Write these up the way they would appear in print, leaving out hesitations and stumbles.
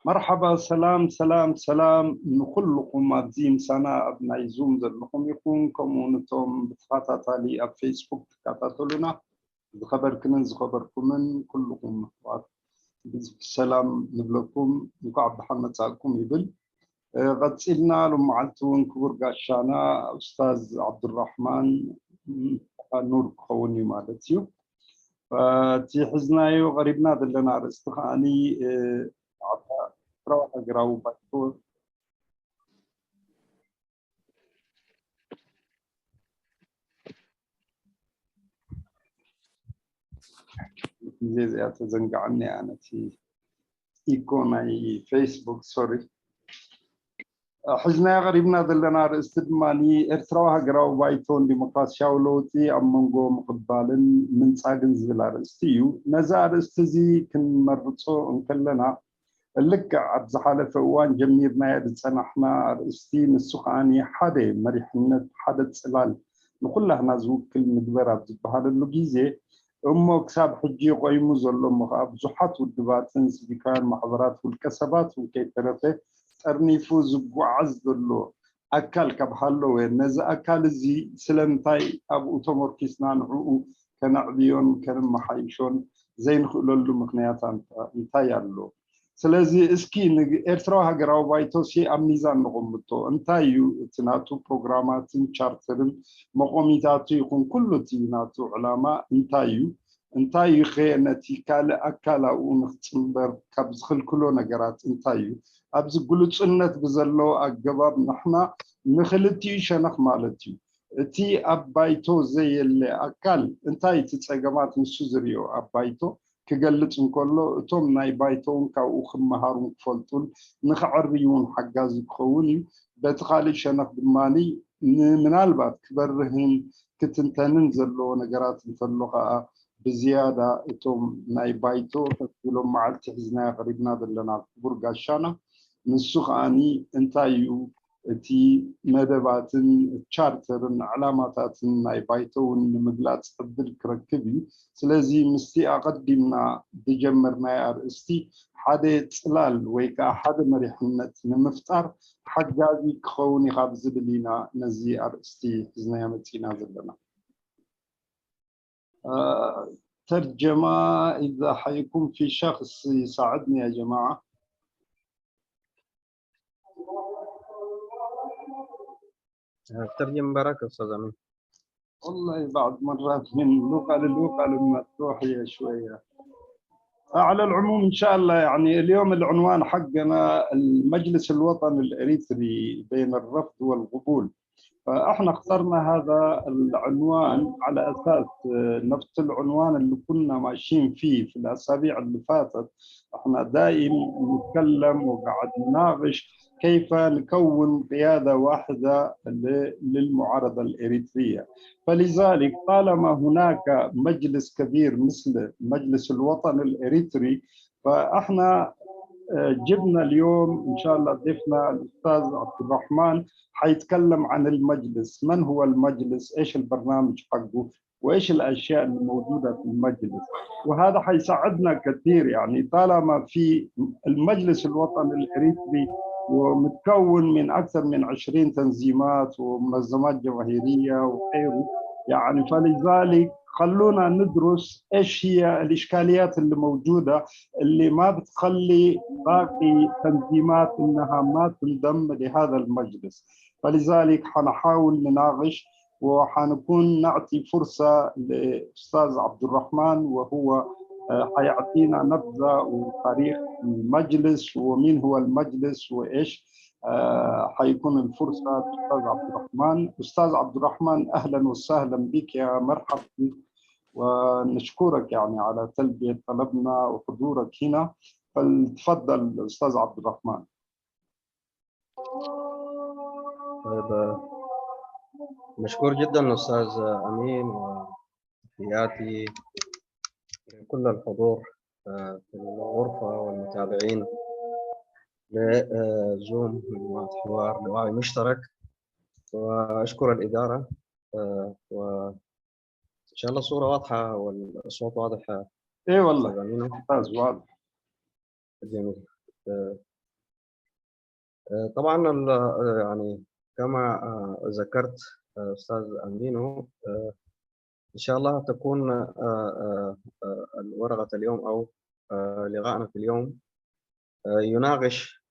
مرحبا، سلام سلام سلام نخلكم مادين سنة أبناء زوم ذلكم يكونكم ونتم بتخاطة لي فيسبوك تكاتلونا خبر كنز خبركم من كلكم بالسلام نبلكم نقعد محمد سالكم يبل غتسئلنا لمعلتون كبر قاشانا أستاذ عبد الرحمن نور خوني مالتيو فتي حزنايو غريبنا دلنا رستخاني روح أقرأ بكتور زي أتزنق عني أنا تي إيكوناي فيسبوك سوري حزنا غريبنا دلنا رستدماني إرتراها قرأ بايتون ديمقراطيا ولوتي أمانغو مقبالن من ساقن زبلا رستيو نزار استزي كن مرتو انكلنا اللك عبد زحالة فوان جميرنا يدسنا احنا رستين السخاني حدا مريحنة حدا تسلال نقول له نازوك المدبرات بهذا اللوجيزي أمو كساب حجي قيمو زلو مخاب زحات والدباتن سبيكان محضرات والكسبات وكيترته ترني فوز وعز دلو أكل كبحلو نزا أكل زي سلمتاي أبو أتمر كيسنا نعو كنعبيون كنمحايشون زين خلول مخنيات انتاي اللو سلازي اسكي إرترا هجراو بايتوسي أميزان نغمتو انتايو تناتو بروغرامات تشارترن مقوميتاتو يكون كله تيناتو علامة انتايو خيانتي كالا أكالا ونختمبر كابزخل كله نجرات انتايو أبز قلت سنة بزلو أجباب نحنا نخلتي شنخ مالتي تي أبايتو زي اللي أكل انتاي تتساقمات نسوزريو أبايتو كقلت نقوله توم ناي بايتون كاو خمهارون فلتون نخعريون حجاز بخوني بتخالي شنخ دماني من البات كبرهن كتنتنن زلو نجرات نفلوها بزيادة توم ناي بايتو تقولوا مع التحزنا غريبنا دلنا برقاشانا نسخ أني انتايو تي مدباتن تشارترن علاماتاتن ناي بايتون مقلات تقدر كركبي سلازي مستي أقدمنا بجمرنا يا رئيستي حدا تسلال ويكا حدا مريحنة نمفتر حقاقي كخوني خابز بلينا نزي أرئيستي زنيا متينا زلنا ترجمة إذا حيكون في شخص يساعدني يا جماعة. ترجم بركة أستاذ أمين. والله بعض مرات من لغة للغة المفتوحية شوية. على العموم إن شاء الله يعني اليوم العنوان حقنا المجلس الوطني الإريتري بين الرفض والقبول. فاحنا اخترنا هذا العنوان على اساس نفس العنوان اللي كنا ماشيين فيه في الاسابيع اللي فاتت. احنا دائم نتكلم وقاعد نناقش كيف نكون قياده واحده للمعارضه الاريتريه. فلذلك طالما هناك مجلس كبير مثل مجلس الوطن الاريتري فاحنا جبنا اليوم إن شاء الله ضيفنا الأستاذ عبد الرحمن حيتكلم عن المجلس، من هو المجلس، إيش البرنامج حقه، وإيش الأشياء الموجودة في المجلس. وهذا حيساعدنا كثير يعني طالما في المجلس الوطني الإريتري ومتكون من أكثر من 20 تنظيمات ومنظمات جماهيرية وغيره يعني. فلذلك خلونا ندرس ايش هي الاشكاليات اللي موجوده اللي ما بتخلي باقي تنظيمات انها ما تنضم لهذا المجلس. فلذلك حنحاول نناقش وحنكون نعطي فرصه لاستاذ عبد الرحمن وهو حيعطينا نبذه وتاريخ المجلس ومين هو المجلس وايش حيكون الفرصه استاذ عبد الرحمن. استاذ عبد الرحمن اهلا وسهلا بك، يا مرحبا، ونشكرك يعني على تلبية طلبنا وحضورك هنا. فلتفضل أستاذ عبد الرحمن. طيب مشكور جدا أستاذ أمين، وتحياتي لكل الحضور في الغرفة والمتابعين لزوم مجموعة حوار نوعي مشترك، وأشكر الإدارة وإن شاء الله الصورة واضحة والصوت واضح. إيه والله ممتاز واضح. جميل. طبعا يعني كما ذكرت أستاذ أمينو، إن شاء الله تكون ورقة اليوم أو لقاءنا في اليوم يناقش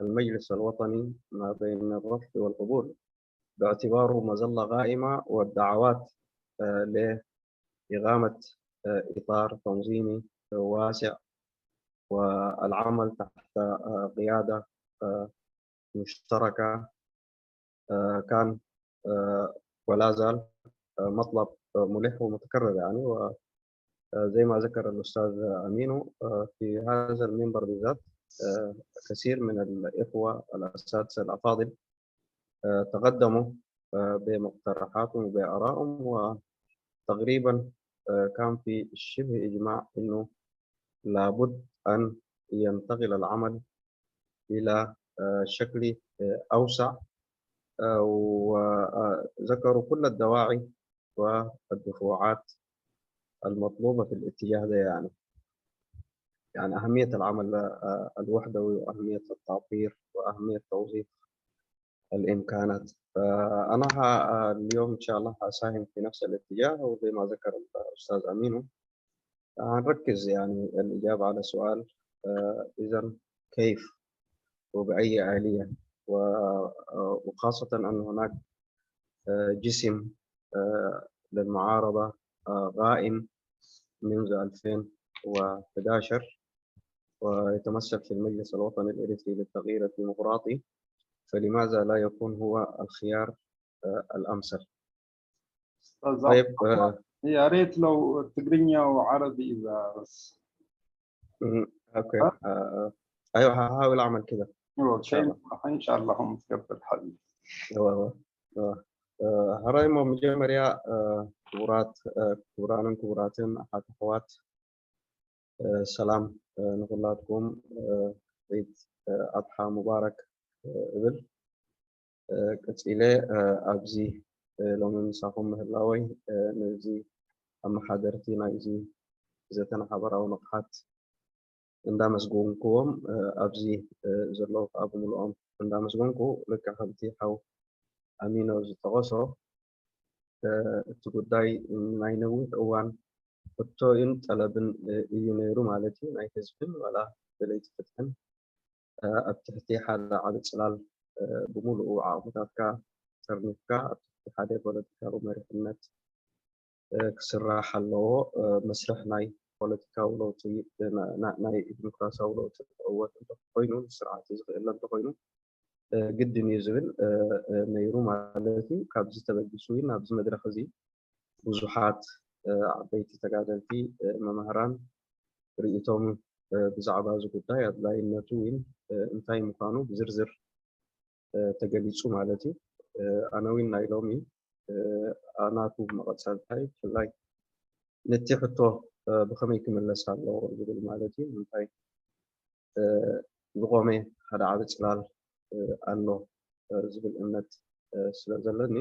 المجلس الوطني ما بين الرفض والقبول، باعتباره مظلة غائمة، والدعوات لإقامة إطار تنظيمي واسع والعمل تحت قيادة مشتركة كان ولا زال مطلب ملح ومتكرر يعني. وزي ما ذكر الأستاذ أمينو في هذا المنبر بالذات كثير من الإخوة الأساتذة الأفاضل تقدموا بمقترحاتهم وبآرائهم، وتقريبا كان في شبه إجماع أنه لابد أن ينتقل العمل إلى شكل أوسع، وذكروا كل الدواعي والدفوعات المطلوبة في الاتجاه ده يعني أهمية العمل الوحدوي، وأهمية التعطير، وأهمية توظيف الإمكانات. فأنا اليوم إن شاء الله هساهم في نفس الاتجاه، وزي ما ذكر الأستاذ أمينو هنركز يعني الإجابة على سؤال إذا كيف وبأي آلية، وخاصة أن هناك جسم للمعارضة قائم منذ 2011 ويتمثل في المجلس الوطني الإريتري للتغيير الديمقراطي، فلماذا لا يكون هو الخيار الأمثل؟ طيب يا ريت لو تقرينيا وعربي إذا بس. أوكي. أيوه هحاول أعمل كده إن شاء الله. إن شاء الله هم تقبل حبيبي. هراي مجمريا كبرات كبران كبراتين أحد أخوات سلام نقول لكم عيد أضحى مبارك إبل كتيلة أبزي لو من سافهم مهلاوي نزي أما حضرتي نايزي زتنا حبر أو نقحات عندما مسجونكم أبزي زلوا أبو ملؤم عندما مسجونكم لك حبتي حو أمينو زتغصو تقداي ناينوي أوان فتو إن طلبن ينيرو مالتي ناي حزبن ولا بليت فتحن أبتحتي حال عدد سلال بمولو عاوتاتك ترنفك أبتحتي حالي بولتك ومرحنت كسرح حلو مسرح ناي بولتك ولوتي ناي ديمقراطية ولوتي قوة تقوينو سرعة تزغي إلا تقوينو قد نيزبل نيرو مالتي كابز تبقسوين نابز مدرخزي ብዙሓት ዓበይቲ ተጋደልቲ መምህራን ርእይቶም ብዛዕባ እዚ ጉዳይ ኣድላይነቱ ወይ እንታይ ምዃኑ ብዝርዝር ተገሊጹ ማለት እዩ። ኣነ እውን ናይ ሎሚ ኣናቱ መቐፀልታይ ብፍላይ ነቲ ሕቶ ብኸመይ ክምለስ ኣለዎ ዝብል ማለት እዩ። እንታይ ዝቆመ ሓደ ዓብ ፅላል ኣሎ ዝብል እምነት ስለ ዘለኒ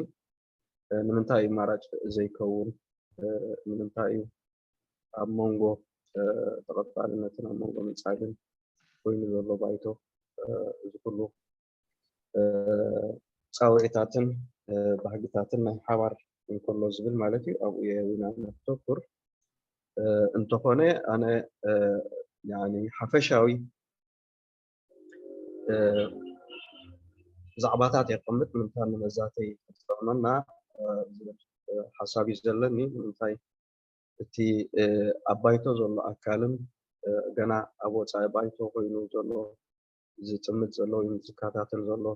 ንምንታይ እዩ ማራጭ ዘይከውን ንምንታይ እዩ ኣብ መንጎ ተቐባልነትን ኣብ መንጎ ምንጻግን ኮይኑ ዘሎ ባይቶ እዚ ኩሉ ፃውዒታትን ባህግታትን ናይ ሓባር እንከሎ ዝብል ማለት እዩ። ኣብኡ የዊና ነተኩር እንተኾነ ኣነ ሓፈሻዊ ዛዕባታት የቐምጥ ምንታይ ንመዛተይ ዝጠቕመና ሓሳብ እዩ ዘለኒ። ምንታይ እቲ ኣብ ባይቶ ዘሎ ኣካልን ገና ኣብ ወፃኢ ባይቶ ኮይኑ ዘሎ ዝጥምት ዘሎ ወይ ዝከታተል ዘሎ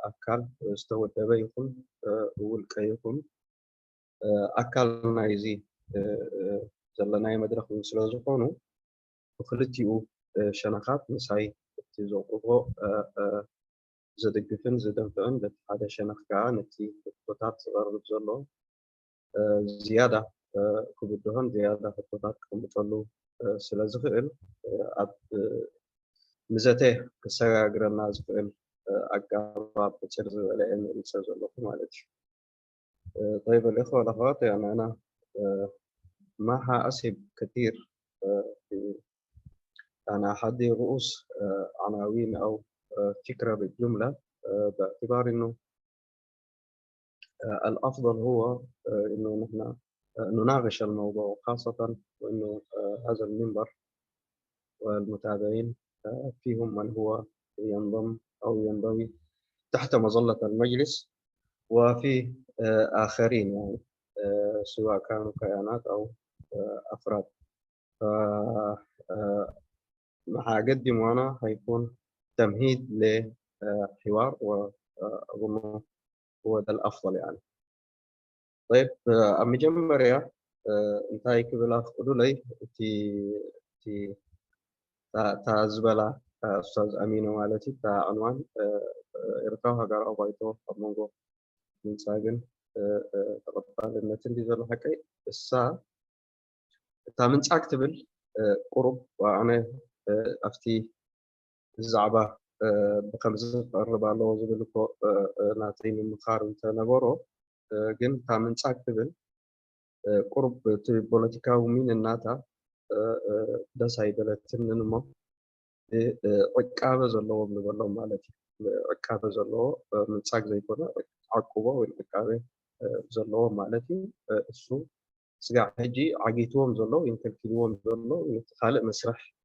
ኣካል ዝተወደበ ይኹን ውልቀ ይኹን ኣካል ናይዚ ዘለናይ መድረኽ ስለ ዝኾኑ ብክልቲኡ ሸነኻት ምሳይ እቲ ዘቕርቦ ዘድግፍን ዝደንፍዕን በቲ ሓደ ሸነኽ ከዓ ነቲ ሕቶታት ዝቐርብ ዘሎ ዝያዳ ክብድሆን ዝያዳ ሕቶታት ክቕምጠሉ ስለ ዝኽእል ኣብ ምዘተ ክሰጋግረና ዝኽእል ኣገባብ ብፅር ዝበለ መሪፀ ዘለኹ ማለት እዩ። طيب الإخوة والأخوات يعني أنا ما حأسهب كثير في أنا أحدي رؤوس عناوين أو فكرة بالجملة، باعتبار إنه الأفضل هو إنه نحن نناقش الموضوع، خاصة وإنه هذا المنبر والمتابعين فيهم من هو ينضم أو ينضوي تحت مظلة المجلس، وفي آخرين يعني سواء كانوا كيانات أو أفراد. ما هقدمه أنا هيكون تمهيد لحوار، وأظن هو ده الأفضل يعني. طيب أمي جمر يا انتهي كبلا خدولي تي تا زبلا أستاذ أمين والتي تا عنوان إرتاوها قرأ بايتو فمونغو من ساقن تغطى للنتن دي زلو حكي الساعة تا من ساكتبل قرب وأنا أفتي الزعبة بخمسة الربع لو زبلكو ناتين المخارن تنبورو جن تا من ساكتبل قرب بوليتيكا ومين الناتا دساي بلتن نمو عقابة زلو بلو مالتي عقابة زلو من ساق زي كنا عقوبة والعقابة زلو مالتي السو سقع هجي عقيتوهم زلو يمكن كيلوهم زلو خالق مسرح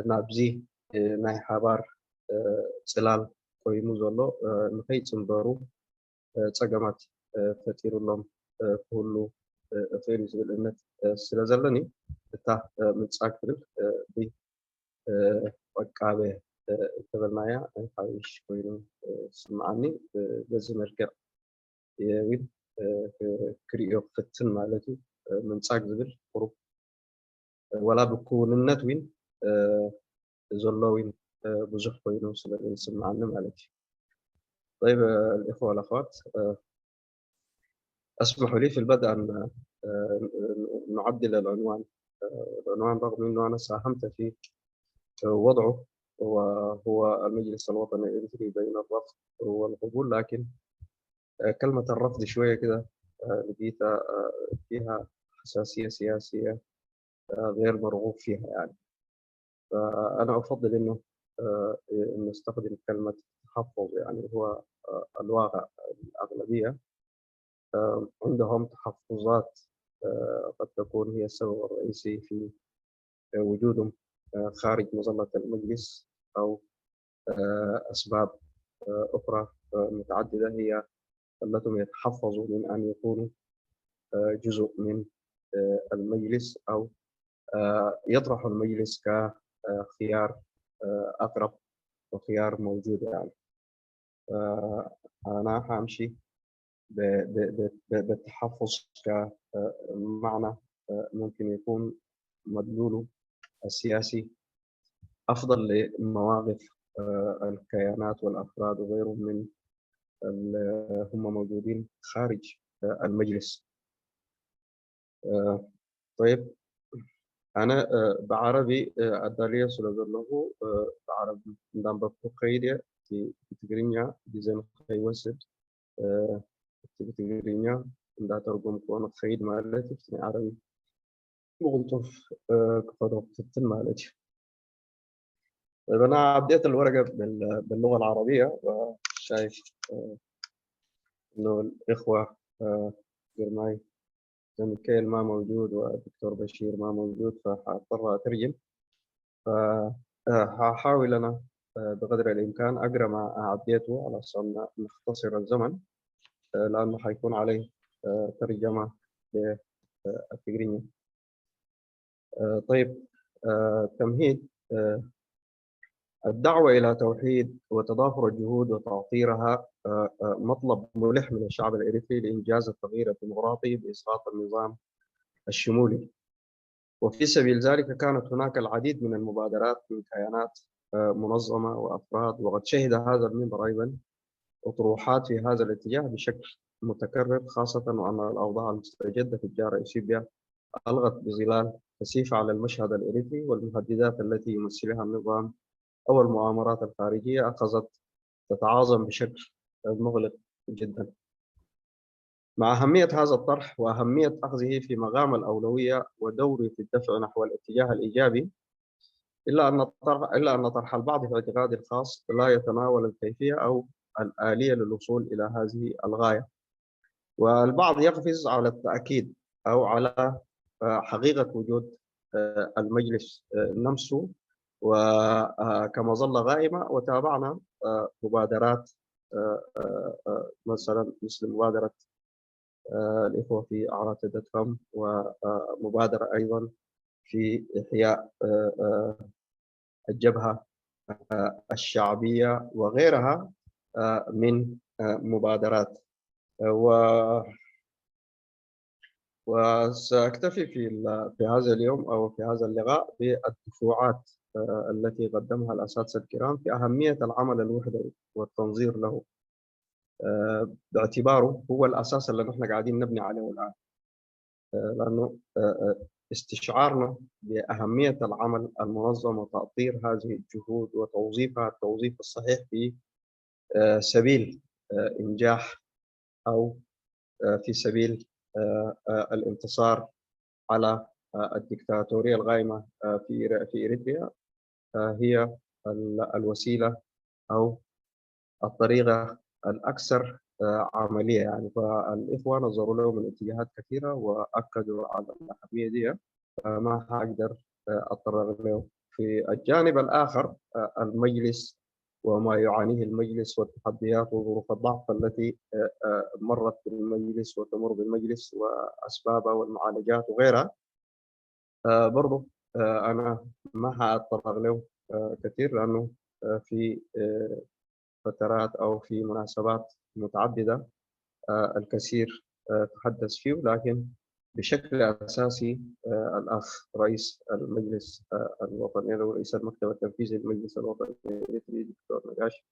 نابزي ناي حبار سلال كوينو زلو نخي تنبارو تسقمات فتيرو لهم كله غير زبل النت سلازلني تا من ساكتل بي عقابة تبلنايا حاوش كوينو سمعني بزي مركع يوين كريو فتن مالتي من ساك زبل قرب ولا بكون النتوين زلوين بزح كوينو سلازلني سمعني مالتي. طيب الإخوة والأخوات، اسمحوا لي في البدء أن نعدل العنوان. العنوان رغم أنه أنا ساهمت في وضعه وهو المجلس الوطني الإريتري بين الرفض والقبول، لكن كلمة الرفض شوية كده لقيتها فيها حساسية سياسية غير مرغوب فيها يعني. فأنا أفضل أنه نستخدم كلمة تحفظ، يعني هو الواقع الأغلبية عندهم تحفظات قد تكون هي السبب الرئيسي في وجودهم خارج مظلة المجلس، أو أسباب أخرى متعددة هي التي يتحفظوا من أن يكونوا جزء من المجلس، أو يطرحوا المجلس كخيار أقرب وخيار موجود يعني. أنا همشي بالتحفظ كمعنى ممكن يكون مدلوله السياسي أفضل لمواقف الكيانات والأفراد وغيرهم من هم موجودين خارج المجلس. طيب أنا بعربي الدالية سلازله بعربي دام بقيدة في تجرينيا ديزاين خيوسد في تجرينيا دا ترجم كون خيد مالتي في عربي مغلطف كفر في مالتي. طيب أنا بديت الورقة باللغة العربية، وشايف إنه الإخوة جرماي ميكيل ما موجود والدكتور بشير ما موجود، فهضطر أترجم. فهحاول أنا بقدر الإمكان أقرأ ما أعديته على أساس نختصر الزمن، لأنه حيكون عليه ترجمة بالتجريني. طيب تمهيد. الدعوة إلى توحيد وتضافر الجهود وتعطيرها مطلب ملح من الشعب الإريتري لإنجاز التغيير الديمقراطي بإسقاط النظام الشمولي. وفي سبيل ذلك كانت هناك العديد من المبادرات من كيانات منظمة وأفراد، وقد شهد هذا المنبر أيضا أطروحات في هذا الاتجاه بشكل متكرر، خاصة وأن الأوضاع المستجدة في الجارة إثيوبيا ألغت بظلال كثيفة على المشهد الإريتري، والمهددات التي يمثلها النظام أو المؤامرات الخارجية أخذت تتعاظم بشكل مغلق جدا. مع أهمية هذا الطرح وأهمية أخذه في مقام الأولوية ودوره في الدفع نحو الاتجاه الإيجابي، إلا أن طرح البعض في اعتقادي الخاص لا يتناول الكيفية أو الآلية للوصول إلى هذه الغاية، والبعض يقفز على التأكيد أو على حقيقة وجود المجلس نفسه وكمظلة غائمة. وتابعنا مبادرات مثلا مثل مبادرة الإخوة في أعراض.com، ومبادرة أيضا في إحياء الجبهة الشعبية وغيرها من مبادرات. وسأكتفي في هذا اليوم أو في هذا اللقاء بالدفوعات التي قدمها الأساتذة الكرام في أهمية العمل الوحدوي والتنظير له، باعتباره هو الأساس اللي نحن قاعدين نبني عليه الآن. لأنه استشعارنا بأهمية العمل المنظم وتأطير هذه الجهود وتوظيفها التوظيف الصحيح في سبيل إنجاح أو في سبيل الانتصار على الدكتاتورية الغائمة في إريتريا هي الوسيلة أو الطريقة الأكثر عملية. يعني فالإخوة نظروا له من اتجاهات كثيرة وأكدوا على الأهمية دي، ما حقدر أتطرق له. في الجانب الآخر المجلس وما يعانيه المجلس والتحديات وظروف الضعف التي مرت بالمجلس وتمر بالمجلس وأسبابها والمعالجات وغيرها، برضو أنا ما حأتطرق له كثير، لأنه في فترات أو في مناسبات متعددة الكثير تحدث فيه، لكن بشكل أساسي الأخ رئيس المجلس الوطني ورئيس المكتب التنفيذي للمجلس الوطني الدكتور نقاش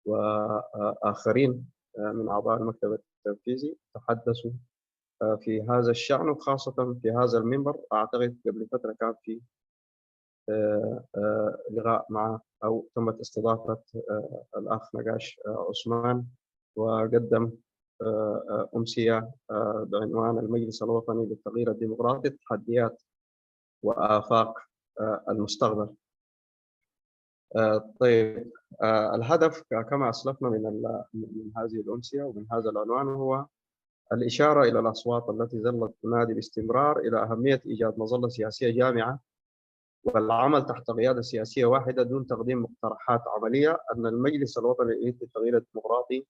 وآخرين من أعضاء المكتب التنفيذي تحدثوا في هذا الشأن، وخاصة في هذا المنبر. أعتقد قبل فترة كان في لقاء مع أو تمت استضافة الأخ نقاش عثمان، وقدم أمسية بعنوان المجلس الوطني للتغيير الديمقراطي: تحديات وآفاق المستقبل. طيب، الهدف كما أسلفنا من هذه الأمسية ومن هذا العنوان هو الإشارة إلى الأصوات التي ظلت تنادي باستمرار إلى أهمية إيجاد مظلة سياسية جامعة والعمل تحت قيادة سياسية واحدة دون تقديم مقترحات عملية. أن المجلس الوطني للتغيير الديمقراطي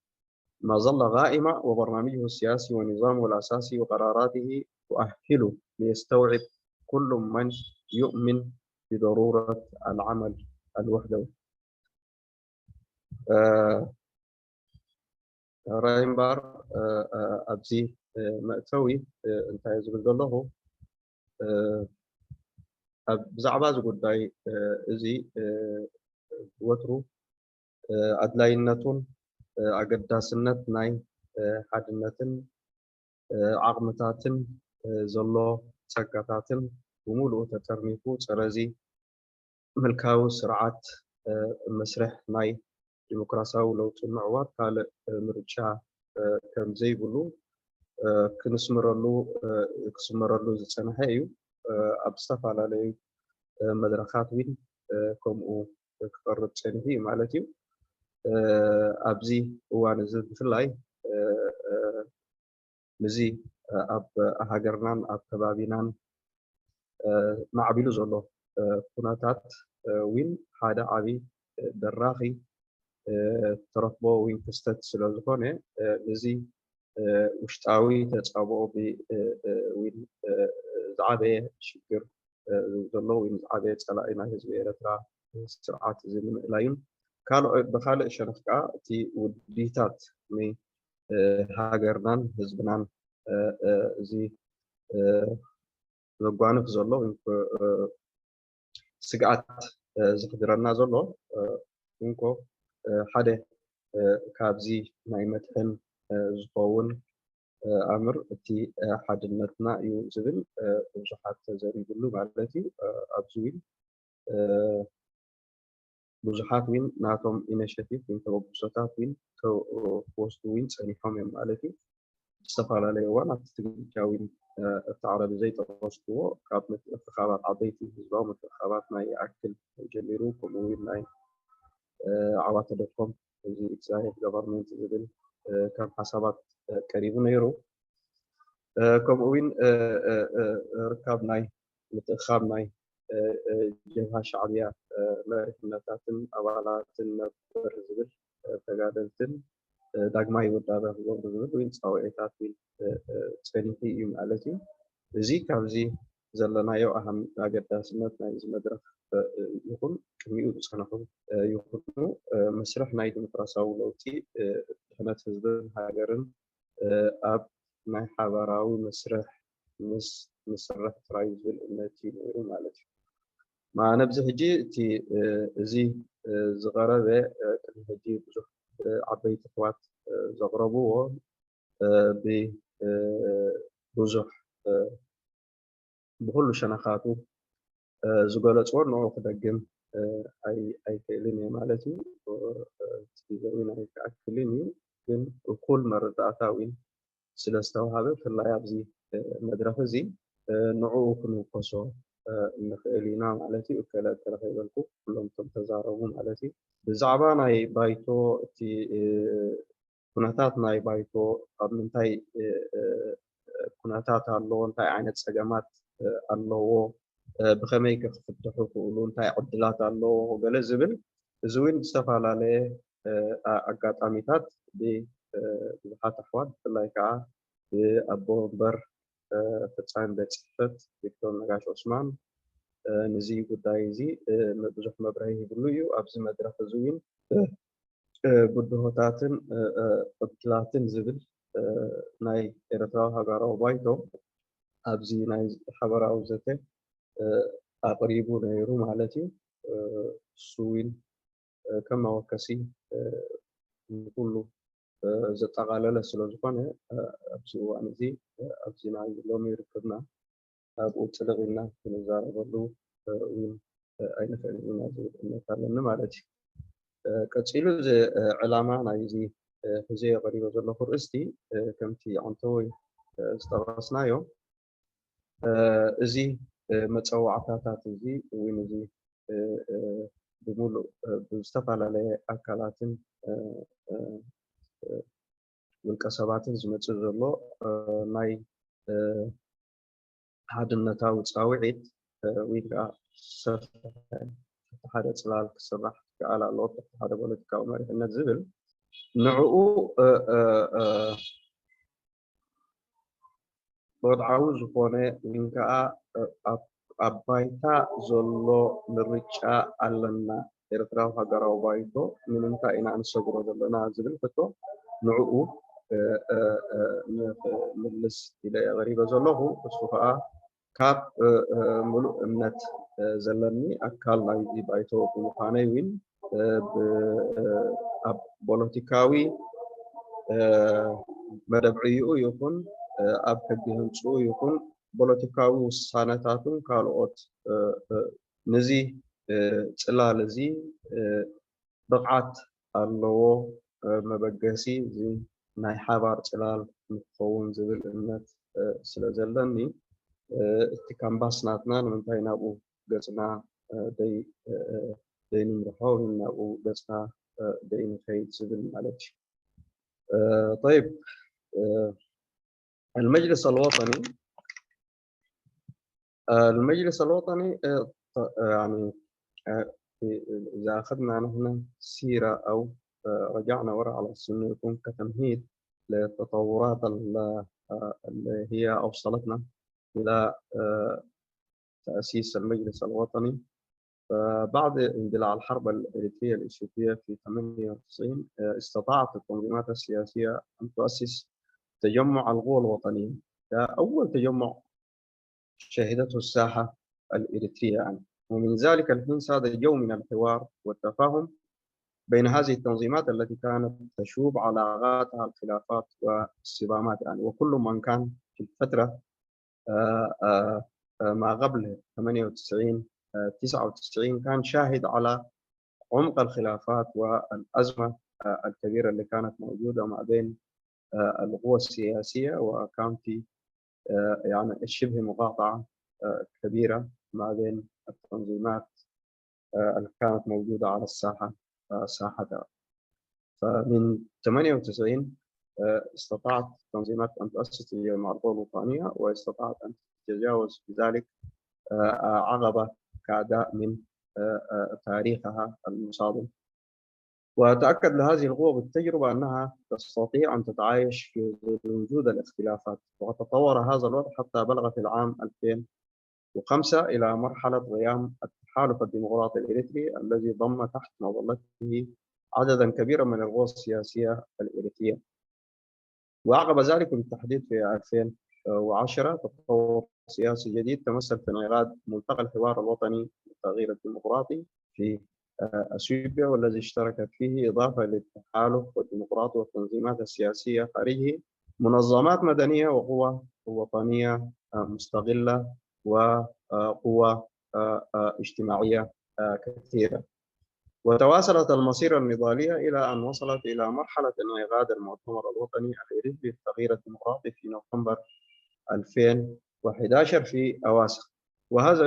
ما ظل غائمة، وبرنامجه السياسي ونظامه الأساسي وقراراته تؤهله ليستوعب كل من يؤمن بضرورة العمل الوحدوي. راينبار أبزي مأتوي أنت يزبل له بزعباز قداي إزي وترو أدلاينتون أقداسنت ناي حدنتن عقمتاتن زلو تسقطاتن ومولو تترميكو سرزي ملكاو سرعات مسرح ناي ديمقراساو لو تنعوات قال مرجع كم زي بلو كنسمرلو زسنحيو أبصف على لي مدرخات وين كم كقرب سنتي مالتي أبزي وأنا بفلاي مزي أب هاجرنان أب كبابينان معبيلو زلو كناتات وين هذا عبي دراخي ترفبو وين كستات سلازكوني مزي وشتاوي تتصابو وين زعابي شكر زلو وين زعابي تسلاينا هزبي إيرترا سرعات زمن لاين كانوا بخالق شنفقا تي وديتات مي هاجرنان هزبنان زي زጓንፍ ዘሎ ስግኣት ዝሕድረና ዘሎ እንኮ ሓደ ካብዚ ናይ መድሕን ዝኸውን ኣምር እቲ ሓድነትና እዩ ዝብል ብዙሓት ተዘሪብሉ ማለት እዩ። ኣብዚ ውን ብዙሓት ውን ናቶም ኢኒሽቲቭ ወይ ተበግሶታት ውን ክወስዱ ውን ፀኒሖም እዮም ማለት እዩ። ዝተፈላለዩ እዋን ኣብቲ ትግርኛ ውን تعرض زي تقصدوا كانت انتخابات عضيتي حزبهم انتخابات ما يأكل جميرو كموين ناي عواتدكم زي إكزاية government زبل كان حسابات قريب نيرو كموين ركاب ناي انتخاب ناي جبهة شعبية لكنتاتن أولاتن نبر زبل تقادلتن داغماي ودا زبل وين صاوعتات تسفنتي يوم علتي زي كابزي زلنايو أهم أجداسነት ናይ እዚ መድረክ ይኹን ቅድሚኡ ዝፀንሑ ይኹኑ መስርሕ ናይ ዲሞክራሲያዊ ለውጢ ድሕነት ህዝብን ሃገርን ኣብ ናይ ሓበራዊ መስርሕ ምስ ምስርሕ ጥራይ ዝብል እምነት ነይሩ ማለት እዩ ማዕነ ብዚ ሕጂ እቲ እዚ ዝቐረበ ቅድሚ ሕጂ ብዙሕ ዓበይቲ ኣሕዋት ዘቕረብዎ ብብዙሕ بكل شنخاته زغلصو نو خدغم اي كيلين مالتي تيزوين اي كاكليني ግን እኩል መረዳእታዊን ስለስተውሃበ ፍላይ ኣብዚ መድረክ እዚ ንዑ ክንቆሶ ንኽእል ኢና ማለት እዩ ከለ ተረኺበልኩ ኩሎም ተዛረቡ ማለት እዩ ብዛዕባ ናይ ባይቶ እቲ ኩነታት ናይ ባይቶ ኣብ ምንታይ ኩነታት ኣለዎ እንታይ ዓይነት ፀገማት ኣለዎ ብኸመይ ክፍትሑ ክእሉ እንታይ ዕድላት ኣለዎ ገለ ዝብል እዚ እውን ዝተፈላለየ ኣጋጣሚታት ብዙሓት ኣሕዋት ብፍላይ ከዓ ብኣቦ ወንበር ፍፃሜ ቤት ፅሕፈት ዶክተር ነጋሽ ዑስማን ነዚ ጉዳይ እዚ ብዙሕ መብርሂ ይብሉ እዩ ኣብዚ መድረክ እዚ እውን ጉድሆታትን ዕድላትን ዝብል ናይ ኤርትራዊ ሃገራዊ ባይቶ ኣብዚ ናይ ሓበራዊ ዘተ ኣቅሪቡ ነይሩ ማለት እዩ እሱ እውን ከም መወከሲ ኩሉ ዘጠቃለለ ስለ ዝኾነ ኣብዚ እዋን እዚ ኣብዚ ናይ ሎሚ ርክብና ኣብኡ ፅልቕ ኢልና ክንዛረበሉ እውን ኣይንኽእልን ኢና ዝብል እምነት ኣለኒ ማለት እዩ ቀፂሉ ዕላማ ናይዚ ሕዚ የቕሪቦ ዘለኹ ርእስቲ ከምቲ ዓንተወይ ዝጠቐስናዮ እዚ መፀዋዕታታት እዚ እውን እዚ ብምሉእ ብዝተፈላለየ ኣካላትን ውልቀ ሰባትን ዝመፅእ ዘሎ ናይ ሓድነታዊ ፃውዒት ወይ ከዓ ሓደ ፅላል ክስራሕ ከኣል ኣለዎ ሓደ ፖለቲካዊ መሪሕነት ዝብል ንዕኡ ወድዓዊ ዝኾነ ወይ ከዓ ኣብ ባይታ ዘሎ ምርጫ ኣለና ኤርትራዊ ሃገራዊ ባይቶ ንምንታይ ኢና ንሰግሮ ዘለና ዝብል ሕቶ ንዕኡ ምልስ ኢለ የቕሪበ ዘለኹ እሱ ከዓ ካብ ሙሉእ እምነት ዘለኒ ኣካል ናይዚ ባይቶ ብምዃነይ እውን ኣብ ፖለቲካዊ መደብዕይኡ ይኹን ኣብ ሕጊ ህንፅኡ ይኹን ፖለቲካዊ ውሳነታቱን ካልኦት ነዚ ፅላል እዚ ብቕዓት ኣለዎ መበገሲ እዚ ናይ ሓባር ፅላል ንክኸውን ዝብል እምነት ስለ ዘለኒ እቲ ካምባስ ናትና ንምንታይ ናብኡ ገፅና ደይንምርሖ ናብኡ ገፅና ደይንኸይድ ዝብል ማለት እዩ طيب المجلس الوطني يعني إذا أخذنا نحن سيرة أو رجعنا وراء على السنة يكون كتمهيد للتطورات اللي هي أوصلتنا إلى تأسيس المجلس الوطني بعد اندلاع الحرب الإريترية الإثيوبية في 98 استطاعت التنظيمات السياسية أن تؤسس تجمع القوى الوطنية أول تجمع شهدته الساحة الإريترية يعني. ومن ذلك الحين ساد جو من الحوار والتفاهم بين هذه التنظيمات التي كانت تشوب علاقاتها الخلافات والصدامات يعني وكل من كان في الفترة ما قبل 98 99 كان شاهد على عمق الخلافات والأزمة الكبيرة اللي كانت موجودة ما بين القوى السياسية وكان في يعني شبه مقاطعة كبيرة ما بين التنظيمات اللي كانت موجودة على الساحة ساحتها. فمن 98 استطاعت التنظيمات أن تؤسس المعارضة الوطنية، واستطاعت أن تتجاوز بذلك عقبة كأداء من تاريخها المصادم. وتأكد لهذه القوى بالتجربة أنها تستطيع أن تتعايش في وجود الاختلافات، وتطور هذا الوضع حتى بلغ في العام 2005 إلى مرحلة قيام التحالف الديمقراطي الإريتري الذي ضم تحت مظلته عددا كبيرا من القوى السياسية الإريترية. وعقب ذلك بالتحديد في 2010 تطور سياسي جديد تمثل في انعقاد ملتقى الحوار الوطني للتغيير الديمقراطي في اثيوبيا، والذي اشتركت فيه اضافه للتحالف والديمقراطي والتنظيمات السياسيه خارجه منظمات مدنيه وقوى وطنيه مستقله وقوى اجتماعيه كثيره. وتواصلت المسيرة النضالية إلى أن وصلت إلى مرحلة انعقاد المؤتمر الوطني الإريتري للتغيير الديمقراطي في نوفمبر 2011 في أواسا. وهذا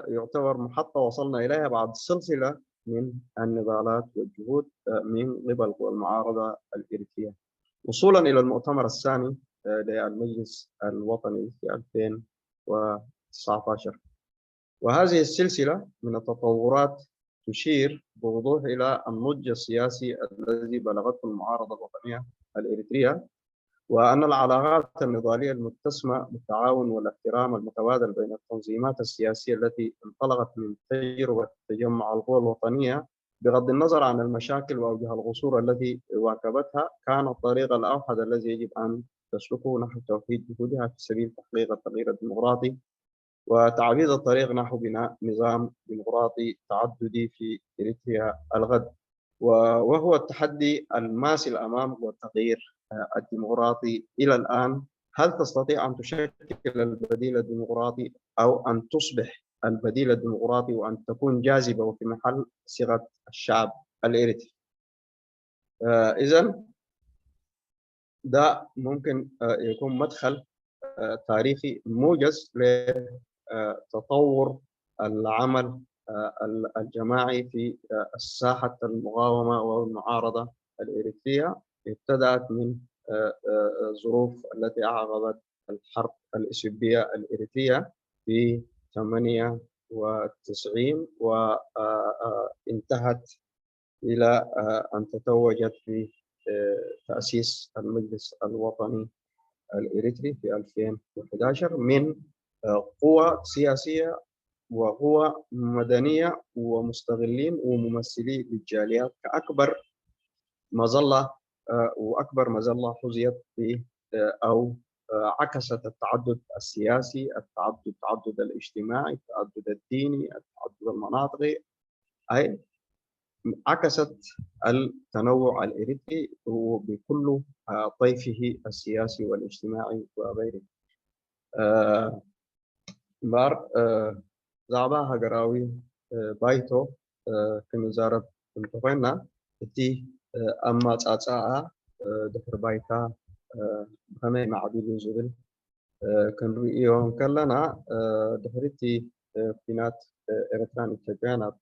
يعتبر محطة وصلنا إليها بعد سلسلة من النضالات والجهود من قبل قوى المعارضة الإريترية، وصولا إلى المؤتمر الثاني للمجلس الوطني في 2019. وهذه السلسلة من التطورات تشير بوضوح إلى النضج السياسي الذي بلغته المعارضة الوطنية الإريترية، وأن العلاقات النضالية المتسمة بالتعاون والاحترام المتبادل بين التنظيمات السياسية التي انطلقت من تجربة تجمع القوى الوطنية بغض النظر عن المشاكل وأوجه القصور التي واكبتها، كان الطريق الأوحد الذي يجب أن تسلكه نحو توحيد جهودها في سبيل تحقيق التغيير الديمقراطي وتعبيد الطريق نحو بناء نظام ديمقراطي تعددي في إريتريا الغد. وهو التحدي الماثل أمام التغيير الديمقراطي إلى الآن. هل تستطيع أن تشكل البديل الديمقراطي أو أن تصبح البديل الديمقراطي وأن تكون جاذبة وفي محل صيغة الشعب الإريتري؟ إذن ده ممكن يكون مدخل تاريخي موجز لتطور العمل الجماعي في ساحة المقاومة والمعارضة الإريترية. ابتدأت من الظروف التي أعقبت الحرب الإثيوبية الإريترية في 98 وانتهت إلى أن تتوجت في تأسيس المجلس الوطني الإريتري في 2011 من قوى سياسية وقوى مدنية ومستغلين وممثلي للجاليات كأكبر مظلة وأكبر مظلة حظيت في أو عكست التعدد السياسي، التعدد الاجتماعي، التعدد الديني، التعدد المناطقي، أي عكست التنوع الإريتري بكل طيفه السياسي والاجتماعي وغيره. بار زعبا هجراوي بايتو كنزارة انتقينا تي أما تأتأ دفر بايتا بخمي معدود زبل كنريون كلنا دفرتي فينات إريتران إتجانا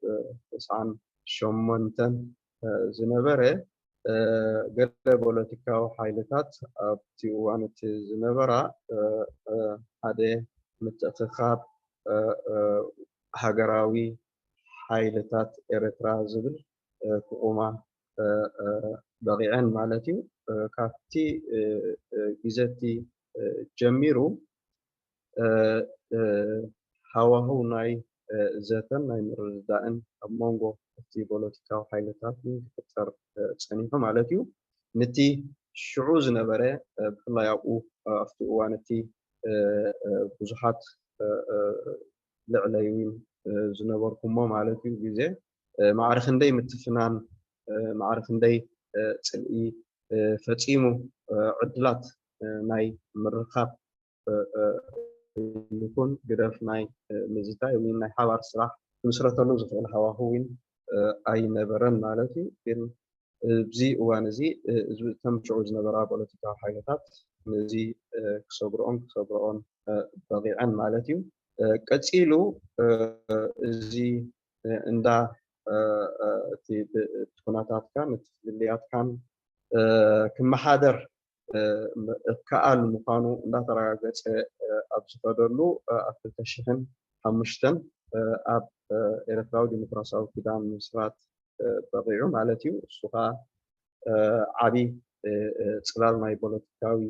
بسعان شمونتن زنبرة قرر بوليتيكا وحايلتات بتيوانت زنبرة هذه متأخخات هجراوي حايلتات إريترا زبل كوما بغيان مالتي كافتي جزتي جميرو هو ناي ذاتن ناي مرزدائن أمونغو في بوليتيكا وحايلتات كتر تسانيها مالتي نتي شعوز نبرة بخلا يقو أفتوانتي بزحات لعليين زنبركم مالتي بيزه معرخندي متفنان معرخندي تسلئي فتيمو عدلات ناي مرخاب يكون قدف ناي مزيتا يوين ناي حوار صراح مسرة اللوزف الهواهوين أي نبرن مالتي بين بزي وانزي تم شعوز نبرا بوليتيكا حاجتات نزي كصبرون بغيعا مالتيو قصيلو زي اندا تكوناتات كان تفليات كان كما حاضر كأل مقانو اندا تراغص ابزفدلو افلتشهن حمشتن اب ኤርትራዊ ዲሞክራሲያዊ ኪዳን ምስራት በሪዑ ማለት እዩ እሱ ከዓ ዓቢ ፅላል ናይ ፖለቲካዊ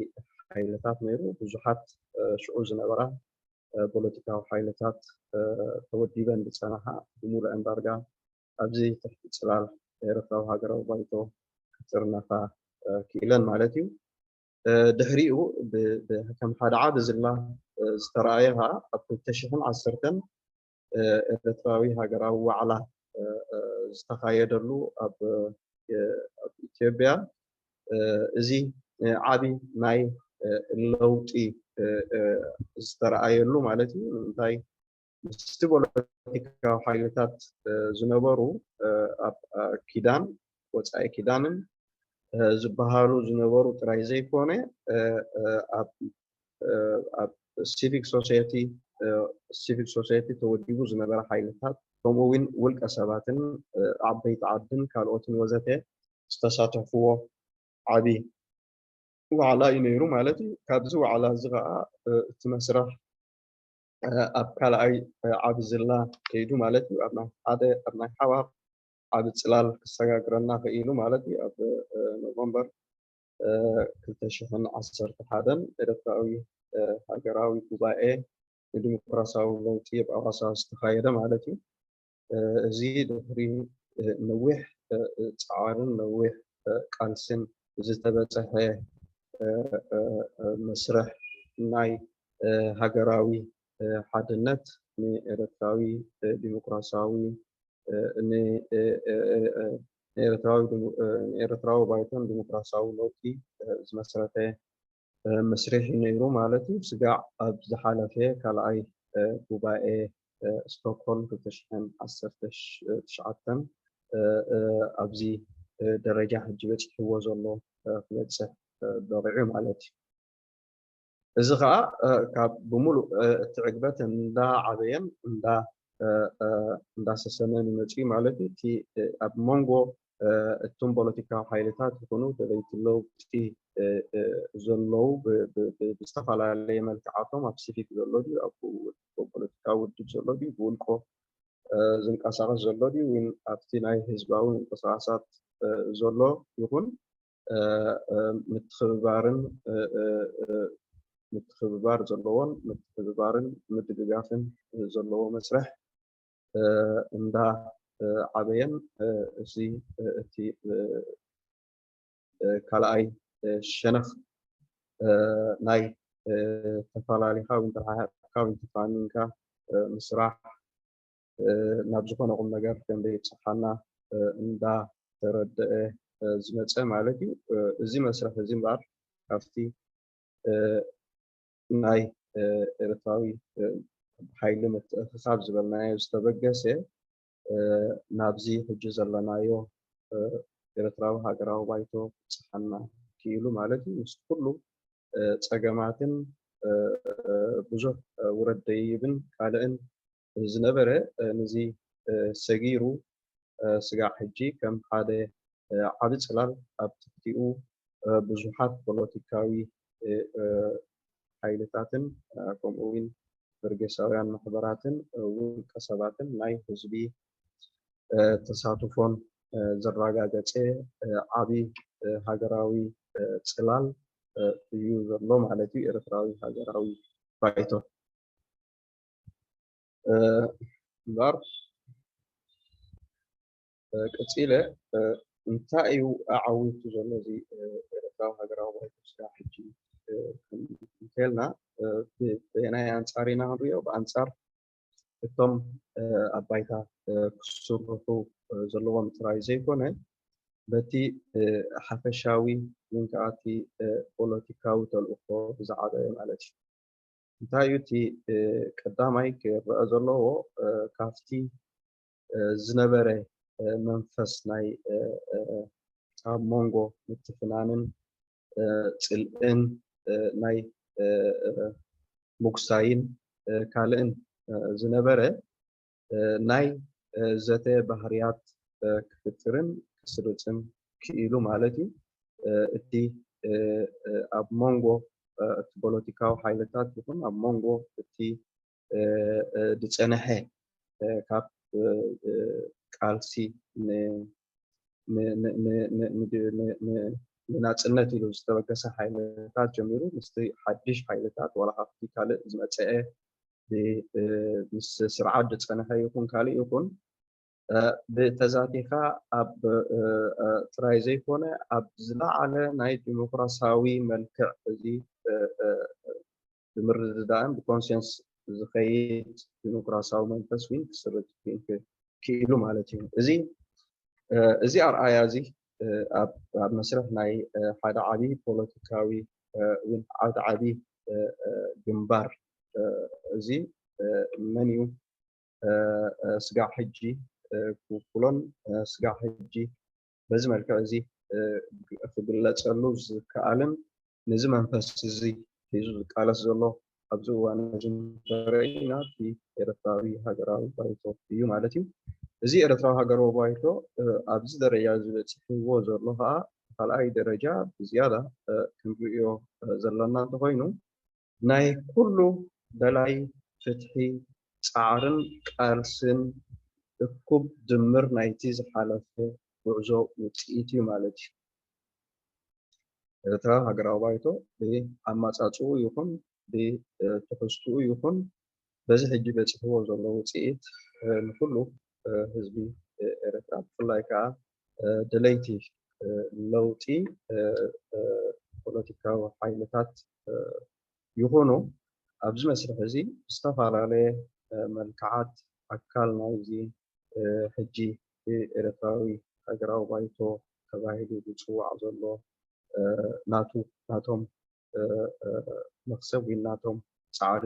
ሓይልታት ነይሩ ብዙሓት ሽዑ ዝነበራ ፖለቲካዊ ሓይልታት ተወዲበን ዝፀናሓ ብሙሉአን ዳርጋ ኣብዚ ትሕቲ ፅላል ኤርትራዊ ሃገራዊ ባይቶ ክፅርነፋ ክኢለን ማለት እዩ ድሕሪኡ ከም ሓደ ዓቢ ዝላ ዝተረኣየ ከዓ ኣብ 2010 ኤርትራዊ ሃገራዊ ዋዕላ ዝተካየደሉ ኣብ ኢትዮጵያ እዚ ዓቢ ናይ ለውጢ ዝተረኣየሉ ማለት እዩ እንታይ ምስቲ ፖለቲካዊ ሓይልታት ዝነበሩ ኣብ ኪዳን ወፃኢ ኪዳንን ዝበሃሉ ዝነበሩ ጥራይ ዘይኮነ ኣብ ሲቪክ ሶሳይቲ ተወዲቡ ዝነበረ ሓይልታት ከምኡውን ውልቀ ሰባትን ዓበይቲ ዓድን ካልኦትን ወዘተ ዝተሳተፍዎ ዓቢ ዋዕላ እዩ ነይሩ ማለት እዩ ካብዚ ዋዕላ እዚ ከዓ እቲ መስርሕ ኣብ ካልኣይ ዓቢ ዝላ ከይዱ ማለት እዩ ኣብ ናይ ሓባር ዓቢ ፅላል ክሰጋግረና ክኢሉ ማለት እዩ ኣብ ኖቨምበር 2011 ኤርትራዊ ሃገራዊ ጉባኤ ንዲሞክራሲያዊ ለውጢ ኣብ ኣዋሳ ዝተካየደ ማለት እዩ እዚ ድሕሪ ነዊሕ ፃዕርን ነዊሕ ቃልስን ዝተበፅሐ መስርሕ ናይ ሃገራዊ ሓድነት ንኤርትራዊ ዲሞክራሲያዊ ንኤርትራዊ ባይቶን ዲሞክራሲያዊ ለውጢ ዝመሰረተ መስርሕ ነይሩ ማለት እዩ ስጋዕ ኣብ ዝሓለፈ ካልኣይ ጉባኤ ስቶክሆልም 2019 ኣብዚ ደረጃ ሕጂ በፂሕዎ ዘሎ ክበፅሕ በቂዑ ማለት እዩ እዚ ከዓ ካብ ብሙሉእ እቲ ዕግበት እንዳዓበየን እንዳሰሰነን ይመፅኡ ማለት እዩ እቲ ኣብ መንጎ እቶም ፖለቲካዊ ሓይልታት ይኹኑ ደለይቲ ለውጢ ዘለው ብዝተፈላለየ መልክዓቶም ኣብ ሲቪክ ዘሎ ድዩ ኣብ ፖለቲካዊ ውድብ ዘሎ ድዩ ብውልቆ ዝንቀሳቀስ ዘሎ ድዩ ወይ ኣብቲ ናይ ህዝባዊ ምንቅስቃሳት ዘሎ ይኹን ምትክብባር ዘለዎን ምትክብባርን ምድግጋፍን ዘለዎ መስርሕ እንዳ ዓበየን እዚ እቲ ካልኣይ ሸነኽ ናይ ተፈላለዩካ እንተሓሓካ ወይ ተፋኒንካ ምስራሕ ናብ ዝኾነ ቁም ነገር ክንደይ ይፅሓና እንዳተረድአ ዝመፀ ማለት እዩ እዚ መስርሕ እዚ እምበር ካብቲ ናይ ኤርትራዊ ሓይሊ ምትእኽኻብ ዝበልናዮ ዝተበገሰ ናብዚ ሕጂ ዘለናዮ ኤርትራዊ ሃገራዊ ባይቶ ክፅሓና ክኢሉ ማለት እዩ ምስ ኩሉ ፀገማትን ብዙሕ ውረድ ደይብን ካልእን ዝነበረ ነዚ ሰጊሩ ስጋዕ ሕጂ ከም ሓደ ዓቢ ፅላል ኣብ ትሕቲኡ ብዙሓት ፖለቲካዊ ሓይልታትን ከምኡውን በርጌሳውያን ማሕበራትን ውልቀ ሰባትን ናይ ህዝቢ ተሳትፎን ዘረጋገፀ ዓቢ ሃገራዊ ፅላል እዩ ዘሎ ማለት እዩ ኤርትራዊ ሃገራዊ ባይቶ እምበር ቀፂለ እንታይ እዩ ኣዓዊቱ ዘሎ እዚ ኤርትራዊ ሃገራዊ ባይቶ ስራሕ ሕጂ እንተልና ብናይ ኣንፃር ኢና ክንሪኦ ብኣንፃር እቶም ኣብ ባይታ ክስርሑ ዘለዎም ጥራይ ዘይኮነ በቲ ሓፈሻዊ ወይ ከዓ እቲ ፖለቲካዊ ተልእኮ ዝዓበየ ማለት እዩ እንታይ እዩ እቲ ቀዳማይ ክረአ ዘለዎ ካብቲ ዝነበረ መንፈስ ናይ ኣብ መንጎ ምትፍናንን ፅልእን ናይ ሙክሳይን ካልእን ዝነበረ ናይ ዘተ ባህርያት ክፍጥርን ክስርፅን ክኢሉ ማለት እዩ እቲ ኣብ ሞንጎ እቲ ፖለቲካዊ ሓይልታት ይኹን ኣብ ሞንጎ እቲ ዝፀንሐ ካብ ቃልሲ ንናፅነት ኢሉ ዝተበገሰ ሓይልታት ጀሚሩ ምስቲ ሓድሽ ሓይልታት ዋላ ካብቲ ካልእ ዝመፅአ ምስ ስርዓት ዝፀንሐ ይኹን ካልእ ይኹን ብተዛቲኻ ኣብ ጥራይ ዘይኮነ ኣብ ዝለዓለ ናይ ዲሞክራሲያዊ መልክዕ እዚ ብምርድዳእን ብኮንሰንስ ዝኸይድ ዲሞክራሲያዊ መንፈስ ወይ ክስርፅ ክኢሉ ማለት እዩ እዚ ኣርኣያ እዚ ኣብ መስርሕ ናይ ሓደ ዓብይ ፖለቲካዊ ወይ ዓብይ ግንባር እዚ መን እዩ ስጋዕ ሕጂ ክውክሎን ስጋዕ ሕጂ በዚ መልክዕ እዚ ክግለፀሉ ዝከኣልን ነዚ መንፈስ እዚ ሒዙ ዝቃለስ ዘሎ ኣብዚ እዋን እዚ እንተሪእና እቲ ኤርትራዊ ሃገራዊ ባይቶ እዩ ማለት እዩ እዚ ኤርትራዊ ሃገራዊ ባይቶ ኣብዚ ደረጃ ዝበፅሕዎ ዘሎ ከዓ ካልኣይ ደረጃ ብዝያዳ ክንሪኦ ዘለና እንተኮይኑ ናይ ኩሉ በላይ ፍትሒ ፃዕርን ቃልስን እኩብ ድምር ናይቲ ዝሓለፈ ጉዕዞ ውፅኢት እዩ ማለት እዩ ኤርትራዊ ሃገራዊ ባይቶ ብኣማፃፅኡ ይኹን ብትሕዝትኡ ይኹን በዚ ሕጂ በፅሕዎ ዘሎ ውፅኢት ንኩሉ ህዝቢ ኤርትራ ብፍላይ ከዓ ድለይቲ ለውጢ ፖለቲካዊ ሓይልታት ይኹኑ ኣብዚ መስርሕ እዚ ዝተፈላለየ መልክዓት ኣካል ናይዚ ሕጂ ኤርትራዊ ሃገራዊ ባይቶ ተባሂሉ ዝፅዋዕ ዘሎ ናቶም መክሰብ ወይ ናቶም ፃዕሪ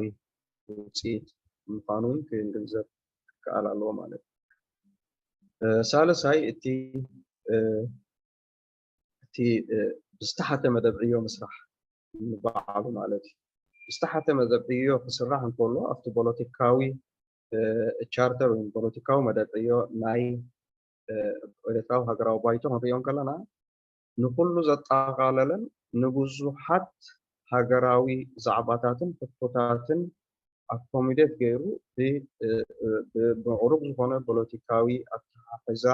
ውፅኢት ምዃኑ ክንግንዘብ ክከኣል ኣለዎ ማለት እዩ ሳልሳይ እቲ ብዝተሓተ መደብ ዕዮ ምስራሕ ንባዕሉ ማለት እዩ ብዝተሓተ መደብ ዕዮ ክስራሕ እንከሎ ኣብቲ ፖለቲካዊ ቻርተር ወይ ፖለቲካዊ መደብ ዕዮ ናይ ኤርትራዊ ሃገራዊ ባይቶ ክንሪኦም ከለና ንኩሉ ዘጠቃለለን ንብዙሓት ሃገራዊ ዛዕባታትን ሕቶታትን ኣኮሚዴት ገይሩ ብምዕሩግ ዝኾነ ፖለቲካዊ ኣተሓሕዛ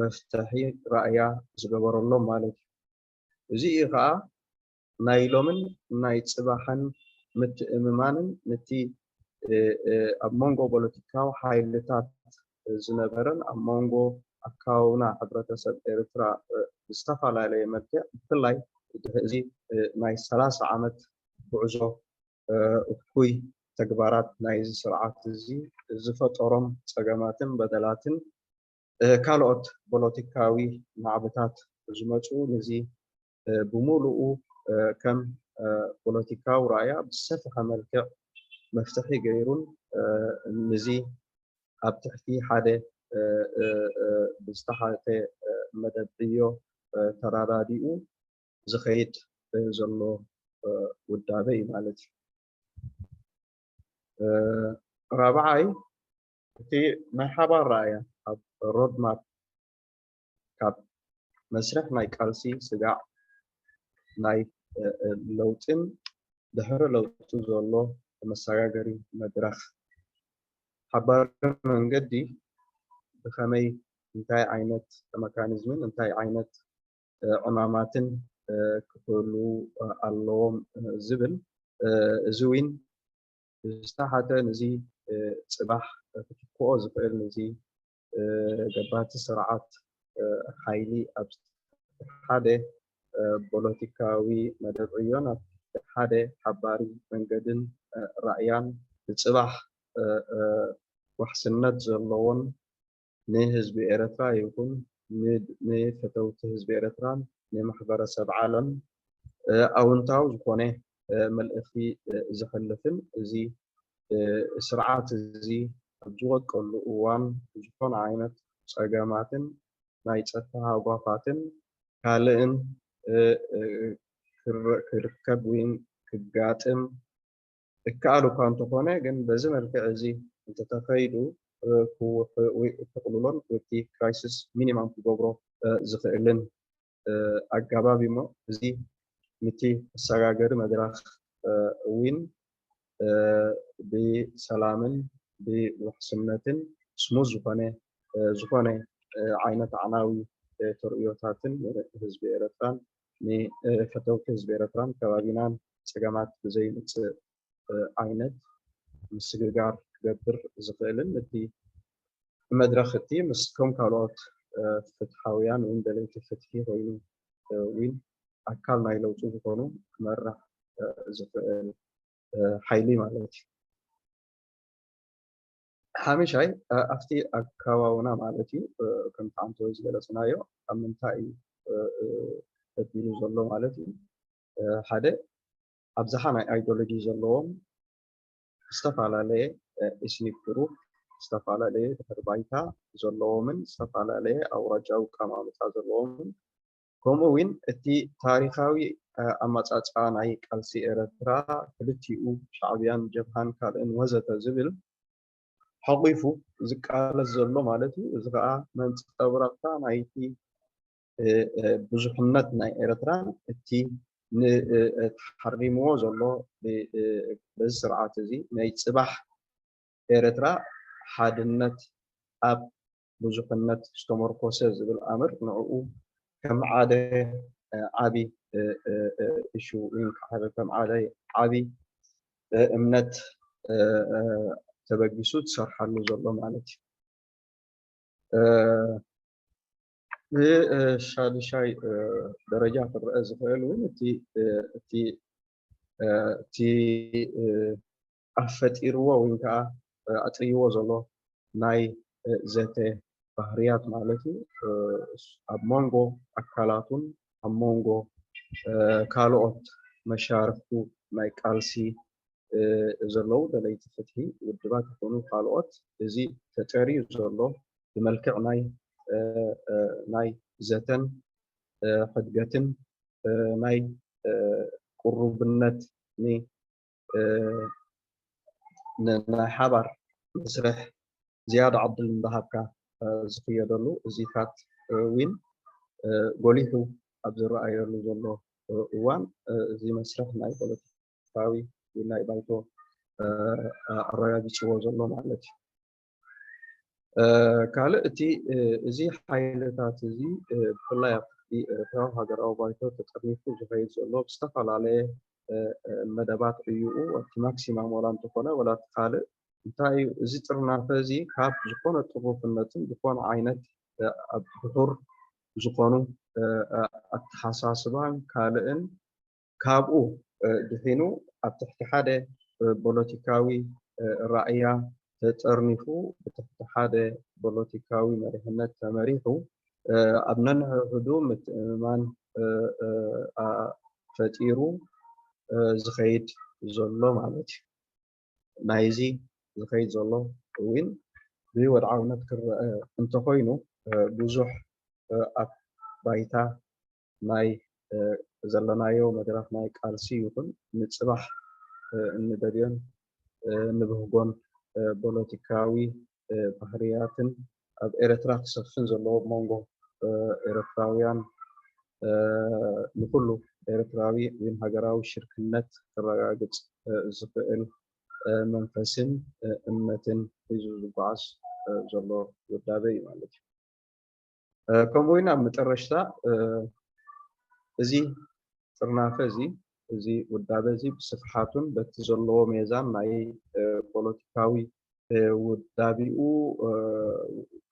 መፍትሒ ራእያ ዝገበረሎም ማለት እዩ እዚ ከዓ ናይ ሎምን ናይ ፅባሕን ምትእምማንን ነቲ ኣብ ሞንጎ ፖለቲካዊ ሓይልታት ዝነበረን ኣብ ሞንጎ ኣካባቢና ሕብረተሰብ ኤርትራ ብዝተፈላለየ መልክዕ ብፍላይ እዚ ናይ 30 ዓመት ጉዕዞ እኩይ ተግባራት ናይዚ ስርዓት እዚ ዝፈጠሮም ፀገማትን በደላትን ካልኦት ፖለቲካዊ ናዕብታት ዝመፁ ነዚ ብሙሉኡ ከም ፖለቲካዊ ራእያ ብዝሰፍሐ መልክዕ መፍትሒ ገይሩን ነዚ ኣብ ትሕቲ ሓደ ብዝተሓተ መደብ ዕዮ ተራዳዲኡ ዝኸይድ ዘሎ ውዳበ እዩ ማለት እዩ ራብዓይ እቲ ናይ ሓባር ራእያ ኣብ ሮድማፕ ካብ መስርሕ ናይ ቃልሲ ስጋዕ ናይ ለውጥን ድሕሪ ለውጢ ዘሎ መሰጋገሪ መድረኽ ሓባር መንገዲ ብከመይ እንታይ ዓይነት መካኒዝምን እንታይ ዓይነት ዕማማትን ክህሉ ኣለዎም ዝብል እዚ እውን ዝተሓተ ነዚ ፅባሕ ክትክኦ ዝኽእል ነዚ ገባቲ ስርዓት ሓይሊ ኣብ ሓደ ፖለቲካዊ መደብ ዕዮን ኣብ ሓደ ሓባሪ መንገድን ራእያን ፅባሕ ውሕስነት ዘለዎን ንህዝቢ ኤርትራ ይኹን ንፈተውቲ ህዝቢ ኤርትራን ንማሕበረሰብ ዓለም ኣውንታዊ ዝኾነ መልእኽቲ ዘሕልፍን እዚ ስርዓት እዚ ኣብ ዝወቀሉ እዋን ዝኾነ ዓይነት ፀገማትን ናይ ፀጥታ ሃዋፋትን ካልእን ክርከብ ወይ ክጋጥም እካሉ ኳንቶ ኾነ ግን በዚ መልክዕ እዚ እንተተኸይዱ ክቕልሎን እቲ ክራይሲስ ሚኒማም ክገብሮ ዝኽእልን ኣገባብ እሞ እዚ ነቲ መሰጋገሪ መድረኽ እውን ብሰላምን ብውሕስነትን ስሙዝ ዝኾነ ዓይነት ዓናዊ ተርእዮታትን ህዝቢ ኤርትራን ንፈተውቲ ህዝቢ ኤርትራን ከባቢናን ፀገማት ብዘይምፅእ ዓይነት ምስግጋር ክገብር ዝኽእልን እቲ መድረኽ እቲ ምስቶም ካልኦት ፍትሓውያን ወይ ደለይቲ ፍትሒ ኮይኑ እውን ኣካል ናይ ለውጢ ዝኾኑ ክመርሕ ዝኽእል ሓይሊ ማለት እዩ። ሓሙሻይ ኣብቲ ኣከባቢና ማለት እዩ ከምቲ ዓንተ ዝገለፅናዮ ኣብ ምንታይ እዩ ተቢሉ ዘሎ ማለት እዩ ሓደ ኣብዝሓ ናይ ኣይዲዮሎጂ ዘለዎም ዝተፈላለየ ኤትኒክ ግሩፕ ዝተፈላለየ ድሕረ ባይታ ዘለዎምን ዝተፈላለየ ኣውራጃዊ ኣቀማምጣ ዘለዎምን ከምኡ እውን እቲ ታሪኻዊ ኣመፃፅኣ ናይ ቃልሲ ኤርትራ ክልቲኡ ሻዕብያን ጀብሃን ካልእን ወዘተ ዝብል ሓቂፉ ዝቃለስ ዘሎ ማለት እዩ። እዚ ከዓ መንፀብረቕታ ናይቲ ብዙሕነት ናይ ኤርትራን እቲ ተሓሪምዎ ዘሎ በዚ ስርዓት እዚ ናይ ፅባሕ ኤርትራ ሓድነት ኣብ ብዙሕነት ዝተመርኮሰ ዝብል ኣምር ንዕኡ ከም ሓደ ዓብይ እሹ ወይ ከም ዓብይ እምነት ተበጊሱ ትሰርሓሉ ዘሎ ማለት እዩ። ብሻድሻይ ደረጃ ክረአ ዝኽእል እውን እቲ ኣፈጢርዎ ወይ ከዓ ኣጥርይዎ ዘሎ ናይ ዘተ ባህርያት ማለት እዩ ኣብ መንጎ ኣካላቱን ኣብ መንጎ ካልኦት መሻርክቱ ናይ ቃልሲ ዘለዉ ደለይቲ ፍትሒ ውድባት ይኹኑ ካልኦት እዚ ተጠርዩ ዘሎ ብመልክዕ ናይ ዘተን ሕድገትን ናይ ቁሩብነት ናይ ሓባር መስርሕ ዝያዳ ዕድል እንዳሃብካ ዝኽየደሉ እዚታት እውን ጎሊሑ ኣብ ዝረኣየሉ ዘሎ እዋን እዚ መስርሕ ናይ ፖለቲካዊ ናይ ባይቶ ኣረጋጊፅዎ ዘሎ ማለት እዩ። ካልእ እቲ እዚ ሓይልታት እዚ ብፍላይ ኣብቲ ኤርትራዊ ሃገራዊ ባይቶ ተጠርኒፉ ዝኸይድ ዘሎ ብዝተፈላለየ መደባት ዕዩኡ እቲ ማክሲማም ዋላ እንተኾነ ዋላ እቲ ካልእ እንታይ እዩ እዚ ጥርናፈ እዚ ካብ ዝኾነ ጥሩፍነትን ዝኾነ ዓይነት ብሑር ዝኾኑ ኣተሓሳስባን ካልእን ካብኡ ድሒኑ ኣብ ትሕቲ ሓደ ፖለቲካዊ ራእያ ተጠርኒፉ ብትሕቲ ሓደ ፖለቲካዊ መሪሕነት ተመሪሑ ኣብ ነንሕድሕዱ ምትእምማን ፈጢሩ ዝኸይድ ዘሎ ማለት እዩ። ናይዚ ዝኸይድ ዘሎ እውን ብወድዓውነት ክረአ እንተኮይኑ ብዙሕ ኣብ ባይታ ናይ ዘለናዮ መድረኽ ናይ ቃልሲ ይኹን ንፅባሕ እንደልዮን ንብህጎን ፖለቲካዊ ባህርያትን ኣብ ኤርትራ ክሰፍን ዘለዎ መንጎ ኤርትራውያን ንኩሉ ኤርትራዊ ወይ ሃገራዊ ሽርክነት ክረጋግፅ ዝኽእል መንፈስን እምነትን ሒዙ ዝጓዓዝ ዘሎ ውዳበ እዩ ማለት እዩ። ከምኡ እውን ኣብ መጨረሽታ እዚ ጥርናፈ እዚ ውዳበ እዚ ብስፍሓቱን በቲ ዘለዎ ሜዛን ናይ ፖለቲካዊ ውዳቢኡ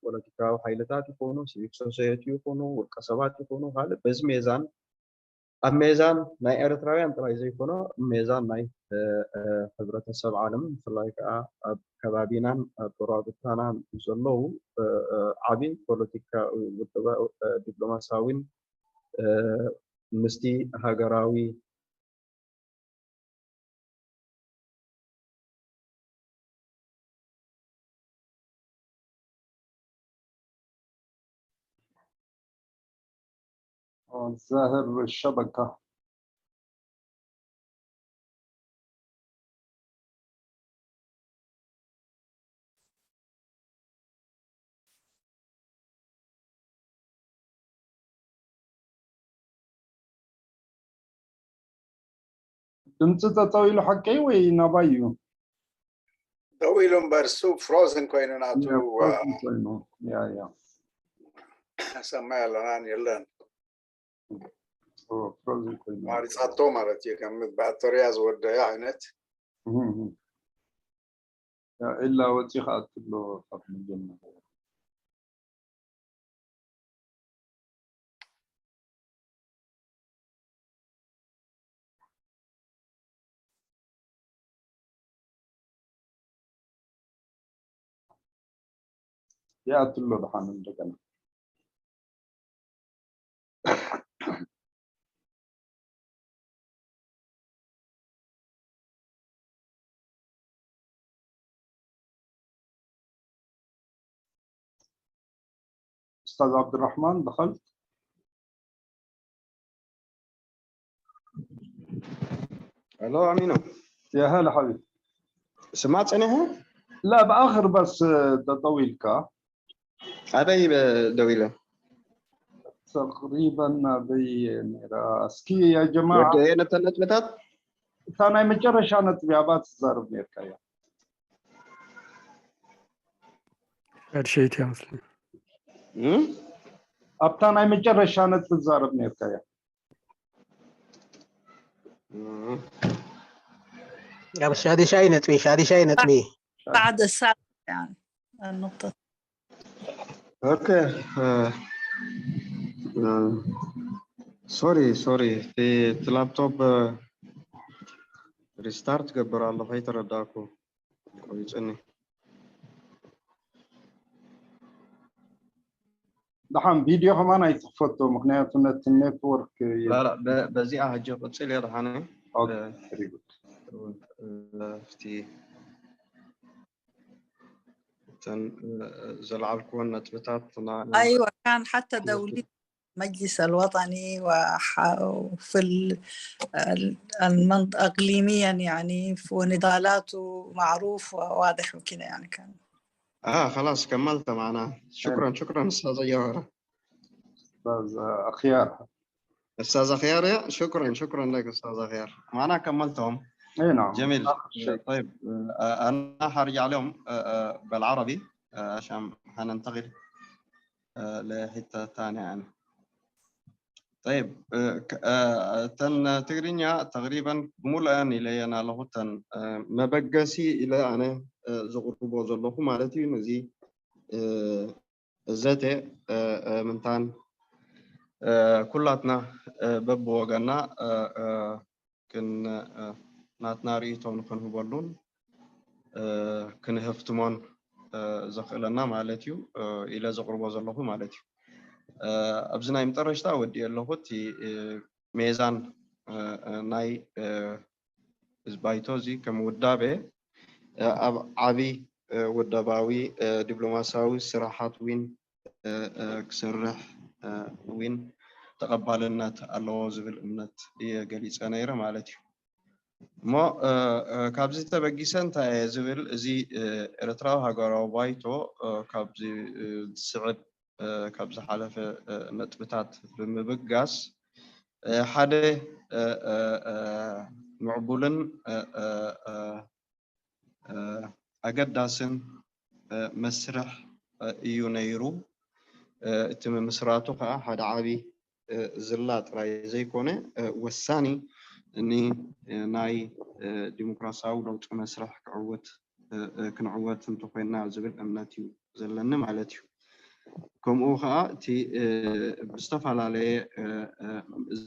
ፖለቲካዊ ሓይልታት ይኹኑ ሲቪክ ሶሳይቲ ይኹኑ ውልቀ ሰባት ይኹኑ ካልእ በዚ ሜዛን ኣብ ሜዛን ናይ ኤርትራውያን ጥራይ ዘይኮነ ሜዛን ናይ ሕብረተሰብ ዓለም ብፍላይ ከዓ ኣብ ከባቢናን ኣብ ጎረቤታናን ዘለዉ ዓብይ ፖለቲካዊ ዲፕሎማስያዊን ምስቲ ሃገራዊ ظاهر الشبكة دمت طويل حكي وي نبايو طويل برسو فروزن كويناتو يا سمع لنا يلان فروزن كوين ماري صاتو مارتي كم باتريا زود يا عينت إلا وتيخات له خط من الجنة يا تلو دحان الجنة أستاذ عبد الرحمن دخلت الو امينو يا هلا حبيبي سمعتني ها؟ لا بآخر بس طويل كا ابي دويله تقريبا سكي يا جماعة ودينا تلت بتات ثاني مجرى شانت بيابات الزارب ميركايا هذا شيء يا مسلم أبتاني مجرى شانت الزارب ميركايا يا بس هذه شاي نتبي بعد الساعة يعني النقطة اوكي سوري في اللابتوب ريستارت قبر الله في ترداكو كويس اني دحان فيديو كمان يتفوتو مخنيات النتورك لا بزي اهجي قصي لي دحاني اوكي فتي زلعلكم نتبتات أيوة كان حتى دولي المجلس الوطني وفي المنطقة إقليميا يعني ونضالاته معروف وواضح وكذا يعني كان خلاص كملت معنا شكرا استاذ يارا استاذ اخيار استاذ خيار شكرا لك استاذ خيار معنا كملتهم اي نعم جميل طيب انا حرجع لهم بالعربي عشان حننتقل لحته ثانيه يعني طيب تن تقرينيا تقريبا بمول الى انا له تن ما بقاسي الى انا زغربو زلخو مالتي نزي ذاته منتان كلاتنا ببوغنا كن ناتنا ريتون كن هبلون كن هفتمون زخلنا مالتيو الى زغربو زلخو مالتيو ابزنا يمطرشتا ودي اللهوتي ميزان ناي زبايتوزي كمودابه عبي ودباوي دبلوماساوي صراحات وين كسرح وين تقبلنات الله زبل امنت يغليص نيره مالتي ما كابزي تبغيسن تا زبل زي ارتراو هاغراو بايتو كابزي صعب كابز حلفه نطبطات بمبغاس حدا معبولن أقداسن مسرح يونيرو تم مسراتو كا حدا عابي زلات راي زي كونه والثاني اني ناي ديمقراسياو لو مسرح كعوت كنعوت انتو كنا زبل امناتي زلنا مالتي كم أخا تي بستفعل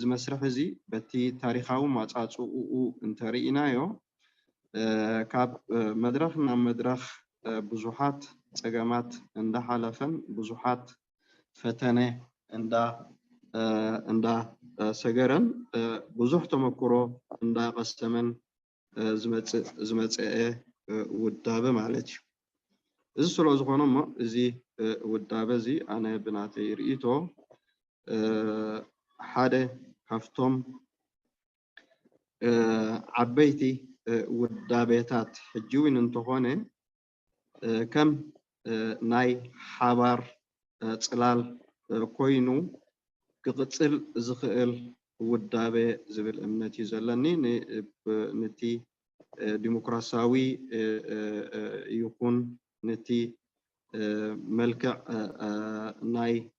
مسرح زي بتي تاريخه ما تعصو انترينا يو كاب مدرخنا مدرخ بزوحات تجمعات عند حلفن بزوحات فتنة عند سجرن بزوح تمكرو عند قسمن زمت والدابة معلتي إذا سلوا زخنا ما زي والدابة زي أنا بناتي رئيتو حدا كفتم عبيتي والدابيتات حجوين انتهونه كم ناي حبار تلال كوينو كقتل زخيل ودابة زبل أمنتي زلني نتي ديمقراطياوي يكون نتي ملكع ناي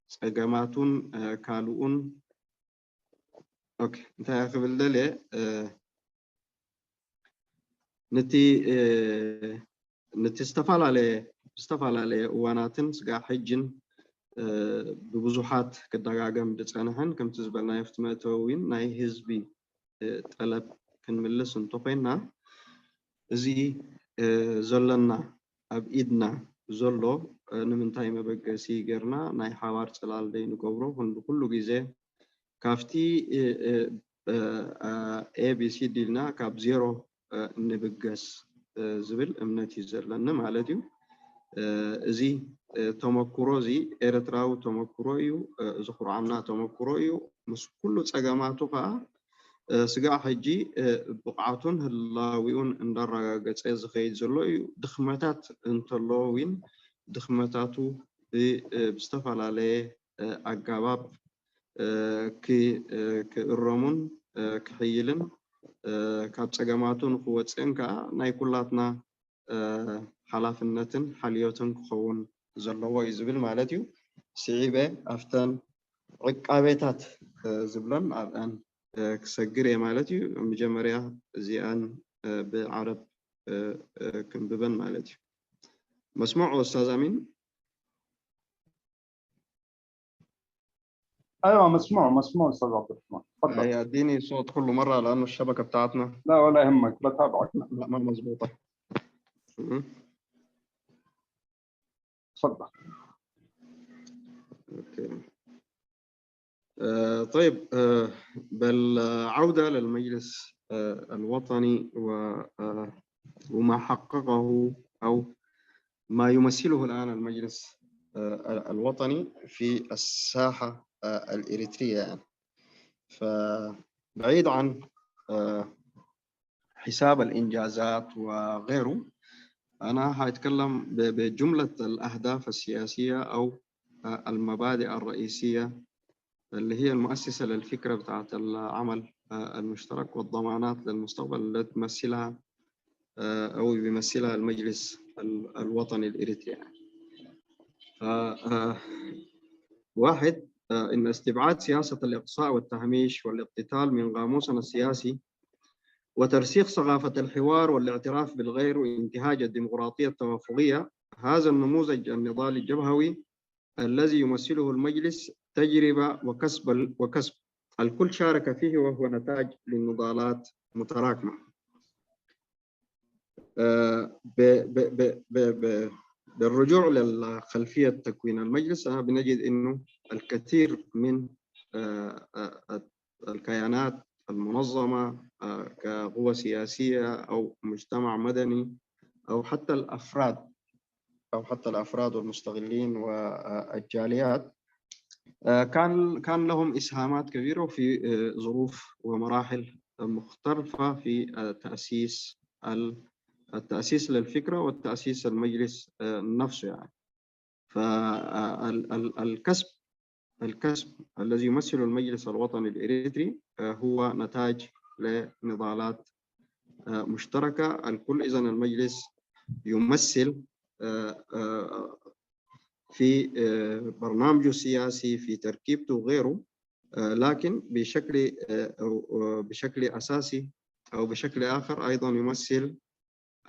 سجماتون كالون أوكي أنت يا أخي بالدليل نتي استفعل عليه واناتن سجا حجن ببزوحات كدقاقم دسانهن كم تزبلنا يفتماتوين ناي هزبي طلب كنملس انتوقينا زي زلنا أبئدنا زلو نمنتاي مبقسي قرنا ناي حوار سلال دي نقبرو كل جزء كافتي ABC ديلنا كاب زيرو نبقس زبل أمنتي زلنا مالتيو زي تمكرو زي إرتراو تمكرويو زخور عمنا تمكرويو مس كله تسجماتو قا سجا حجي بقعتون هلاويون اندرا قصيز خيد زلوي دخمتات انتلوين دخمتاتو بستفعل عليه أجاباب كالرمون كحيلن كابسجماتون قوة إنكا نايكولاتنا حلافنتن حليوتن كخون زلوا يزبل مالتيو سعيبة أفتن عقابات زبلن الآن كسجري مالتيو مجمريا زيان بعرب كم ببن مالتيو مسموع أستاذ أمين؟ ايوه مسموع استاذ عبد الرحمن، تفضل. هي اديني صوت كل مرة لأنه الشبكة بتاعتنا لا ولا يهمك، بتابعك. لا ما مظبوطة. تفضل. اوكي. طيب بالعودة للمجلس الوطني وما حققه أو ما يمثله الآن المجلس الوطني في الساحة الإريترية يعني. فبعيد عن حساب الإنجازات وغيره، أنا هتكلم بجملة الأهداف السياسية أو المبادئ الرئيسية اللي هي المؤسسة للفكرة بتاعت العمل المشترك والضمانات للمستقبل التي تمثلها أو بيمثلها المجلس الوطني الإريترياني. واحد، إن استبعاد سياسة الإقصاء والتهميش والاقتتال من قاموسنا السياسي وترسيخ ثقافة الحوار والاعتراف بالغير وانتهاج الديمقراطية التوافقية، هذا النموذج النضالي الجبهوي الذي يمثله المجلس تجربة وكسب الكل شارك فيه، وهو نتاج للنضالات متراكمة. بالرجوع للخلفية تكوين المجلس بنجد أنه الكثير من الكيانات المنظمة كقوى سياسية أو مجتمع مدني أو حتى الأفراد والمستغلين والجاليات كان لهم إسهامات كبيرة في ظروف ومراحل مختلفة في التأسيس للفكرة والتأسيس المجلس نفسه يعني. فالكسب الذي يمثل المجلس الوطني الإريتري هو نتاج لنضالات مشتركة. الكل إذن المجلس يمثل في برنامجه السياسي في تركيبته وغيره، لكن بشكل أساسي أو بشكل آخر أيضا يمثل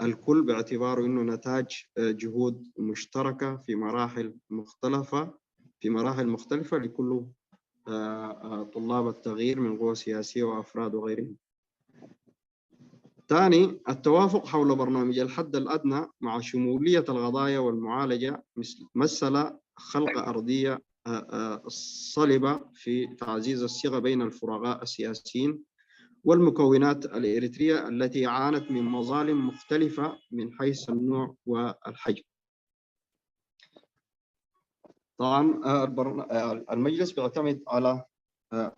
الكل باعتباره أنه نتاج جهود مشتركة في مراحل مختلفة لكل طلاب التغيير من قوى سياسية وأفراد وغيرهم. ثاني، التوافق حول برنامج الحد الأدنى مع شمولية القضايا والمعالجة مثل خلق أرضية صلبة في تعزيز الثقة بين الفرقاء السياسيين والمكونات الإريترية التي عانت من مظالم مختلفة من حيث النوع والحجم. طبعا المجلس بيعتمد على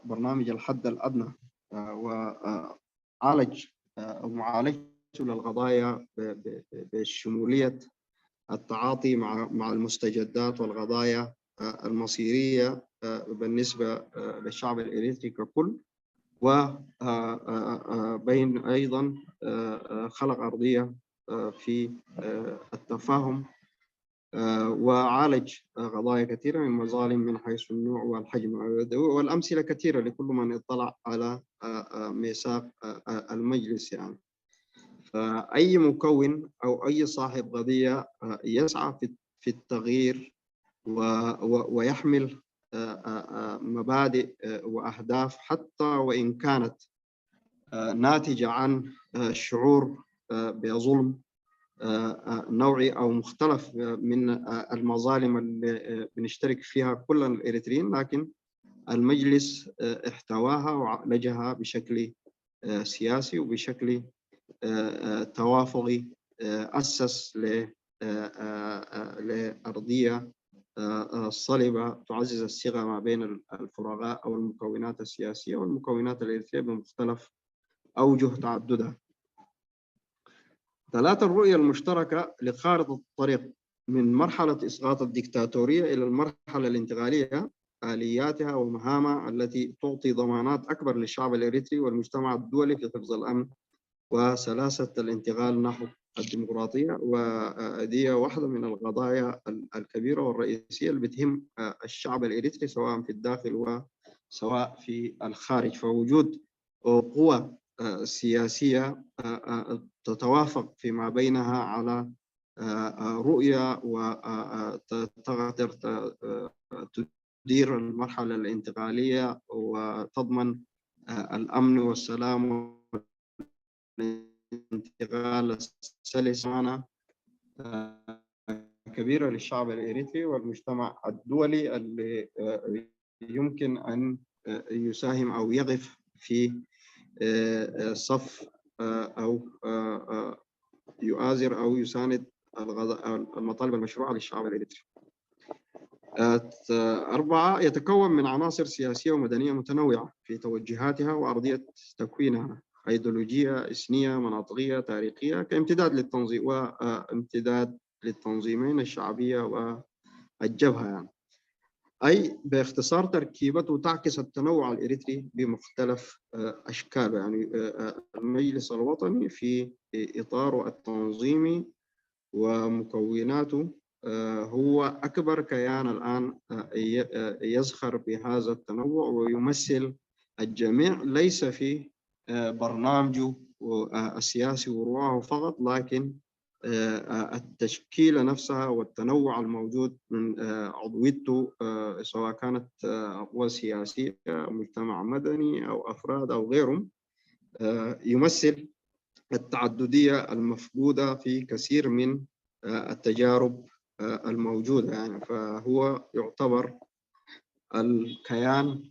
برنامج الحد الأدنى وعالج أو معالجته للقضايا بشمولية التعاطي مع المستجدات والقضايا المصيرية بالنسبة للشعب الإريتري ككل، وبين أيضا خلق أرضية في التفاهم، وعالج قضايا كثيرة من المظالم من حيث النوع والحجم، والأمثلة كثيرة لكل من اطلع على ميثاق المجلس. يعني فأي مكون أو أي صاحب قضية يسعى في التغيير ويحمل مبادئ وأهداف حتى وإن كانت ناتجة عن شعور بظلم نوعي أو مختلف من المظالم اللي بنشترك فيها كل الإريتريين، لكن المجلس احتواها وعالجها بشكل سياسي وبشكل توافقي، أسس لأرضية صلبة تعزز الثقة ما بين الفرقاء أو المكونات السياسية والمكونات الإريترية بمختلف أوجه تعددها. 3. الرؤية المشتركة لخارطة الطريق من مرحلة إسقاط الدكتاتورية إلى المرحلة الانتقالية، آلياتها ومهامها التي تعطي ضمانات أكبر للشعب الإريتري والمجتمع الدولي في حفظ الأمن وسلاسة الانتقال نحو الديمقراطية. ودي واحدة من القضايا الكبيرة والرئيسية اللي بتهم الشعب الإريتري سواء في الداخل وسواء في الخارج. فوجود قوى سياسية تتوافق فيما بينها على رؤية وتقدر تدير المرحلة الانتقالية وتضمن الأمن والسلام والانتقال السلس معنا كبيرة للشعب الإريتري والمجتمع الدولي اللي يمكن أن يساهم أو يقف في صف أو يؤازر أو يساند المطالب المشروعة للشعب الإريتري. 4. يتكون من عناصر سياسية ومدنية متنوعة في توجهاتها وأرضية تكوينها، أيديولوجية، إثنية، مناطقية، تاريخية، كامتداد للتنظيم وامتداد للتنظيمين الشعبية والجبهة. يعني أي باختصار تركيبته تعكس التنوع الإريتري بمختلف أشكاله. يعني المجلس الوطني في إطاره التنظيمي ومكوناته هو أكبر كيان الآن يزخر بهذا التنوع ويمثل الجميع، ليس في برنامجه السياسي وروعه فقط، لكن التشكيلة نفسها والتنوع الموجود من عضويته سواء كانت قوى سياسية مجتمع مدني أو أفراد أو غيرهم، يمثل التعددية المفقودة في كثير من التجارب الموجودة. يعني فهو يعتبر الكيان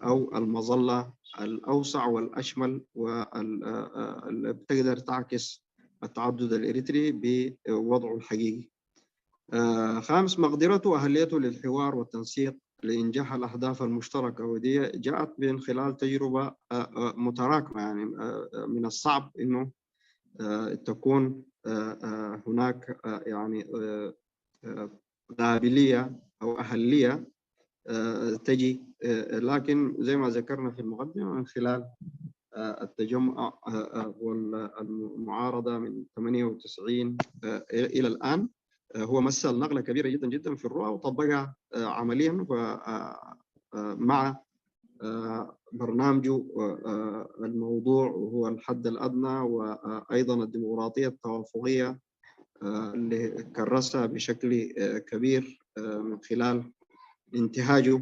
أو المظلة الأوسع والأشمل واللي بتقدر تعكس التعدد الإريتري بوضعه الحقيقي. 5. مقدرته وأهليته للحوار والتنسيق لإنجاح الأهداف المشتركة، ودي جاءت من خلال تجربة متراكمة. يعني من الصعب إنه تكون هناك يعني قابلية أو أهلية تجي، لكن زي ما ذكرنا في المقدمة من خلال التجمع والمعارضة من 98 إلى الآن، هو مثل نقلة كبيرة جدا جدا في الرؤى وطبقها عمليا مع برنامجه الموضوع وهو الحد الأدنى وأيضا الديمقراطية التوافقية اللي كرسها بشكل كبير من خلال انتهاجه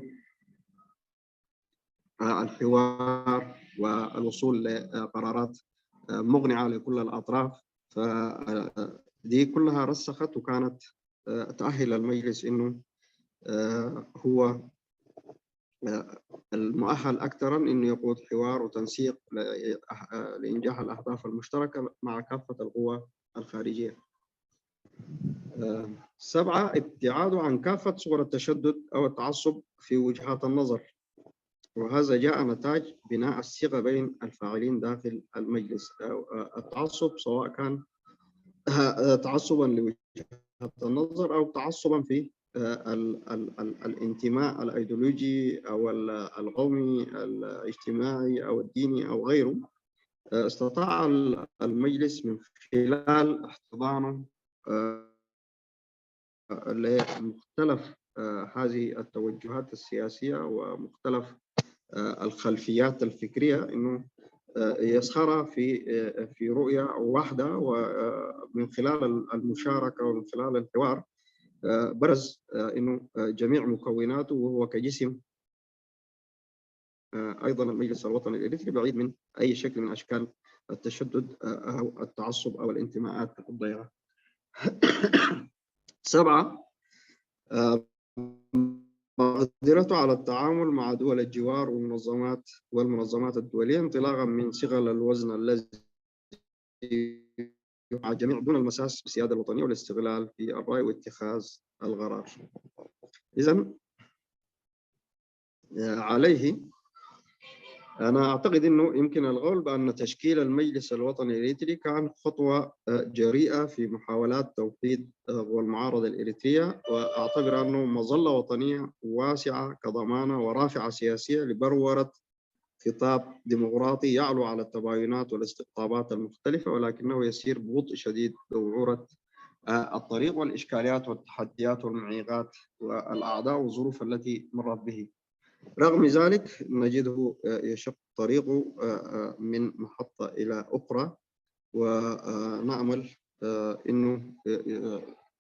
الحوار والوصول لقرارات مقنعة لكل الأطراف. فدي كلها رسخت وكانت تأهل المجلس إنه هو المؤهل أكثر إنه يقود حوار وتنسيق لإنجاح الأهداف المشتركة مع كافة القوى الخارجية. 7. ابتعاده عن كافة صور التشدد أو التعصب في وجهات النظر، وهذا جاء نتاج بناء الثقة بين الفاعلين داخل المجلس. التعصب سواء كان تعصبا لوجهة النظر أو تعصبا في الانتماء الأيديولوجي أو القومي الاجتماعي أو الديني أو غيره، استطاع المجلس من خلال احتضانه لمختلف هذه التوجهات السياسية ومختلف الخلفيات الفكرية أنه يسخر في رؤية واحدة، ومن خلال المشاركة ومن خلال الحوار برز أنه جميع مكوناته وهو كجسم أيضا المجلس الوطني الإريتري بعيد من أي شكل من أشكال التشدد أو التعصب أو الانتماءات الضيقة. 7 مقدرته على التعامل مع دول الجوار والمنظمات الدولية انطلاقا من صغر الوزن الذي مع جميع دون المساس بالسيادة الوطنية والاستغلال في الرأي واتخاذ القرار. إذن عليه أنا أعتقد أنه يمكن القول بأن تشكيل المجلس الوطني الإريتري كان خطوة جريئة في محاولات توحيد والمعارضة الإريترية، وأعتبر أنه مظلة وطنية واسعة كضمانة ورافعة سياسية لبرورة خطاب ديمقراطي يعلو على التباينات والاستقطابات المختلفة، ولكنه يسير ببطء شديد بوعورة الطريق والإشكاليات والتحديات والمعيقات والأعداء والظروف التي مرت به. رغم ذلك نجده يشق طريقه من محطة إلى أخرى، ونأمل أنه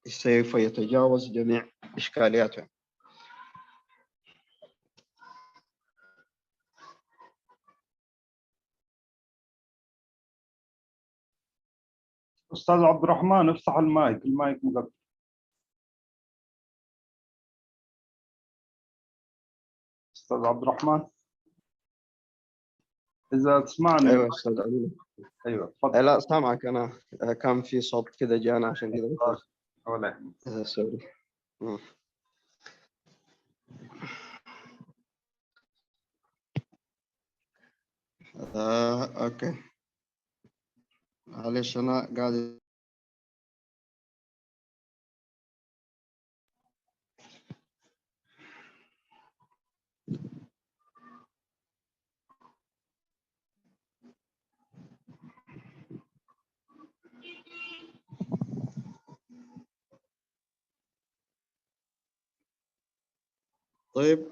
سوف يتجاوز جميع إشكالياته. أستاذ عبد الرحمن افتح المايك مقفل. أستاذ عبد الرحمن إذا تسمعني. أيوة أستاذ علي. أيوة تفضل. لا سامعك أنا، كان في صوت كذا جانا عشان كذا. ولا سوري. أوكي معلش أنا قاعد طيب.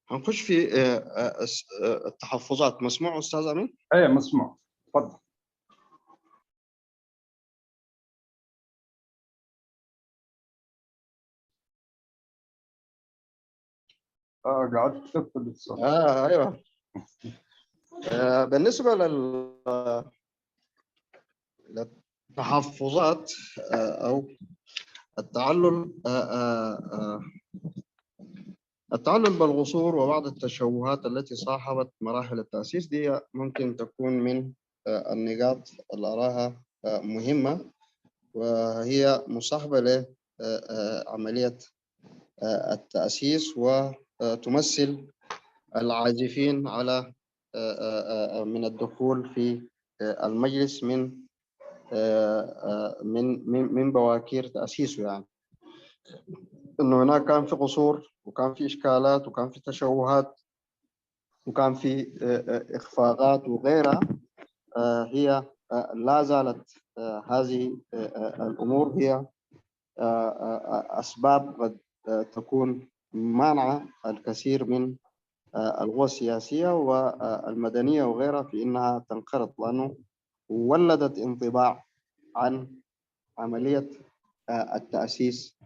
هنخش في التحفظات. مسموع أستاذ أمين؟ أيه مسموع تفضل. قاعد تكتب الصوت. أيوه. بالنسبة للتحفظات أو التعلل بالغصور وبعض التشوهات التي صاحبت مراحل التأسيس دي ممكن تكون من النقاط اللي أراها مهمة، وهي مصاحبة لعملية التأسيس وتمثل العازفين على من الدخول في المجلس من بواكير تأسيسه، يعني إنه هناك كان في قصور وكان في إشكالات وكان في تشوهات وكان في إخفاقات وغيرها. هي لا زالت هذه الأمور هي أسباب قد تكون مانعة الكثير من القوى السياسية والمدنية وغيرها في أنها تنقرض، لأنه ولدت انطباع عن عملية التأسيس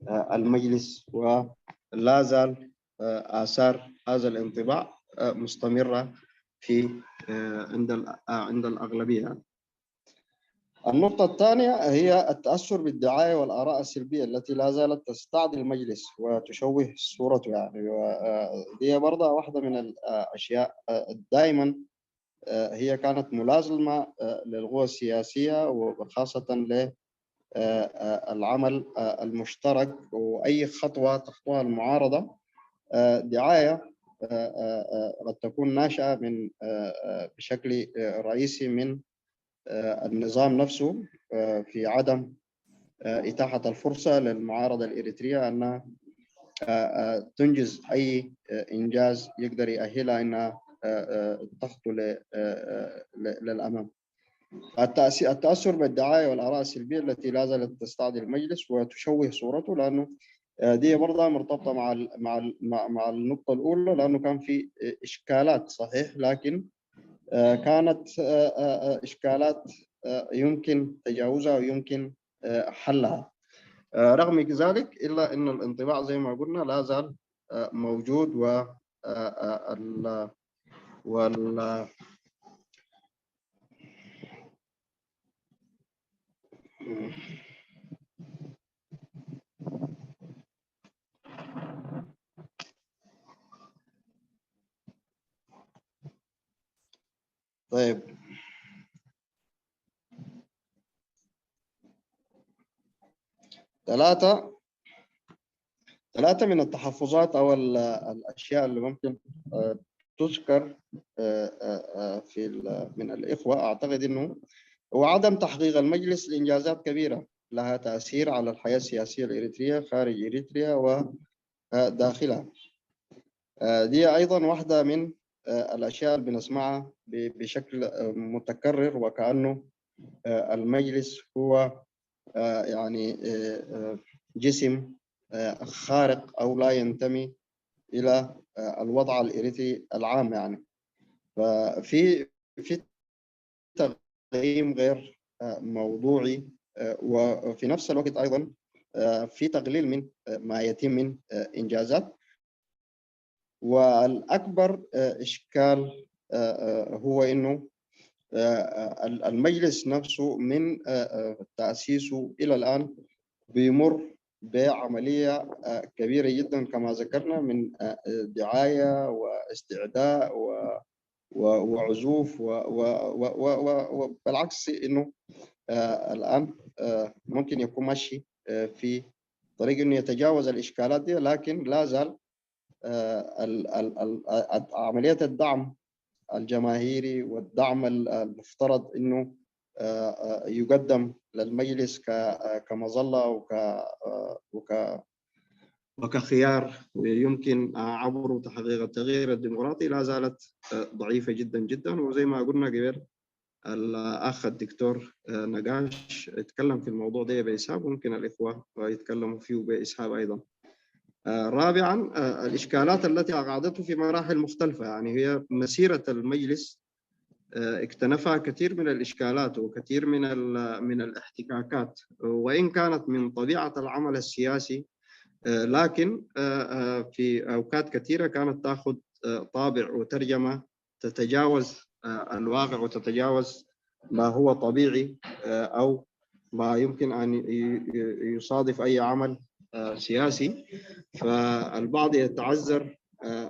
المجلس، ولا زال آثار هذا الانطباع مستمرة في عند الأغلبية. النقطة الثانية هي التأثر بالدعاية والآراء السلبية التي لا زالت تستعدي المجلس وتشوه صورته، يعني دي برضه واحدة من الأشياء دائما هي كانت ملازمة للقوى السياسية، وخاصة للعمل المشترك، وأي خطوة تخطوها المعارضة دعاية قد تكون ناشئة من بشكل رئيسي من النظام نفسه في عدم إتاحة الفرصة للمعارضة الإريترية أنها تنجز أي إنجاز يقدر يأهلها أنها تخطو للأمام. التأثر بالدعاية والآراء السلبية التي لا زالت تستعدي المجلس وتشوه صورته، لأنه دي برضه مرتبطة مع النقطة الأولى، لأنه كان في إشكالات صحيح، لكن كانت إشكالات يمكن تجاوزها ويمكن حلها. رغم ذلك إلا أن الانطباع زي ما قلنا لا زال موجود، طيب ثلاثة من التحفظات أو الأشياء اللي ممكن تذكر من الإخوة، أعتقد أنه هو عدم تحقيق المجلس لإنجازات كبيرة لها تأثير على الحياة السياسية الإريترية خارج إريتريا وداخلها. دي أيضا واحدة من الأشياء اللي بنسمعها بشكل متكرر، وكأنه المجلس هو يعني جسم خارق أو لا ينتمي إلى الوضع الإريتري العام يعني. ففي تقييم غير موضوعي، وفي نفس الوقت أيضا في تقليل من ما يتم من إنجازات. والأكبر إشكال هو إنه المجلس نفسه من تأسيسه إلى الآن بيمر بعملية كبيرة جدا كما ذكرنا من دعاية واستعداء وعزوف وبالعكس إنه الآن ممكن يكون ماشي في طريق إنه يتجاوز الإشكالات دي، لكن لا زال عملية الدعم الجماهيري والدعم المفترض إنه يقدم للمجلس كمظلة وكخيار يمكن عبر تحقيق التغيير الديمقراطي لا زالت ضعيفة جدا جدا. وزي ما قلنا قبل الأخ الدكتور نقاش اتكلم في الموضوع ده بإسهاب، ممكن الإخوة يتكلموا فيه بإسهاب أيضا. رابعا الإشكالات التي أقعدته في مراحل مختلفة، يعني هي مسيرة المجلس اكتنفها كثير من الإشكالات وكثير من الاحتكاكات، وإن كانت من طبيعة العمل السياسي، لكن في أوقات كثيرة كانت تأخذ طابع وترجمة تتجاوز الواقع وتتجاوز ما هو طبيعي أو ما يمكن أن يصادف أي عمل سياسي. فالبعض يتعذر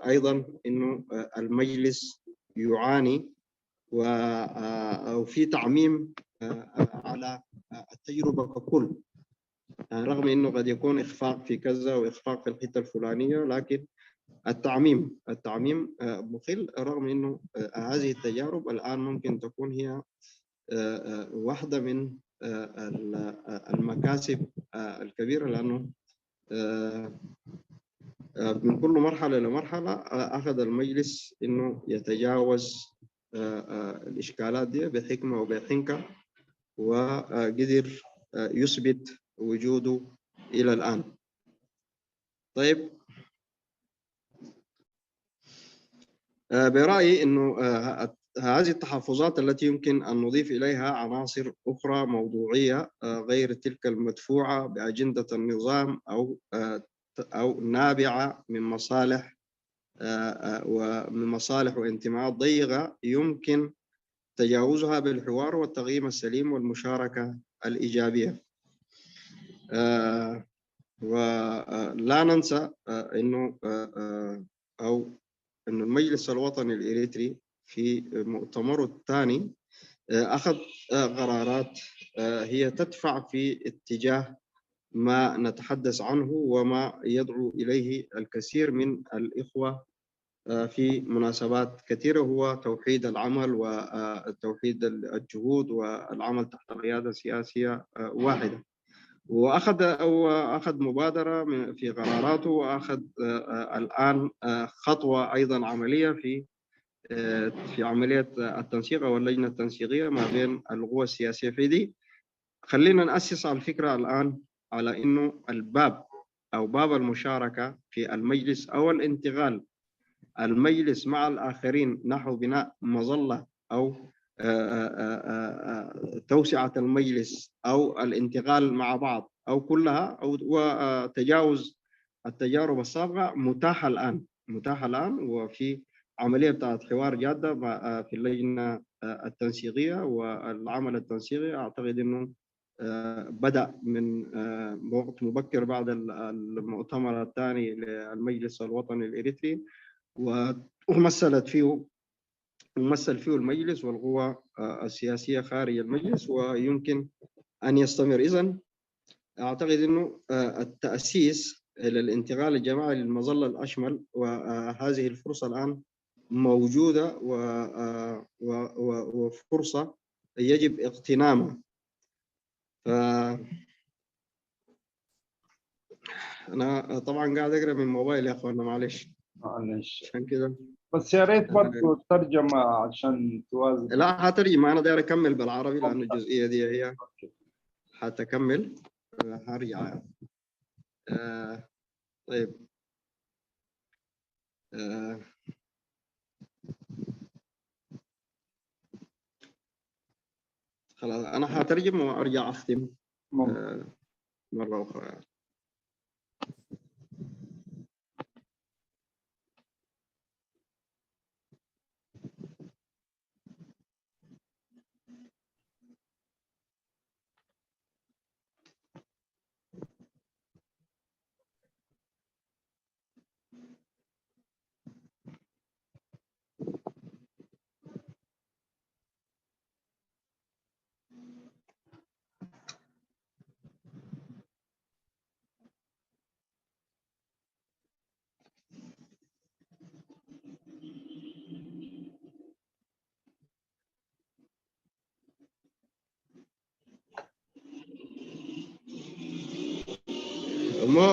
أيضا أنه المجلس يعاني وفي تعميم على التجربة ككل، رغم أنه قد يكون إخفاق في كذا وإخفاق في الحتة الفلانية، لكن التعميم مخل، رغم أنه هذه التجارب الآن ممكن تكون هي واحدة من المكاسب الكبيرة، لأنه من كل مرحلة لمرحلة أخذ المجلس أنه يتجاوز الإشكالات دي بحكمة وبحنكة، وقدر يثبت وجوده إلى الآن. طيب برأيي أنه هذه التحفظات التي يمكن أن نضيف إليها عناصر أخرى موضوعية غير تلك المدفوعة بأجندة النظام أو نابعة من مصالح وانتماءات ضيقة، يمكن تجاوزها بالحوار والتقييم السليم والمشاركة الإيجابية. ولا ننسى أنه المجلس الوطني الإريتري في مؤتمره الثاني أخذ قرارات هي تدفع في اتجاه ما نتحدث عنه وما يدعو إليه الكثير من الإخوة في مناسبات كثيرة هو توحيد العمل وتوحيد الجهود والعمل تحت قيادة سياسية واحدة. وأخذ مبادرة في قراراته، وأخذ الآن خطوة أيضا عملية في عملية التنسيق أو اللجنة التنسيقية ما بين القوى السياسية في دي. خلينا نأسس على الفكرة الآن على إنه الباب أو باب المشاركة في المجلس أو الانتقال المجلس مع الآخرين نحو بناء مظلة أو توسعة المجلس أو الانتقال مع بعض أو كلها أو وتجاوز التجارب السابقة متاحة الآن وفي عملية بتاعت حوار جادة في اللجنة التنسيقية والعمل التنسيقي. أعتقد إنه بدأ من وقت مبكر بعد المؤتمر الثاني للمجلس الوطني الإريتري، ومثل فيه المجلس والقوى السياسية خارج المجلس، ويمكن أن يستمر. إذن أعتقد أنه التأسيس للانتقال الجماعي للمظلة الأشمل وهذه الفرصة الآن موجودة وفرصة يجب اغتنامها. أنا طبعا قاعد أقرأ من موبايل يا أخوانا، معلش عشان كده. بس يا ريت برضه الترجمة عشان توازن. لا هترجم، أنا داير أكمل بالعربي لأن الجزئية دي هي هتكمل. هرجع. طيب خلاص أنا هترجم وأرجع أختم مرة أخرى. ما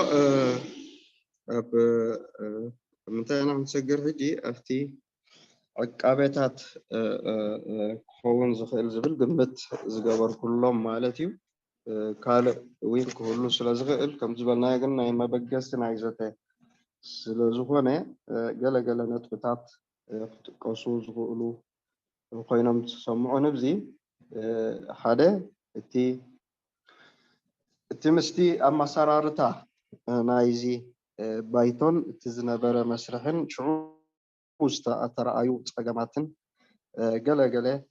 متى أنا مسجل هجي أفتي عقابات كون زخيل زبل قمت زجبر كلهم مالتي قال وين كله سلازغل كم زبلنا يقولنا ما بقيسنا عايزته سلازغونه قال نتبتات قصو زغلو وقينا تسمعون بزي حدا تمستي أما سرارته نايزي بايتون تزنبر مسرحن شعور وستا ترأيو تقاماتن قال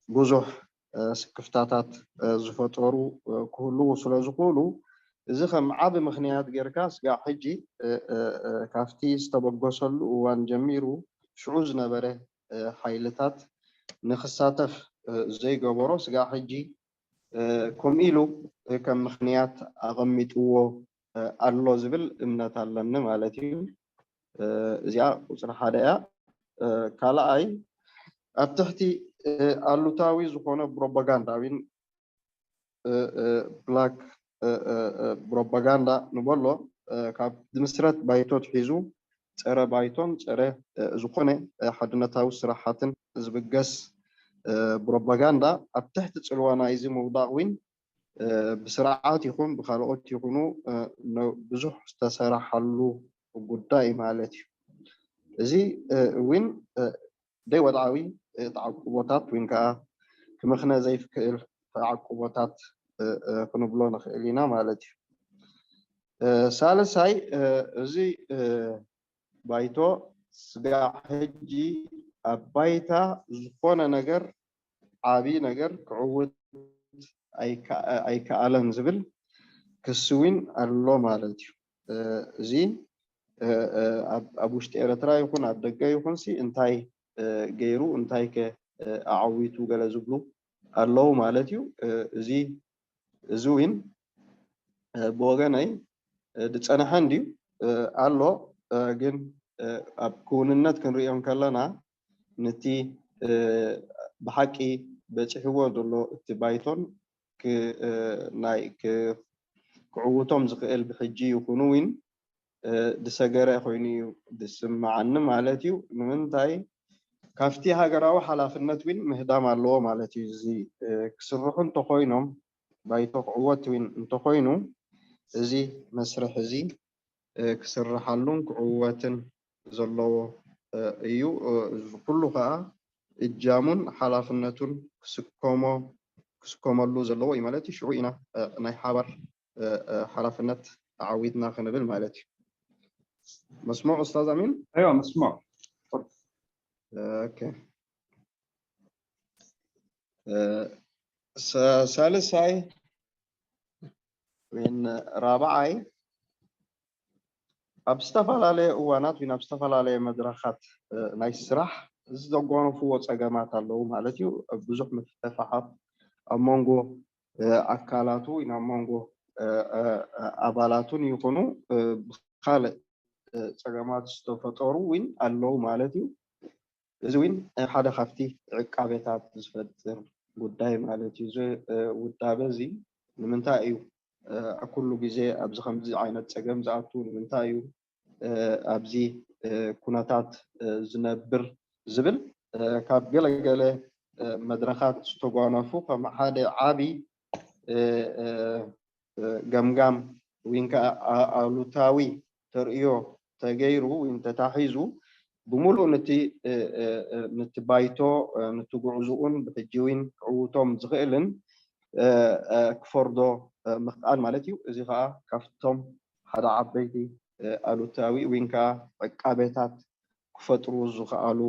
بوزح سكفتاتات زفطورو كله سلازقولو زخم عاب مخنيات جركاس قا حجي كافتي استبقصل وان جميرو شعوز نبره حيلتات نخساتف زي قبروس قا حجي كميلو كم مخنيات أغميتوه الله زبل إمنات اللن مالتي زيا وصراحة دقيقة كالا أي أبتحتي اللوتاوي زخونة بروباغاندا وين بلاك بروباغاندا نقوله كاب دمسرات بايتو تحيزو ترى بايتون ترى زخونة حدنتاو صراحة زبقس بروباغاندا أبتحت تسلوانا إيزي موضوع وين بسرعات يكون بخالقات يكونوا بزح استسرح له وقدائي مالتي زي وين دي وضعوي تعقوبات وين كا كمخنا زي فكر تعقوبات كنبلون خلينا مالتي ثالث هاي زي بايتو سجاحجي بايتا زفونا نجر عابي نجر كعود أي كألم زبل كسوين الله مالتي زي أبوشت إيرترا يكون عبدك يكون سي انتاي غيرو انتاي كأعويتو جل زبلو الله مالتي زي زوين بوغاناي دتسأنا حندي الله جن ኣብ ኩንነት ክንሪኦም ከለና ነቲ ብሓቂ በፅሕዎ ዘሎ እቲ ባይቶን ናይ ክዕውቶም ዝኽእል ብሕጂ ይኹኑ ውን ድሰገረ ኮይኑ ድስማዓኒ ማለት እዩ ንምንታይ ካፍቲ ሃገራዊ ሓላፍነት ውን ምህዳም ኣለዎ ማለት እዩ እዚ ክስርሑ እንተኮይኖም ባይቶ ክዕወት ውን እንተኮይኑ እዚ መስርሕ እዚ ክስርሓሉን ክዕወትን ዘለዎ እዩ ኩሉ ከዓ እጃሙን ሓላፍነቱን ክስከመሉ ዘለዎ እዩ ማለት እዩ ሽዑ ኢና ናይ ሓባር ሓላፍነት ዓዊትና ክንብል ማለት እዩ مسموع أستاذ أمين؟ أيوة مسموع. أوكي. ثالث هاي من رابعة أبستفال عليه وانات من أبستفال عليه مدرخات نايس سرح زدقون فوق أجماعات اللهم علتيو بزح متفحات أمانجو أكالاتو إن أمانجو أبالاتون يكونوا خالق ፀገማት ዝተፈጠሩ ውን ኣለው ማለት እዩ እዚ ውን ሓደ ካብቲ ዕቃቤታት ዝፈጥር ጉዳይ ማለት እዩ ውዳበ እዚ ንምንታይ እዩ ኩሉ ግዜ ኣብዚ ከምዚ ዓይነት ፀገም ዝኣቱ ንምንታይ እዩ ኣብዚ ኩነታት ዝነብር ዝብል ካብ ገለገለ መድረኻት ዝተጓነፉ ከም ሓደ ዓብይ ገምጋም ወይ ከዓ ኣሉታዊ ተርእዮ ተገይሩ እንተታሒዙ ብሙሉእ ነቲ ባይቶ ነቲ ጉዕዝኡን ብሕጂውን ክዕውቶም ዝኽእልን ክፈርዶ ምኽኣል ማለት እዩ እዚ ከዓ ካብቶም ሓደ ዓበይቲ ኣሉታዊ ወይ ከዓ ዕቃቤታት ክፈጥሩ ዝኽኣሉ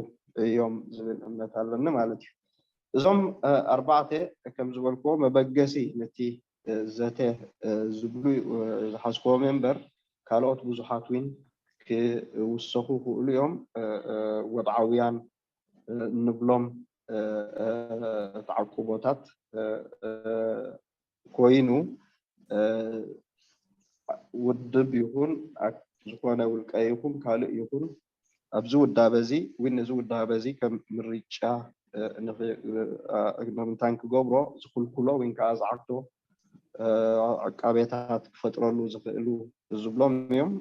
እዮም ዝብል እምነት ኣለኒ ማለት እዩ እዞም ኣርባዕተ ከም ዝበልክዎ መበገሲ ነቲ ዘተ ዝብሉ ዝሓዝክዎም እምበር ካልኦት ብዙሓት ውን ክውሰኹ ክእሉ እዮም ወድዓውያን ንብሎም ተዓቁቦታት ኮይኑ ውድብ ይኹን ዝኾነ ውልቀ ይኹን ካልእ ይኹን ኣብዚ ውዳበ እዚ ውን እዚ ውዳበ እዚ ከም ምርጫ ንምንታይ ክገብሮ ዝኽልክሎ ወይ ከዓ ዝዓግቶ ዕቃቤታት ክፈጥረሉ ዝኽእሉ ዝብሎም እዮም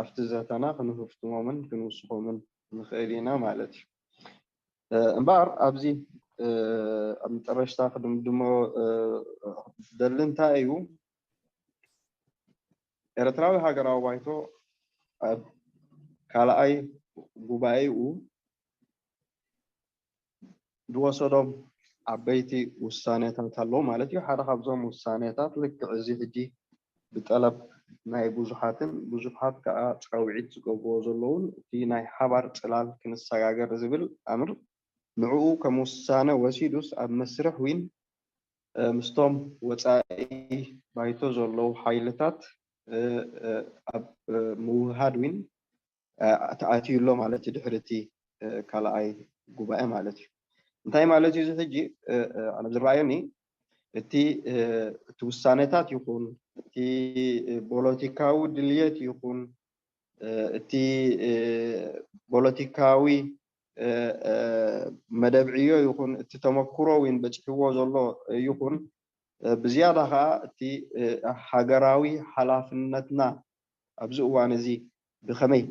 ኣብቲ ዘተና ክንፍትሞምን ክንውስኾምን ንኽእል ኢና ማለት እዩ እምበር ኣብዚ ኣብ መጨረሻ ክድምድሞ ዝደሊ እንታይ እዩ ኤርትራዊ ሃገራዊ ባይቶ ኣብ ካልኣይ ጉባኤኡ ዝወሰዶም ዓበይቲ ውሳኔታት ኣለዉ ማለት እዩ ሓደ ካብዞም ውሳኔታት ልክዕ እዚ ሕጂ ብጠለብ ናይ ብዙሓት ከዓ ፃውዒት ዝገብርዎ ዘለውን እቲ ናይ ሓባር ፅላል ክንሰጋገር ዝብል ኣምር ንዕኡ ከም ውሳነ ወሲዱስ ኣብ መስርሕ ውን ምስቶም ወፃኢ ባይቶ ዘለዉ ሓይልታት ኣብ ምውሃድ ውን ተኣትዩሎ ማለት እዩ ድሕሪ እቲ ካልኣይ ጉባኤ ማለት እዩ እንታይ ማለት እዩ ሕጂ ኣነ ዝረኣየኒ እቲ ውሳኔታት ይኹን እቲ ፖለቲካዊ ድልየት ይኹን እቲ ፖለቲካዊ መደብዕዮ ይኹን እቲ ተመክሮ ውን በፅሕዎ ዘሎ ይኹን ብዝያዳ ከዓ እቲ ሃገራዊ ሓላፍነትና ኣብዚ እዋን እዚ ብኸመይ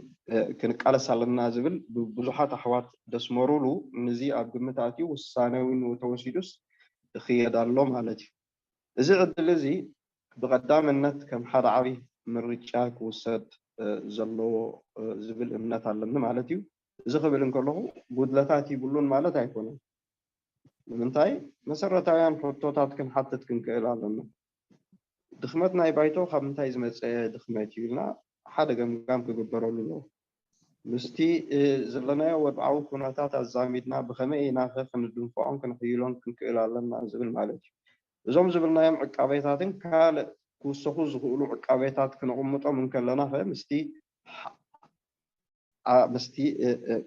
ክንቃለስ ኣለና ዝብል ብዙሓት ኣሕዋት ደስመሩሉ ነዚ ኣብ ግምት ኣትዩ ውሳነ ውን ተወሲዱስ ክየድ ኣሎ ማለት እዩ እዚ ዕድል እዚ ብቀዳምነት ከም ሓደ ዓብይ ምርጫ ክውሰድ ዘለዎ ዝብል እምነት ኣለኒ ማለት እዩ እዚ ክብል እንከለኹ ጉድለታት ይብሉን ማለት ኣይኮነን ንምንታይ መሰረታውያን ሕቶታት ክንሓትት ክንክእል ኣለና ድኽመት ናይ ባይቶ ካብ ምንታይ ዝመፀ ድኽመት ይብልና ሓደ ገምጋም ክግበረሉ ኣለዎ ምስቲ ዘለናዮ ወድዓዊ ኩነታት ኣዛሚድና ብኸመይ ኢና ክንድንፍዖን ክንሕይሎን ክንክእል ኣለና ዝብል ማለት እዩ እዞም ዝብልናዮም ዕቃቤታትን ካልእ ክውሰኹ ዝኽእሉ ዕቃቤታት ክነቕምጦም እንከለና ምስቲ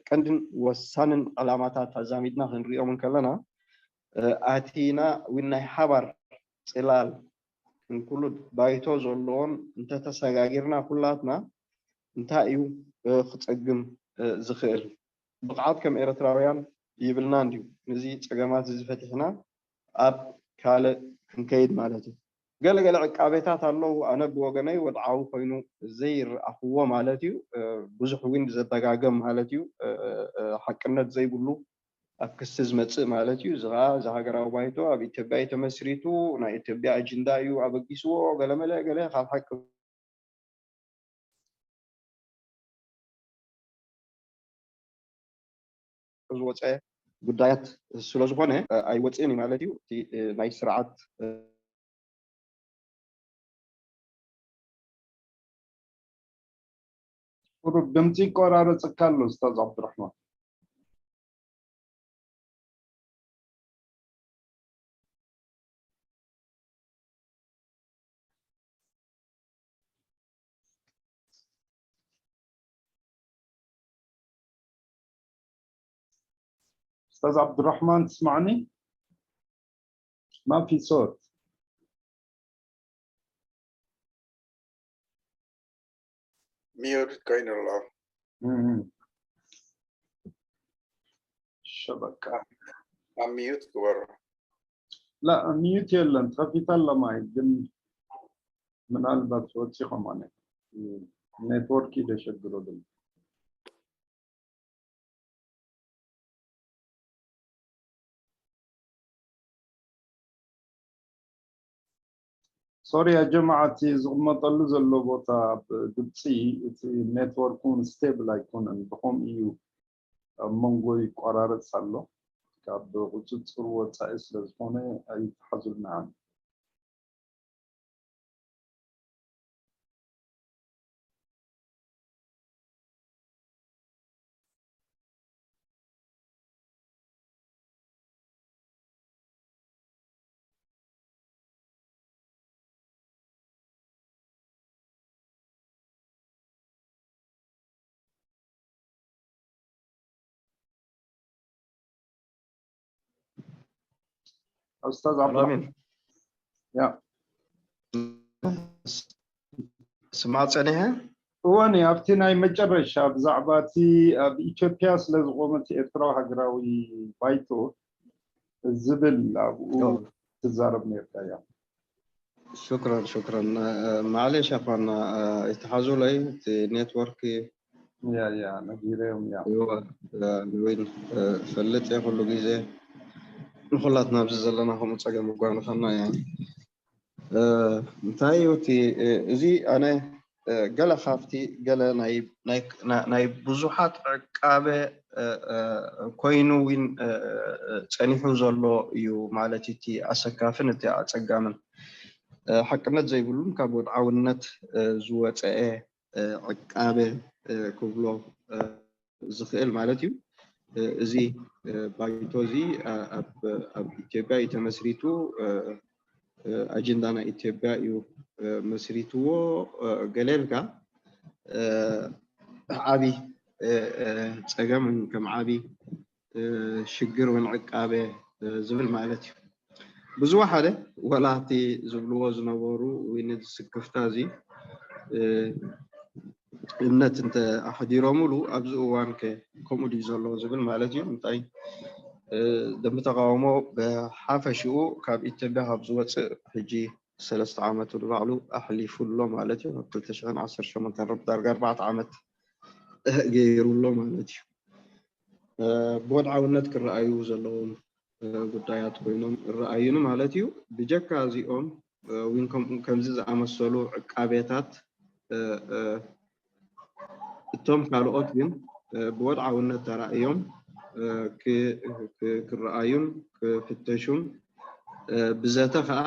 ቀንድን ወሳንን ዕላማታት ኣዛሚድና ክንሪኦም እንከለና ኣቲና ውን ናይ ሓባር ፅላል ኩሉ ባይቶ ዘለዎን እንተተሰጋጊርና ኩላትና እንታይ እዩ ክፀግም ዝኽእል ብቕዓት ከም ኤርትራውያን ይብልና እንዲሁ ነዚ ፀገማት ዝፈትሕና ኣብ ካልእ ክንከይድ ማለት እዩ ገለገለ ዕቃቤታት ኣለዉ ኣነ ብወገነይ ወድዓዊ ኮይኑ ዘይረኣኽዎ ማለት እዩ ብዙሕ እውን ዘተጋገም ማለት እዩ ሓቅነት ዘይብሉ ኣብ ክስቲ ዝመፅእ ማለት እዩ እዚ ከዓ እዚ ሃገራዊ ባይቶ ኣብ ኢትዮጵያ ተመስሪቱ ናይ ኢትዮጵያ ኣጀንዳ እዩ ኣበጊስዎ ገለመለ ገለ ካብ ሓቂ ዝወፀ ጉዳያት ስለ ዝኾነ ኣይወፅእን ማለት እዩ እቲ ናይ ስርዓት ቁሩብ ድምፂ ቆራረፅካ ኣሎ ኡስታዝ ዓብድራሕማን أستاذ عبد الرحمن تسمعني؟ ما في صوت. ميوت كاين الله. الشبكة. ميوت كبر. لا ميوت يلا انت خفيت الله معي من قلبك صوت شيخة ماني. نتوركي ده شغله ده. سوري يا جماعة زغمة طلز اللوبوتا دبسي نتوركون ستيبل يكون بقوم إيو منغوي قرارات سالو كاب وجود صروة سائس لزمونة أي تحضر معنا أستاذ عبد الرحمن يا سمعت عنها؟ واني أفتنا مجرشة بزعباتي بإثيوبيا سلزقومة إثرا هجراوي بايتو الزبل أبو تزارب نيركايا شكرا معلش يا اخوانا اتحازوا لي نتورك يا نجيرهم يا ايوه وين فلت يا كل جزء نخلطنا بزلنا هم تصقم وقعنا خلنا يعني انتايوتي زي انا قال خافتي قال ناي بزوحات عقابه كوينو وين صنيحو زلو يو مالتي اسكافن تي اصقامن حقنت زي بلون كاب ودعاونت زوصه عقابه كبلو زخيل مالتي زي بايتوزي اب ኢትዮጵያ የተመስሪቱ አጀንዳና ኢትዮጵያ እዩ መስሪትዎ ገለልካ ዓቢ ፀገም ከም ዓቢ ሽግር ወንዕቃበ ዝብል ማለት እዩ ብዙ ሓደ ወላቲ ዝብልዎ ዝነበሩ ወይነ ዝስክፍታ እዚ እምነት እንተ ኣሕዲሮሙሉ ኣብዚ እዋን ከምኡ ድዩ ዘሎ ዝብል ማለት እዩ እንታይ ደም ተቃውሞ በሓፈሽኡ ካብ ኢትዮጵያ ካብ ዝወፅእ ሕጂ 3 ዓመት ድባዕሉ ኣሕሊፉሎ ማለት እዩ 2018 ዳርጋ 4 ዓመት ገይሩሎ ማለት እዩ ብወድዓውነት ክረኣዩ ዘለዎም ጉዳያት ኮይኖም ረኣዩን ማለት እዩ ብጀካ እዚኦም ወይን ከምዚ ዝኣመሰሉ ዕቃቤታት እቶም ካልኦት ግን ብወድዓውነት ተራእዮም ክረኣዩን ክፍተሹን ብዘተ ከዓ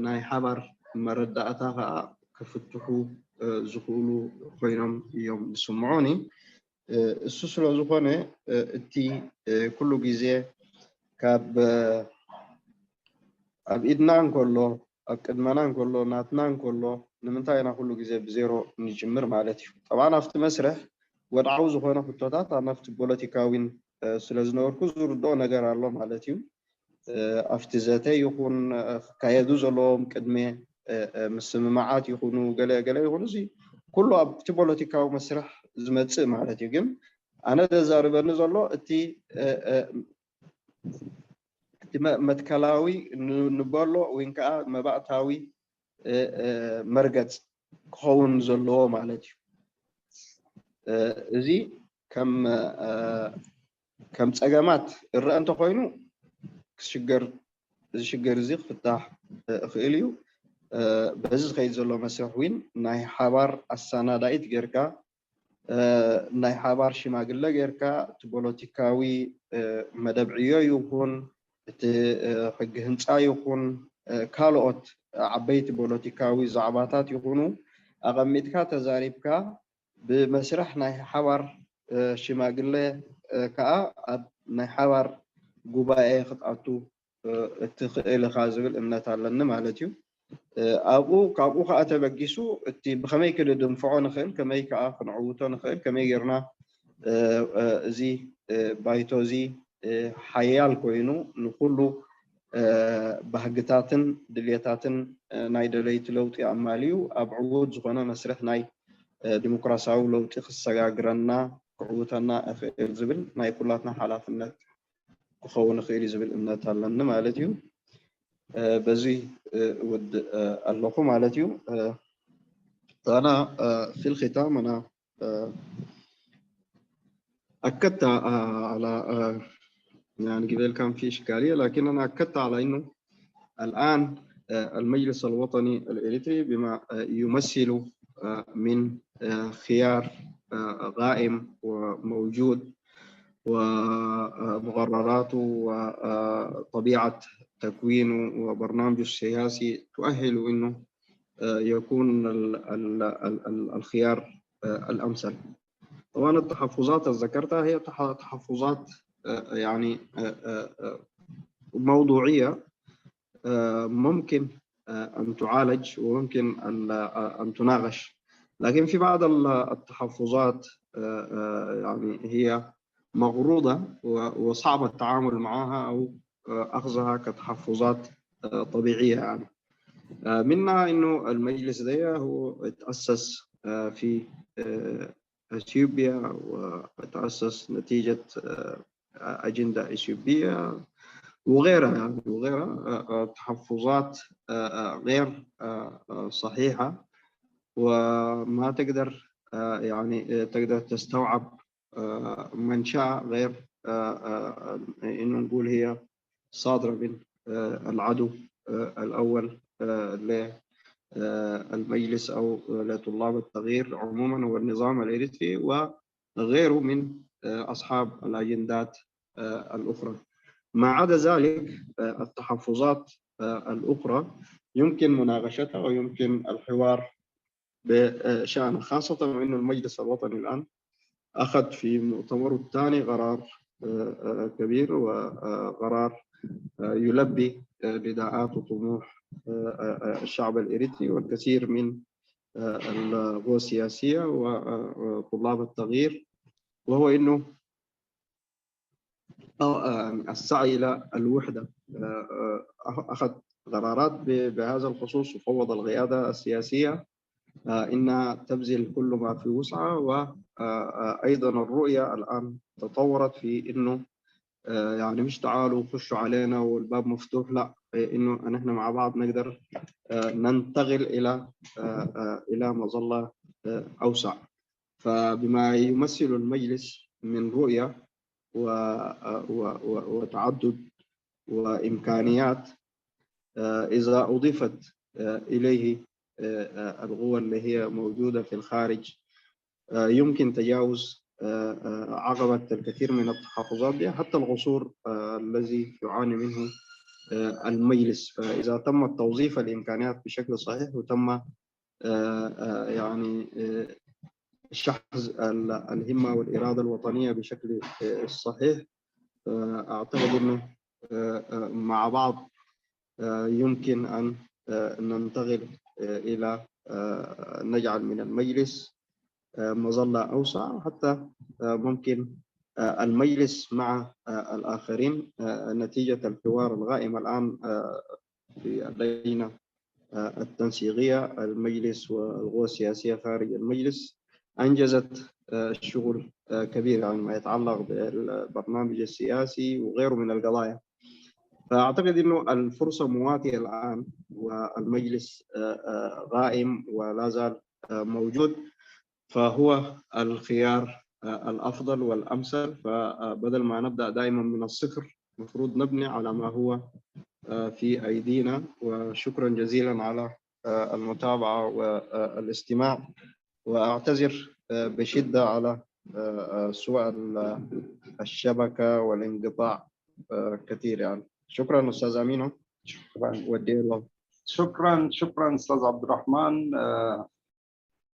ናይ ሓባር መረዳእታ ከዓ ክፍትሑ ዝኽእሉ ኮይኖም እዮም ዝስምዑኒ እሱ ስለ ዝኾነ እቲ ኩሉ ግዜ ካብ ኣብ ኢድና እንከሎ ኣብ ቅድመና እንከሎ ናትና እንከሎ ንምንታይ ኢና ኩሉ ግዜ ብዜሮ ንጅምር ማለት እዩ ጠብዓን ኣብቲ መስርሕ ወድዓዊ ዝኾነ ሕቶታት ኣብ ናብቲ ፖለቲካዊን ስለዝነበርኩ ዝርድኦ ነገር ኣሎ ማለት እዩ ኣብቲ ዘተ ይኹን ክካየዱ ዘለዎም ቅድሜ ምስምማዓት ይኹኑ ገለ ይኹኑ እዚ ኩሉ ኣብቲ ፖለቲካዊ መስርሕ ዝመፅእ ማለት እዩ ግን أنا تزاربني زلو أتي متكلاوي نبالو وينكا مبعتاوي مرقت كون زلو مالتي زي كم تأجمات الرأي أنت خوينو شجر زي فتح خيليو بس خيز زلو مسيحوين ناي حوار السنة دايت جركا ناي حوار شماغلا جركا تبولوتيكاوي مدبعيو يكون حق هنصا يكون كالوت عبيت بولوتيكاوي زعباتات يكونوا أغميتكا تزاريبكا بمسرح ناي حوار شماغلا كا ناي حوار قبائي خطأتو اتخيل خازبل امنات على مالتيو أبو كابو خاطر بجيسو اتي بخمي كده دنفعون خيل كمي كا خنعوتون خيل كمي جرنا زي بايتو زي حيال كوينو نقولو بهجتاتن دليتاتن ناي دليت لوتي عماليو أبعود زغنا مسرح ناي ديمقراصاو لوتي خصا جرنا قعوتنا أخيل زبل ناي كلاتنا حالات النت وخون خيل زبل امنات على مالتيو بزي ود اللقو مالتيو أنا في الختام أنا أكدت على يعني قبل كان في إشكالية لكن أنا أكدت على إنه الآن المجلس الوطني الإريتري بما يمثل من خيار قائم وموجود ومقرراته وطبيعة تكوينه وبرنامجه السياسي تؤهل إنه يكون الخيار الأمثل. طبعا التحفظات اللي ذكرتها هي تحفظات يعني موضوعية ممكن أن تعالج وممكن أن تناقش، لكن في بعض التحفظات يعني هي مغروضة وصعب التعامل معها أو أخذها كتحفظات طبيعية يعني. منها إنه المجلس ده هو تأسس في أثيوبيا وتأسس نتيجة أجندة أثيوبية وغيرها يعني وغيرها تحفظات غير صحيحة وما تقدر يعني تقدر تستوعب منشأ غير إنه نقول هي صادرة من العدو الأول للمجلس أو لطلاب التغيير عموما والنظام الإريتري وغيره من أصحاب الأجندات الأخرى. ما عدا ذلك التحفظات الأخرى يمكن مناقشتها ويمكن الحوار بشأن، خاصة أن المجلس الوطني الآن أخذ في مؤتمره الثاني قرار كبير وقرار يلبي نداءات وطموح الشعب الإريتري والكثير من القوى السياسية وطلاب التغيير، وهو إنه السعي إلى الوحدة. أخذ قرارات بهذا الخصوص وفوض القيادة السياسية إنها تبذل كل ما في وسعها، وأيضا الرؤية الآن تطورت في إنه يعني مش تعالوا خشوا علينا والباب مفتوح، لا، إنه نحن مع بعض نقدر ننتقل إلى مظلة أوسع. فبما يمثل المجلس من رؤية وتعدد وإمكانيات، إذا أضيفت إليه القوى اللي هي موجودة في الخارج يمكن تجاوز عقبة الكثير من التحفظات دي حتى القصور الذي يعاني منه المجلس. فإذا تم توظيف الإمكانيات بشكل صحيح وتم يعني شحذ الهمة والإرادة الوطنية بشكل صحيح، أعتقد أنه مع بعض يمكن أن ننتقل إلى نجعل من المجلس مظلة أوسع، حتى ممكن المجلس مع الآخرين نتيجة الحوار القائم الآن في اللجنة التنسيقية المجلس والقوى السياسية خارج المجلس أنجزت الشغل كبير يعني ما يتعلق بالبرنامج السياسي وغيره من القضايا. فأعتقد أنه الفرصة مواتية الآن والمجلس قائم ولا زال موجود، فهو الخيار الأفضل والأمثل. فبدل ما نبدأ دائما من الصفر المفروض نبني على ما هو في أيدينا. وشكرا جزيلا على المتابعة والاستماع، وأعتذر بشدة على سوء الشبكة والانقطاع كثير يعني. شكرا أستاذ أمينو. شكرا أستاذ عبد الرحمن.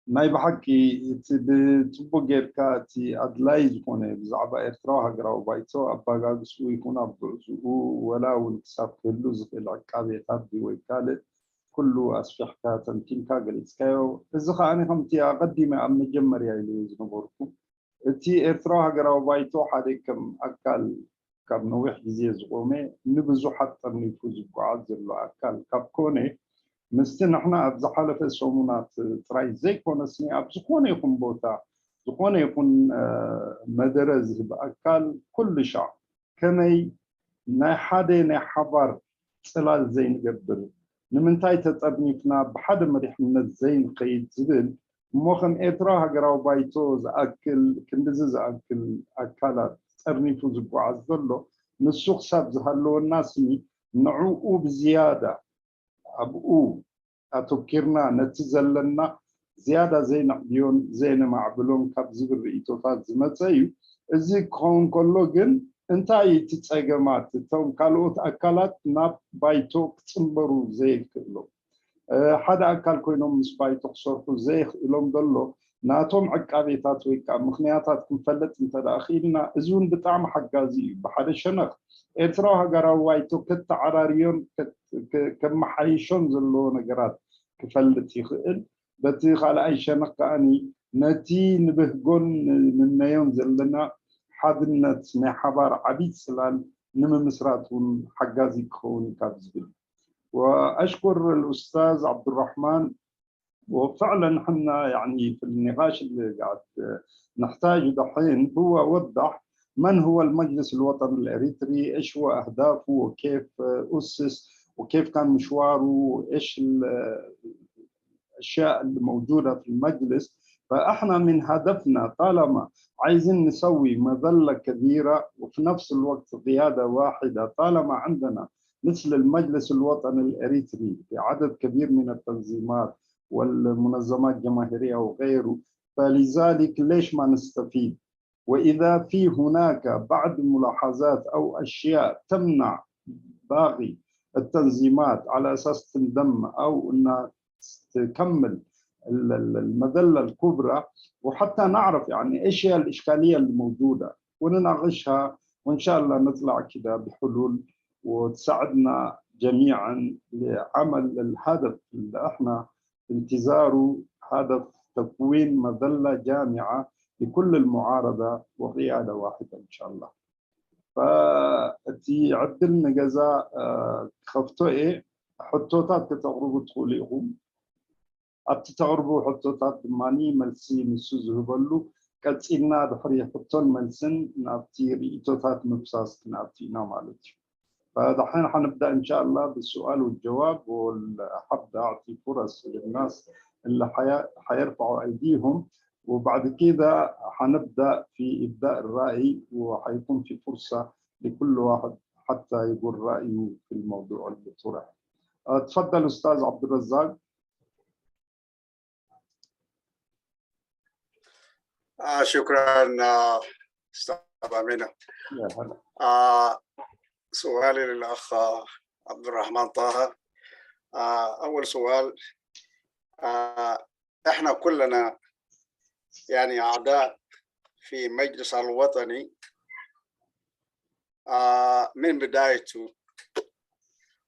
ناي بحكي بتبو غيركا تي أدلاي زكوني بزعبا إرتراها قراو بايتو أباقا قسوي يكون أبرزو ولا ونكساب كله زق العقابي تابدي ويكالت كله أسفحكا تنتينكا قلتكايو إذا أنا خمتي أقدم أم مجمر يا إلي زنبوركو تي إرتراها قراو بايتو حاليكم أكال كاب نوح جزيز قومي نبزو حتى نفوز بقعد زلو أكال كاب كوني مستن احنا ابزحاله في السومونات تراي زي كون اسمي ابزكون يكون بوتا زكون يكون مدرز باكل كل شعب كمي ناي حدا ناي حبر صلال زين قبل نمنتاي تطبنيفنا بحد مريح من الزين قيد زبل مخم اتراها قراو بايتوز اكل كندز اكل اكلات ترنيفو زبو عزلو نسوق ساب زهلو الناس نعوقو بزياده أبو أتوكرنا نتزلنا زيادة زين عبيون زين معبلون كابزبر بإيتوفات زمتايو إزي كون كولوغن انتاي تتساقمات توم كالوت أكالات ناب بايتو كتنبرو زي كلو حدا أكال كوينوم مش بايتو خصوركو زي إلوم دلو ناتوم عقابيتات ويكا مخنياتات كنفلت انت داخلنا إزون بطعم حقازي بحدا شنخ إتراها قراوايتو كت عراريون كم حيشون زلو نقرات كفلت يخيل بتيخ على أي شنق أني نتي نبهقون من نيون زلنا حدنا تسمع حبار عبيد سلال نم مسراتون حقازي كون كابزبل. وأشكر الأستاذ عبد الرحمن، وفعلا حنا يعني في النقاش اللي قاعد نحتاجه دحين هو وضح من هو المجلس الوطني الإريتري، إيش هو أهدافه وكيف أسس وكيف كان مشواره وإيش الأشياء اللي موجودة في المجلس. فإحنا من هدفنا طالما عايزين نسوي مظلة كبيرة وفي نفس الوقت قيادة واحدة، طالما عندنا مثل المجلس الوطني الإريتري بعدد كبير من التنظيمات والمنظمات الجماهيرية وغيره، فلذلك ليش ما نستفيد؟ وإذا في هناك بعض الملاحظات أو أشياء تمنع باقي التنظيمات على أساس تنضم أو أنها تكمل المذلة الكبرى، وحتى نعرف يعني إيش هي الإشكالية الموجودة ونناقشها، وإن شاء الله نطلع كده بحلول وتساعدنا جميعا لعمل الهدف اللي احنا انتظاره، هدف تكوين مظلة جامعة لكل المعارضة وقيادة واحدة إن شاء الله. فأتي عدلنا جزاء خفتو إيه حطوطات كتغربوا تقوليهم أتتغربوا حطوطات ماني ملسي مسوز هبلو كتسينا دحري حطون ملسن نابتي ريتوطات مبساس نابتينا مالتي. فدحين حنبدأ إن شاء الله بالسؤال والجواب، وحابب أعطي فرص للناس اللي حيرفعوا أيديهم، وبعد كده حنبدأ في إبداء الرأي وحيكون في فرصة لكل واحد حتى يقول رأيه في الموضوع اللي طرح. تفضل أستاذ عبد الرزاق. شكرا أستاذ أمينة. سؤالي للأخ عبد الرحمن طه. أول سؤال، إحنا كلنا يعني أعضاء في مجلس الوطني من بدايته،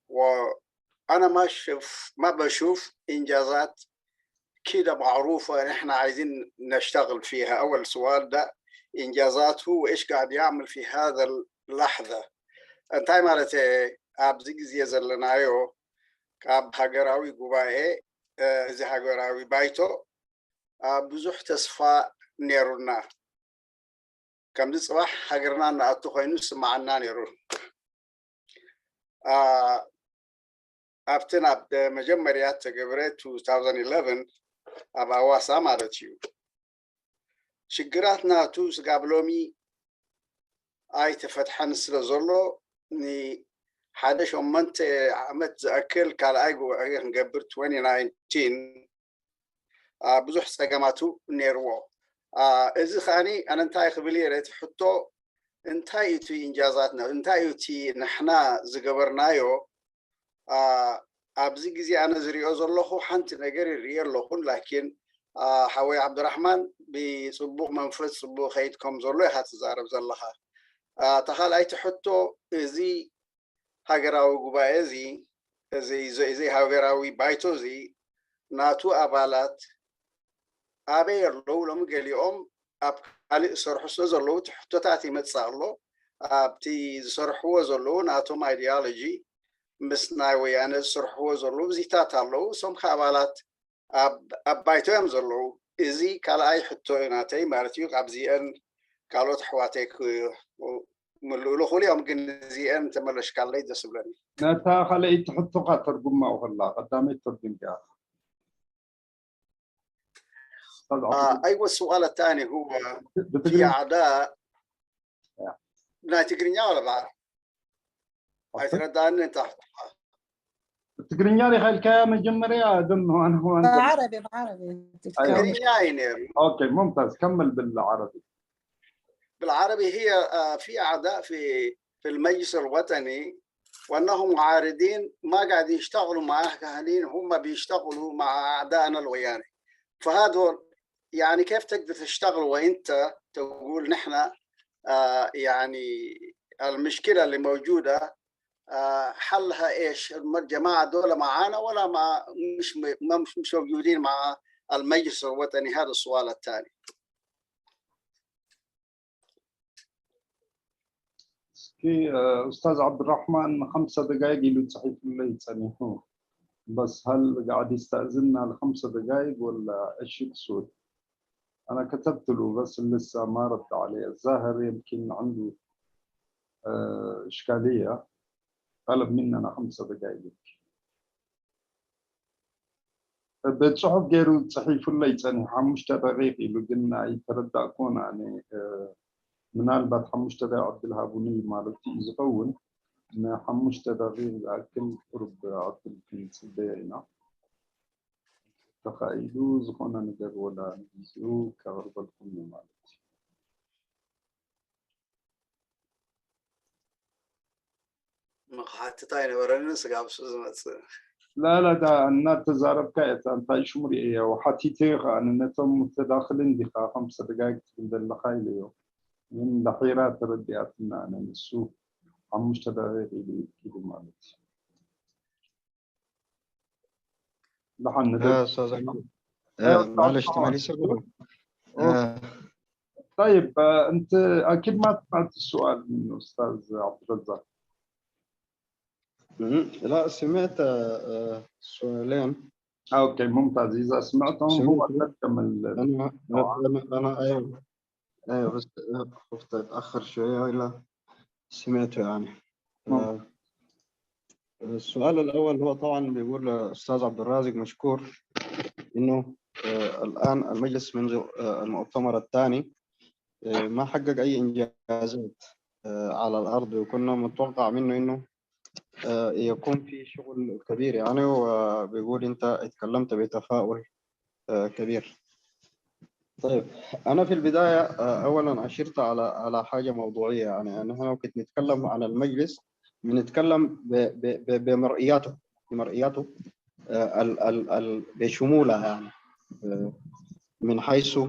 وأنا ما بشوف إنجازات كده معروفة إحنا عايزين نشتغل فيها. أول سؤال ده إنجازاته وإيش قاعد يعمل في هذا اللحظة. أنت عملت أبزيك زيزلنايو كاب هاجراوي جواهي زي هاجراوي بايتو بزح تصفى نيرونا كم دي صباح هجرنا نأتو خينو سمعنا نيرو أفتنا بمجمريات تجبرت 2011 أبا واسا مالتيو شجراتنا توس قابلومي أي تفتحن سلزولو ني حدش أمنت عمت أكل كالايجو نقبر 2019 بزح سجماتو نيرو إذا خاني أنا انتاي خبلي ريت حطو انتاي تي إنجازاتنا انتاي تي نحنا زجبرنايو أبزي جزي أنا زريو زلخو حنت نجري ريال لخون لكن حوي عبد الرحمن بصبوغ منفذ صبوغ خيتكم زلو هاتزارب زلها تخيل أي تحطو زي هاجراوي جباي زي هاجراوي بايتو زي ناتو أبالات أبير لو لم اليوم أب على صرح زلو تحطو تاتي متصارلو أبتي صرحو زلو ناتو ما إيديولوجي مسناوي أنا صرحو زلو زي تاتالو سم خابالات أب بايتو يم زلو إزي كلا أي حطو ناتي مارتيو قبزي أن قالوا حواتيك ملولو خولي يمكن زي أن تملش كالي دسبلني نتا خلي تحطو قاترجم ما وخلا قدامي ترجم يا أيوة السؤال الثاني هو في أعداء لا تقرينيا ولا بعد أتردان أنت تقرينيا لي خيل كيا مجمريا دم أنا هو أنت عربي تقرينيا ينير أوكي ممتاز كمل بالعربي. بالعربي هي في أعداء في المجلس الوطني وأنهم معارضين ما قاعد يشتغلوا مع أهالينا هم بيشتغلوا مع أعدائنا الوياني فهذا يعني كيف تقدر تشتغل وأنت تقول نحن يعني المشكلة اللي موجودة حلها إيش الجماعة دول معانا ولا مش موجودين مع المجلس الوطني هذا السؤال الثاني. أستاذ عبد الرحمن 5 دقائق اللي صحيح اللي يتسنحوه بس هل قاعد يستأذننا ل5 دقائق ولا إيش يقصد؟ أنا كتبت له بس لسه ما رد عليه الظاهر يمكن عنده إشكالية طلب مننا 5 دقائق بتصحف غيره صحيح اللي يتسنح مش تدقيقي لو قلنا يتردد أكون يعني من البات حمشتدا عبد الهابوني مالتي يزقون ما حمشتدا غير أكل قرب عبد الكنسبينا تخيلوا زخونا نجر ولا نزو كغرب الكل مالتي ما حتى تاني وراني سقاب سوزمت لا ده أنا تزارب كايت أنت إيش مريء وحتيتي أن نتم متداخلين دقيقة 5 دقائق تبدل لخيليو من الحيرات ردياتنا أنا السوق عم مشتبه غيري كيف مالتي لحن يا أستاذ معلش تمالي سبب طيب أنت أكيد ما سمعت السؤال من أستاذ عبد الرزاق لا سمعت سؤالين أوكي ممتاز إذا سمعتهم هو تكمل أنا أيوه بس خفت أتأخر شوية إلا سمعته يعني السؤال الأول هو طبعا بيقول الأستاذ عبد الرازق مشكور إنه الآن المجلس منذ المؤتمر الثاني ما حقق أي إنجازات على الأرض وكنا متوقع منه إنه يكون في شغل كبير يعني وبيقول أنت اتكلمت بتفاؤل كبير. طيب أنا في البداية أولاً أشرت على حاجة موضوعية يعني نحن كنت نتكلم عن المجلس بنتكلم بمرئياته بشمولها يعني من حيث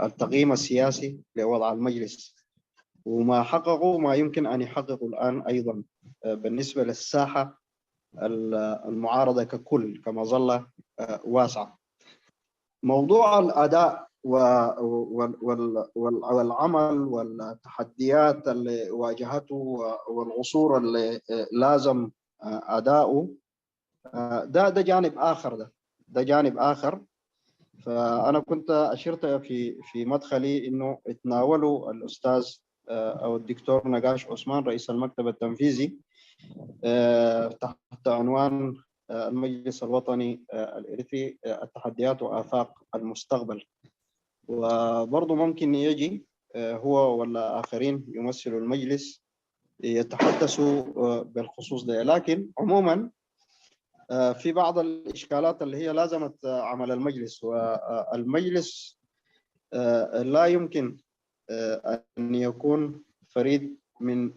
التقييم السياسي لوضع المجلس وما حققوا ما يمكن أن يحققوا الآن أيضاً بالنسبة للساحة المعارضة ككل كمظلة واسعة. موضوع الأداء والعمل والتحديات اللي واجهته والعصور اللي لازم أداؤه ده جانب آخر ده جانب آخر فأنا كنت أشرت في مدخلي إنه اتناولوا الأستاذ أو الدكتور نقاش عثمان رئيس المكتب التنفيذي تحت عنوان المجلس الوطني الإريتري التحديات وآفاق المستقبل. وبرضه ممكن يجي هو ولا آخرين يمثلوا المجلس يتحدثوا بالخصوص ده، لكن عموما في بعض الإشكالات اللي هي لازمت عمل المجلس. والمجلس لا يمكن أن يكون فريد من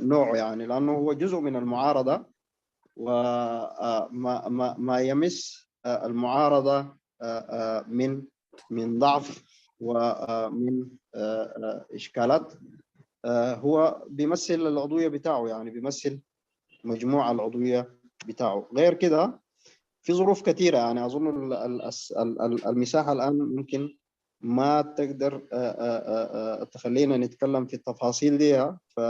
نوعه، يعني لأنه هو جزء من المعارضة، وما يمس المعارضة من ضعف ومن إشكالات هو بيمثل العضوية بتاعه، يعني بيمثل مجموعة العضوية بتاعه. غير كده في ظروف كثيرة، يعني أظن المساحة الآن ممكن ما تقدر تخلينا نتكلم في التفاصيل دي. ف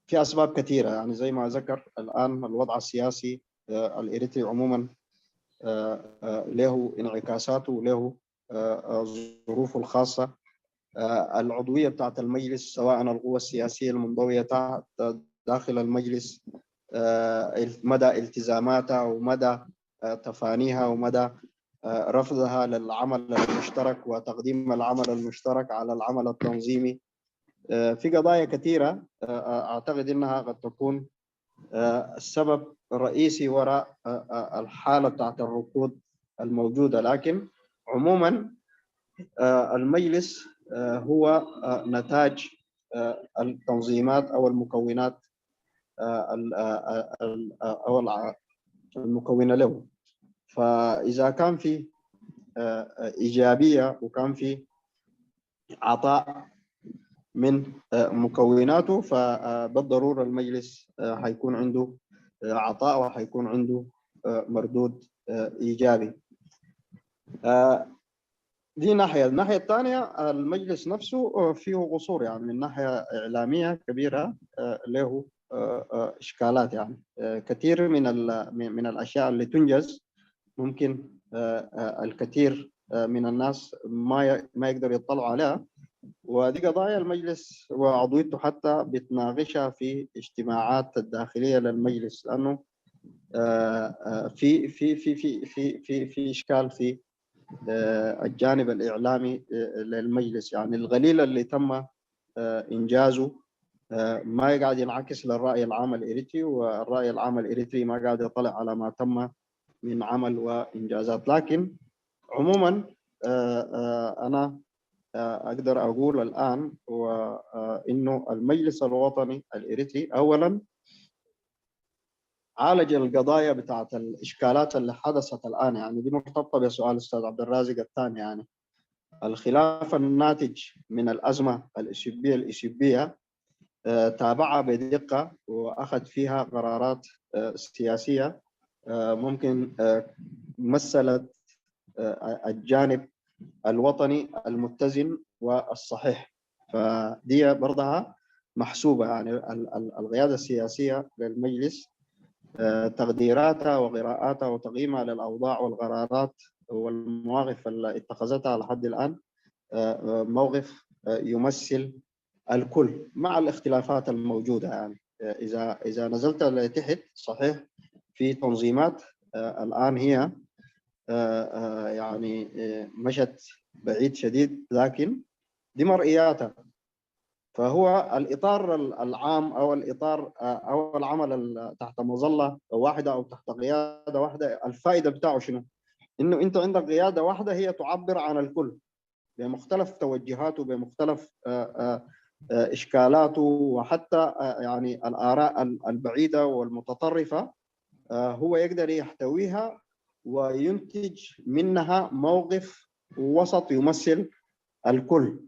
في أسباب كثيرة، يعني زي ما ذكر الآن الوضع السياسي الإريتري عموما له انعكاساته وله ظروفه الخاصة. العضوية بتاعت المجلس سواء القوى السياسية المنضوية داخل المجلس، مدى التزاماتها ومدى تفانيها ومدى رفضها للعمل المشترك وتقديم العمل المشترك على العمل التنظيمي. في قضايا كثيرة أعتقد أنها قد تكون السبب الرئيسي وراء الحالة بتاعت الركود الموجودة. لكن عموما المجلس هو نتاج التنظيمات أو المكونات أو المكونة له. فإذا كان في إيجابية وكان في عطاء من مكوناته، فبالضرورة المجلس حيكون عنده عطاء وحيكون عنده مردود إيجابي. دي ناحية. الناحية الثانية المجلس نفسه فيه قصور، يعني من ناحية إعلامية كبيرة له إشكالات. يعني كثير من الأشياء اللي تنجز ممكن الكثير من الناس ما يقدر يطلعوا عليها، ودي قضايا المجلس وعضويته حتى بتناقشها في اجتماعات الداخلية للمجلس، لأنه في في في في في في في إشكال في الجانب الإعلامي للمجلس. يعني القليل اللي تم إنجازه ما قاعد ينعكس للرأي العام الإريتري، والرأي العام الإريتري ما قاعد يطلع على ما تم من عمل وإنجازات. لكن عموما أنا أقدر أقول الآن وإنه المجلس الوطني الإريتري أولا عالج القضايا بتاعت الإشكالات اللي حدثت الآن. يعني دي مرتبطة بسؤال الأستاذ عبد الرازق الثاني، يعني الخلاف الناتج من الأزمة الإثيوبية تابعها بدقة وأخذ فيها قرارات سياسية ممكن مثلت الجانب الوطني المتزن والصحيح. فدي برضها محسوبة. يعني القيادة السياسية للمجلس تقديراتها وقراءاتها وتقييمها للأوضاع والقرارات والمواقف اللي اتخذتها لحد الآن موقف يمثل الكل مع الاختلافات الموجودة. يعني إذا نزلت لتحت صحيح في تنظيمات الآن هي يعني مشت بعيد شديد، لكن دي مرئياتها. فهو الإطار العام أو الإطار أو العمل تحت مظلة واحدة أو تحت قيادة واحدة، الفائدة بتاعه شنو؟ إنه أنت عندك قيادة واحدة هي تعبر عن الكل بمختلف توجهاته بمختلف إشكالاته وحتى يعني الآراء البعيدة والمتطرفة، هو يقدر يحتويها وينتج منها موقف وسط يمثل الكل.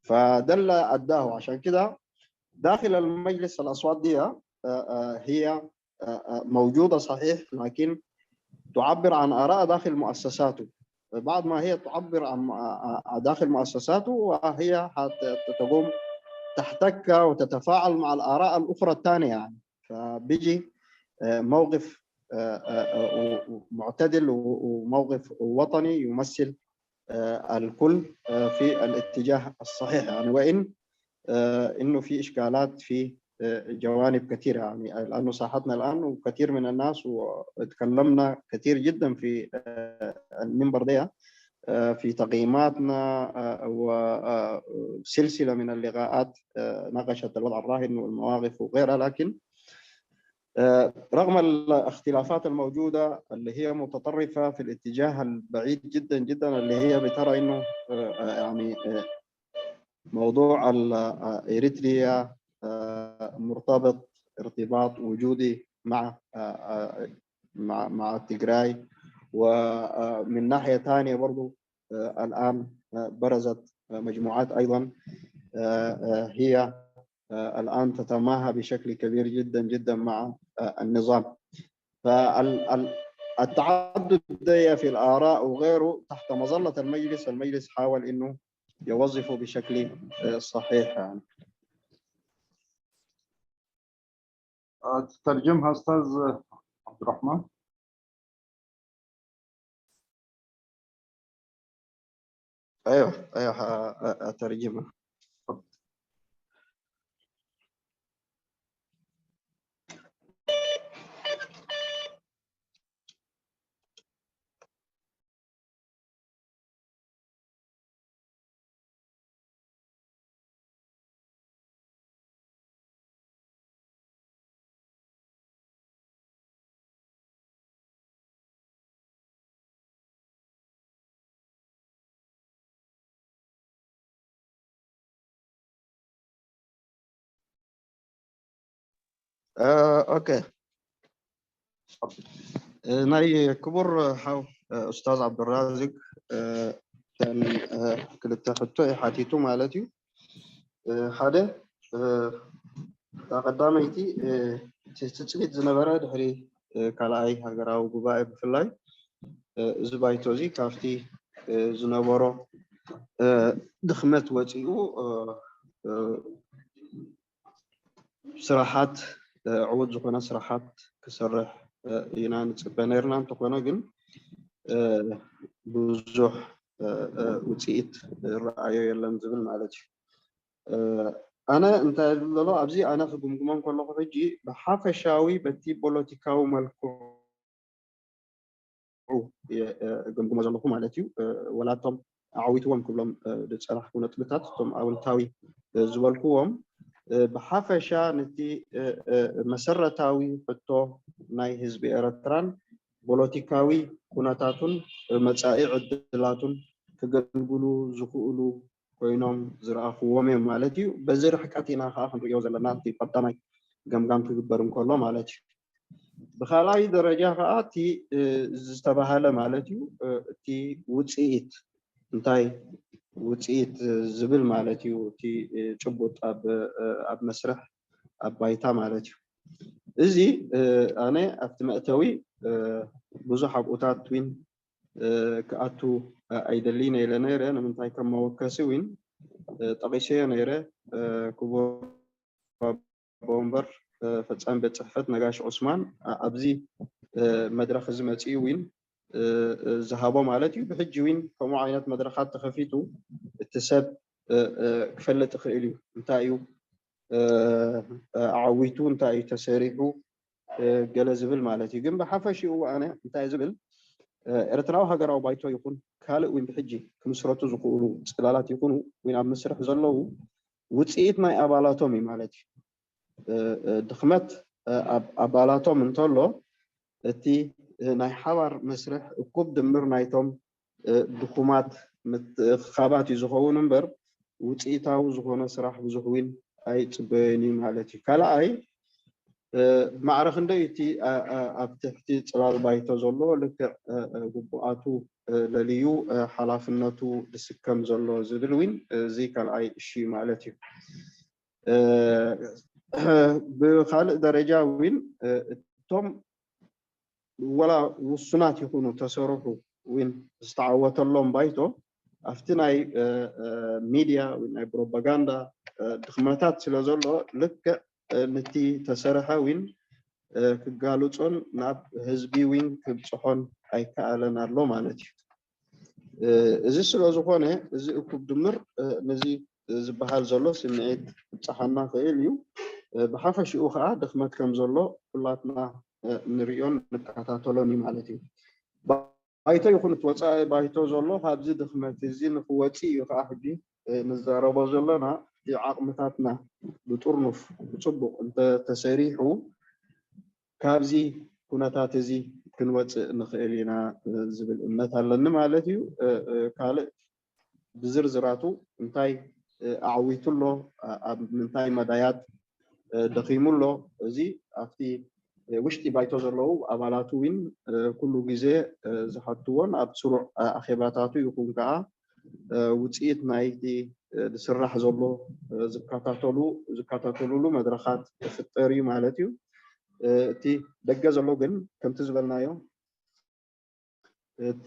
فده اللي أداه. عشان كده داخل المجلس الأصوات دي هي موجودة صحيح، لكن تعبر عن آراء داخل مؤسساته. بعد ما هي تعبر عن داخل مؤسساته وهي تقوم تحتك وتتفاعل مع الآراء الأخرى الثانية. يعني فبيجي موقف معتدل وموقف وطني يمثل الكل في الاتجاه الصحيح يعني، وإن إنه في إشكالات في جوانب كثيرة يعني. لأنه ساحتنا الآن وكثير من الناس وتكلمنا كثير جدا في المنبر ده في تقييماتنا وسلسلة من اللقاءات ناقشت الوضع الراهن والمواقف وغيرها، لكن رغم الاختلافات الموجودة اللي هي متطرفة في الاتجاه البعيد جدا جدا، اللي هي بترى إنه يعني موضوع إريتريا مرتبط ارتباط وجودي مع تيغراي، ومن ناحية ثانية برضو الآن برزت مجموعات أيضا هي الآن تتماهى بشكل كبير جدا جدا مع النظام. فالتعدد ده في الآراء وغيره تحت مظلة المجلس حاول إنه يوظفه بشكل صحيح يعني. تترجمها أستاذ عبد الرحمن؟ أيوه أترجمها. اوكي. ناي كبر حاو استاذ عبد الرازق كان كنت تحطي حاتيتو مالتي حدا تقدميتي تتصيد زنبره دحري كالاي هاغراو غباي بفلاي زبايتوزي كافتي زنبره دخمت وصيو سراحات عود زخنا سراحات كسرح ينان صبنيرنا تكونو جن بزح وصيت الرأي يلم زبل مالتي انا انت لو ابزي انا في جمجمان كله خجي بحافشاوي بتي بوليتيكاو مالكو جمجما زلكم مالتي ولا تم عويتهم كلهم دصراح كنتلتات تم اولتاوي زبلكوهم بحافشا نتي مسرتاوي فتو ناي حزب ኤርትራን ፖለቲካዊ ኩነታቱን መጻኢ ዕድላቱን ክገልግሉ ዝኽእሉ ኮይኖም ዝረኣኽዎም እዮም ማለት እዩ። በዚ ርሕቀት ኢና ከዓ ክንሪኦ ዘለና እቲ ቀዳማይ ገምጋም ክግበር እንከሎ ማለት እዩ። ብኻልኣይ ደረጃ ከዓ እቲ ዝተባሃለ ማለት እዩ እቲ ውፅኢት እንታይ ውፅኢት ዝብል ማለት እዩ እቲ ጭቡጥ ኣብ መስርሕ ኣብ ባይታ ማለት እዩ። እዚ ኣነ ኣብቲ መእተዊ ብዙሕ ኣብኡታት ውን ክኣቱ ኣይደሊን ኢለ ነይረ ንምንታይ ከም መወከሲ ውን ጠቂሰዮ ነይረ ክቡር ቦምበር ፈጻሚ ቤት ፅሕፈት ነጋሽ ዑስማን ኣብዚ መድረክ እዚ መፅኡ ውን ዝሃቦ ማለት እዩ። ብሕጂ ውን ከምኡ ዓይነት መድረካት ተኸፊቱ እቲ ሰብ ክፈልጥ ይኽእል እዩ እንታይ እዩ ዓዊቱ እንታይ እዩ ተሰሪሑ ገለ ዝብል ማለት እዩ። ግን ብሓፈሽኡ ኣነ እንታይ ዝብል ኤርትራዊ ሃገራዊ ባይቶ ይኹን ካልእ ውን ብሕጂ ክምስረቱ ዝኽእሉ ፅላላት ይኹኑ ወይ ኣብ መስርሕ ዘለዉ ውፅኢት ናይ ኣባላቶም እዩ ማለት እዩ። ድኽመት ኣባላቶም እንተሎ እቲ ናይ ሓባር መስርሕ እኩብ ድምር ናይቶም ድኹማት ምትእኽኻባት እዩ ዝኸውን እምበር ውፅኢታዊ ዝኾነ ስራሕ ብዙሕ ውን ኣይፅበዮን እዩ ማለት እዩ። ካልኣይ ማዕረ ክንደይ እቲ ኣብ ትሕቲ ፅላል ባይቶ ዘሎ ልክዕ ግቡኣቱ ለልዩ ሓላፍነቱ ዝስከም ዘሎ ዝብል ውን እዚ ካልኣይ እሺ ማለት እዩ። ብካልእ ደረጃ ውን እቶም ወላ ውሱናት ይኹኑ ተሰርሑ ውን ዝተዓወተሎም ባይቶ ኣብቲ ናይ ሚድያ ወይ ናይ ፕሮፓጋንዳ ድኽመታት ስለ ዘሎ ልክዕ ነቲ ተሰርሐ ውን ክጋሉጾን ናብ ህዝቢ ዊን ክብጽሖን ኣይከኣለን ኣሎ ማለት እዩ እዚ ስለ ዝኾነ እዚ እኩብ ድምር ነዚ ዝበሃል ዘሎ ስምዒት ክጻሓና ክእል እዩ ብሓፈሽኡ ከዓ ድኽመት ከም ዘሎ ኩላትና ንሪኦን ንከታተሎን እዩ ማለት እዩ ባይቶ ይኹን ትወፃኢ ባይቶ ዘሎ ካብዚ ድኽመት እዚ ንኽወፅእ እዩ ከዓ ሕጂ ንዛረቦ ዘለና እቲ ዓቕምታትና ብጥርኑፍ ብፅቡቕ እንተተሰሪሑ ካብዚ ኩነታት እዚ ክንወፅእ ንኽእል ኢና ዝብል እምነት ኣለኒ ማለት እዩ ካልእ ብዝርዝራቱ እንታይ ኣዕዊቱሎ ኣብ ምንታይ መዳያት ደኺሙሎ እዚ ኣብቲ ውሽጢ ባይቶ ዘለዉ ኣባላቱ ውን ኩሉ ግዜ ዝሓትዎን ኣብ ስሩዕ ኣኼባታቱ ይኹን ከዓ ውፅኢት ናይቲ ዝስራሕ ዘሎ ዝከታተልሉ መድረኻት ክፍጠር እዩ ማለት እዩ እቲ ደገ ዘሎ ግን ከምቲ ዝበልናዮ እቲ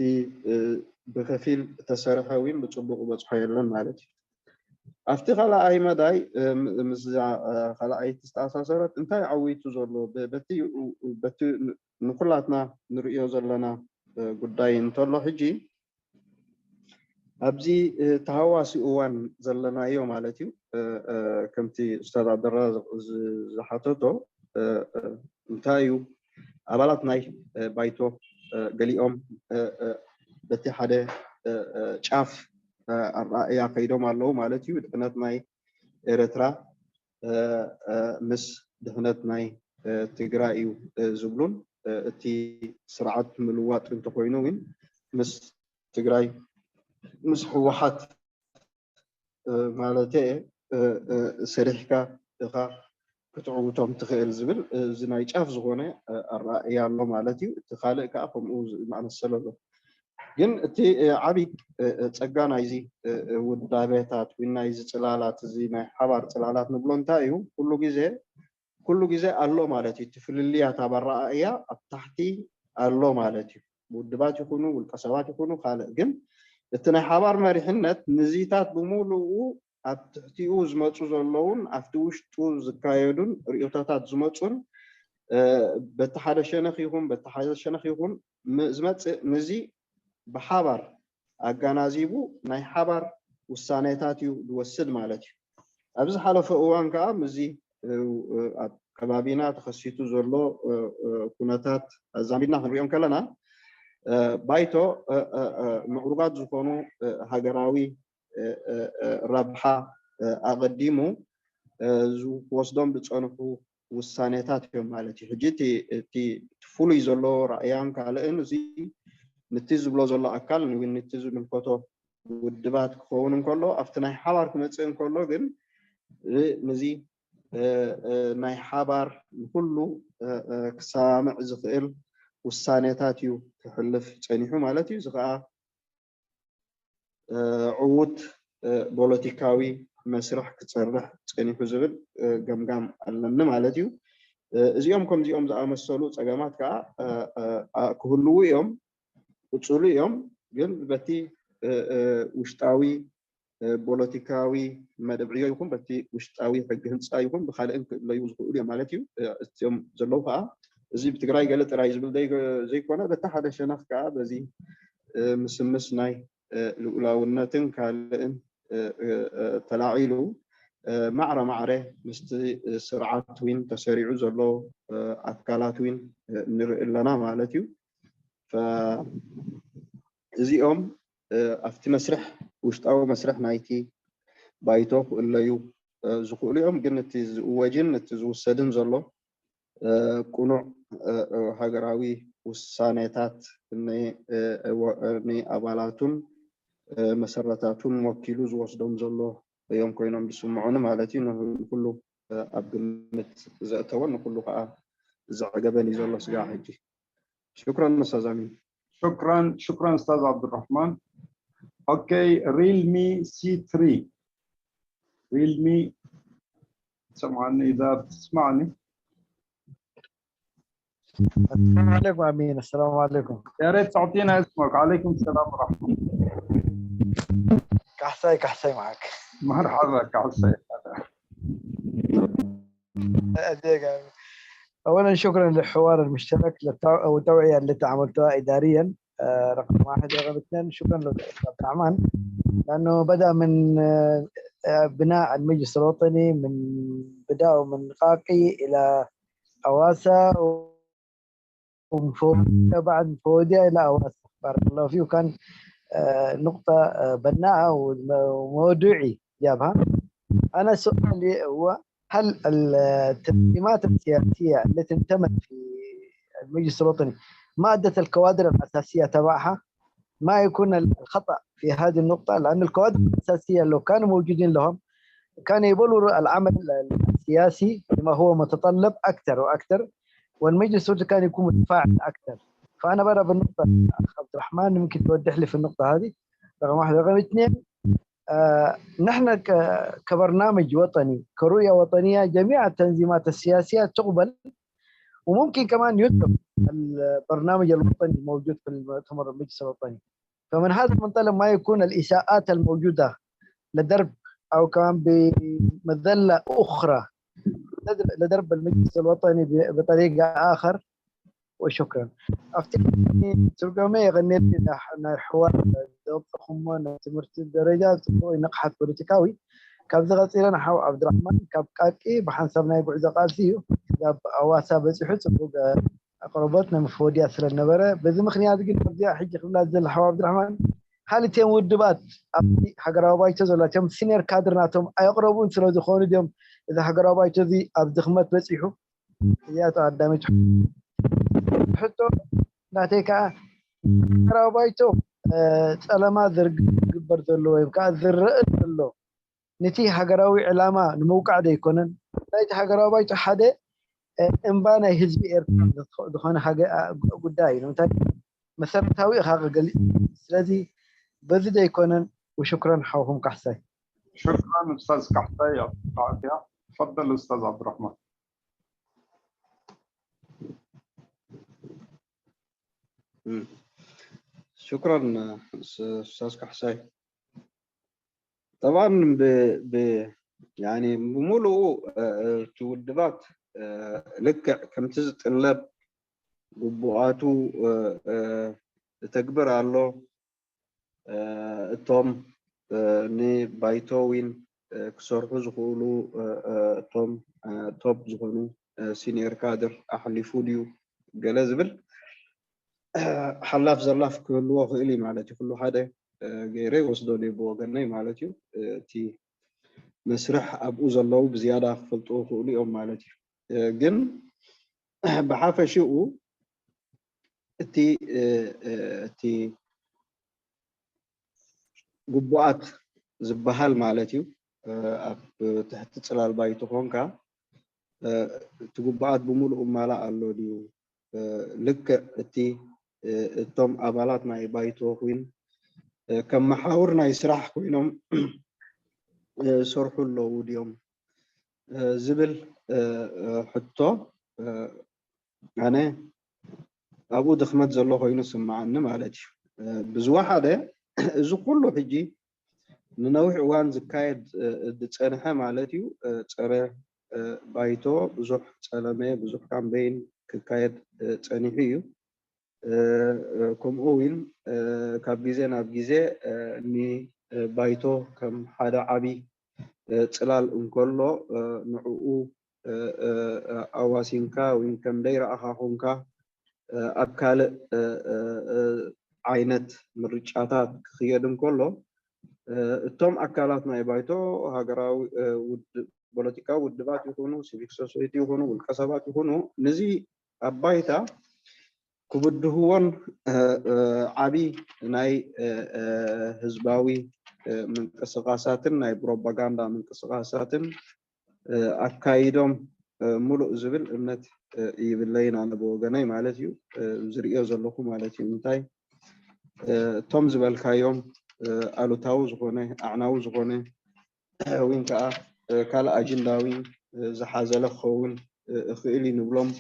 ብከፊል ተሰርሐ ውን ብፅቡቅ በፅሖ የለን ማለት እዩ ኣብቲ ካልኣይ መዳይ ምስ ካልኣይቲ ዝተኣሳሰረት እንታይ ዓዊቱ ዘሎ በቲ ንኩላትና ንሪኦ ዘለና ጉዳይ እንተሎ ሕጂ ኣብዚ ተሃዋሲ እዋን ዘለናዮ ማለት እዩ ከምቲ ዝተዳደረ ዝሓተቶ እንታይ እዩ ኣባላት ናይ ባይቶ ገሊኦም በቲ ሓደ ጫፍ ኣረኣእያ ከይዶም ኣለዉ ማለት እዩ ድሕነት ናይ ኤርትራ ምስ ድሕነት ናይ ትግራይ እዩ ዝብሉን እቲ ስርዓት ምልዋጥ እንተኮይኑ ግን ምስ ትግራይ ምስ ህወሓት ማለት ሰሪሕካ ኢኻ ክትዕውቶም ትኽእል ዝብል እዚ ናይ ጫፍ ዝኾነ ኣረኣእያ ኣሎ ማለት እዩ እቲ ካልእ ከዓ ከምኡ ዝመኣሰለ ኣሎ ግን እቲ ዓብይ ፀጋ ናይዚ ውዳቤታት ወይ ናይዚ ፅላላት እዚ ናይ ሓባር ፅላላት ንብሎ እንታይ እዩ ኩሉ ግዜ ኣሎ ማለት እዩ እቲ ፍልልያት ኣብ ኣረኣእያ ኣብ ታሕቲ ኣሎ ማለት እዩ ውድባት ይኹኑ ውልቀ ሰባት ይኹኑ ካልእ ግን እቲ ናይ ሓባር መሪሕነት ንዚታት ብምሉኡ ኣብ ትሕቲኡ ዝመፁ ዘለውን ኣብቲ ውሽጡ ዝካየዱን ርእዮታታት ዝመፁን በቲ ሓደ ሸነኽ ይኹን ዝመፅእ ነዚ ብሓባር ኣጋናዚቡ ናይ ሓባር ውሳኔታት እዩ ዝወስድ ማለት እዩ ኣብዚ ሓለፈ እዋን ከዓ ምዚ ኣብ ከባቢና ተኸሲቱ ዘሎ ኩነታት ኣዛሚድና ክንሪኦም ከለና ባይቶ ምዕሩጋት ዝኾኑ ሃገራዊ ረብሓ ኣቐዲሙ ዝወስዶም ዝፀንሑ ውሳኔታት እዮም ማለት እዩ ሕጂ እቲ ፍሉይ ዘሎ ራእያን ካልእን እዚ ነቲ ዝብሎ ዘሎ ኣካል ነቲ ዝምልከቶ ውድባት ክኸውን እንከሎ ኣብቲ ናይ ሓባር ክመፅእ እንከሎ ግን ነዚ ናይ ሓባር ኩሉ ክሳምዕ ዝኽእል ውሳኔታት እዩ ክሕልፍ ፀኒሑ ማለት እዩ እዚ ከዓ ዕዉት ፖለቲካዊ መስርሕ ክፀርሕ ፀኒሑ ዝብል ገምጋም ኣለኒ ማለት እዩ እዚኦም ከምዚኦም ዝኣመሰሉ ፀገማት ከዓ ክህልው እዮም ቅፅሉ እዮም ግን በቲ ውሽጣዊ ፖለቲካዊ መደብዕዮ ይኹን በቲ ውሽጣዊ ሕጊ ህንፃ ይኹን ብካልእን ክለዩ ዝኽእሉ እዮም ማለት እዩ እዚኦም ዘለዉ ከዓ እዚ ብትግራይ ገለ ጥራይ ዝብል ዘይኮነ በቲ ሓደ ሸነኽ ከዓ በዚ ምስምስ ናይ ልኡላውነትን ካልእን ተላዒሉ ማዕረ ምስቲ ስርዓት ውን ተሰሪዑ ዘሎ ኣካላት ውን ንርኢ ኣለና ማለት እዩ እዚኦም ኣብቲ መስርሕ ውሽጣዊ መስርሕ ናይቲ ባይቶ ክእለዩ ዝኽእሉ እዮም ግን እቲ ዝእወጅን እቲ ዝውሰድን ዘሎ ቁኑዕ ሃገራዊ ውሳኔታት ንኣባላቱን መሰረታቱን ወኪሉ ዝወስዶም ዘሎ እዮም ኮይኖም ዝስምዑን ማለት እዩ ንኩሉ ኣብ ግምት ዘእተወን ንኩሉ ከዓ ዘዕገበን እዩ ዘሎ ስጋዕ ሕጂ ሽክራን استاذ امين شكرا استاذ عبد الرحمن اوكي ريلمي C3 ريلمي سمعني اذا بتسمعني السلام عليكم امين السلام عليكم يا ريت تعطينا اسمك عليكم السلام ورحمه الله كحساي معك مرحبا كحساي اديك أولا شكرا للحوار المشترك والتوعية التي عملتها إداريا. رقم 1. رقم 2 شكرا للأستاذ عبد الرحمن لأنه بدأ من بناء المجلس الوطني بدأوا من قاقي إلى أواسا ومفودية بعد مفودية إلى أواسا. بارك الله فيه. وكان نقطة بناءة وموضوعي جابها. أنا سؤالي هو هل التنظيمات السياسية التي انتمت في المجلس الوطني ما أدت الكوادر الأساسية تبعها؟ ما يكون الخطأ في هذه النقطة، لأن الكوادر الأساسية لو كانوا موجودين لهم كان يبلوروا العمل السياسي لما هو متطلب أكثر وأكثر، والمجلس الوطني كان يكون متفاعل أكثر. فأنا برى بالنقطة أخ عبد الرحمن ممكن توضح لي في النقطة هذه. رقم 1. رقم 2 نحن كبرنامج وطني كرؤية وطنية جميع التنظيمات السياسية تقبل، وممكن كمان يترك البرنامج الوطني الموجود في المؤتمر المجلس الوطني. فمن هذا المنطلق ما يكون الإساءات الموجودة لدرب أو كمان بمذلة أخرى لدرب المجلس الوطني بطريقة آخر. وشكرا. أفتكر ترجمة غنيت لنا حوار دوب خمون تمرت الدرجات ونقحت بوليتيكاوي كاب زغطيرنا حو عبد الرحمن كاب كاكي بحنسبنا يقعد قاسيو كاب أواسا بزحت قربتنا مفودي أثر النبرة بذي مخنيات قلت بدي حج خلال زل حو عبد الرحمن حالي تيم ودبات أبدي حقرا بايتز ولا تيم سينير كادرناتهم أيقربون سلو دخون اليوم إذا حقرا بايتزي أبدي خمت بزحو يا تعدمج حتى ناتيكا كراوبايتو سلامة ذرق برتلو يبقى ذرقلو نتي هجراوي علامة نموقع ده يكونن نايت هجراوبايتو حدا إنبانا هزبي إيران دخان حاجة قداي نمتى مثلا تاوي خاق قلي سلازي بذي ده يكونن. وشكرا حوهم كحساي. شكرا أستاذ كحساي. يعطيك العافية. تفضل أستاذ عبد الرحمن. شكرا أستاذ كحساي. طبعا يعني بملؤ تودبات لك كم تزطلب قبواتو تكبر على التوم ني بايتوين كسرحو زخولو توم توب زخولو سينيور كادر أحلفو ديو قلزبل حلاف زلاف كله خيلي مالتي كله حدا غيري وصدو لي بوغناي مالتي تي مسرح ابو زلاو بزياده خفلطو خولي او مالتي جن بحافشو تي قبوات زبحال مالتي اب تحت تصلال بايتو كونكا تقبوات بمول مالا الله ديو لك تي توم أبالات ناي بايتو خوين كم محاورنا يسرح خوينهم سرحوا له وديوم زبل حتى أنا أبو دخمت زلوا خوينو سمعنا مالتي بزوا حدا إذا كله حجي ننوع وان زكايد دتسنها مالتي ترى بايتو بزح سلامة بزح كامبين كايد تسنيحيو كمؤوين كابجيزة نابجيزة ني بايتو كم حدا عبي تلال انكولو نعو اواسينكا وين كم دايرة اخاهونكا ابكال عينت مرجعاتات خيادن كولو توم اكالات ناي بايتو هاقراو بوليتيكا ودبات يكونوا سيفيك سوسيتي يكونوا والكسبات يكونوا نزي ابايتا كبدهون عبي ناي هزباوي من قصقاساتن ناي بروباغاندا من قصقاساتن أكايدهم ملؤ زبل إمنت يبلين عن بوغناي مالتيو زريئة زلوكو مالتيو انتاي توم زبل كايوم ألو تاو زغوني أعناو زغوني وين كالا أجنداوين زحازل خوون خيلي نبلوم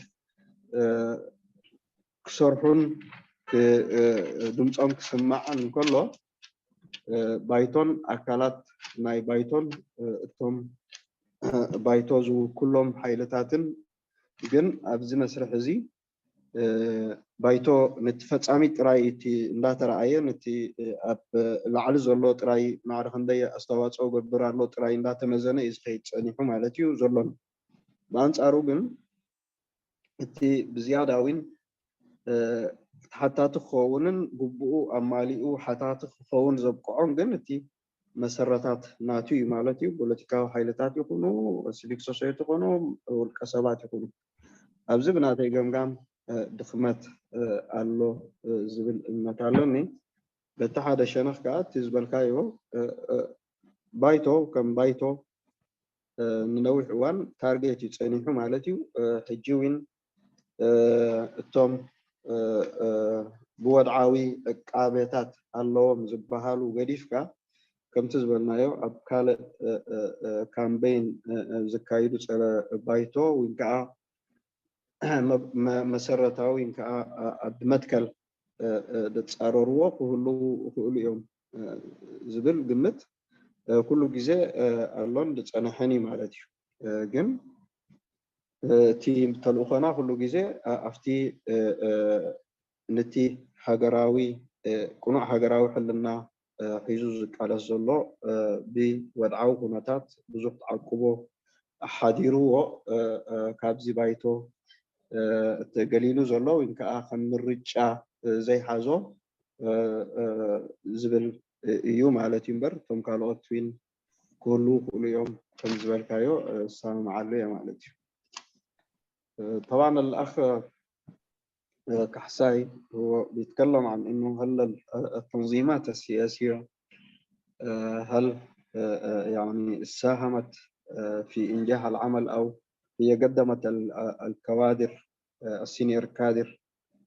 كسرحون دمصام كسمعن كله بايتون أكلات ناي بايتون توم بايتوزو كلهم حيلتاتن جن أبز مسرح زي بايتو نتفصامي تراي تي لا تراي نتي اب لعل زلو تراي معرف عندي استواصو غبر له تراي لا تمزنه از خيت صنيحو مالتيو زلون بانصارو جن تي بزياداوين حتى تخونن غبو اماليو حتى تخون زبقون جن تي مسرتات ناتيو مالتيو بوليتيكاو حيلتات يكونوا سيفيك سوسايتي يكونوا والكسبات يكونوا ابز بناتي جمجام دخمت الله زبل المكالوني بتحد الشنخ كات تزبل كايو بايتو كم بايتو ننوح وان تارجت يتصنيحو مالتيو حجوين التوم بوضعاوي قابيتات الله مزبهالو غديفكا كم تزبلنايو ابكال كامبين زكايدو على بايتو وينكا مسرتاوي إنك أدمتكل تتصارروا كله يوم زبل قمت كله جزء اللون أنا حني مالتي جم تيم تلوخنا كله جزء أفتي نتي هجراوي كنا هجراوي حلنا حيزوز على الزلو بوضعوا كناتات بزوج عقبو حديروا كابزي بايتو تقليلو زلو إنك آخر مرجع زي حازو زبل يوم على تيمبر ثم قالوا توين كل يوم كم زبل كايو السلام عليكم مالتي طبعا الأخ كحساي هو بيتكلم عن إنه هل التنظيمات السياسية هل يعني ساهمت في إنجاح العمل أو هي قدمت الكوادر السينيور كادر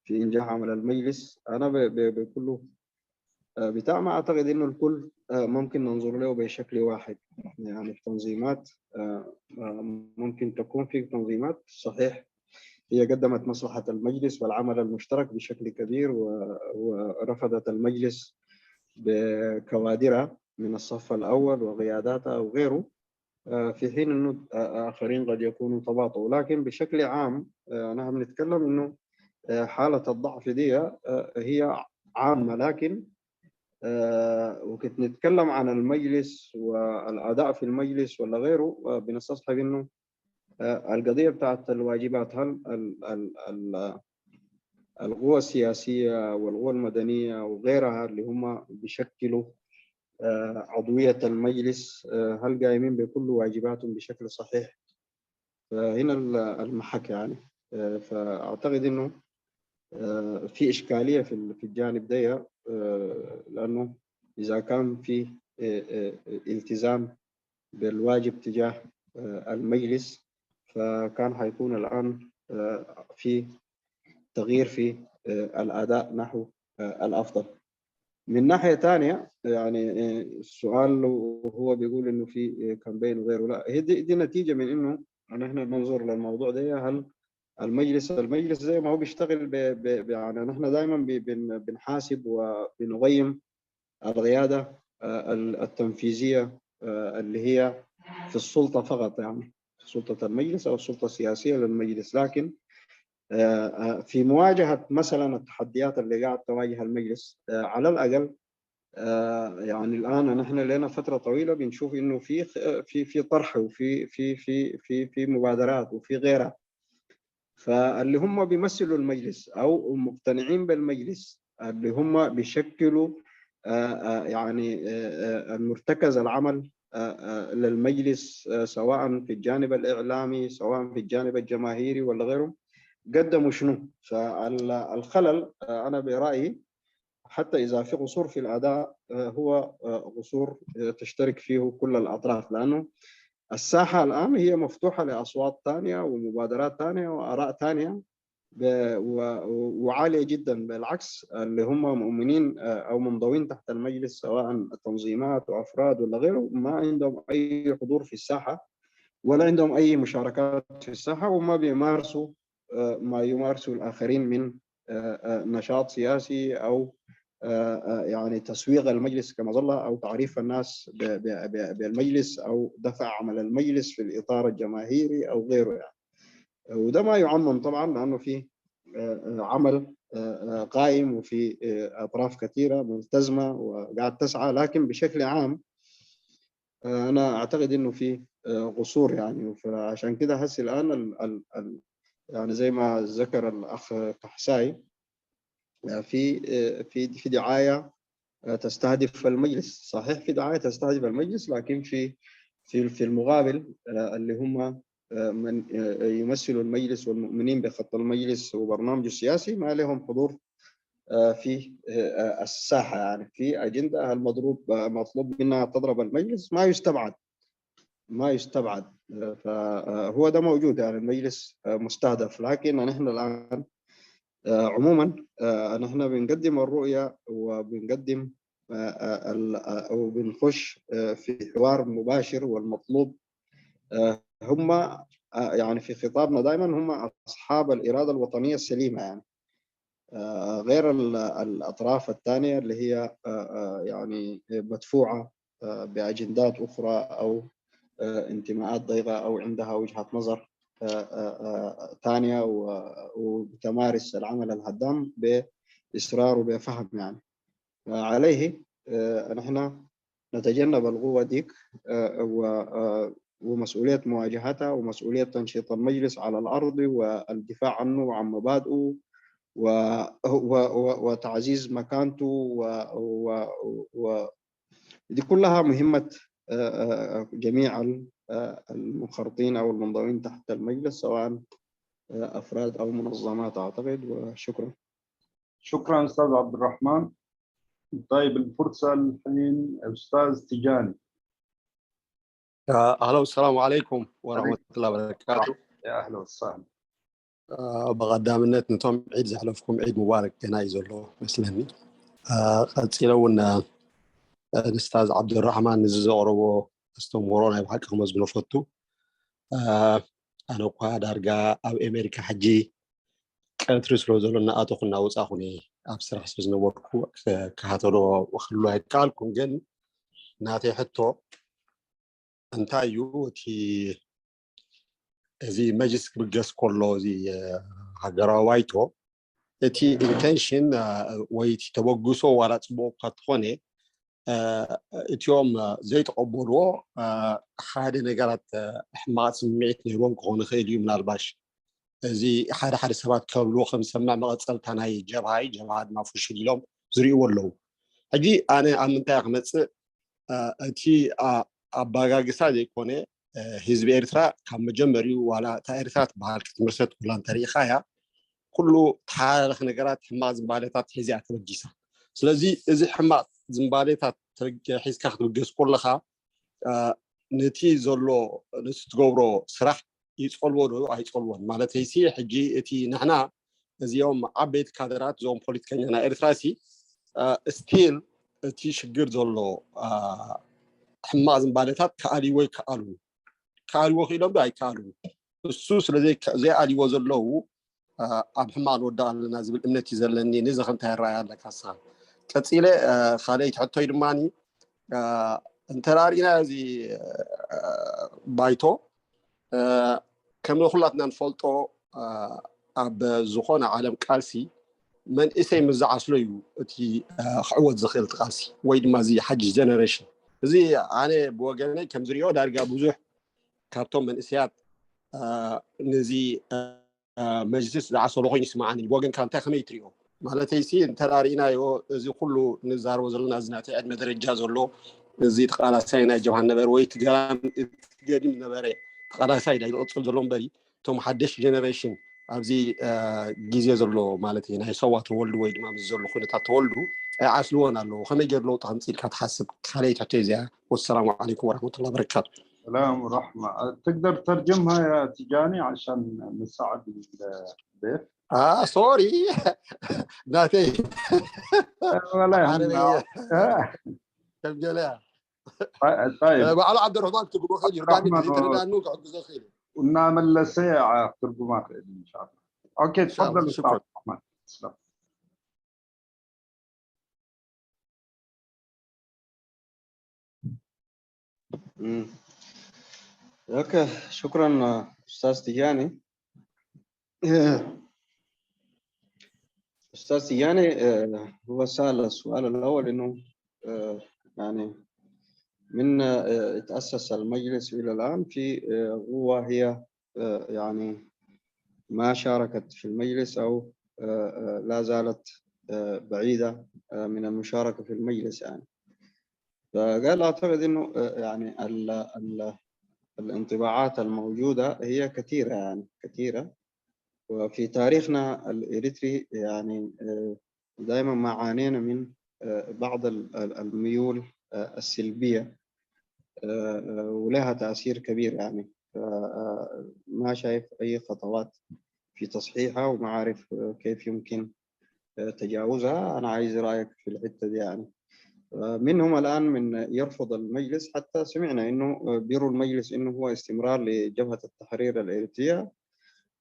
في إنجاح عمل المجلس. أنا بكله بتاع ما أعتقد إنه الكل ممكن ننظر له بشكل واحد. يعني التنظيمات ممكن تكون في تنظيمات صحيح هي قدمت مصلحة المجلس والعمل المشترك بشكل كبير ورفضت المجلس بكوادرها من الصف الأول وقياداتها وغيره، في حين أنه آخرين قد يكونوا تباطؤوا. لكن بشكل عام نحن نتكلم أنه حالة الضعف دي هي عامة، لكن وكنت نتكلم عن المجلس والأداء في المجلس ولا غيره بنستصحب أنه القضية بتاعت الواجبات، هل القوى السياسية والقوى المدنية وغيرها اللي هم بيشكلوا عضوية المجلس هل قايمين بكل واجباتهم بشكل صحيح؟ فهنا المحك يعني. فأعتقد إنه في إشكالية في الجانب ده، لأنه إذا كان في التزام بالواجب تجاه المجلس فكان حيكون الآن في تغيير في الأداء نحو الأفضل. من ناحية ثانية يعني السؤال هو بيقول إنه في كامبين وغيره، لا هي دي نتيجة من إنه نحن ننظر للموضوع ده. هل المجلس زي ما هو بيشتغل يعني نحن دائما بنحاسب وبنقيم القيادة التنفيذية اللي هي في السلطة فقط، يعني في سلطة المجلس أو السلطة السياسية للمجلس، لكن في مواجهة مثلا التحديات اللي قاعد تواجه المجلس على الأقل يعني الآن نحن لنا فترة طويلة بنشوف إنه في طرح وفي في في في في مبادرات وفي غيرها، فاللي هم بيمثلوا المجلس أو مقتنعين بالمجلس اللي هم بيشكلوا يعني مرتكز العمل للمجلس سواء في الجانب الإعلامي سواء في الجانب الجماهيري ولا غيره، قدموا شنو؟ فالخلل أنا برأيي حتى إذا في قصور في الأداء هو قصور تشترك فيه كل الأطراف، لأنه الساحة الآن هي مفتوحة لأصوات ثانية ومبادرات ثانية وآراء ثانية وعالية جدا. بالعكس اللي هم مؤمنين أو منضوين تحت المجلس سواء تنظيمات وأفراد ولا غيره ما عندهم أي حضور في الساحة ولا عندهم أي مشاركات في الساحة، وما بيمارسوا ما يمارسوا الآخرين من نشاط سياسي أو يعني تسويق المجلس كما ظل أو تعريف الناس بالمجلس أو دفع عمل المجلس في الإطار الجماهيري أو غيره يعني. وده ما يعمم طبعا لأنه في عمل قائم وفي أطراف كثيرة ملتزمة وقاعد تسعى، لكن بشكل عام أنا أعتقد إنه في قصور يعني. فعشان كده هسه الآن يعني زي ما ذكر الأخ كحساي في دعاية تستهدف المجلس. صحيح في دعاية تستهدف المجلس، لكن في المقابل اللي هم من يمثلوا المجلس والمؤمنين بخط المجلس وبرنامجه السياسي ما لهم حضور في الساحة. يعني في أجندة المضروب مطلوب منها تضرب المجلس ما يستبعد. فهو ده موجود، يعني المجلس مستهدف. لكن نحن الآن عموما نحن بنقدم الرؤية وبنقدم وبنخش في حوار مباشر، والمطلوب هم يعني في خطابنا دائما هم أصحاب الإرادة الوطنية السليمة، يعني غير الأطراف الثانية اللي هي يعني مدفوعة بأجندات أخرى أو انتماءات ضيقة أو عندها وجهة نظر ثانية وتمارس العمل الهدام بإصرار وبفهم. يعني عليه نحن نتجنب القوة ديك ومسؤولية مواجهتها ومسؤولية تنشيط المجلس على الأرض والدفاع عنه وعن مبادئه وتعزيز مكانته دي كلها مهمة جميع المنخرطين أو المنضوين تحت المجلس، سواء أفراد أو منظمات أعتقد. وشكرا. شكرا أستاذ عبد الرحمن. طيب الفرصة الحين أستاذ تيجاني. أهلا والسلام عليكم ورحمة الله وبركاته. يا أهلا وسهلا. بقدامنا نتوم عيد زحلفكم عيد مبارك جنايز الله مسلمي. قلتلو الأستاذ عبد الرحمن نزورو استمرونا بحق خمس بنفتو. أنا قاعد أرجع أو أمريكا حجي كأترس لوزلنا أتوقنا وصاحوني أبصر حسب نوركو كهاترو وخلوها كالكم جن ناتي حتى أنتايو تي زي مجلس بجس كله زي هجراوايتو تي intention ويتي توجسو ولا تبغى تخوني اليوم زي تقبلوا حاد نجارات حماس سمعت نيرون كون خيلي من الباش زي حاد سبات كابلو خمس سمع مقصل تناي جبهة ما فيش اليوم زري ولو حجي أنا أمنتاق مس تي أبغى قصدي كونه حزب إرثرا كم جمبري ولا تأرثات بحال كتمرسات كلان تاريخها كله تاريخ نجارات حماس باليتات حزي أتوجسها. سلزي إذا حماس زمباليتات حيث كاخذ الجس كلها نتي زلو نستجبرو صراحة يتقولون أو يتقولون مالته يصير حجي تي نحنا اليوم عبيد كادرات زوم بوليتيكيين أنا إرثراسي ستيل تي شجر زلو حماز باليتات كألي وخيلهم باي كالو السوس زي ألي وزلو أب حماد ودا الناس بالإمنة زلني نزخن تهرّي على كاسة كتيلة خالي حتى يرماني انت رارينا زي بايتو كم نخلطنا نفلتو أب زخون عالم كالسي من اسم زعسليو تي عود زخيل تقاسي ويد ما زي حج جنريشن زي أنا بوجهني كم زريو دارجة بوزح كابتن من إسيات نزي مجلس زعسلو غين يسمعني بوجن كان تخمي تريو مالتي سي انت رارينا يو زي كله نزار وزلنا زناتي عد مدرجة زلو زي تقال ساينا جوهان نبر ويت قام قديم نبره تقال سايدا يطول زلون بري توم حدش جنريشن أبزي جيزي زلو مالتي هنا يسوى تولد ويد ما بزلو خلطة تولدو عسلونا له خمي جرلو تهمسيل كتحسب خليت عتيزة. والسلام عليكم ورحمة الله وبركاته. سلام ورحمة. تقدر ترجمها يا تيجاني عشان نساعد الضيف؟ سوري ناتي ولا عربية كم جلاه. طيب على عبد الرحمن تقول خير يرداني زي ترى نوق عبد الخير ونعمل ساعة ترجمة إن شاء الله. أوكي تفضل أستاذ عبد الرحمن. تسلم. اوكي شكرا استاذ تيجاني. أستاذ يعني هو سأل السؤال الأول إنه يعني من تأسس المجلس إلى الآن في قوة هي يعني ما شاركت في المجلس أو لا زالت بعيدة من المشاركة في المجلس يعني. فقال أعتقد إنه يعني الانطباعات الموجودة هي كثيرة يعني كثيرة، وفي تاريخنا الإريتري يعني دائما ما عانينا من بعض الميول السلبية ولها تأثير كبير يعني. ما شايف أي خطوات في تصحيحها وما عارف كيف يمكن تجاوزها. أنا عايز رأيك في الحتة دي يعني. منهم الآن من يرفض المجلس، حتى سمعنا إنه بيروا المجلس إنه هو استمرار لجبهة التحرير الإريترية،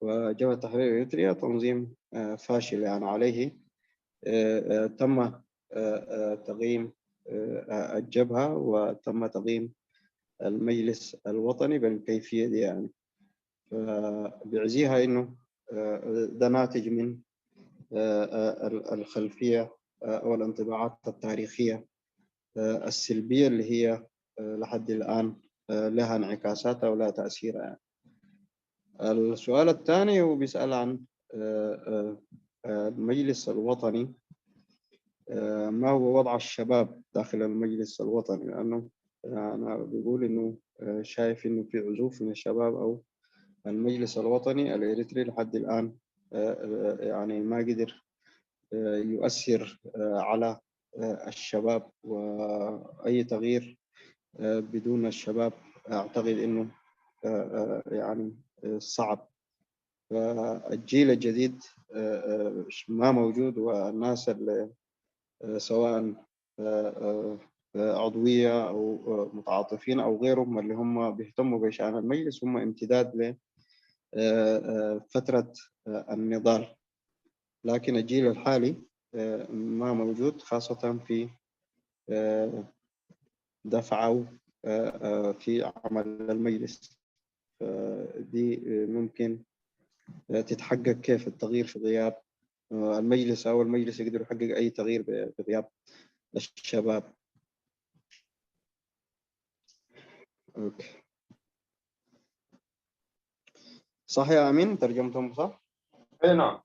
وجبهة التحرير الإريترية تنظيم فاشل يعني عليه. تم تقييم الجبهة وتم تقييم المجلس الوطني بالكيفية دي يعني. فبيعزيها إنه ده ناتج من الخلفية أو الانطباعات التاريخية السلبية اللي هي لحد الآن لها انعكاسات أو لها تأثير يعني. السؤال الثاني هو بيسأل عن المجلس الوطني، ما هو وضع الشباب داخل المجلس الوطني، لأنه أنا بقول إنه شايف إنه في عزوف من الشباب أو المجلس الوطني الإريتري لحد الآن يعني ما قدر يؤثر على الشباب، وأي تغيير بدون الشباب أعتقد إنه يعني صعب. فالجيل الجديد ما موجود، والناس اللي سواء عضوية أو متعاطفين أو غيرهم اللي هم بيهتموا بشأن المجلس هم امتداد لفترة النضال، لكن الجيل الحالي ما موجود، خاصة في دفعوا في عمل المجلس. دي ممكن تتحقق كيف التغيير في غياب المجلس، أو المجلس يقدر يحقق أي تغيير بغياب الشباب. أوكي. صح يا أمين؟ ترجمتهم صح؟ اي نعم.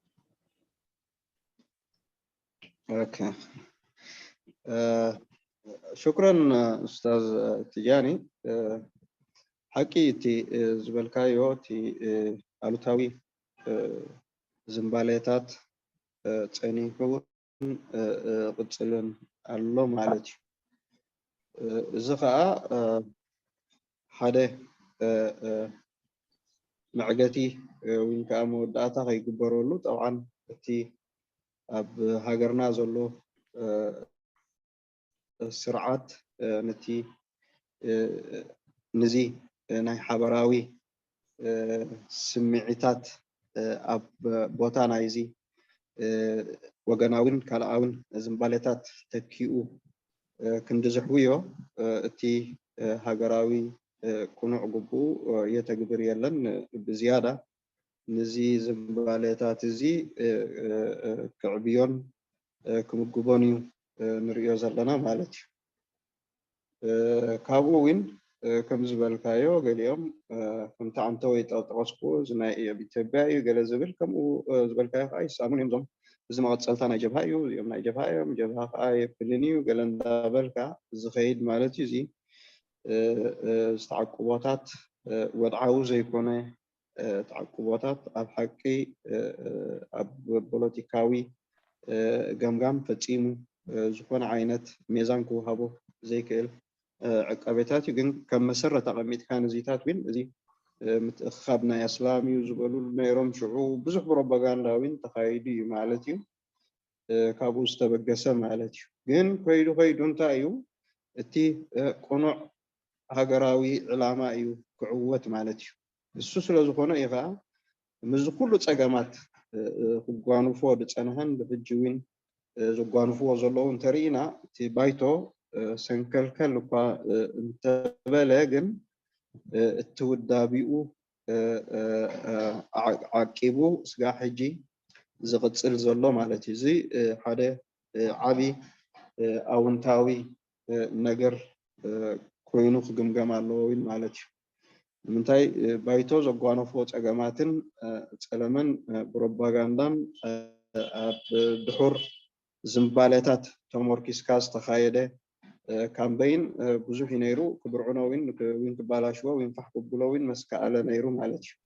أوكي. شكرا أستاذ تجاني. حكي تي زبالكايو تي ألوتاوي زنباليتات تاني قدسلن الله مالتي زخاء حدا معجتي وين كأمو داتا هاي كبرولو طبعا تي أب هاجرنا زلو السرعات نتي نزي ناي حبراوي سمعتات أب بوتانا يزي وجناون كلاون زنبالتات تكيو كندزحويو تي هاجراوي كونو عقبو يتقبر يلن بزيادة نزي زنبالتات زي كعبيون كمقبونيو نريو زلنا مالتي كابوين كم زبالكايو قال يوم كم تعمتوي تقصقو زنائي بتبعي قال زبل كم زبالكايو خاي سامون يمزم زما قد سلطانا جبهايو يوم جبهايو جبها خاي فلنيو قال ندابلكا زخيد مالتي زي استعقباتات وضعاو زي كونه تعقباتات أب حقي أب بوليتيكاوي قمقام فتيمو زكون عينت ميزان كوهابو زي كيل عقبتات يمكن كم مسرة تقميت كان زيتات وين زي متأخبنا إسلامي وزبلوا نيرم شعوب بزح بروباغندا وين تخايدي مالتي كابو استبقسم مالتي جن كويدو نتايو تي قنوع هاجراوي علماء كعوة مالتي السلسلة زخونة إيغا مز كل تساقامات قوانو فود تسانهن بفجوين زقوانو زلو انترينا تي بايتو سنكلكل انت بلاغن التودابيو عقيبو سقا حجي زغتصل زلو مالتي زي حدا عبي أونتاوي نجر كوينو خجمجم اللوين مالتي منتاي بايتو زقوانو فوت أجماعتن تكلمن بروباغاندان بحور زمبالتات تموركيس كاس تخايده كامبين بزوح نيرو كبرعنوين وين كبالاشوا وين فحكوا بلوين مسكا على نيرو مالتي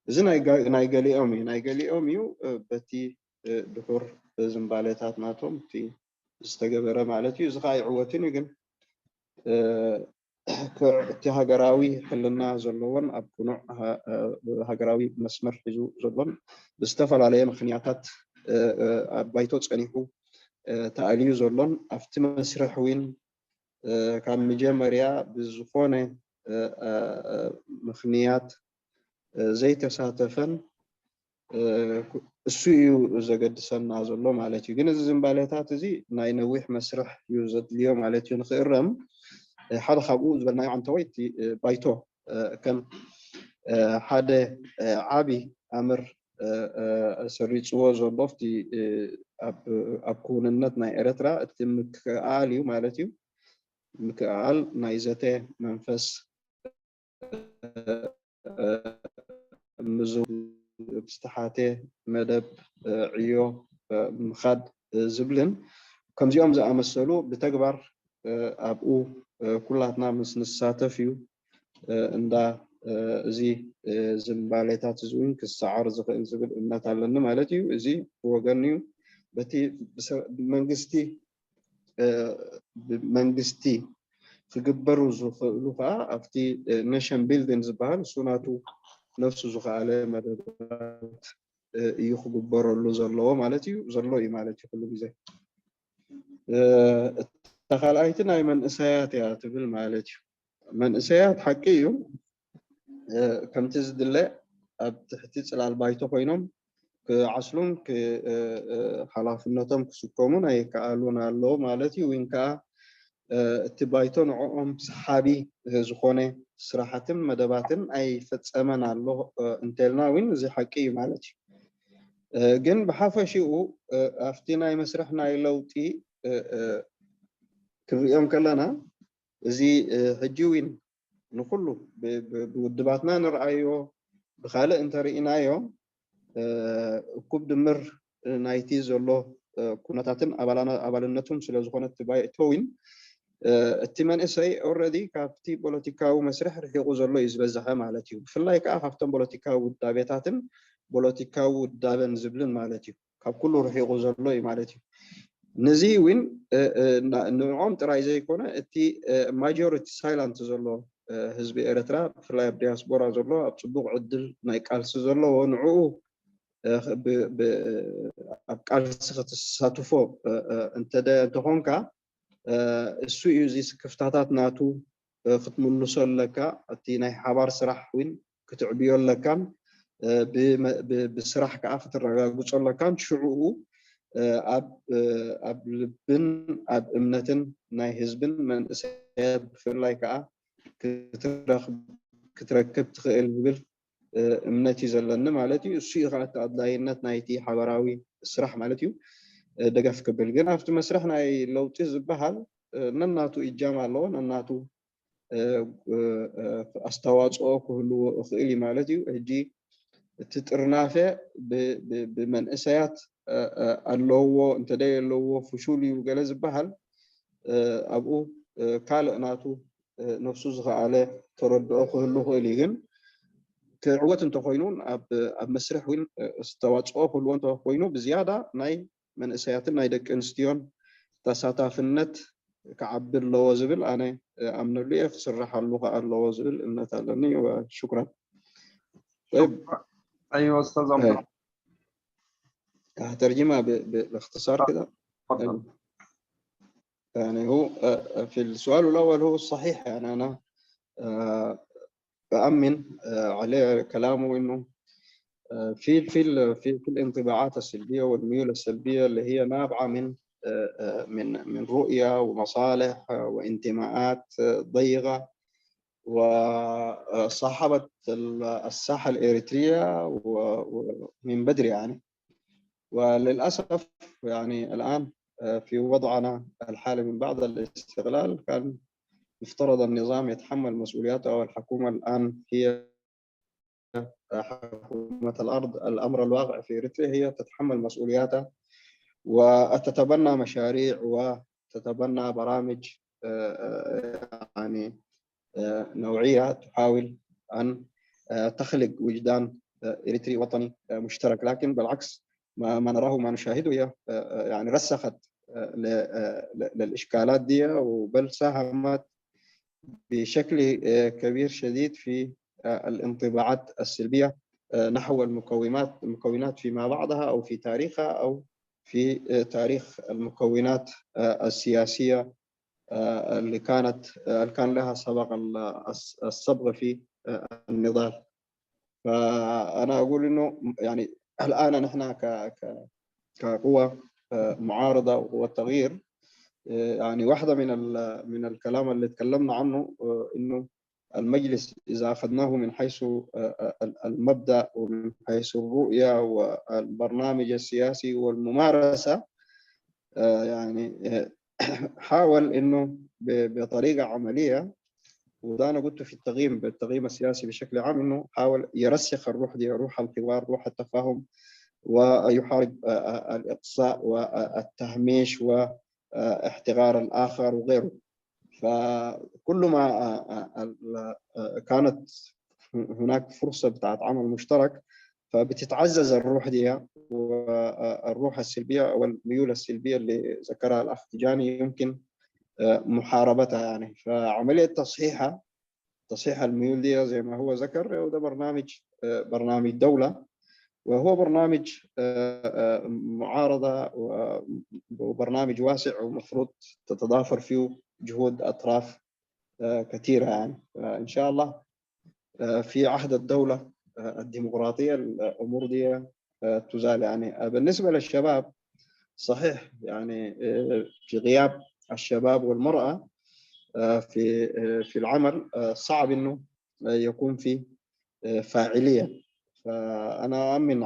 إذا نايجالي أميو بتي دحور زمبالتات ناتهم تي استجبر مالتي إذا خاي عوتين يجن كهجراوي حلنا زلون أبكنوع هجراوي مسمر حزو زلون بستفعل عليه مخنياتات بايتوت أنيحو تأليو زلون أفتم سرحوين كان مجمريا بالزخونة مخنيات زي تساتفن السوء زجد سنة زلون مالتي جن الزمبالتات زي ناينويح مسرح يوزد اليوم مالتي نخيرهم حدا خابوز بلنا عن تويتي بايتو كان حدا عابي أمر سريت ووز وضفتي أكون النتنا إرترا تم كعالي ومالتي مكعال نايزته منفس مزول بستحاته مدب عيو مخاد زبلن كم يوم زي أمسلو بتكبر أبو كلاتنا نساتفيو عند زي زمباليتات زوين كالسعر زغل زغل النات على مالتي زي وغنيو بتي منجستي تقبروا زخلوها أفتي نشن بيلدينز بال سوناتو نفس زخ على مدبات يخبروا له زلوا مالتي زلوا مالتي كله زي تخيلتنا من إسيات يا تبل مالتي من إسيات حقيقي كم تزد الله تحتيج على البيت وينهم كعسلون كحلافنتهم كسكومون أي كألون الله مالتي وإنك تبايتون عم صحابي زخونة صراحة مدباتن أي فتأمن الله انتلنا وين زي حقيقي مالتي جن بحافة شيء أفتينا مسرحنا يلوتي كيوم كلنا زي هجوين نقوله بدباتنا نرأيه بخالق انت رأينايو كوب دمر نايتيز الله كونتاتن أبالنتهم سلازخونة تبايتوين التمان إسرائيل already كابتي بوليتيكاو مسرح رح يغوز الله يزبزها مالتيو في الله كأفتن بوليتيكاو الدابيتاتن بوليتيكاو الدابن زبلن مالتيو كاب كله رح يغوز الله مالتيو نزي وين نعم ترى زي كونه التي majority silent زلوا حزب إريترا في الله بدياسبورا زلوا أبصبغ عدل نايكال زلوا ونعو بأبقال ساتوفو أنت ده تهونكا السوء يزيس كفتاتات ناتو ختم النصر لك التي ناي حبار سرح وين كتعبيون لكان بسرح كافة الرجاج لكان شعوه أب لبن أب إمنتن ناي هزبن من سيد في اللايكا كتركب تخيل بقول إمنتي زلنا مالتي الشيء غلط أدلاينات نايتي حبراوي سرح مالتيو دقف قبل جنا في مسرحنا لو تزبهل نناتو إجماع الله نناتو أستواج أو كله خيلي مالتيو هجي تترنافع بمن إسيات اللو انت داي اللو فشولي وجلز بحال ابو كال ناتو نفسه زغ عليه ترد اخو اللو ليغن كعوت انت خوينون اب مسرح وين استواصو كل انت خوينو بزياده ناي من اسياتنا ناي دك انستيون تساتافنت كعبر لو زبل انا امن لي افسرح اللغه اللو زبل انت لني وشكرا طيب ايوه استاذ عمر ترجمة باختصار كده تفضل. يعني هو في السؤال الأول هو الصحيح يعني أنا بأمن عليه كلامه إنه في الانطباعات السلبية والميول السلبية اللي هي نابعة من رؤية ومصالح وانتماءات ضيقة وصاحبت الساحة الإريترية ومن بدري يعني. وللأسف يعني الآن في وضعنا الحالي من بعد الاستقلال كان يفترض النظام يتحمل مسؤولياته، والحكومة الآن هي حكومة الأرض، الأمر الواقع في إريتريا هي تتحمل مسؤولياتها وتتبنى مشاريع وتتبنى برامج يعني نوعية تحاول أن تخلق وجدان إريتري وطني مشترك، لكن بالعكس ما نراه ما نشاهده هي يعني رسخت للإشكالات دي، وبل ساهمت بشكل كبير شديد في الانطباعات السلبية نحو المكونات فيما بعدها أو في تاريخها أو في تاريخ المكونات السياسية اللي كان لها سبق الصبغ في النضال. فأنا أقول إنه يعني الآن نحن كقوة معارضة وقوة تغيير، يعني واحدة من الكلام اللي تكلمنا عنه إنه المجلس إذا أخذناه من حيث المبدأ ومن حيث الرؤية والبرنامج السياسي والممارسة، يعني حاول إنه بطريقة عملية، وده أنا قلت في بالتقييم السياسي بشكل عام، إنه حاول يرسخ الروح دي، روح الحوار، روح التفاهم، ويحارب الإقصاء والتهميش واحتقار الآخر وغيره. فكل ما كانت هناك فرصة بتاعت عمل مشترك فبتتعزز الروح دي، والروح السلبية أو الميول السلبية اللي ذكرها الأخ تجاني يمكن محاربتها يعني. فعملية تصحيح الميول دي زي ما هو ذكر، وده برنامج دولة، وهو برنامج معارضة وبرنامج واسع ومفروض تتضافر فيه جهود أطراف كثيرة يعني. إن شاء الله في عهد الدولة الديمقراطية الأمور دي تزال يعني. بالنسبة للشباب صحيح يعني في غياب الشباب والمرأة في العمل صعب إنه يكون في فاعلية. فأنا أؤمن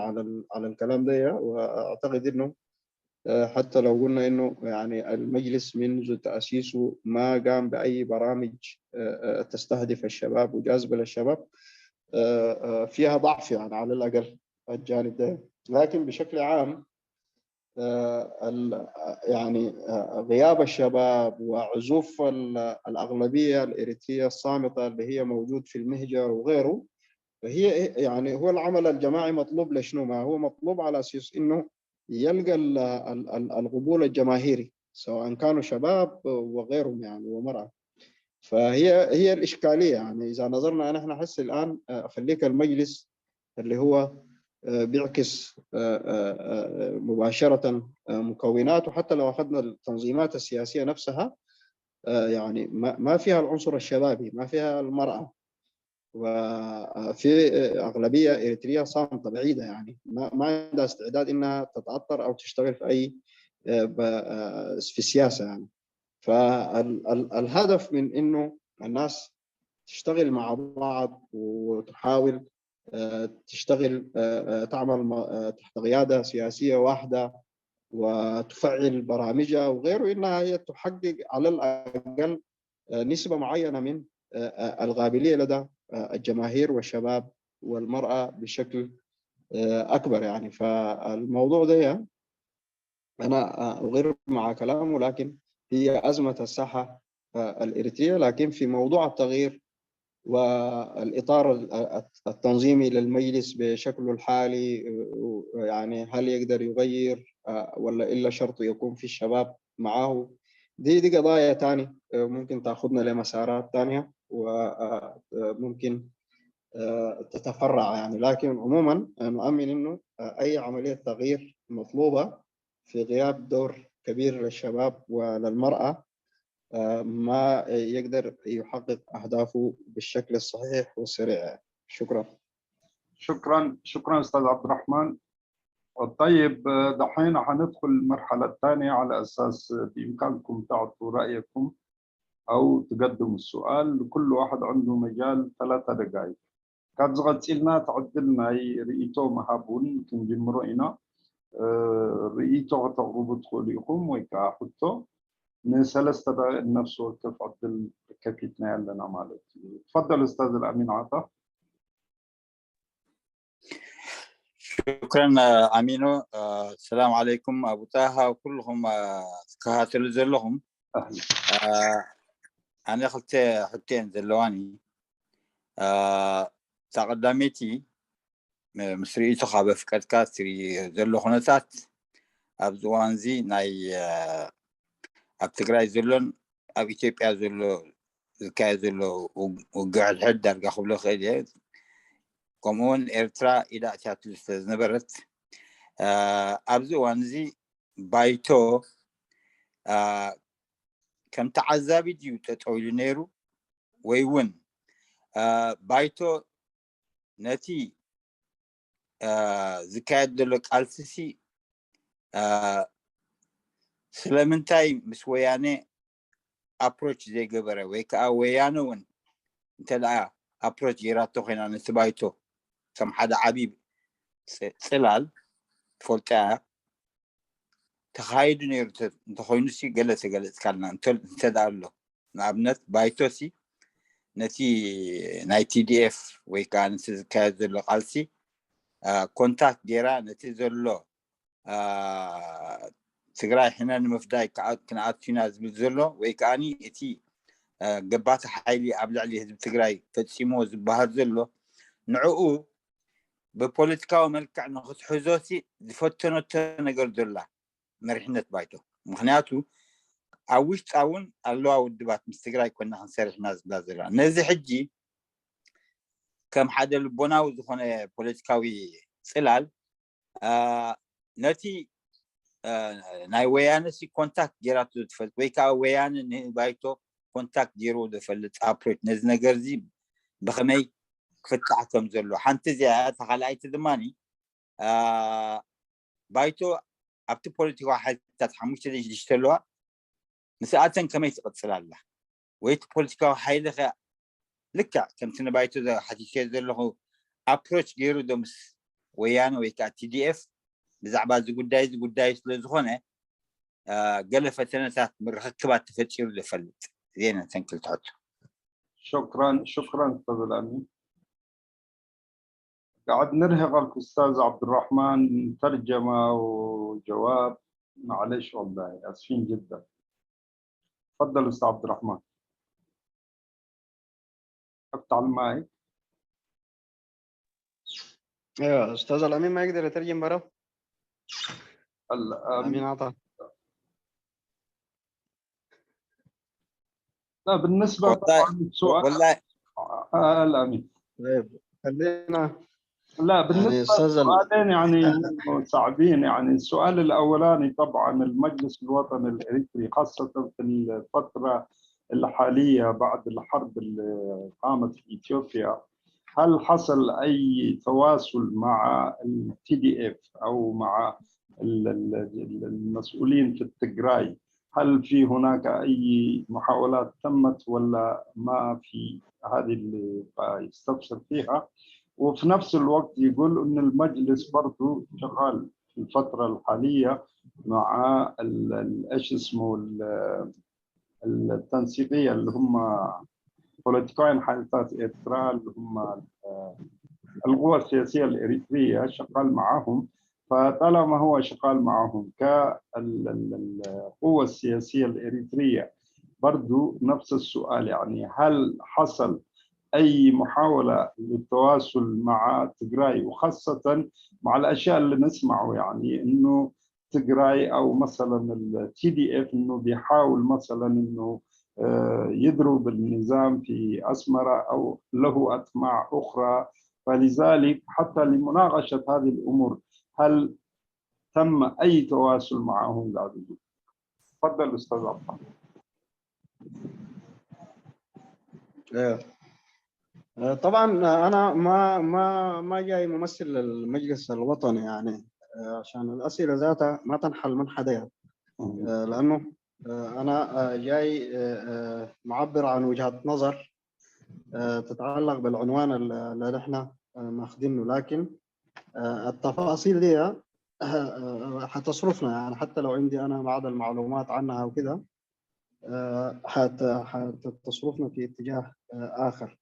على الكلام ده، وأعتقد إنه حتى لو قلنا إنه يعني المجلس منذ تأسيسه ما قام بأي برامج تستهدف الشباب وجاذبة للشباب، فيها ضعف يعني على الأقل الجانب ده. لكن بشكل عام يعني غياب الشباب وعزوف الأغلبية الإريترية الصامتة اللي هي موجود في المهجر وغيره، فهي يعني هو العمل الجماعي مطلوب لشنو؟ ما هو مطلوب على أساس إنه يلقى القبول الجماهيري، سواء كانوا شباب وغيرهم يعني ومرأة. فهي الإشكالية يعني. إذا نظرنا نحن نحس الآن خليك المجلس اللي هو بيعكس مباشرة مكونات، وحتى لو أخذنا التنظيمات السياسية نفسها يعني ما فيها العنصر الشبابي، ما فيها المرأة، وفي أغلبية إريترية صامتة بعيدة يعني ما عندها استعداد إنها تتأثر أو تشتغل في أي في السياسة يعني. فالهدف من إنه الناس تشتغل مع بعض وتحاول تشتغل تعمل تحت قيادة سياسية واحدة وتفعل برامجها وغيره، إنها هي تحقق على الأقل نسبة معينة من القابلية لدى الجماهير والشباب والمرأة بشكل أكبر يعني. فالموضوع ده أنا أغير مع كلامه، لكن هي أزمة الساحة الإريترية. لكن في موضوع التغيير والإطار التنظيمي للمجلس بشكله الحالي، يعني هل يقدر يغير ولا إلا شرط يكون في الشباب معه؟ دي قضايا تانية ممكن تأخذنا لمسارات تانية وممكن تتفرع يعني. لكن عموما نؤمن إنه أي عملية تغيير مطلوبة في غياب دور كبير للشباب وللمرأة ما يقدر يحقق أهدافه بالشكل الصحيح والسريع. شكرا. شكرا أستاذ عبد الرحمن. طيب دحين حندخل المرحلة الثانية على أساس بإمكانكم تعطوا رأيكم أو تقدم السؤال. لكل واحد عنده مجال 3 دقائق. كاد زغتيلنا تعدلنا رئيتو مهابون كنجمرو إنا رئيتو تغرب تقوليكم ويكا حطو من 3 دقائق نفس وقت عدل كفيتنا لنا مالتي. تفضل أستاذ الأمين عطا. شكرا أمينو. السلام عليكم أبو طه وكلهم كهاتل زلهم. أنا قلت حتين زلواني تقدمتي مسري تخاب فكرة كاسري زلو خناتات أبزوانزي ناي أبتقراي زلون أب إثيوبيا زلو زكاي زلو وقعد حدر قخبلو خيلي كمون إرترا إذا أتات الأستاذ نبرت أبزوانزي بايتو كم تعذابي ديو تتعويل نيرو ويون بايتو نتي زكاية دلوك ألسسي سلامنتاي مسوياني أبروش زي قبرة ويكا ويانون انتلا أبروش جيراتو خينا نتبايتو كم حدا عبيب سلال فولتا تخايد نيرو تخوينسي قلت كالنا انتدارلو نابنت بايتوسي نتي ناي تي دي اف ويكا نتي زكاية دلوك ألسي كونتاكت جيرا نتي زلو تقرأي حنا المفداي كنعات ناس بزلو ويكاني اتي قبات حيلي أبلع لي هزب تقرأي فتسيمو زبهر زلو نعقو ببوليتيكا وملكع نخص حزوسي دفتنو تنقر دلا مرحنة بايتو مخنياتو أوش تعاون اللوا والدبات مستقرأي كنا هنسرح ناس بلازلا نزي حجي كم حدا البناو زخونة بوليتيكاوي سلال نتي ناي ويانا سي كونتاكت جيراتو دفلت ويكا ويانا بايتو كونتاكت جيرو دفلت ابروت نز نجرزي بخمي فتحتهم زلو حنت زي تخلعي تدماني بايتو ابتو بوليتيكو حتى تحموش تديش ديشتلوا مساعتن كما يتقصل الله ويت بوليتيكو حيلخ لكا كمتنا بايتو ذا حتيشي زلو ابروت جيرو دمس ويانا ويكا تي دي اف بزعبا زي قداي سلزخونه قلفة سنتات مركبات تفتشير لفلت زين تنكل تحط. شكرا أستاذ الأمين. قاعد نرهق الأستاذ عبد الرحمن ترجمة وجواب. معلش والله آسفين جدا. تفضل أستاذ عبد الرحمن. افتح المايك. ايوه استاذ الامين ما يقدر يترجم برا. الامين عطا. لا بالنسبة للسؤال والله الأمين. طيب خلينا لا بالنسبة للسؤالين يعني صعبين. يعني السؤال الأولاني طبعا المجلس الوطني الإريتري خاصة في الفترة الحالية بعد الحرب اللي قامت في إثيوبيا، هل حصل أي تواصل مع التي دي اف أو مع المسؤولين في التجراي؟ هل في هناك أي محاولات تمت ولا ما في؟ هذه اللي يستفسر فيها. وفي نفس الوقت يقول أن المجلس برضو شغال في الفترة الحالية مع إيش اسمه التنسيقية اللي هم بوليتيكوين حالتات إريتريا اللي هم القوى السياسية الإريترية شغال معهم. فطالما هو شغال معهم كالقوة السياسية الإريترية برضو نفس السؤال، يعني هل حصل أي محاولة للتواصل مع تجراي، وخاصة مع الأشياء اللي نسمعه يعني إنه تجراي أو مثلا التي دي اف إنه بيحاول مثلا إنه يضرب النظام في أسمرة أو له أطماع أخرى. فلذلك حتى لمناقشة هذه الأمور هل تم أي تواصل معهم بعد؟ تفضل أستاذ عبد الله. طبعا انا ما جاي ممثل المجلس الوطني يعني عشان الاسئله ذاتها ما تنحل من حدا، لانه أنا جاي معبر عن وجهة نظر تتعلق بالعنوان اللي نحن ماخذينه، لكن التفاصيل دي حتصرفنا، يعني حتى لو عندي أنا بعض المعلومات عنها وكده حتصرفنا في اتجاه آخر.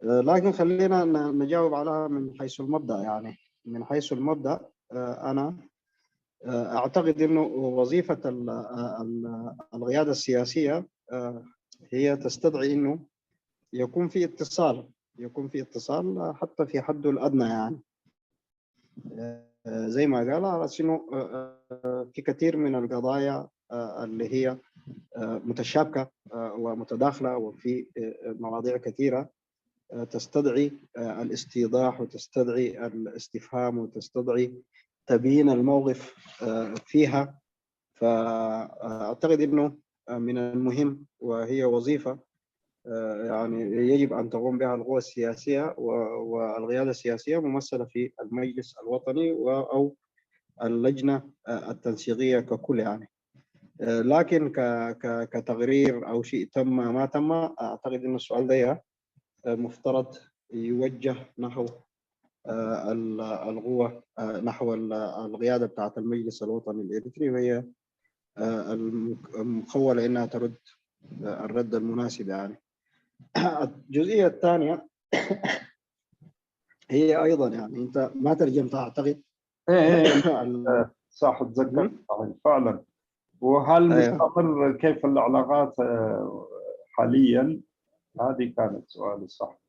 لكن خلينا نجاوب عليها من حيث المبدأ. يعني من حيث المبدأ أنا أعتقد أنه وظيفة القيادة السياسية هي تستدعي أنه يكون في اتصال حتى في حده الأدنى. يعني زي ما قال على أنه في كثير من القضايا اللي هي متشابكة ومتداخلة، وفي مواضيع كثيرة تستدعي الاستيضاح وتستدعي الاستفهام وتستدعي تبيين الموقف فيها. فأعتقد أنه من المهم، وهي وظيفة يعني يجب أن تقوم بها القوى السياسية والقيادة السياسية ممثلة في المجلس الوطني أو اللجنة التنسيقية ككل. يعني لكن كتقرير أو شيء تم ما تم، أعتقد أن السؤال ده مفترض يوجه نحو القوة، نحو القيادة بتاعت المجلس الوطني الإريتري، وهي المخولة إنها ترد الرد المناسب. يعني الجزئية الثانية هي أيضا، يعني أنت ما ترجمتها أعتقد. صح، تذكرت فعلا. وهل مستقر كيف العلاقات حاليا؟ هذه كانت سؤالي صح.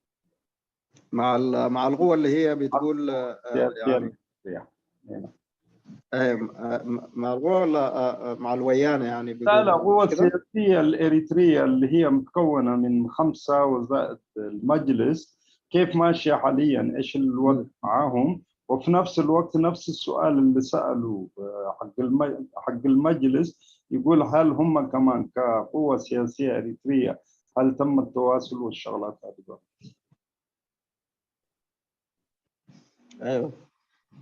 مع القوة اللي هي بتقول يعني مع القوة ولا مع الويانة؟ يعني لا القوة السياسية الإريترية اللي هي متكونة من 5 وزائد المجلس، كيف ماشية حاليا؟ إيش الوضع معاهم؟ وفي نفس الوقت نفس السؤال اللي سألوا حق المجلس، يقول هل هم كمان كقوة سياسية إريترية هل تم التواصل والشغلات هذه؟ أيوه،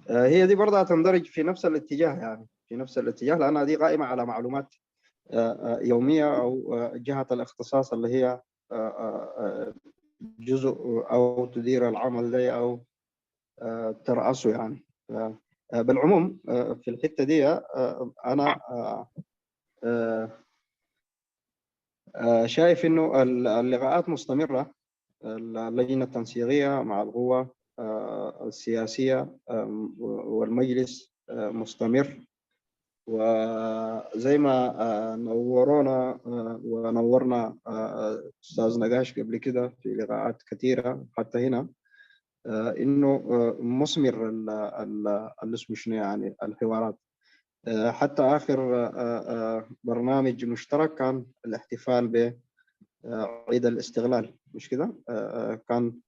هي دي برضه تندرج في نفس الاتجاه، يعني في نفس الاتجاه، لأنها دي قائمة على معلومات يومية أو جهة الاختصاص اللي هي جزء أو تدير العمل ده أو ترأسه. يعني بالعموم في الحتة دي أنا شايف إنه اللقاءات مستمرة، اللجنة التنسيقية مع القوى السياسية والمجلس مستمر. وزي ما نورونا ونورنا أستاذ نقاش قبل كده في لقاءات كثيرة حتى هنا، إنه مثمر اللي اسمه شنو يعني الحوارات. حتى آخر برنامج مشترك كان الاحتفال بعيد الاستغلال، مش كده؟ كان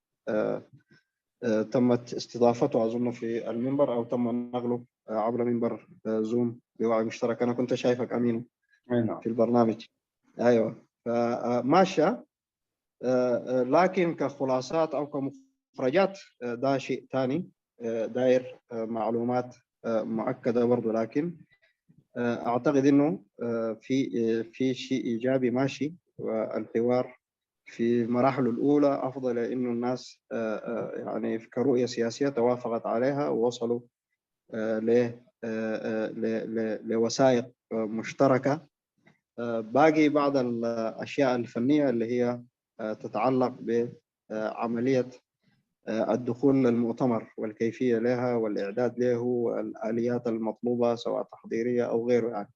تمت استضافته أظن في المنبر، أو تم نقله عبر منبر زوم بوعي مشترك. أنا كنت شايفك أمين في البرنامج. أيوة، فماشية. لكن كخلاصات أو كمخرجات ده شيء ثاني، داير معلومات مؤكدة برضو. لكن أعتقد إنه في شيء إيجابي ماشي، والحوار في مراحله الأولى أفضل، إنه الناس يعني كرؤية سياسية توافقت عليها ووصلوا لوثائق مشتركة. باقي بعض الأشياء الفنية اللي هي تتعلق بعملية الدخول للمؤتمر والكيفية لها والإعداد له والآليات المطلوبة سواء تحضيرية أو غيره. يعني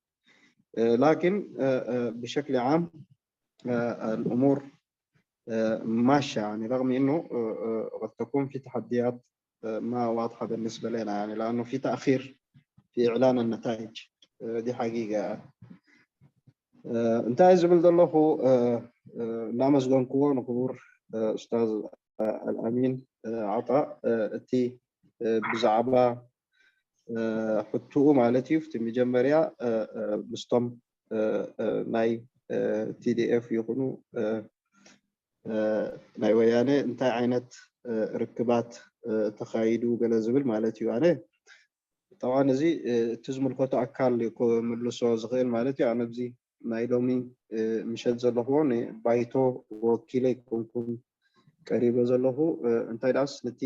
لكن بشكل عام الأمور ماشية، يعني رغم إنه قد تكون في تحديات ما واضحة بالنسبة لنا، يعني لأنه في تأخير في إعلان النتائج. دي حقيقة. انتهى زبل الله نامز دون كوان قبور أستاذ الأمين عطاء تي بزعبا حتو مالتي في مجمريا بستم ناي TDF يكونوا ناي ويانه انتهى عينت ركبات تخايدو جلزبل مالتي يعني طبعا زي تزم الخطأ أكال من لسه صغير مالتي أنا بزي ናይ ሎሚ ምሸት ዘለኹ ባይቶ ወኪለይ ኮንኩን ቀሪበ ዘለኹ እንታይ ዳስ ነቲ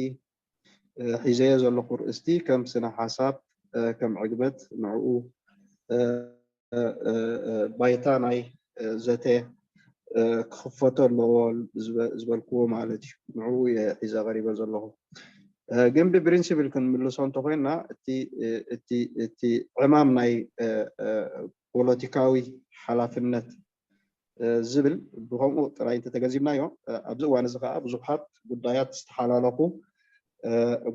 ሒዘዮ ዘለኹ ርእስቲ ከም ስነ ሓሳብ ከም ዕግበት ንዕኡ ባይታ ናይ ዘተ ክኽፈቶ ኣለዎ ዝበልክዎ ማለት እዩ ንዕኡ ሒዘ ቀሪበ ዘለኹ ግን ብፕሪንሲፕል ክንምልሶ እንተኮይንና እቲ ዕማም ናይ ፖለቲካዊ ሓላፍነት ዝብል ብከምኡ ጥራይ እንተተገዚምናዮ ኣብዚ እዋን እዚ ከዓ ብዙሓት ጉዳያት ዝተሓላለኹ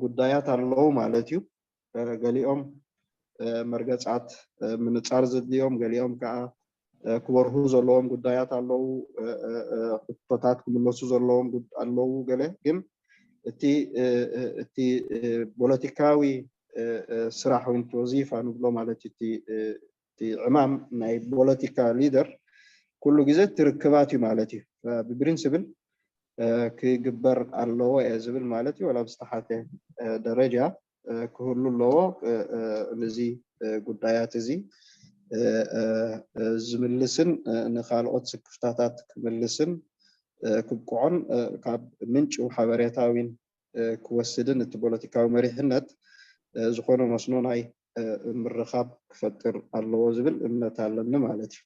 ጉዳያት ኣለዉ ማለት እዩ ገሊኦም መርገፃት ምንፃር ዘድልዮም ገሊኦም ከዓ ክበርሁ ዘለዎም ጉዳያት ኣለዉ ሕቶታት ክምለሱ ዘለዎም ኣለዉ ገለ ግን እቲ ፖለቲካዊ ስራሕ ወይ ወዚፋ ንብሎ ማለት እቲ ዕማም ናይ ፖለቲካ ሊደር ኩሉ ግዜ ትርክባት እዩ ማለት እዩ ብፕሪንሲፕል ክግበር ኣለዎ እየ ዝብል ማለት እዩ ወላ ብዝተሓተ ደረጃ ክህሉ ኣለዎ ነዚ ጉዳያት እዚ ዝምልስን ንካልኦት ስክፍታታት ክምልስን ክብቅዖን ካብ ምንጭ ሓበሬታዊን ክወስድን እቲ ፖለቲካዊ መሪሕነት ዝኾነ መስኖ ናይ ምርኻብ ክፈጥር ኣለዎ ዝብል እምነት ኣለኒ ማለት እዩ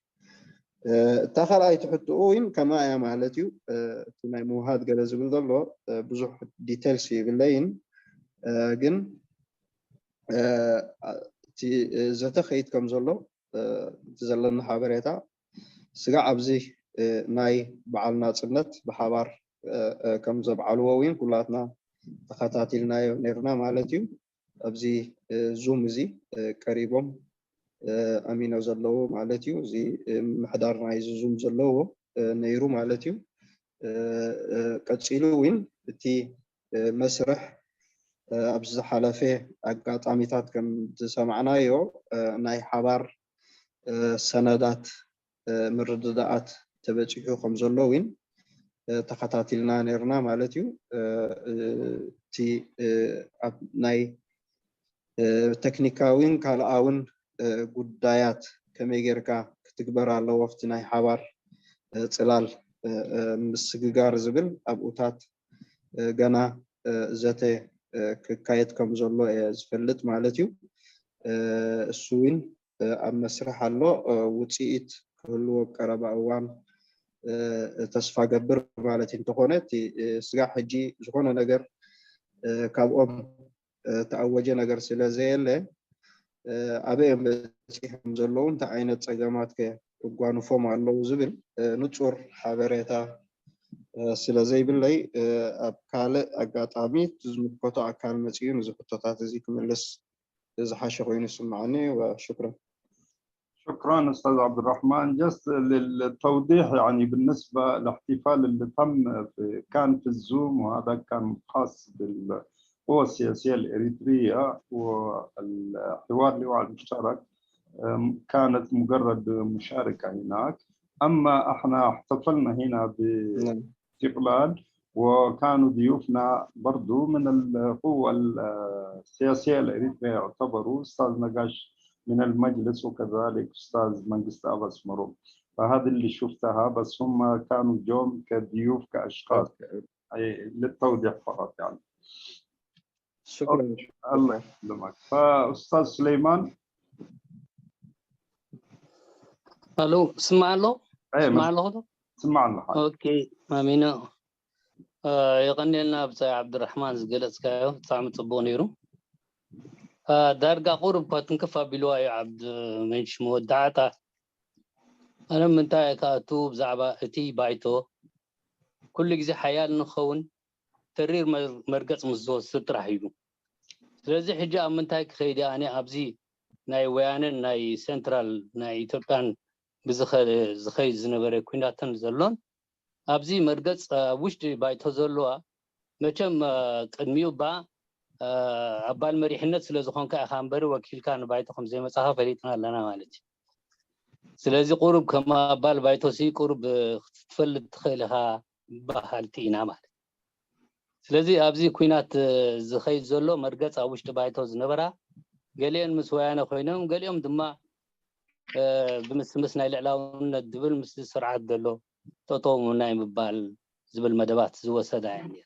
እታ ካልኣይ ትሕትኡ እውን ከማ እያ ማለት እዩ እቲ ናይ ምውሃድ ገለ ዝብል ዘሎ ብዙሕ ዲቴልስ ይብለይን ግን እቲ ዘተ ከይድ ከም ዘሎ እቲ ዘለና ሓበሬታ ስጋዕ ኣብዚ ናይ በዓል ናፅነት ብሓባር ከም ዘብዓልዎ እውን ኩላትና ተኸታቲልናዮ ነርና ማለት እዩ ኣብዚ ዙም እዚ ቀሪቦም ኣሚኖ ዘለዎ ማለት እዩ እዚ ምሕዳር ናይ ዙም ዘለዎ ነይሩ ማለት እዩ ቀፂሉ እውን እቲ መስርሕ ኣብዚ ዝሓለፈ ኣጋጣሚታት ከም ዝሰማዕናዮ ናይ ሓባር ሰነዳት ምርድዳኣት ተበፂሑ ከም ዘሎ እውን ተኸታቲልና ነርና ማለት እዩ እቲ ኣብ ናይ ቴክኒካዊን ካልኣውን ጉዳያት ከመይ ጌርካ ክትግበር ኣለዎ ኣብቲ ናይ ሓባር ፅላል ምስግጋር ዝብል ኣብኡታት ገና ዘተ ክካየድ ከም ዘሎ እየ ዝፈልጥ ማለት እዩ እሱ እውን ኣብ መስርሕ ኣሎ ውፅኢት ክህልዎ ቀረባ እዋን ተስፋ ገብር ማለት እንተኾነ እቲ ስጋዕ ሕጂ ዝኾነ ነገር ካብኦም ተኣወጀ ነገር ስለ ዘየለ ኣበዮም በፂሖም ዘለዉ እንታይ ዓይነት ፀገማት ክጓንፎም ኣለዉ ዝብል ንፁር ሓበሬታ ስለ ዘይብለይ ኣብ ካልእ ኣጋጣሚ ዝምልከቶ ኣካል መፅኡ ነዚ ሕቶታት እዚ ክምልስ ዝሓሸ ኮይኑ ይስማዓኒ وشكرا شكرا استاذ عبد الرحمن جست للتوضيح يعني بالنسبه للاحتفال اللي تم كان في الزوم وهذا كان خاص بالقوى السياسيه الاريتريه والحوار اللواء المشترك كانت مجرد مشاركه هناك اما احنا احتفلنا هنا باستقلال وكانوا ضيوفنا برضو من القوة السياسية الإريترية يعتبروا أستاذ نقاش من المجلس وكذلك أستاذ منجست أبس مروم فهذا اللي شفتها بس هم كانوا جوم كضيوف كأشخاص للتوضيح فقط يعني شكرا الله يسلمك فأستاذ سليمان الو سمع له سمع له اوكي مامينو يغني لنا بتاع عبد الرحمن زقلت كايو طعم طبو نيرو دارقا قرب كتنكفى بلواي عبد منش مودعتا انا من تاي كاتو بزعبا اتي بايتو كل جزي حيال نخون ترير مرقص مزوز سترحيو ስለዚህ ሕጂ ኣብ ምንታይ ክኸይድ ኣነ ኣብዚ ናይ ወያነን ናይ ሴንትራል ናይ ኢትዮጵያን ብዝኸይድ ዝነበረ ኩናትን ዘሎን ኣብዚ መርገጽ ውሽጢ ባይቶ ዘለዋ መቸም ቅድሚኡ ባ ኣባል መሪሕነት ስለ ዝኾንካ ኢኻ እምበሪ ወኪልካ ንባይቶ ከም ዘይመጻኻ ፈሊጥና ኣለና ማለት እዩ ስለዚህ ቁሩብ ከማ ኣባል ባይቶ ሲ ቁሩብ ክትፈልጥ ትኽእል ኢኻ ባህልቲ ኢና ማለት ስለዚህ ኣብዚ ኩናት ዝኸይድ ዘሎ መርገጽ ኣብ ውሽጢ ባይቶ ዝነበራ ገሊአን ምስ ወያነ ኮይኖም ገሊኦም ድማ بمسمس ناي لعلاونة دبل مسل سرعة دلو تطوم ناي مبال زبل مدبات زوسدا يعني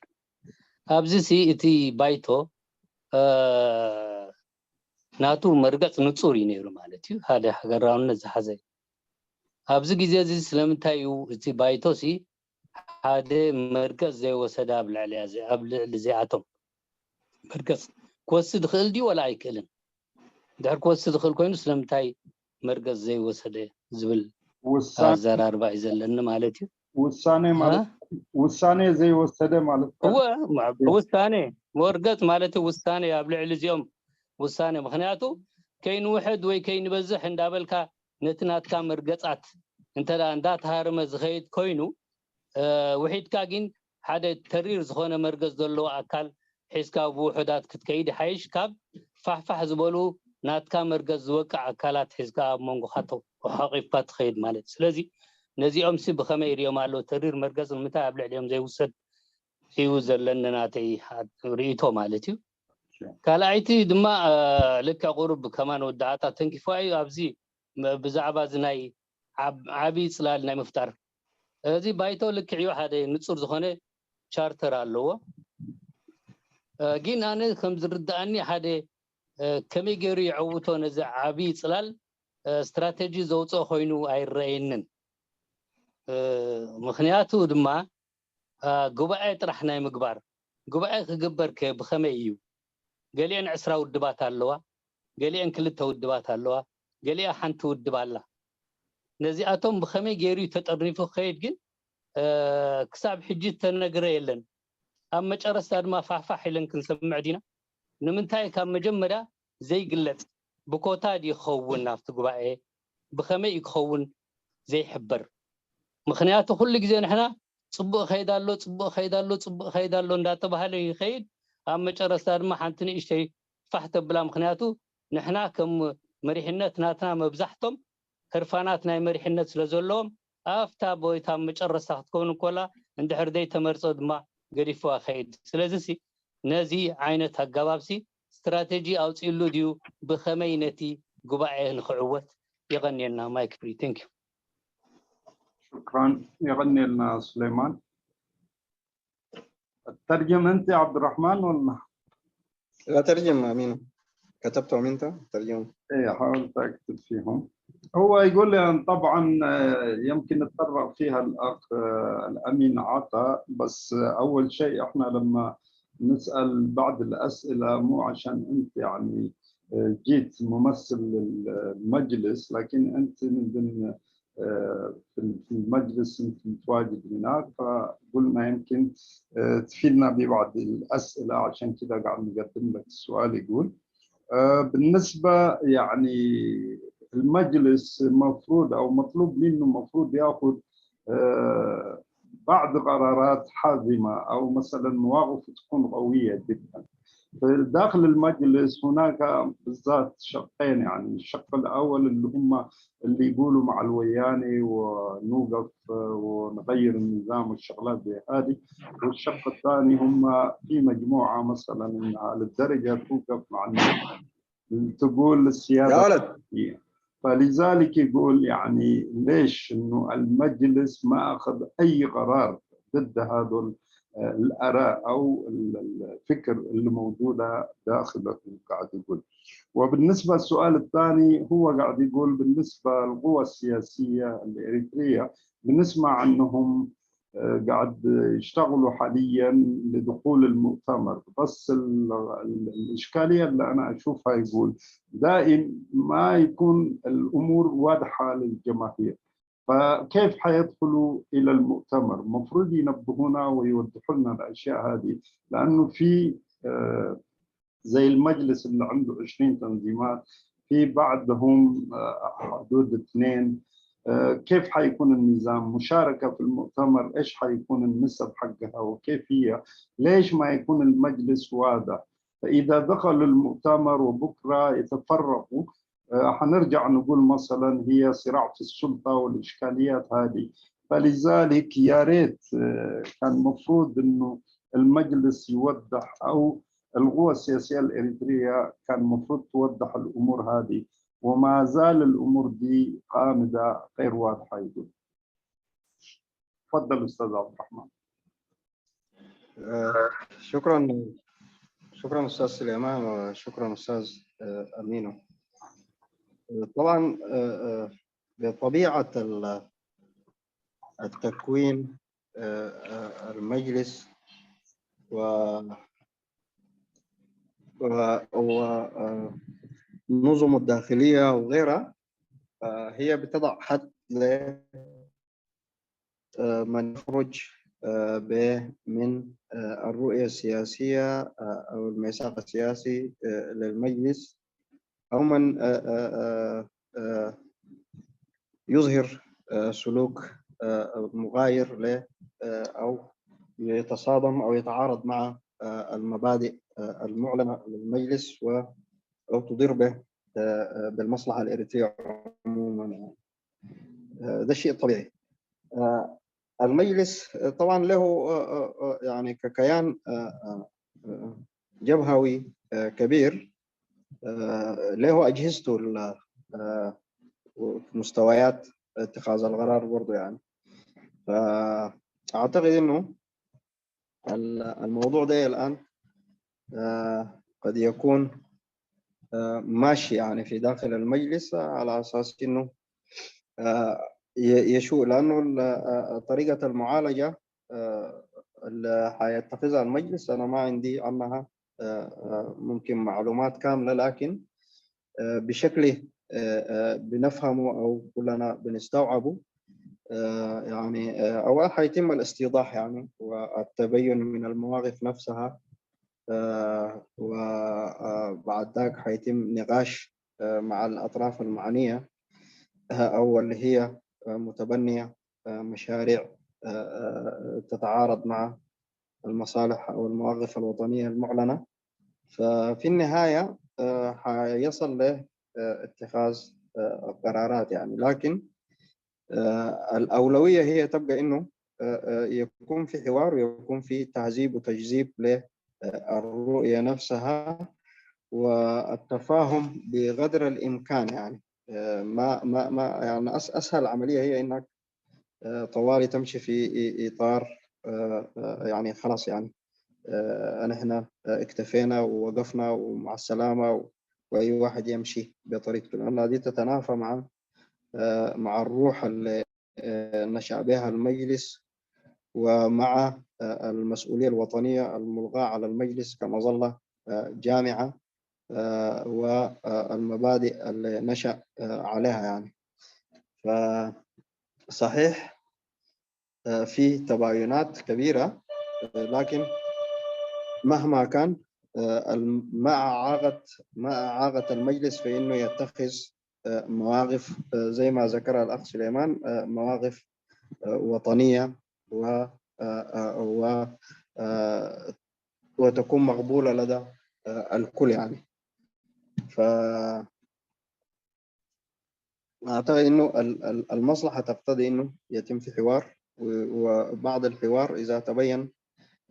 أبزي سي إتي بايتو ناتو مرقص نصوري نيرو مالتي هذا حقراون زحزي أبزي جزء سلامتايو إتي بايتو سي هذا مرقص زي وسدا بالعليا زي قبل زي عتم مرقص كوسد خل دي ولا يكلن دار كوسد خل كوين سلامتاي مرقص زي وسدا زبل زرار بايزلن مالتي وساني زي وسدا مالتي هو وساني مرقص مالتي وساني قبل اليوم وساني مخنياتو كاين واحد وي كاين بزح اندابلكا نتناتكا مرقصات انت اندات هارم زخيت كوينو وحيد كاغين حدا ترير زخونه مرقص دلو اكل حسكا بوحدات كتكيد حيش كاب فحفح زبلو ناتكا مرقص زوقع اكلات حسكا مونغو خطو وحقيقات خيد مالت سلازي نزي امسي بخمه يريو مالو ترير مرقص متى قبل اليوم زي وسد يوزر لنا ناتي ريتو مالتي كالايتي دما لك قرب كمان ودعاتا تنكفاي ابزي بزعبا زناي عبي صلال ناي مفتر ازي بايتو لك عيو حدا نصور زخونه شارتر اللو جين انا كم زرداني حدا كمي غير يعوتو نزع عبي صلال استراتيجي زوصو خوينو ايرينن مخنياتو دما غباء طرح ناي مغبار غباء كغبر بخميو قالين عسرا ودبات اللوا قالين كلتا ودبات اللوا قالين حنت ودبالا نزياتهم بخمي غيري تطرنيفو خيد جن كساب حجيت تنغره يلن ام مጨረስ አድማ ፋፋህ ይለን ክንሰምዕ ዲና ንምንታይ ካብ መጀመሪያ ዘይግለጽ ብኮታ ይኸውን ናፍቲ ጉባኤ ብኸመይ ይኸውን ዘይሕበር ምክንያቱ ሁሉ ግዜ ንሕና ጽቡቕ ኸይዳሎ እንዳተባሃለ ይኸይድ ኣብ መጨረስ አድማ ሓንቲ ንእሽተይ ፋሕተ ብላ ምክንያቱ ንሕና ከም መሪሕነት ናትና መብዛሕቶም ህርፋናት ናይ መሪሕነት ስለዘለዎም ኣፍታ ቦይታ መጨረስ ክትከውን ኮላ እንድሕር ደይ ተመርጾ ድማ ገዲፉ ኣኸይድ ስለዚህ ነዚ ዓይነት ኣገባብሲ ስትራቴጂ ኣውጽኢሉ ድዩ ብኸመይ ነቲ ጉባኤ ንኽዕወት ይቀኒየና ማይክ ፍሪ ቴንክ ዩ شكرا يغني لنا سليمان الترجم انت يا عبد الرحمن ولا لا ترجم امين كتبتهم انت ترجم ايه حاولت اكتب فيهم هو يقول لي طبعا يمكن نتطرق فيها الاخ الامين عطا بس اول شيء احنا لما نسال بعض الاسئله مو عشان انت يعني جيت ممثل للمجلس لكن انت من في المجلس انت متواجد هناك فقلنا يمكن تفيدنا ببعض الاسئله عشان كذا قاعد نقدم لك السؤال يقول بالنسبه يعني المجلس مفروض او مطلوب منه مفروض ياخذ بعض قرارات حازمه او مثلا مواقف تكون قويه جدا. داخل المجلس هناك بالذات شقين يعني الشق الاول اللي يقولوا مع الوياني ونوقف ونغير النظام والشغلات زي هذه والشق الثاني هم في مجموعه مثلا على الدرجه توقف مع تقول السياده فلذلك يقول يعني ليش انه المجلس ما اخذ اي قرار ضد هذول الآراء أو الفكر اللي موجودة داخله قاعد يقول. وبالنسبة للسؤال الثاني هو قاعد يقول بالنسبة للقوى السياسية الإريترية بنسمع أنهم قاعد يشتغلوا حاليا لدخول المؤتمر بس الإشكالية اللي أنا أشوفها يقول دائم ما يكون الأمور واضحة للجماهير فكيف حيدخلوا إلى المؤتمر؟ المفروض ينبهونا ويوضحوا لنا الأشياء هذه لأنه في زي المجلس اللي عنده 20 تنظيمات في بعضهم حدود 2 كيف حيكون النظام؟ مشاركة في المؤتمر إيش حيكون النسب حقها وكيف هي؟ ليش ما يكون المجلس واضح؟ فإذا دخلوا المؤتمر وبكرة يتفرقوا حنرجع نقول مثلا هي صراع في السلطة والإشكاليات هذه فلذلك يا ريت كان مفروض إنه المجلس يوضح أو القوى السياسية الإريترية كان مفروض توضح الأمور هذه وما زال الأمور دي قامدة غير واضحة يقول. تفضل أستاذ عبد الرحمن. شكرا أستاذ سليمان، وشكرا أستاذ أمينو. طبعا بطبيعة التكوين المجلس والنظم الداخلية وغيرها هي بتضع حد لمن يخرج من الرؤية السياسية أو الميثاق السياسي للمجلس، أو من يظهر سلوك مغاير له أو يتصادم أو يتعارض مع المبادئ المعلنة للمجلس أو تضر به بالمصلحة الإرثية عموما. ده شيء طبيعي. المجلس طبعا له يعني ككيان جبهوي كبير، له أجهزته مستويات اتخاذ القرار برضو يعني. فأعتقد إنه الموضوع ده الآن قد يكون ماشي يعني في داخل المجلس على أساس إنه يشوء، لأنه طريقة المعالجة اللي حيتخذها المجلس أنا ما عندي عنها ممكن معلومات كاملة، لكن بشكل بنفهمه أو كلنا بنستوعبه يعني أول حيتم الاستيضاح يعني والتبين من المواقف نفسها، وبعد ذاك حيتم نقاش مع الأطراف المعنية أو اللي هي متبنية مشاريع تتعارض مع المصالح أو المواقف الوطنية المعلنة. ففي النهاية حيصل لاتخاذ قرارات يعني، لكن الأولوية هي تبقى إنه يكون في حوار ويكون في تهذيب وتجذيب للرؤية نفسها والتفاهم بقدر الإمكان يعني. ما يعني أسهل عملية هي إنك طوالي تمشي في إطار يعني خلاص يعني نحن اكتفينا ووقفنا ومع السلامة وأي واحد يمشي بطريقته، لأن هذه تتنافى مع الروح اللي نشأ بها المجلس ومع المسؤولية الوطنية الملغاة على المجلس كمظلة جامعة والمبادئ اللي نشأ عليها يعني. فصحيح في تباينات كبيرة، لكن مهما كان ما أعاقت المجلس في إنه يتخذ مواقف زي ما ذكر الأخ سليمان، مواقف وطنية وتكون مقبولة لدى الكل يعني. فأعتقد إنه المصلحة تقتضي إنه يتم في حوار، وبعد الحوار إذا تبين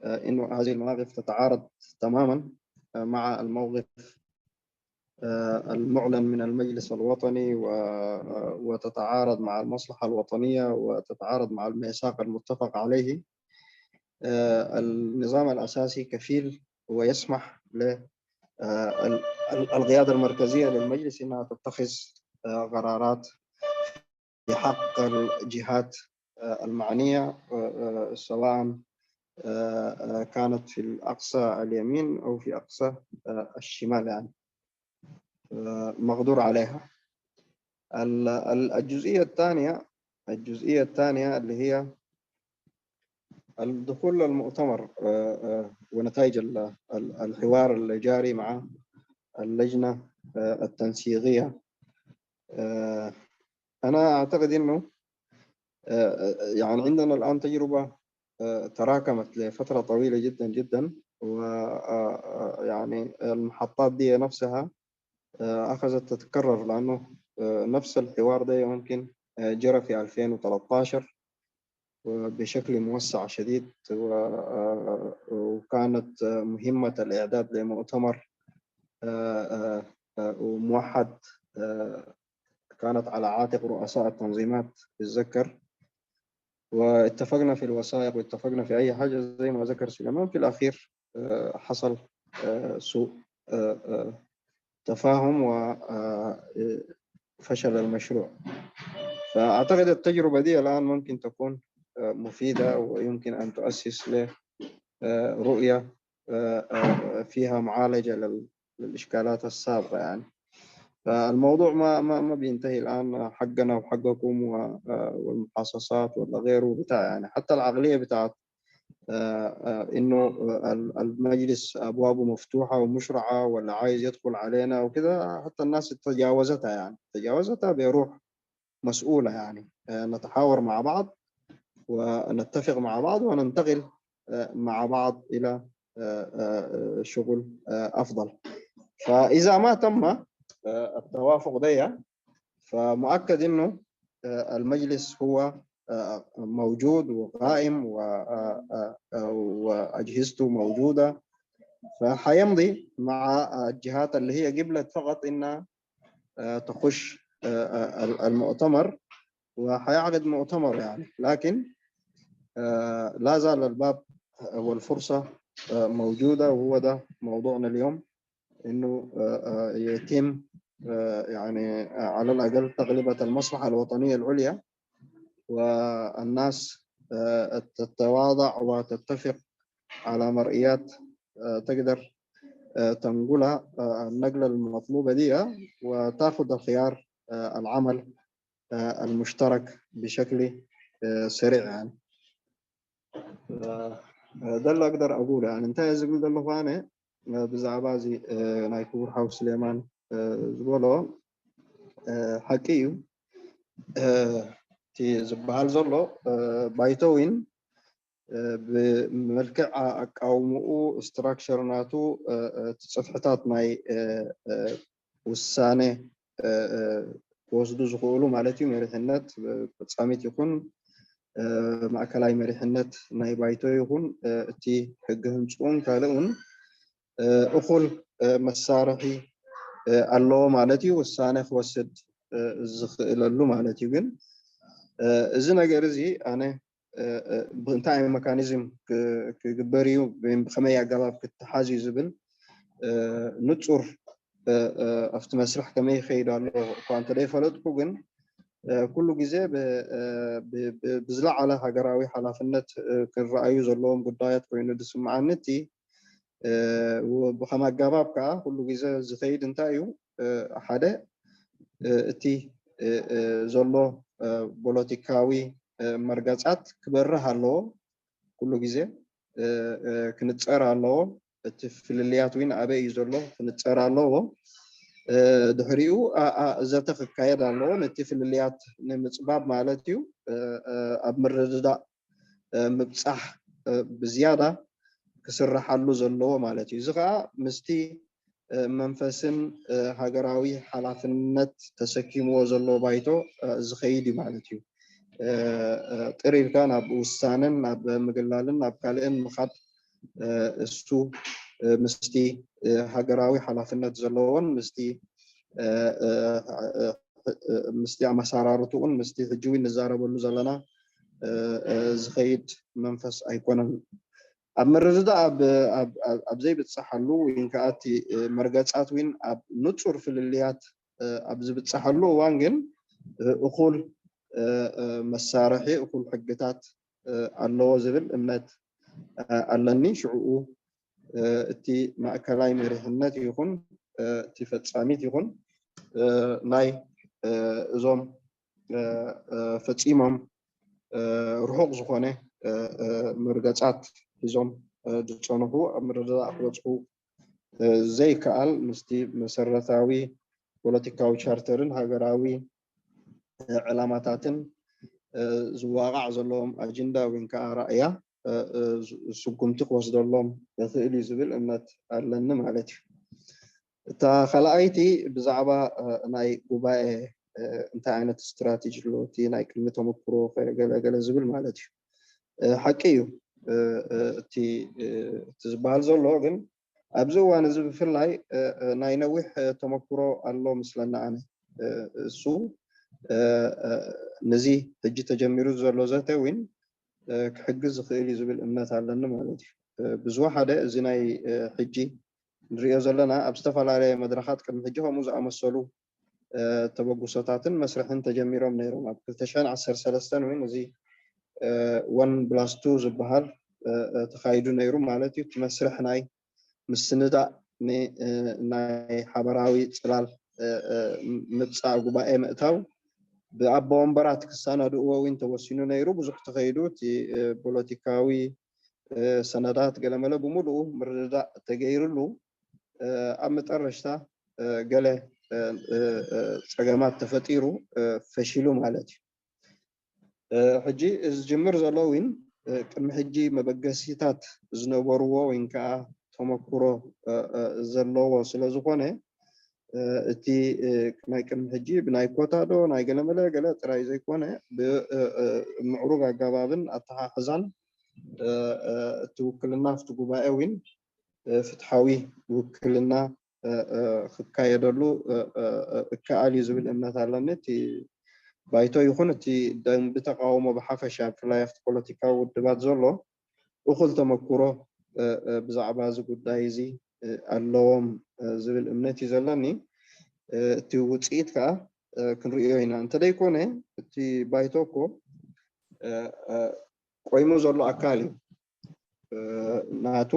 إنه هذه المواقف تتعارض تماما مع الموقف المعلن من المجلس الوطني وتتعارض مع المصلحة الوطنية وتتعارض مع الميثاق المتفق عليه، النظام الأساسي كفيل ويسمح للقيادة المركزية للمجلس إنها تتخذ قرارات بحق الجهات المعنية، سواء كانت في الأقصى اليمين أو في أقصى الشمال يعني مقدور عليها. الجزئية الثانية اللي هي الدخول للمؤتمر ونتائج الحوار اللي جاري مع اللجنة التنسيقية. أنا أعتقد إنه يعني عندنا الآن تجربة تراكمت لفترة طويلة جدا جدا، ويعني المحطات دي نفسها أخذت تتكرر، لأنه نفس الحوار ده يمكن جرى في 2013 بشكل موسع شديد، وكانت مهمة الإعداد لمؤتمر موحد كانت على عاتق رؤساء التنظيمات تتذكر، واتفقنا في الوثائق واتفقنا في أي حاجة زي ما ذكر سليمان. في الأخير حصل سوء تفاهم وفشل المشروع. فأعتقد التجربة دي الآن ممكن تكون مفيدة ويمكن أن تؤسس لرؤية فيها معالجة للإشكالات السابقة يعني. فالموضوع ما بينتهي الآن حقنا وحقكم والمحاصصات ولا غيره بتاع يعني. حتى العقلية بتاعت إنه المجلس أبوابه مفتوحة ومشرعة ولا عايز يدخل علينا وكده، حتى الناس تجاوزتها يعني، تجاوزتها بروح مسؤولة يعني. نتحاور مع بعض ونتفق مع بعض وننتقل مع بعض إلى شغل أفضل. فإذا ما تم التوافق ده فمؤكد إنه المجلس هو موجود وقائم وأجهزته موجودة، فحيمضي مع الجهات اللي هي قبلت فقط إنها تخش المؤتمر وحيعقد مؤتمر يعني. لكن لا زال الباب والفرصة موجودة، وهو ده موضوعنا اليوم، إنه يتم يعني على الأقل تغلبة المصلحة الوطنية العليا، والناس تتواضع وتتفق على مرئيات تقدر تنقلها النقلة المطلوبة دي وتأخذ الخيار العمل المشترك بشكل سريع يعني. ده اللي أقدر أقوله يعني. انتهى زقول ده اللي فاني بزعبازي نايكور حاو سليمان زقوله حكيو تي زبال زلو بايتوين بملكع أقاومو استراكشر ناتو تصفحتات ماي والسانة وصدو زخولو مالتي مريحنات بتصاميت يكون ማእከላይ መሪሕነት ናይ ባይቶ ይኹን እቲ ሕጊ ህንፅኡን ካልኡን እኹል መሳርሒ ኣለዎ ማለት እዩ ውሳነ ክወስድ ዝኽእለሉ ማለት እዩ። ግን እዚ ነገር እዚ ኣነ ብእንታይ ዓይነት መካኒዝም ክግበር እዩ ብከመይ ኣገባብ ክትሓዝ እዩ ዝብል ንፁር ኣብቲ መስርሕ ከመይ ይኸይድ ኣሎ እኳ እንተደይፈለጥኩ ግን ኩሉ ግዜ ብዝለዓለ ሃገራዊ ሓላፍነት ክረኣዩ ዘለዎም ጉዳያት ኮይኑ ዝስምዓኒ እቲ ብከም ኣገባብ ከዓ ኩሉ ግዜ ዝኸይድ እንታይ እዩ ሓደ እቲ ዘሎ ፖለቲካዊ መርገፃት ክበርህ ኣለዎ፣ ኩሉ ግዜ ክንፀር ኣለዎ። እቲ ፍልልያት እውን ኣበይ እዩ ዘሎ ክንፀር ኣለዎ። ድሕሪኡ ዘተ ክካየድ ኣለዎ ነቲ ፍልልያት ንምፅባብ ማለት እዩ። ኣብ ምርድዳእ ምብፃሕ ብዝያዳ ክስራሓሉ ዘለዎ ማለት እዩ። እዚ ከዓ ምስቲ መንፈስን ሃገራዊ ሓላፍነት ተሰኪምዎ ዘሎ ባይቶ ዝኸይድ እዩ ማለት እዩ። ጥሪልካ ናብ ውሳነን ናብ ምግላልን ናብ ካልእን ምኻድ እሱ ምስቲ ሃገራዊ ሓላፍነት ዘለዎን ምስቲ ኣመሰራርቱን ምስቲ ሕጂ ንዛረበሉ ዘለና ዝኸይድ መንፈስ ኣይኮነን። ኣብ ምርድዳእ ኣብ ዘይብፅሓሉ ወይ ከዓ እቲ መርገፃት እውን ኣብ ንፁር ፍልልያት ኣብ ዝብፅሓሉ እዋን ግን እኹል መሳርሒ እኹል ሕግታት ኣለዎ ዝብል እምነት ኣለኒ። ሽዑኡ እቲ ማእከላይ መሪሕነት ይኹን እቲ ፈፃሚት ይኹን ናይ እዞም ፈፂሞም ርሑቕ ዝኾነ ምርገፃት ሒዞም ዝፀንሑ ኣብ ምርድዳእ ክበፅሑ ዘይከኣል ምስቲ መሰረታዊ ፖለቲካዊ ቻርተርን ሃገራዊ ዕላማታትን ዝዋቃዕ ዘለዎም ኣጀንዳ ወይ ከዓ ራእያ ስጉምቲ ክወስደሎም ይኽእል እዩ ዝብል እምነት ኣለኒ ማለት እዩ። እታ ካልኣይቲ ብዛዕባ ናይ ጉባኤ እንታይ ዓይነት ስትራቴጂ ኣሎ እቲ ናይ ቅድሚ ተመክሮ ገለገለ ዝብል ማለት እዩ። ሓቂ እዩ እቲ ዝበሃል ዘሎ ግን ኣብዚ እዋን እዚ ብፍላይ ናይ ነዊሕ ተመክሮ ኣሎ ምስለና ኣነ እሱ ነዚ ሕጂ ተጀሚሩ ዘሎ ዘተዊን ክሕግዝ ዝኽእል እዩ ዝብል እምነት ኣለኒ ማለት እዩ ብዙሕ ሓደ እዚ ናይ ሕጂ ንሪኦ ዘለና ኣብ ዝተፈላለየ መድረኻት ቅድሚ ሕጂ ከምኡ ዝኣመሰሉ ተበግሶታትን መስርሕን ተጀሚሮም ነይሮም ኣብ 2013 እውን እዚ 1+2 ዝበሃል ተኻይዱ ነይሩ ማለት እዩ እቲ መስርሕ ናይ ምስንዳእ ናይ ሓበራዊ ፅላል ምብፃእ ጉባኤ ምእታው ብኣቦ ወንበራት ክሳነድእዎ እውን ተወሲኑ ነይሩ ብዙሕ ተኸይዱ እቲ ፖለቲካዊ ሰነዳት ገለመለ ብምሉኡ ምርድዳእ ተገይሩሉ ኣብ መጨረሽታ ገለ ፀገማት ተፈጢሩ ፈሺሉ ማለት እዩ ሕጂ እዚ ጅምር ዘሎ እውን ቅድሚ ሕጂ መበገሲታት ዝነበርዎ ወይን ከዓ ተመክሮ ዘለዎ ስለ ዝኾነ እቲ ናይ ቅድሚ ሕጂ ብናይ ኮታ ዶ ናይ ገለመለ ገለ ጥራይ ዘይኮነ ብምዕሩግ ኣገባብን ኣተሓሕዛን እቲ ውክልና ኣብቲ ጉባኤ እውን ፍትሓዊ ውክልና ክካየደሉ እከኣል እዩ ዝብል እምነት ኣለኒ እቲ ባይቶ ይኹን እቲ ደንቢ ተቃውሞ ብሓፈሻ ብፍላይ ኣብቲ ፖለቲካዊ ውድባት ዘሎ እኹል ተመክሮ ብዛዕባ እዚ ጉዳይ እዚ ኣለዎም ዝብል እምነት እዩ ዘለኒ እቲ ውፅኢት ከዓ ክንሪኦ ኢና እንተደይኮነ እቲ ባይቶ እኮ ቆይሙ ዘሎ ኣካል እዩ ናቱ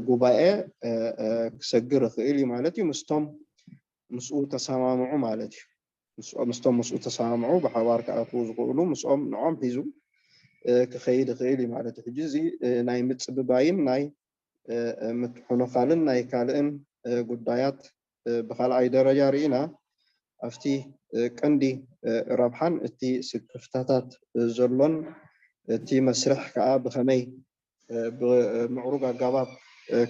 ጉባኤ ክሰግር ይኽእል እዩ ማለት እዩ ምስኡ ተሰማምዑ ማለት እዩ ምስኡ ተሰማምዑ ብሓባር ክኣትዉ ዝኽእሉ ምስኦም ንዖም ሒዙ ክኸይድ ይኽእል እዩ ማለት እዩ ሕጂ እዚ ናይ ምፅብባይን ናይ ምትሕንኻልን ናይ ካልእን ጉዳያት ብካልኣይ ደረጃ ርኢና ኣብቲ ቀንዲ ረብሓን እቲ ስክፍታታት ዘሎን እቲ መስርሕ ከዓ ብኸመይ ብምዕሩግ ኣገባብ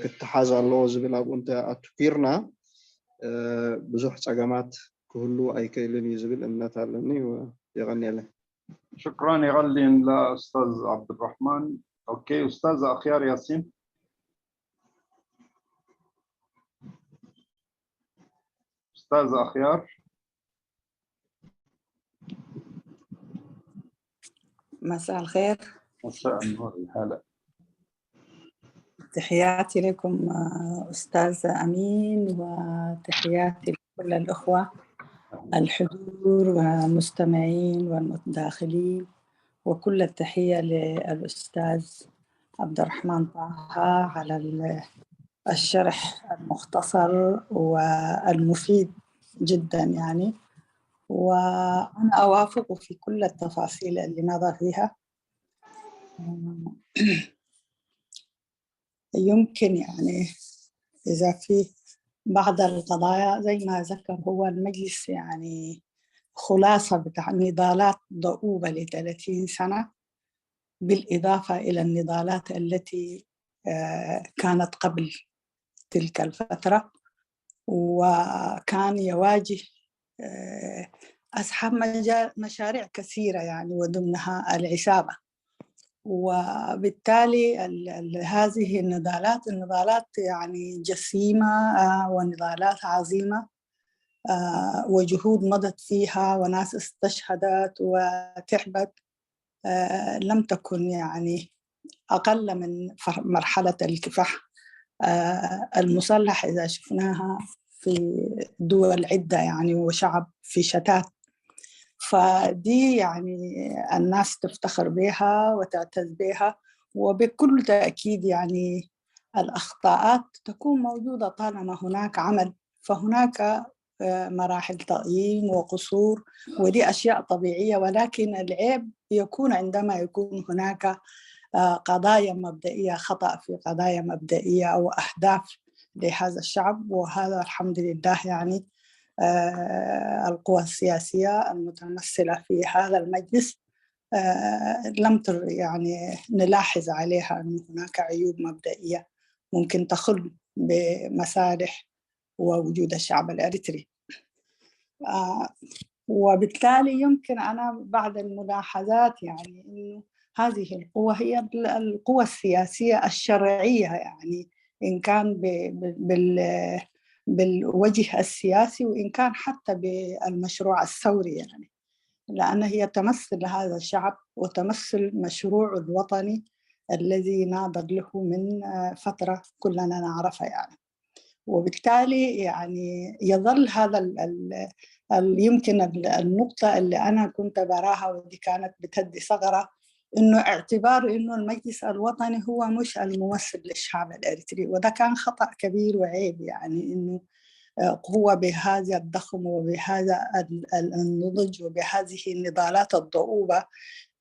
ክትሓዝ ኣለዎ ዝብል ኣብኡ ኣትኪርና ብዙሕ ፀገማት ክህሉ ኣይክእልን እዩ ዝብል እምነት ኣለኒ ይቀኒየለይ شكرا يغلين لأستاذ عبد الرحمن. أوكي أستاذ أخيار ياسين. أستاذ أخيار. مساء الخير. مساء النور. هلا. تحياتي لكم أستاذ أمين وتحياتي لكل الأخوة الحضور والمستمعين والمتداخلين وكل التحية للأستاذ عبد الرحمن طه على الشرح المختصر والمفيد جدا يعني وأنا أوافق في كل التفاصيل اللي نظر فيها يمكن يعني إذا في بعض القضايا زي ما ذكر هو المجلس يعني خلاصة بتاع نضالات ضؤوبة ل30 سنة بالإضافة إلى النضالات التي كانت قبل تلك الفترة وكان يواجه أصحاب مشاريع كثيرة يعني وضمنها العصابة وبالتالي هذه النضالات يعني جسيمة ونضالات عظيمة وجهود مضت فيها وناس استشهدت وتعبت لم تكن يعني أقل من مرحلة الكفاح المسلح إذا شفناها في دول عدة يعني وشعب في شتات فدي يعني الناس تفتخر بها وتعتز بها وبكل تأكيد يعني الأخطاءات تكون موجودة طالما هناك عمل فهناك مراحل تقييم وقصور ودي أشياء طبيعية ولكن العيب يكون عندما يكون هناك قضايا مبدئية خطأ في قضايا مبدئية أو أهداف لهذا الشعب وهذا الحمد لله يعني القوى السياسية المتمثلة في هذا المجلس لم يعني نلاحظ عليها أن هناك عيوب مبدئية ممكن تخل بمصالح ووجود الشعب الأريتري وبالتالي يمكن أنا بعض الملاحظات يعني إنه هذه القوة هي القوة السياسية الشرعية يعني إن كان بالوجه السياسي وإن كان حتى بالمشروع الثوري يعني، لأن هي تمثل هذا الشعب وتمثل مشروع الوطني الذي ناضل له من فترة كلنا نعرفها يعني. وبالتالي يعني يظل هذا يمكن النقطة اللي أنا كنت براها ودي كانت بتهدي ثغرة، إنه اعتبار إنه المجلس الوطني هو مش الممثل للشعب الإريتري، وده كان خطأ كبير وعيب يعني، إنه قوة بهذا الضخم وبهذا النضج وبهذه النضالات الضؤوبة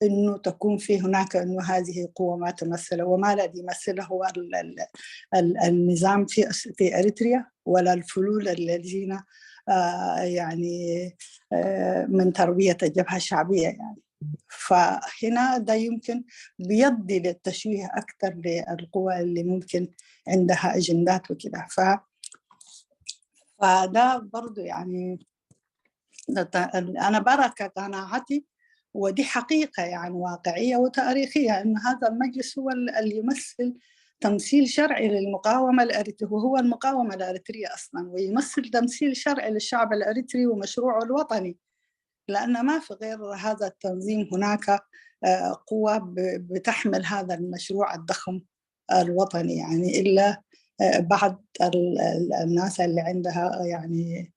إنه تكون في هناك إنه هذه قوة ما تمثله، وما الذي يمثله هو النظام في أريتريا ولا الفلول الذين يعني من تربية الجبهة الشعبية يعني. فهنا ده يمكن بيدي للتشويه أكثر للقوى اللي ممكن عندها أجندات وكده. فده برضو يعني أنا برى كقناعتي، ودي حقيقة يعني واقعية وتاريخية، أن هذا المجلس هو اللي يمثل تمثيل شرعي للمقاومة الأريترية، وهو المقاومة الأريترية أصلاً، ويمثل تمثيل شرعي للشعب الأريتري ومشروعه الوطني، لأن ما في غير هذا التنظيم هناك قوة بتحمل هذا المشروع الضخم الوطني يعني، إلا بعض الناس اللي عندها يعني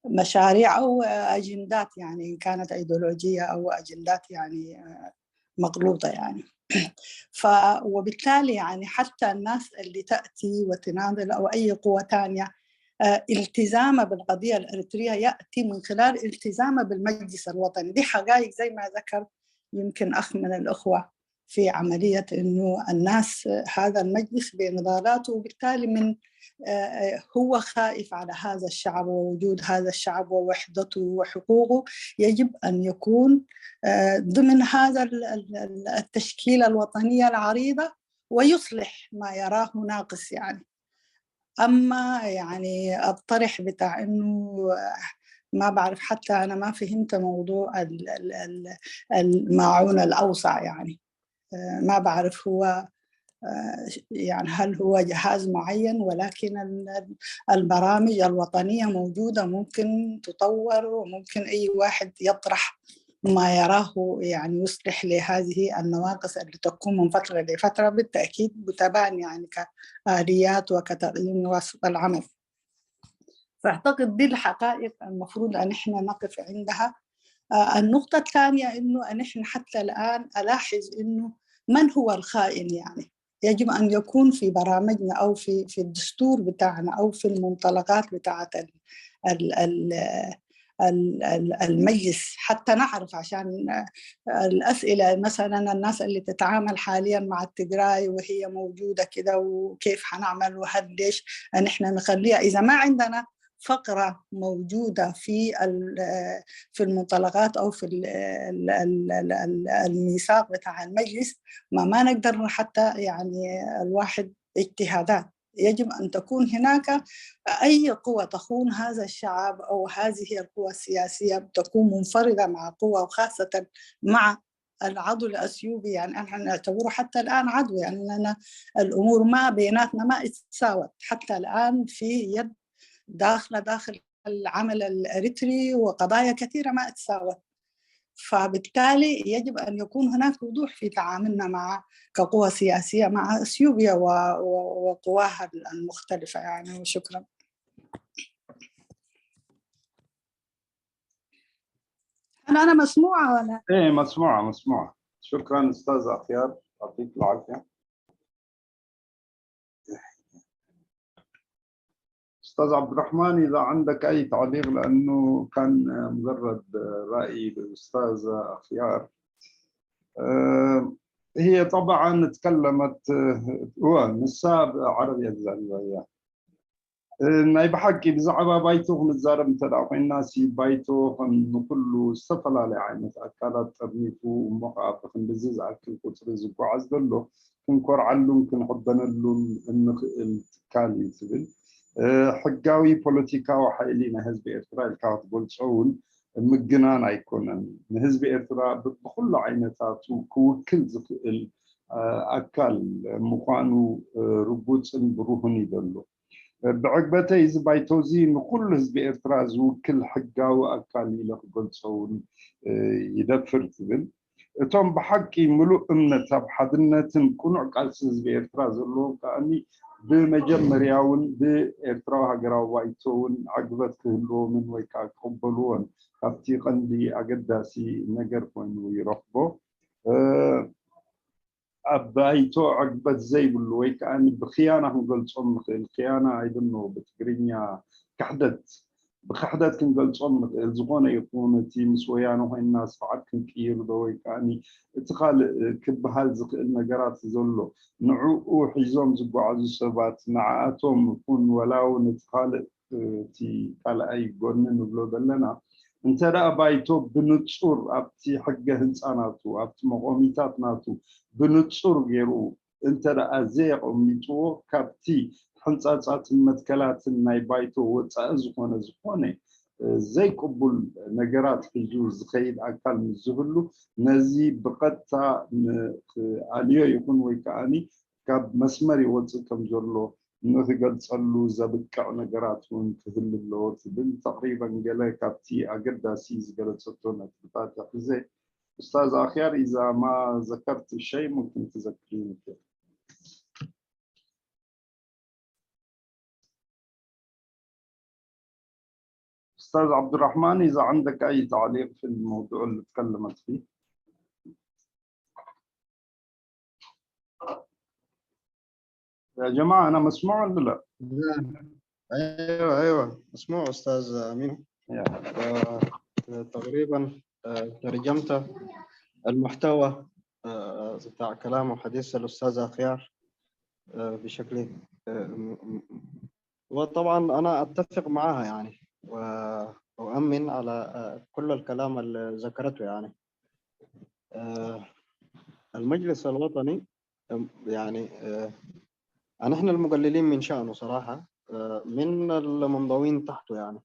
مشاريع أو أجندات يعني، إن كانت أيديولوجية أو أجندات يعني مغلوطة يعني. وبالتالي يعني حتى الناس اللي تأتي وتناضل أو أي قوة تانية التزامه بالقضية الأريترية يأتي من خلال التزامه بالمجلس الوطني. دي حقائق زي ما ذكر يمكن أخ من الأخوة في عملية إنه الناس هذا المجلس بنضالاته، وبالتالي من هو خائف على هذا الشعب ووجود هذا الشعب ووحدته وحقوقه، يجب أن يكون ضمن هذا التشكيلة الوطنية العريضة ويصلح ما يراه ناقص يعني. أما يعني الطرح بتاع إنه ما بعرف، حتى أنا ما فهمت موضوع الماعون الأوسع يعني، ما بعرف هو يعني هل هو جهاز معين، ولكن البرامج الوطنية موجودة ممكن تطور، وممكن أي واحد يطرح ما يراه يعني يصلح لهذه النواقص اللي تكون من فترة لفترة، بالتأكيد بتبان يعني كآليات وكتقييم وسط العمل. فأعتقد دي الحقائق المفروض أن احنا نقف عندها. النقطة الثانية إنه أن احنا حتى الآن ألاحظ إنه من هو الخائن يعني، يجب أن يكون في برامجنا أو في الدستور بتاعنا أو في المنطلقات بتاعت المجلس حتى نعرف، عشان الأسئلة مثلا الناس اللي تتعامل حاليا مع التجراي وهي موجودة كده وكيف حنعمل وهل ليش أن احنا نخليها، إذا ما عندنا فقرة موجودة في المنطلقات أو في الميثاق بتاع المجلس، ما نقدر حتى يعني الواحد اجتهادات. يجب أن تكون هناك أي قوة تخون هذا الشعب أو هذه القوى السياسية تكون منفردة مع قوة، وخاصة مع العضو الأثيوبي يعني احنا نعتبره حتى الآن عضو، يعني لأن الأمور ما بيناتنا ما اتساوت حتى الآن في يد داخل العمل الأريتري، وقضايا كثيرة ما اتساوت. فبالتالي يجب أن يكون هناك وضوح في تعاملنا مع كقوى سياسية مع أثيوبيا وقواها المختلفة يعني. وشكرا. أنا مسموعة ولا؟ إيه مسموعة. شكرا أستاذ أخيار، يعطيك العافية. أستاذ عبد الرحمن إذا عندك أي تعليق، لأنه كان مجرد رأي للأستاذ أخيار. هي طبعا تكلمت نساب عربية الزلمية ناي بحكي بزعبا بايتو نزارب متدعو الناس بايتو خن كله استفلا لعين أكلت ترنيفو ومقاف خن بزيز أكل كترز وعز دلو كنكر علم كنحضن اللون الكالي سبل حقاوي بوليتيكا وحيلينا حزب إرتراء الكاوت بولشون مجنان أيكونن حزب إرتراء بكل عينتات وكل أكل مقانو ربوت بروحني دلو بعقبته إذا بايتوزين وكل حزب إرترا زوكل حقاو أكالي لخبلصون يدفر تبل እቶም ብሓቂ ሙሉእ እምነት ኣብ ሓድነትን ቁኑዕ ቃልሲ ህዝቢ ኤርትራ ዘለዎ ከዓኒ ብመጀመርያውን ብኤርትራዊ ሃገራዊ ባይቶ እውን ዓግበት ክህልዎምን ወይ ከዓ ክቕበልዎን ካብቲ ቀንዲ ኣገዳሲ ነገር ኮይኑ ይረኽቦ ኣብ ባይቶ ዓግበት ዘይብሉ ወይ ከዓኒ ብክያና ክንገልፆም ንኽእል ክያና ኣይደኖ ብትግርኛ ካሕደት بخحدات كنقلصهم زغونه يكون تي مس ويانو هينا سفعت كنقير دو يعني اتخال كبهال زقل نجرات زلو نعو حيزوم زبعز السبات نعاتهم يكون ولاو نتخال تي قال اي قرن نبلو دلنا انت رأى بايتو بنتصور ابتي حقه هنساناتو ابتي مقوميتات ناتو بنتصور غيرو انت رأى زيق اميتو كابتي حنصاصات المتكلات ناي بايتو وصا زخونه زي قبول نجرات حجو زخيد اكل مزبلو نزي بقتا عليو يكون ويكاني كاب مسمر يوصل كم زرلو نثقل صلو زبقع نجرات ونتهل اللوت بن تقريبا قال كابتي اقدا سيز قالت ستونا تبقى زي استاذ اخيار اذا ما ذكرت الشيء ممكن تذكريني كده أستاذ عبد الرحمن إذا عندك أي تعليق في الموضوع اللي تكلمت فيه. يا جماعة أنا مسموع ولا لا؟ أيوة مسموع أستاذ أمين. تقريبا ترجمت المحتوى بتاع كلام وحديث الأستاذ أخيار بشكل وطبعا أنا أتفق معها يعني وأؤمن على كل الكلام اللي ذكرته يعني المجلس الوطني يعني نحن المقللين من شأنه صراحة من المنضوين تحته يعني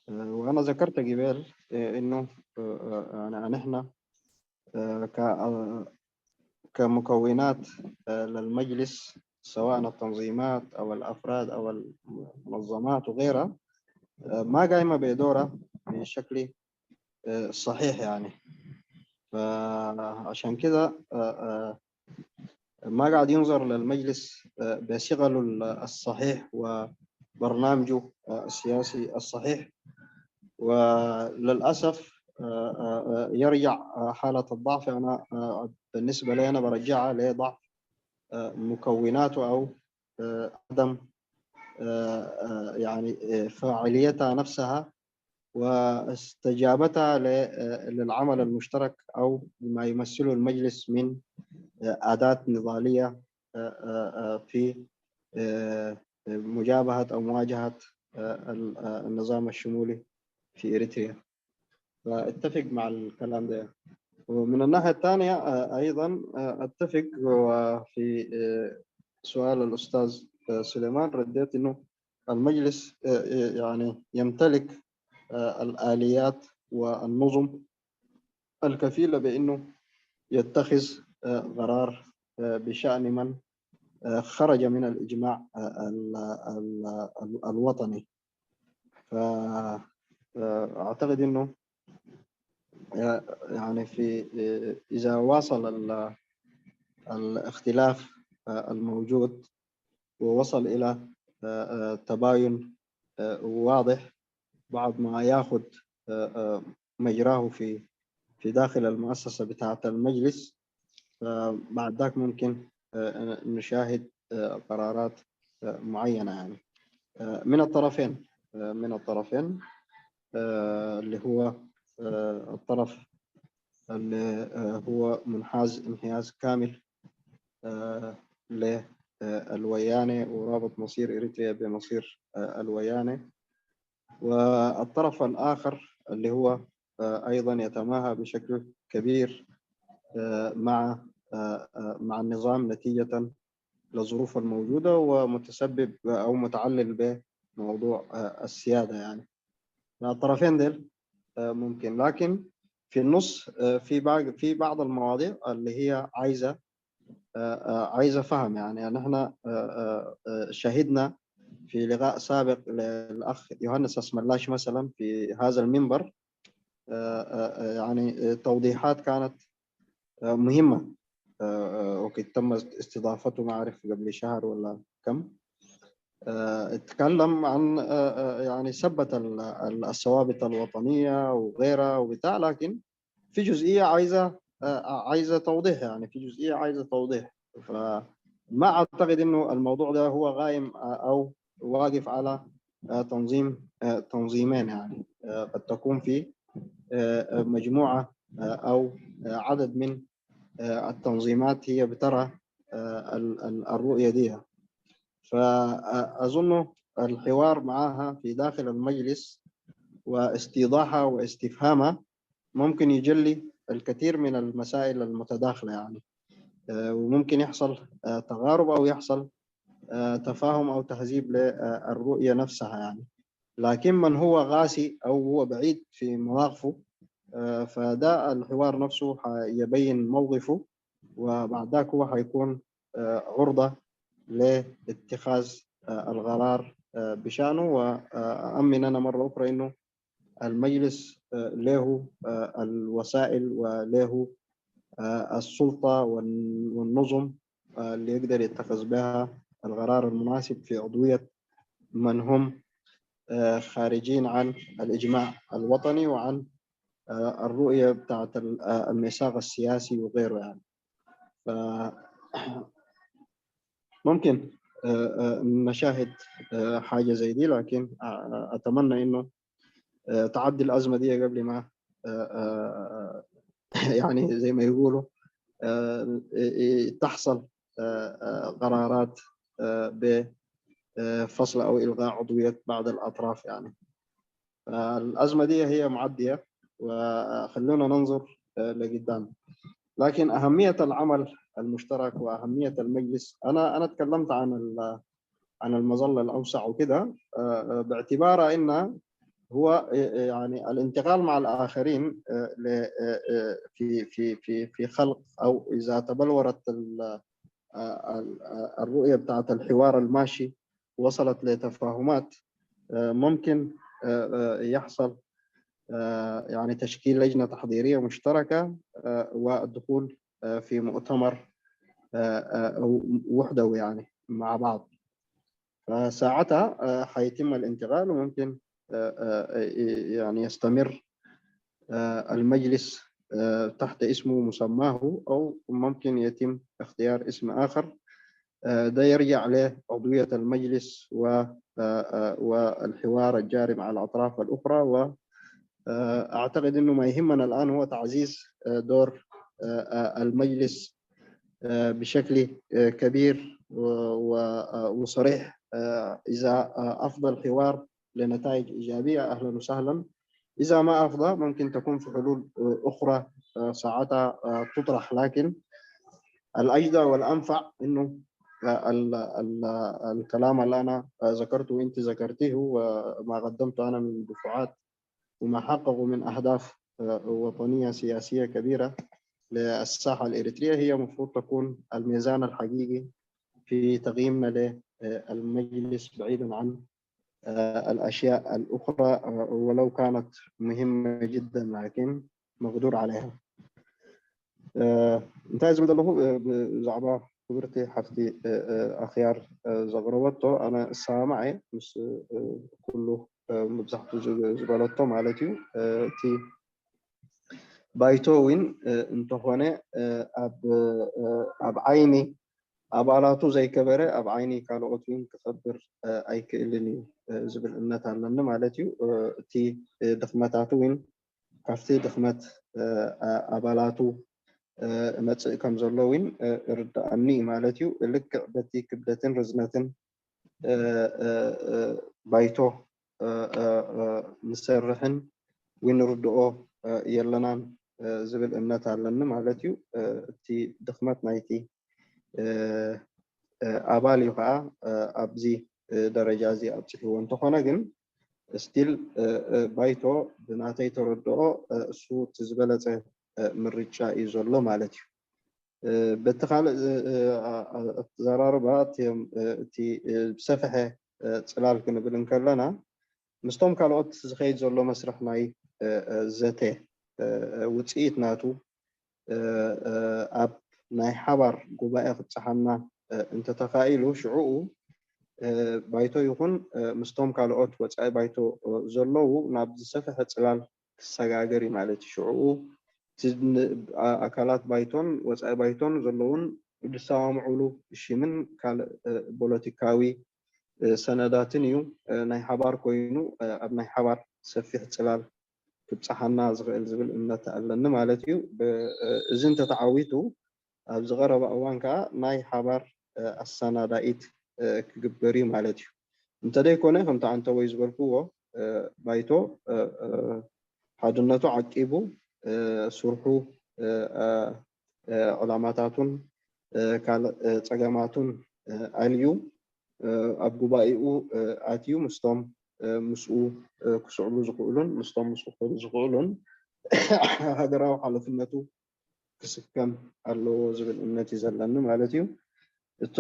وأنا ذكرت قبل إنه يعني نحن كمكونات للمجلس سواء التنظيمات أو الأفراد أو المنظمات وغيرها ما قايمة بدورها بشكل صحيح يعني فعشان كده ما قاعد ينظر للمجلس بشغله الصحيح وبرنامجه السياسي الصحيح وللأسف يرجع حالة الضعف أنا بالنسبة لي أنا برجعها لضعف مكوناته أو عدم يعني فاعليتها نفسها واستجابتها للعمل المشترك أو ما يمثله المجلس من أداة نضالية في مجابهة أو مواجهة النظام الشمولي في إريتريا. فأتفق مع الكلام ده. ومن الناحية الثانية أيضا أتفق في سؤال الأستاذ سليمان رديت إنه المجلس يعني يمتلك الآليات والنظم الكفيلة بأنه يتخذ قرار بشأن من خرج من الإجماع الوطني. فأعتقد إنه يعني إذا واصل الاختلاف الموجود ووصل إلى تباين واضح بعد ما يأخذ مجراه في داخل المؤسسة بتاعة المجلس بعد ذاك ممكن نشاهد قرارات معينة يعني من الطرفين اللي هو الطرف اللي هو منحاز انحياز كامل للويانة ورابط مصير إريتريا بمصير الويانة والطرف الآخر اللي هو أيضا يتماهى بشكل كبير مع النظام نتيجة للظروف الموجودة ومتسبب أو متعلل بموضوع السيادة يعني الطرفين دول ممكن لكن في النص في بعض المواضيع اللي هي عايزة فهم يعني نحن شهدنا في لقاء سابق للأخ يوهانس أسملاش مثلا في هذا المنبر يعني توضيحات كانت مهمة، وقد تم استضافته ما أعرف قبل شهر ولا كم. اتكلم عن يعني ثبت الثوابت الوطنية وغيرها وبتاع، لكن في جزئية عايزة توضيح، يعني في جزئية عايزة توضيح. فما أعتقد إنه الموضوع ده هو قائم أو واقف على تنظيمين، يعني قد تكون في مجموعة أو عدد من التنظيمات هي بترى الرؤية دي. فأظن الحوار معها في داخل المجلس واستيضاحها واستفهامها ممكن يجلي الكثير من المسائل المتداخلة، يعني وممكن يحصل تغارب أو يحصل تفاهم أو تهذيب للرؤية نفسها يعني. لكن من هو غاسي أو هو بعيد في مواقفه فده الحوار نفسه يبين موقفه، وبعد ذاك هو حيكون عرضة لاتخاذ القرار بشأنه. وأؤمن أنا مرة أخرى إنه المجلس له الوسائل وله السلطة والنظم اللي يقدر يتخذ بها القرار المناسب في عضوية من هم خارجين عن الإجماع الوطني وعن الرؤية بتاعت الميثاق السياسي وغيره يعني. ممكن نشاهد حاجة زي دي، لكن أتمنى إنه تعدي الأزمة دي قبل ما يعني زي ما يقولوا تحصل قرارات بفصل أو إلغاء عضوية بعض الأطراف يعني. الأزمة دي هي معدية وخلونا ننظر لقدام. لكن أهمية العمل المشترك وأهمية المجلس، أنا تكلمت عن المظلة الأوسع وكده باعتباره إنه هو يعني الانتقال مع الآخرين في خلق، أو إذا تبلورت الرؤية بتاعت الحوار الماشي وصلت لتفاهمات، ممكن يحصل يعني تشكيل لجنة تحضيرية مشتركة والدخول في مؤتمر وحدوي يعني مع بعض. فساعتها حيتم الانتقال، وممكن يعني يستمر المجلس تحت اسمه مسماه، أو ممكن يتم اختيار اسم آخر ده يرجع لعضوية المجلس والحوار الجاري مع الأطراف الأخرى. وأعتقد أنه ما يهمنا الآن هو تعزيز دور المجلس بشكل كبير وصريح. إذا أفضل الحوار لنتائج إيجابية أهلا وسهلا، إذا ما أفضل ممكن تكون في حلول أخرى ساعتها تطرح. لكن الأجدى والأنفع إنه الكلام اللي أنا ذكرته وأنت ذكرته وما قدمته أنا من دفعات وما حققه من أهداف وطنية سياسية كبيرة للساحة الإريترية هي مفروض تكون الميزان الحقيقي في تقييمنا للمجلس بعيدا عن الأشياء الأخرى ولو كانت مهمة جدا لكن مقدور عليها. انتهز من الله زعبا خبرتي حفتي أخيار زغروتو أنا سامعي بس كله مبزحتو زبالتو مالتيو تي بايتوين انتهونه أب عيني أبعلاته زي كبره أب عيني كانوا أطوين كخبر أي كإلني زبل النت على مالتيو تي دخمتاتوين كفتي دخمت أبعلاته مت كم زلوين رد أني مالتيو لك بتي كبدتين رزنتين بايتو مسرحن وين ردو يلنان زبل النت على مالتيو تي دخمت نايتي أبالي وقع أبزي درجة زي أبزي وانتخونا جن ستيل بايتو بناتي تردو سو تزبلة من رجاء يزولو مالتي بتخال زرار بات تي بسفحة ፅላል ክንብል እንከለና ምስቶም ካልኦት ዝኸይድ ዘሎ መስርሕ ናይ ዘተ ውፅኢት ናቱ ኣብ ናይ ሓባር ጉባኤ ክፀሓና እንተተኻኢሉ ሽዑኡ ባይቶ ይኹን ምስቶም ካልኦት ወፃኢ ባይቶ ዘለዉ ናብ ዝሰፍሐ ፅላል ክሰጋገር ማለት እዩ። ሽዑኡ ኣካላት ባይቶን ወፃኢ ባይቶን ዘለውን ዝሰማምዕሉ ሽምን ካልእ ፖለቲካዊ ሰነዳትን እዩ ናይ ሓባር ኮይኑ ኣብ ናይ ሓባር ሰፊሕ ፅላል ክብፅሓና ዝኽእል ዝብል እምነት ኣለኒ ማለት እዩ። እዚ እንተተዓዊቱ ኣብ ዝቐረበ እዋን ከዓ ናይ ሓባር ኣሰናዳኢት ክግበር እዩ ማለት እዩ። እንተደይኮነ ከምቲ አንተወይ ዝበልክዎ ባይቶ ሓድነቱ ዓቂቡ ስርሑ ዕላማታቱን ካልእ ፀገማቱን ኣልዩ ኣብ ጉባኤኡ ኣትዩ ምስቶም ምስኡ ክስዕሉ ዝኽእሉን ምስቶም ምስኡ ክኸዱ ዝኽእሉን ሃገራዊ ሓላፍነቱ ክስከም ኣለዎ ዝብል እምነት እዩ ዘለኒ ማለት እዩ። እቲ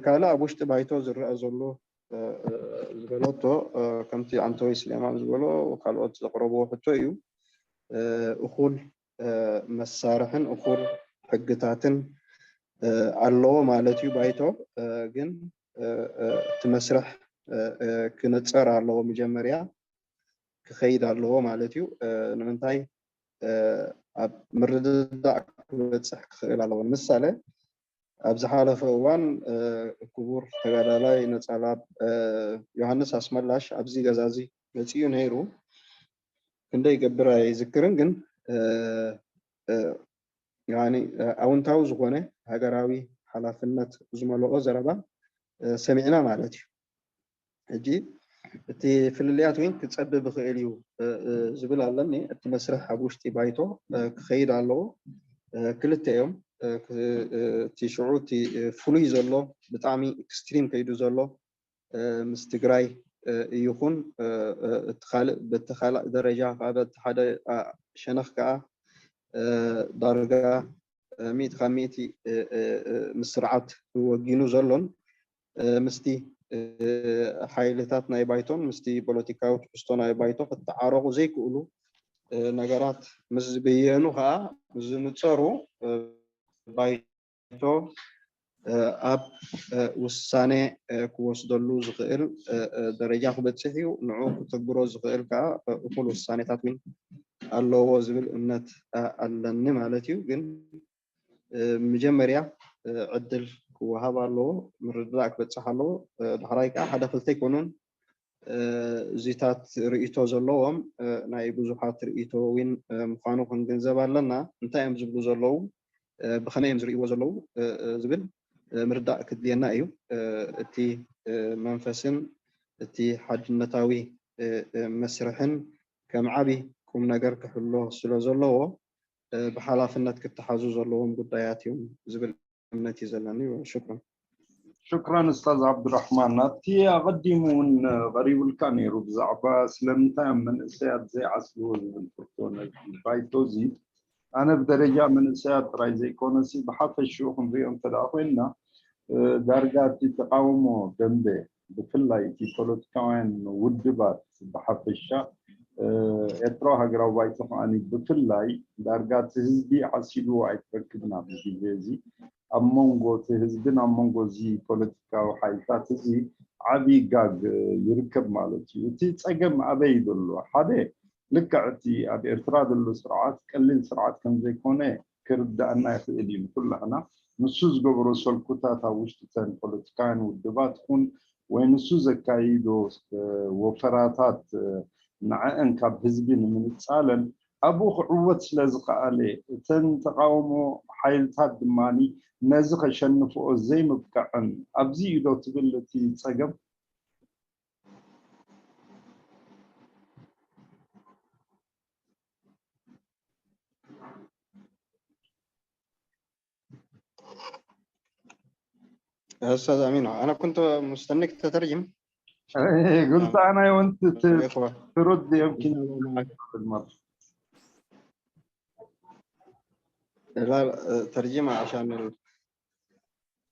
ካልእ ኣብ ውሽጢ ባይቶ ዝረአ ዘሎ ዝበለቶ ከምቲ አንተወይ ስሌማን ዝበሎ ካልኦት ዘቕረብዎ ሕቶ እዩ እኹል መሳርሕን እኹል ሕግታትን ኣለዎ ማለት እዩ። ባይቶ ግን እቲ መስርሕ ክነፀር ኣለዎ መጀመርያ ክኸይድ ኣለዎ ማለት እዩ። ንምንታይ ኣብ ምርድዳእ ክበፅሕ ክኽእል ኣለዎ። ምሳሌ ኣብ ዝሓለፈ እዋን ክቡር ተጋዳላይ ነፃላብ ዮሃንስ ኣስመላሽ ኣብዚ ገዛ እዚ መፅኡ ነይሩ። ክንደይ ይገብር ኣይዝክርን ግን ያኒ ኣውንታዊ ዝኾነ ሃገራዊ ሓላፍነት ዝመልኦ ዘረባ ሰሚዕና ማለት እዩ። ሕጂ እቲ ፍልልያት ወይ ክፀብብ ይኽእል እዩ ዝብል ኣለኒ። እቲ መስርሕ ኣብ ውሽጢ ባይቶ ክኸይድ ኣለዎ። ክልተ እዮም እቲ ሽዑ እቲ ፍሉይ ዘሎ ብጣዕሚ ኤክስትሪም ከይዱ ዘሎ ምስ ትግራይ ይኹን እቲ ካልእ በቲ ካልእ ደረጃ በቲ ሓደ ሸነኽ ከዓ ዳርጋ ሚእቲ ካብ ሚእቲ ምስ ስርዓት ወጊኑ ዘሎን ምስቲ ሓይልታት ናይ ባይቶን ምስቲ ፖለቲካዊ ትሕዝቶ ናይ ባይቶ ክተዓረቑ ዘይክእሉ ነገራት ምስ ዝበየኑ ከዓ ዝንፀሩ ባይቶ ኣብ ውሳኔ ክወስደሉ ዝኽእል ደረጃ ክበፅሕ እዩ። ንዑ ክተግብሮ ዝኽእል ከዓ እኩል ውሳኔታት እውን ኣለዎ ዝብል እምነት ኣለኒ ማለት እዩ። ግን መጀመርያ ዕድል ክወሃብ ኣለዎ፣ ምርድዳእ ክበፅሕ ኣለዎ። ድሕራይ ከዓ ሓደ ክልተ ኣይኮኑን እዚታት ርእይቶ ዘለዎም ናይ ብዙሓት ርእይቶ እውን ምዃኑ ክንግንዘብ ኣለና። እንታይ እዮም ዝብሉ ዘለዉ ብኸመይ እዮም ዝርእይዎ ዘለዉ ዝብል ምርዳእ ክድልየና እዩ። እቲ መንፈስን እቲ ሓድነታዊ መስርሕን ከም ዓብይ ቁም ነገር ክሕሎ ስለ ዘለዎ ብሓላፍነት ክተሓዙ ዘለዎም ጉዳያት እዮም ዝብል እምነት እዩ ዘለኒ። ሽክራን ሽክራን ኡስታዝ ዓብዱራሕማን። ናብቲ ኣቐዲሙ እውን ቀሪቡልካ ነይሩ ብዛዕባ ስለምንታይ መንእሰያት ዘይዓስልዎ ዝብል ፍርቶ ባይቶ እዚ ኣነ ብደረጃ መንእሰያት ጥራይ ዘይኮነሲ ብሓፈሽኡ ክንሪኦ እንተደኣ ኮይንና ዳርጋ እቲ ተቃውሞ ደንበ ብፍላይ እቲ ፖለቲካውያን ውድባት ብሓፈሻ ኤርትራ ሃገራዊ ባይቶ ከዓኒ ብፍላይ ዳርጋ እቲ ህዝቢ ዓሲልዎ ኣይትረክብና ብግዜ እዚ ኣብ መንጎ እቲ ህዝብን ኣብ መንጎ እዚ ፖለቲካዊ ሓይልታት እዚ ዓብይ ጋግ ይርከብ ማለት እዩ። እቲ ፀገም ኣበይ ዘሎ ሓደ ልክዕ እቲ ኣብ ኤርትራ ዘሎ ስርዓት ቀሊል ስርዓት ከም ዘይኮነ ክርዳእና ይኽእል እዩ ኩላህና። ንሱ ዝገበሮ ሰልኩታት ኣብ ውሽጢ እተን ፖለቲካውያን ውድባት ይኹን ወይ ንሱ ዘካይዶ ወፈራታት ንዕአን ካብ ህዝቢ ንምንፃለን ኣብኡ ክዕወት ስለ ዝከኣለ እተን ተቃውሞ ሓይልታት ድማኒ ነዚ ከሸንፍኦ ዘይምብቃዕን ኣብዚ ኢዶ ትብል እቲ ፀገም أستاذ أمين أنا كنت مستنيك تترجم. قلت أنا وأنت ترد يمكن بالمرة. لا ترجمة عشان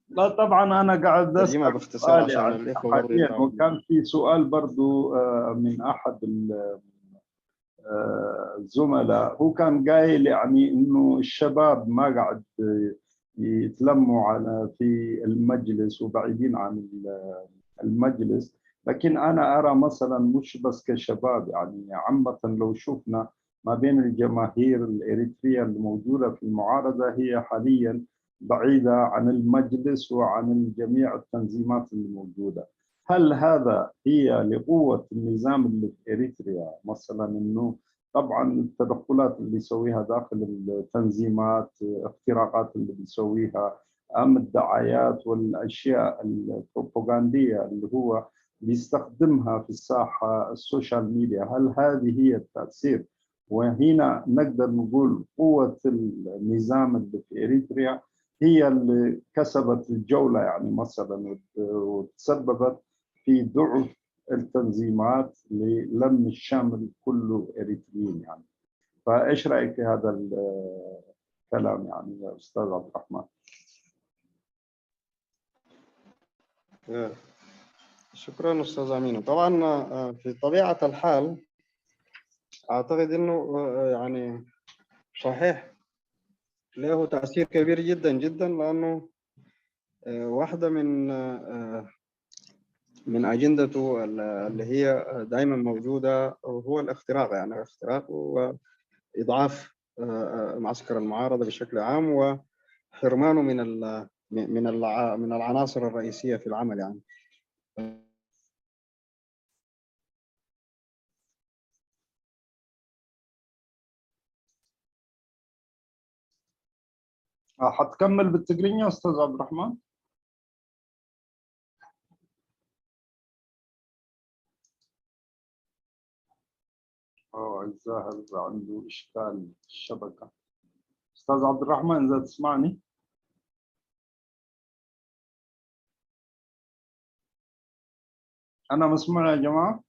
لا طبعا أنا قاعد ترجمها أسأل باختصار سؤال عشان يعني الإخوة برضه حاليا، يفهموا. وكان في سؤال برضو من أحد الزملاء، هو كان قايل يعني إنه الشباب ما قاعد يتلموا على في المجلس وبعيدين عن المجلس. لكن أنا أرى مثلا مش بس كشباب، يعني عامة لو شفنا ما بين الجماهير الإريترية الموجودة في المعارضة هي حاليا بعيدة عن المجلس وعن جميع التنظيمات الموجودة. هل هذا هي لقوة النظام اللي في إريتريا مثلا، إنه طبعا التدخلات اللي يسويها داخل التنظيمات، اختراقات اللي بيسويها، أم الدعايات والأشياء البروباغندية اللي هو بيستخدمها في الساحة السوشيال ميديا، هل هذه هي التأثير؟ وهنا نقدر نقول قوة النظام اللي في إريتريا هي اللي كسبت الجولة يعني مثلا، وتسببت في ضعف التنظيمات للم الشامل كله إريتريين يعني. فإيش رأيك في هذا الكلام يعني يا أستاذ عبد الرحمن؟ شكرا أستاذ أمين. طبعا في طبيعة الحال أعتقد أنه يعني صحيح له تأثير كبير جدا جدا، لأنه واحدة من أجندته اللي هي دائما موجودة هو الاختراق، يعني الاختراق وإضعاف معسكر المعارضة بشكل عام وحرمانه من العناصر الرئيسية في العمل يعني. حتكمل بالتقرينية أستاذ عبد الرحمن؟ الظاهر عنده إشكال الشبكة. أستاذ عبد الرحمن إذا تسمعني؟ أنا مسموع يا جماعة؟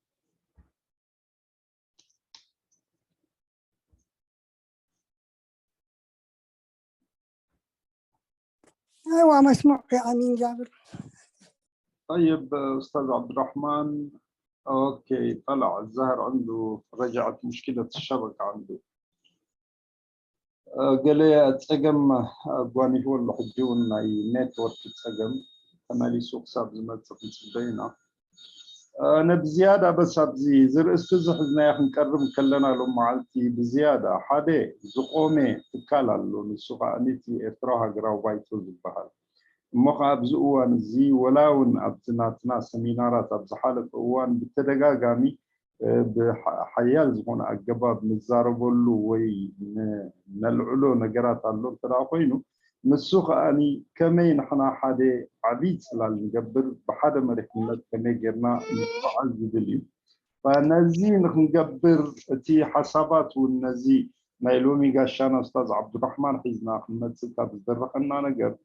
أيوة مسموع يا أمين جابر. طيب أستاذ عبد الرحمن، أوكي طلع الظاهر عنده رجعت مشكلة الشبكة عنده. قال لي أتسجم أبواني هو اللي حجونا نتورك أتسجم أنا لي سوق ساب زمت بينا أنا بزيادة بس أبزي زر استزحزنا يا نكرم كلنا لهم معلتي بزيادة حدا زقومي تكالا لون السوق أنيتي إفراها قراو بايتو زبهال مخا أبزقوان زي ولاون أبزناتنا سمينارات أبزحالة أوان بالتدقاقامي بحيال زغون أقباب نزاربولو وي نلعلو نقرات اللون تلاقينو نسوخ أني كمين حنا حدا عبيد سلال نقبر بحدا مريحنا كمي قرنا نفعز دليو فنزي نقبر تي حسابات والنزي نايلومي قاشانا أستاذ عبد الرحمن حيزنا أحمد ستة بزدرخنا نقر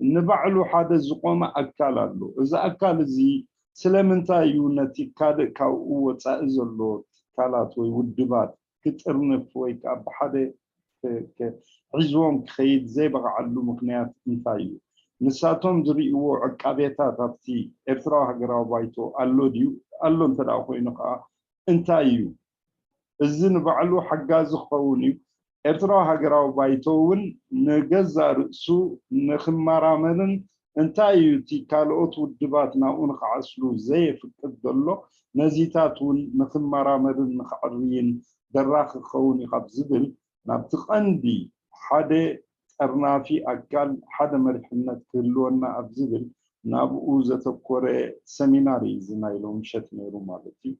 نبعلو حدا زقوما أكالالو إذا أكال زي سلمنتا يونتي كاد كاو وتأزلو كالات ويودبات كترنف ويكاب حدا عزوم خيد زي بقى علو مقنيات انتايو نساتهم دريو عقابيتات ابتي ارتراها قراو بايتو اللو ديو اللو انت داخوي نقا انتايو الزن بعلو حقاز خوني ارتراها قراو بايتون نجزا رأسو نخمارامن انتايو تي كالوت ودباتنا ونقعسلو زي فكدلو نزيتاتون نخمارامن نخعرين دراخ خوني قبزبل نبتقندي حدا أرنافي أكل حدا مرحنا كلونا أبزبل نابو زتكوري سميناري زنايلو مشت ميرو مالتي.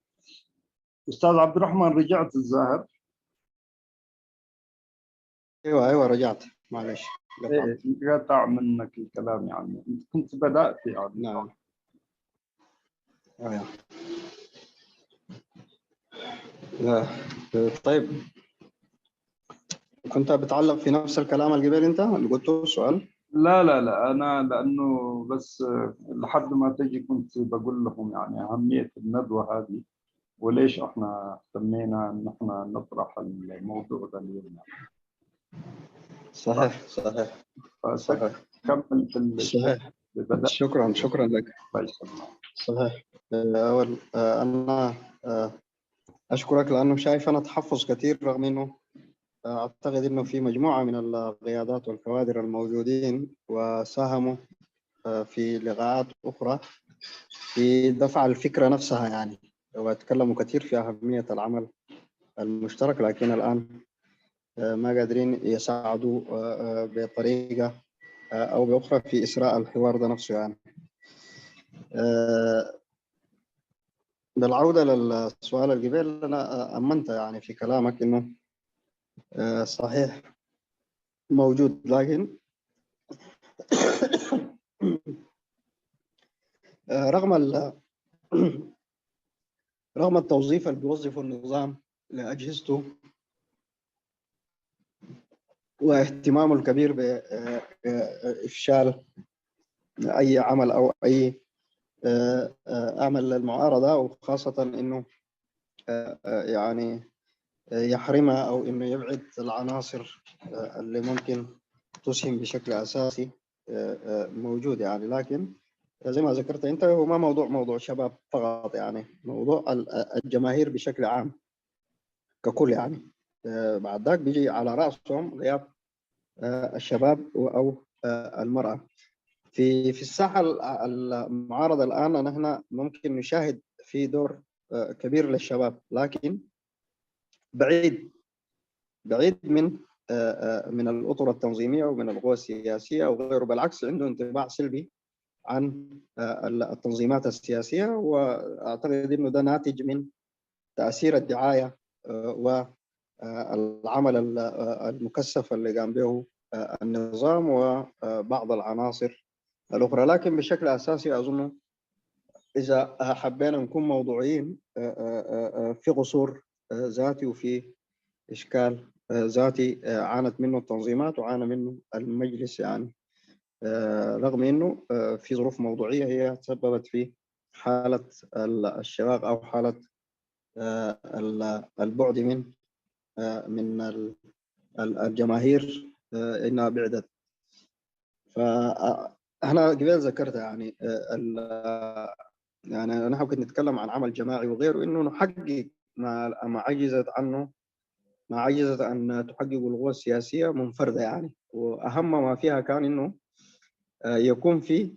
أستاذ عبد الرحمن رجعت الظاهر؟ ايوه رجعت معلش قطع منك الكلام يعني انت كنت بدأت يعني. نعم طيب كنت بتعلق في نفس الكلام القبيل انت اللي قلته السؤال؟ لا انا لانه بس لحد ما تجي كنت بقول لهم يعني اهميه الندوه هذه وليش احنا اهتمينا ان احنا نطرح الموضوع ده اليوم. صحيح كمل في صحيح شكرا لك. صحيح. أول أنا أشكرك لأنه شايف أنا تحفظ كثير، رغم أنه أعتقد أنه في مجموعة من القيادات والكوادر الموجودين وساهموا في لقاءات أخرى في دفع الفكرة نفسها يعني، وتكلموا كثير في أهمية العمل المشترك، لكن الآن ما قادرين يساعدوا بطريقة أو بأخرى في إسراء الحوار ده نفسه يعني. بالعودة للسؤال القبيل، أنا أمنت يعني في كلامك إنه صحيح موجود، لكن رغم التوظيف اللي بيوظفه النظام لأجهزته واهتمامه الكبير بإفشال أي عمل أو أي عمل للمعارضة، وخاصة إنه يعني يحرمها أو إنه يبعد العناصر اللي ممكن تسهم بشكل أساسي موجود يعني. لكن زي ما ذكرت أنت، هو ما موضوع شباب فقط يعني، موضوع الجماهير بشكل عام ككل يعني. بعد ذاك بيجي على رأسهم غياب الشباب أو المرأة. في الساحة المعارضة الآن نحن ممكن نشاهد في دور كبير للشباب، لكن بعيد من الأطر التنظيمية ومن القوى السياسية وغيره. بالعكس عنده انطباع سلبي عن التنظيمات السياسية، وأعتقد أنه ده ناتج من تأثير الدعاية والعمل المكثف اللي قام به النظام وبعض العناصر الأخرى. لكن بشكل أساسي أظن إذا حبينا نكون موضوعيين، في قصور ذاتي وفي إشكال ذاتي عانت منه التنظيمات وعانى منه المجلس يعني، رغم أنه في ظروف موضوعية هي تسببت في حالة الشراغ أو حالة البعد من الجماهير إنها بعدت. فأنا قبل ذكرت يعني يعني نحن كنا نتكلم عن عمل جماعي وغيره، إنه نحقق ما عجزت أن تحقق القوى السياسية منفردة يعني. وأهم ما فيها كان إنه يكون في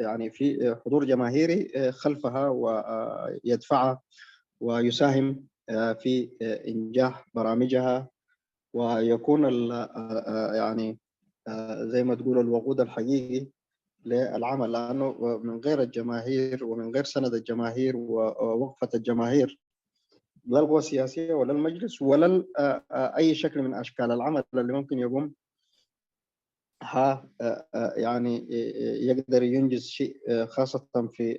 يعني في حضور جماهيري خلفها ويدفعها ويساهم في إنجاح برامجها، ويكون يعني زي ما تقول الوقود الحقيقي للعمل. لأنه من غير الجماهير ومن غير سند الجماهير ووقفة الجماهير، لا القوى السياسية ولا المجلس ولا أي شكل من أشكال العمل اللي ممكن يقوم يعني يقدر ينجز شيء، خاصة في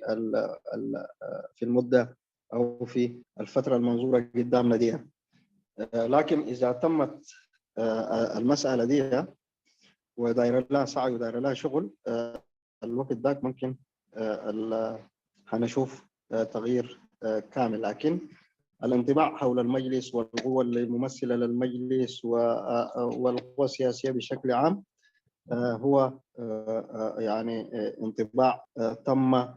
المدة أو في الفترة المنظورة قدامنا دي. لكن إذا تمت المسألة دي وداير لها سعي وداير لها شغل، الوقت ذاك ممكن هنشوف تغيير كامل. لكن الانطباع حول المجلس والقوى الممثلة للمجلس والقوى السياسية بشكل عام هو يعني انطباع تم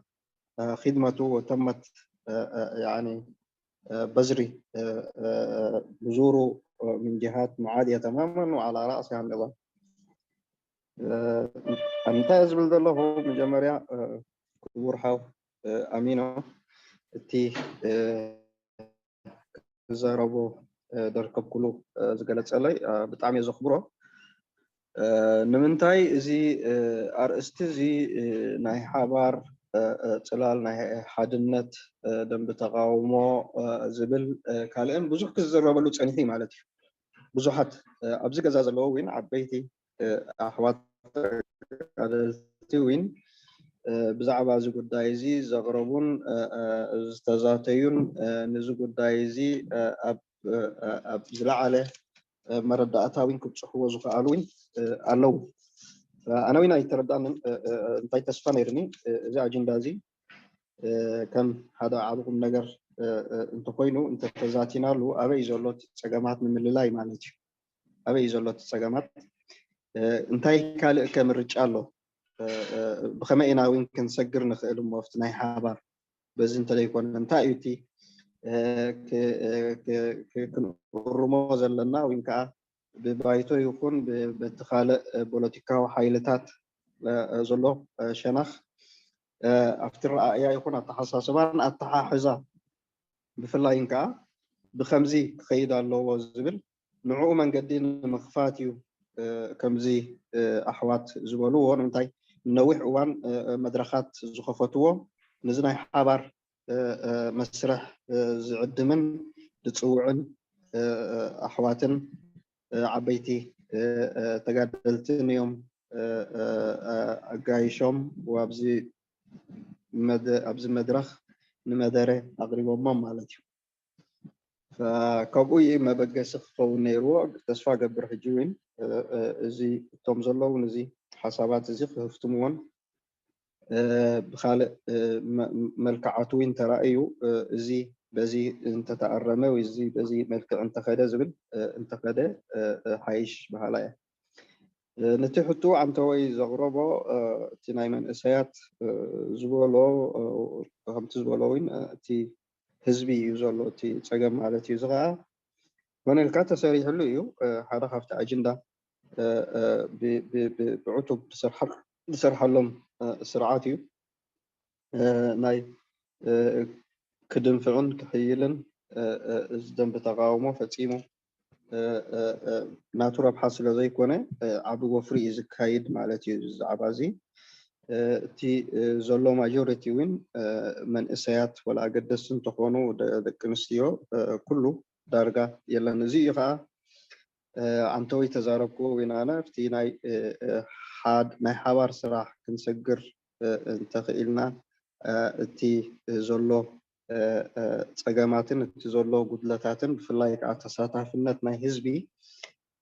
خدمته وتمت يعني بذر بذوره من جهات معادية تماما، وعلى رأسها النظام. أمتاز بالله من جمريا كورحاو أمينو تي زاربو دركب كله زقلت علي بتعمي زخبره نمنتاي زي أرست زي ناي حبار تلال ناي حدنت دم بتقاومه زبل كالين بزح كزرب له تاني مالتي بزحت أبزق جزاز الله وين عبيتي أحوات وين بزعبا زقود دايزي زغربون استزاتيون نزقود دايزي أب زلع عليه مرد أتاوين كنت هو زقالوين ألو. فأنا وين أيتردان أنت تسفنيرني زي أجندازي كان هذا عضو نجر أنت كوينو أنت تزاتينا له أبي زولت سجامات من اللي مالتي أبي زولت سجامات أنت كمرج الله بخمه إنا وين كنسجر نخيل موفتنا حابر بزين تليكون انتايتي كنرموز لنا وين كا ببايتو يكون بتخالق بوليتيكا وحيلتات زلو شنخ أفتر يا يكون التحساسبان التحاحزة بفلا ينكا بخمزي خيد الله وزبل نعو من قدين مخفاتيو كمزي أحوات زبلو ونمتاي نوح وان مدرخات زخفتوه نزنا حبر مسرح زعدمن لتصوعن أحواتن عبيتي تقدلتن يوم أقايشهم وابزي أبزي مدرخ نمدره أقريبا ما مالتي فكابوي ما بقى سخفو نيرو تسفا قبر حجوين زي تومزلو ونزي حسابات زي خفتمون بخالق ملكعاتوين ترأيو زي بزي انت تأرمه وزي بزي ملك انت خدا زبل انت خدا حيش بهالايا نتحتو عم توي زغربو تناي من اسيات زبولو هم تزبولوين تي حزبي يزولو تي تسقم على تي زغا وانا الكاتا ساري حلو يو حدا خفت اجندا بعتب بسرح لهم سرعاتي ناي كدنفعن كحيلن ازدن بتقاومه فتيمو ناتورا بحاصل زي كونه عبو وفري زكايد مالتي زعبازي تي زولو ماجوريتي وين من اسيات ولا قدسن تخونو دكنستيو كله دارجا يلا نزيغا عنتوي تزاربكو وين انا فتي ناي حاد ما حوار صراح كنسجر انتقلنا تي زولو تقاماتن تي زولو قدلتاتن بفلاي كعتصاتافنت ما حزبي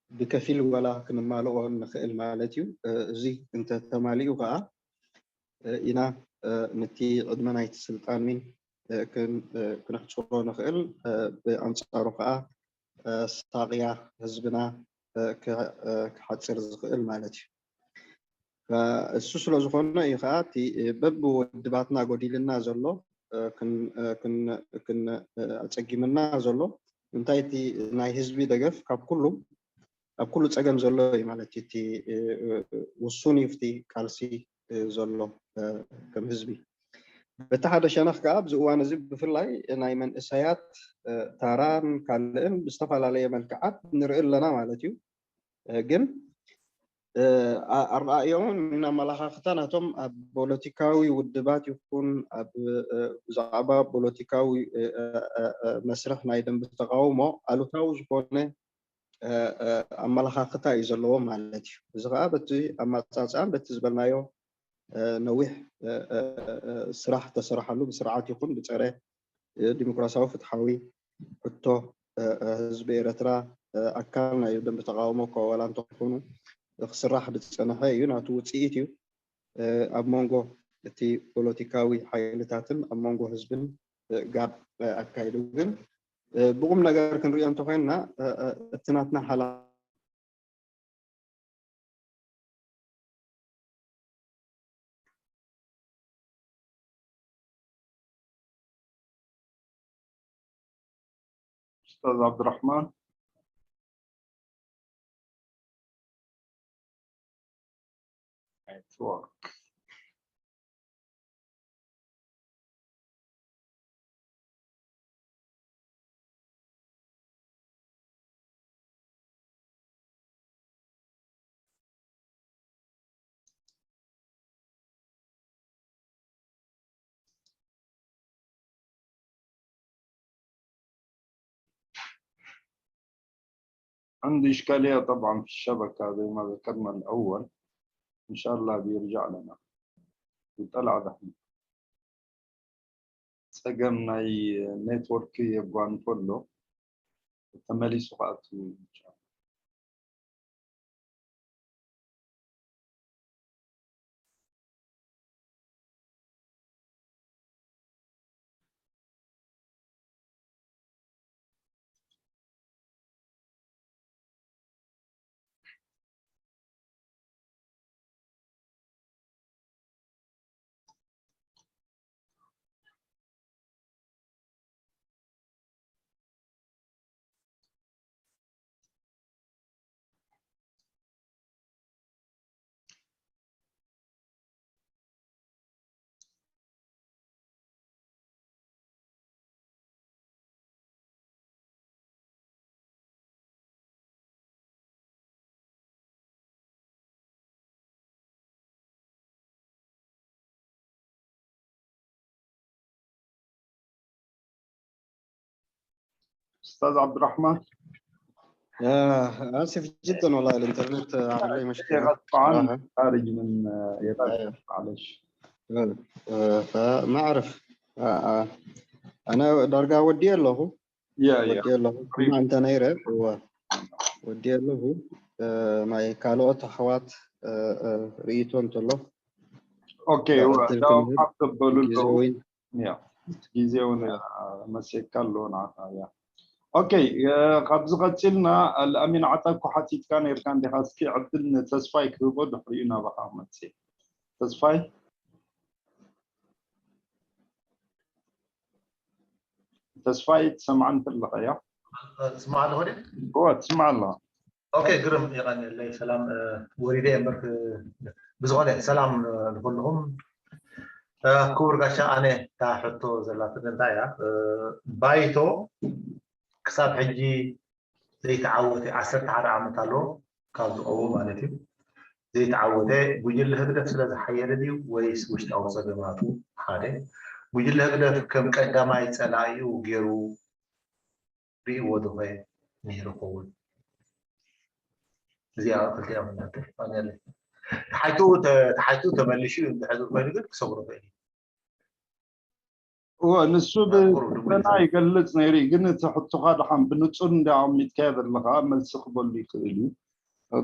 بكفيل ولا كنمالو نخيل مالتيو زي انت تماليو غا إنا نتي عدمنا يتسلطان مين كنحصرو نخيل بأنصارو غا ساقيا حزبنا كحتصر زخيل مالتيو فالسوسلو زخونا يخاتي بب ودباتنا قديلنا زلو كن أتسقيمنا زلو انتايتي ناي حزبي دقف كاب كله تسقم زلو مالتي تي وصوني فتي كالسي زلو كم حزبي بتحدى شنخ كاب زوانا زب بفلاي ناي من اسايات تاران كالن بستفعل علي ملكعات نرئي لنا مالتيو جن الرأيون من ملاحظتنا بوليتيكاوي والدبات يكون زعبا بوليتيكاوي مسرح نايدن بتقاومه ألو تاوز كونه ملاحظتها يزلوا مالتي زغا بتي أما تسان بتزبلنايو نويح سراح تسرح له بسرعات يكون بتعرف ديمقراطية فتحوي حتى حزب إيرترا أكلنا يدن بتقاومه كوالان تكونوا خسراح بتسنحه يناتو تسيتيو أمونغو تي بوليتيكاوي حيلتاتن أمونغو حزبن قاب أكايدوغن بقوم نجار كنري أنتو خينا اتناتنا حلا أستاذ عبد الرحمن network. عندي إشكالية طبعا في الشبكة زي ما ذكرنا الأول، إن شاء الله بيرجع لنا وطلع دحين سجمنا نتورك يبغى نفولو تملي سقط إن شاء الله. استاذ عبد الرحمن. اسف جدا والله الانترنت عامل لي مشكله طبعا خارج من ايران معلش. فما اعرف انا درجه ودي له ودي له ما انت نيره ودي له معي كالوت اخوات ريتو انت له اوكي ولو حسب له يا جيزيون مسكالون يا اوكي قبل قتلنا الامين عطاكو حتيت كان يركان دي خاصكي عبدلنا تسفاي كبود حرينا بقى متسي تسفاي تسمع انت الله يا تسمع له هوني؟ هو تسمع الله. اوكي قرم يعني اللي سلام وريدي امبر بزغله سلام لكلهم. كور غاشا انا تاحتو زلات انتايا بايتو كساب حجي زي تعودي 10 عامات له كازو مالتي زي تعودي بيجل هدف سلاز حيالدي ويس وش او صدماتو حاله بيجل هدف كم قداماي صلاي وغيرو بيودو ميرو قول زيارة الكلام الناتج أنا تحيتو تملشوا يحدوا فيني كسبروا فيني هو نسوب أنا يقلت نيري قلت تحط هذا حم بنتصون دعم يتكاذر لغا ملسقبل اللي قيلي.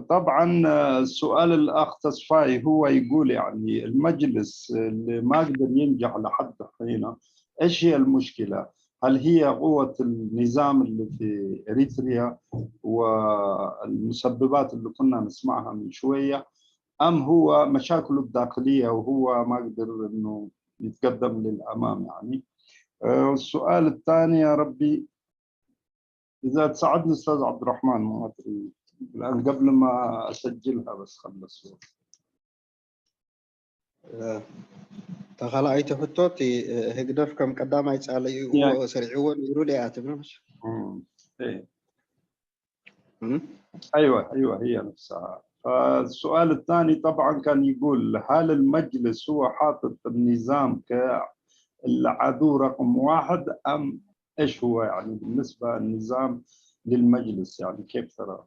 طبعا السؤال الأخ تصفاي هو يقول يعني المجلس اللي ما قدر ينجح لحد هنا إيش هي المشكلة؟ هل هي قوة النظام اللي في إريتريا والمسببات اللي كنا نسمعها من شوية أم هو مشاكله الداخلية وهو ما قدر إنه يتقدم للأمام يعني. السؤال الثاني يا ربي إذا تساعدني أستاذ عبد الرحمن ما أدري الآن قبل ما أسجلها بس خلص. تخلا أي تحطوتي هقدر كم قدام أي سالي سريعون يرولي أعتبرش. أيوة هي نفسها. السؤال الثاني طبعا كان يقول هل المجلس هو حاطط النظام كالعدو رقم 1 أم إيش هو يعني بالنسبة للنظام للمجلس يعني كيف ترى؟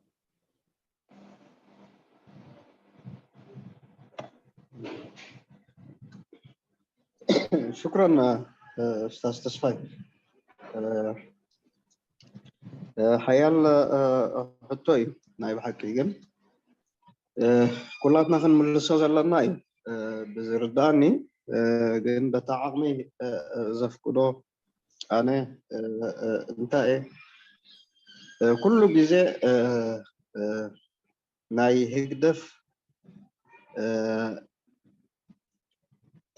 شكرا أستاذ تصفاي. حيال حطوي نايب حقيقة كلاتنا خنملسو زلنا بزرداني جن بتعاقمي زفقدو أنا انت كل جزء ناي هدف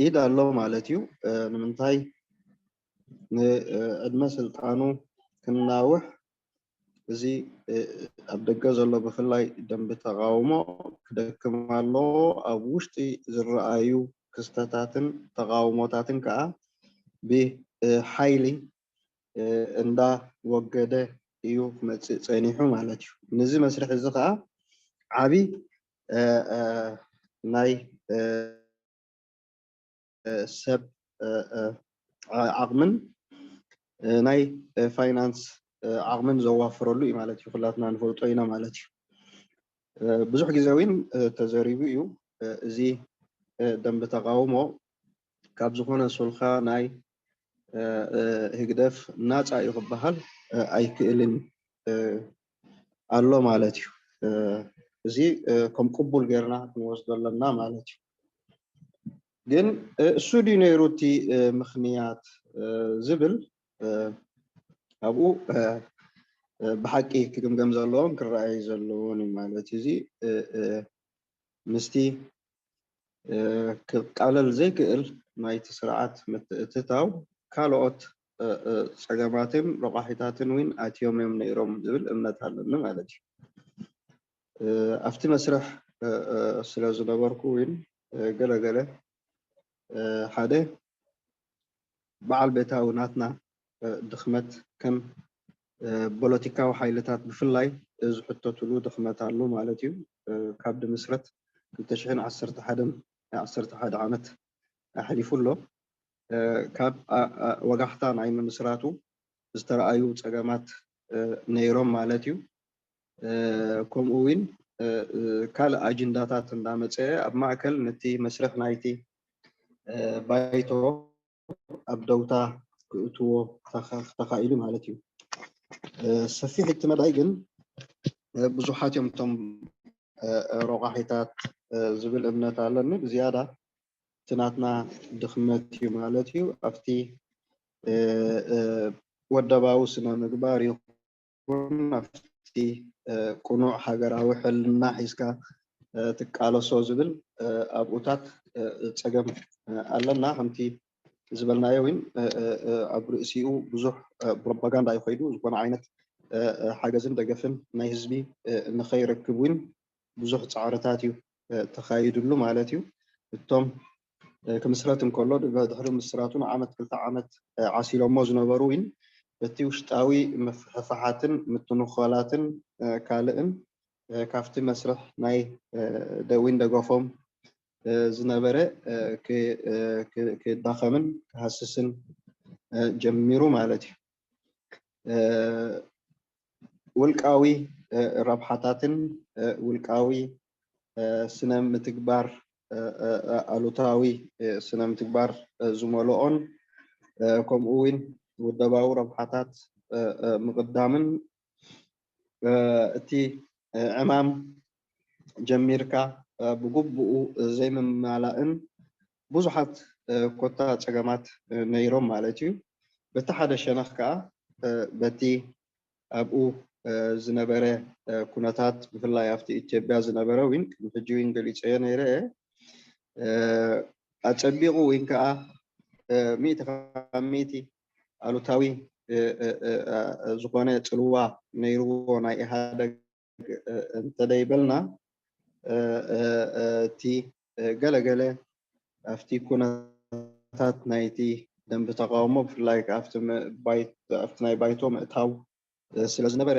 إذا الله مالتيو نمنتاي أدمى سلطانو كناوح زي أبدأ زلوا بفلاي دم بتقاومه كدكم الله أبوشتي زرعيو كستاتن تقاوماتن كا بحيلي اندا وجده يو متصينيحو مالتيو نزي مسرح الزقاء عبي ناي سب عقمن ناي فاينانس عقمن زوافرلو مالتيو خلاتنا نفوطينا مالتيو بزح جزاوين تزاريبو يو زي دم بتقاومو كاب زخونه سلخا ناي هقدف ناس يقبهل أي كإلين الله مالتيو زي كم قبول غيرنا نوصل لنا مالتيو جن سودي نيروتي مخنيات زبل أبو بحكي كم زلون كرأي زلون مالتي زي مستي قال زي كإل ما يتسرعات تتاو كالوت سجماتهم رقاحتاتن وين أتيوم من يروم زبل أمنت هالنا مالتي أفتي مسرح سلازو دبركو وين قلا حدا بعل بتاوناتنا دخمت كم بوليتيكا وحيلتات بفلاي زحطة تلو دخمت علو مالتيو كابد مسرت كنتشحن عصرت حدا عامت حليفو له كاب وقحتان عين مسراتو استرأيو تساقامات ነይሮም ማለት እዩ ከምኡ ውን ካልእ ኣጀንዳታት እንዳመፀ ኣብ ማእከል ነቲ መስርሕ ናይቲ ባይቶ ኣብ ደውታ ክእትዎ ተኻኢሉ ማለት እዩ ሰፊሕ እቲ መዳይ ግን ብዙሓት እዮም እቶም ረቋሒታት ዝብል እምነት ኣለኒ ብዝያዳ ትናትና ድኽመት እዩ ማለት እዩ ኣብቲ ወደባዊ ስነ ምግባር ይኹን ኣብቲ ቁኑዕ ሃገራዊ ሕልና ሒዝካ ትቃለሶ ዝብል ኣብኡታት ፀገም ኣለና ከምቲ ዝበልናዮ እውን ኣብ ርእሲኡ ብዙሕ ፕሮፓጋንዳ ይኸይዱ ዝኾነ ዓይነት ሓገዝን ደገፍን ናይ ህዝቢ ንኸይረክብ እውን ብዙሕ ፃዕርታት እዩ ተኻይድሉ ማለት እዩ እቶም ክምስረት እንከሎ ድሕሪ ምስራቱን ዓመት 2 ዓመት ዓሲሎሞ ዝነበሩ እውን በቲ ውሽጣዊ መፍሕፍሓትን ምትንኾላትን ካልእን ካብቲ መስርሕ ናይ ደዊን ደገፎም ዝነበረ ክዳኸምን ክሃስስን ጀሚሩ ማለት እዩ ውልቃዊ ረብሓታትን ውልቃዊ ስነ ምትግባር ኣሉታዊ ስነ ምትግባር ዝመልኦን ከምኡ ውን ውደባዊ ረብሓታት ምቅዳምን እቲ ዕማም ጀሚርካ ብግቡኡ ዘይምምላእን ብዙሓት ኮታ ፀገማት ነይሮም ማለት እዩ በቲ ሓደ ሸነኽ ከዓ በቲ ኣብኡ ዝነበረ ኩነታት ብፍላይ ኣብቲ ኢትዮጵያ ዝነበረ ውን ሕጂ ውን ገሊፀዮ ነይረ ኣፀቢቑ ውን ከዓ 100% ኣሉታዊ ዝኾነ ፅልዋ ነይርዎ ናይ ኢህአደግ እንተደይበልና እቲ ገለገለ ኣብቲ ኩነታት ናይቲ ደንቢ ተቃውሞ ብፍላይ ኣብቲ ናይ ባይቶ ምእታው ስለ ዝነበረ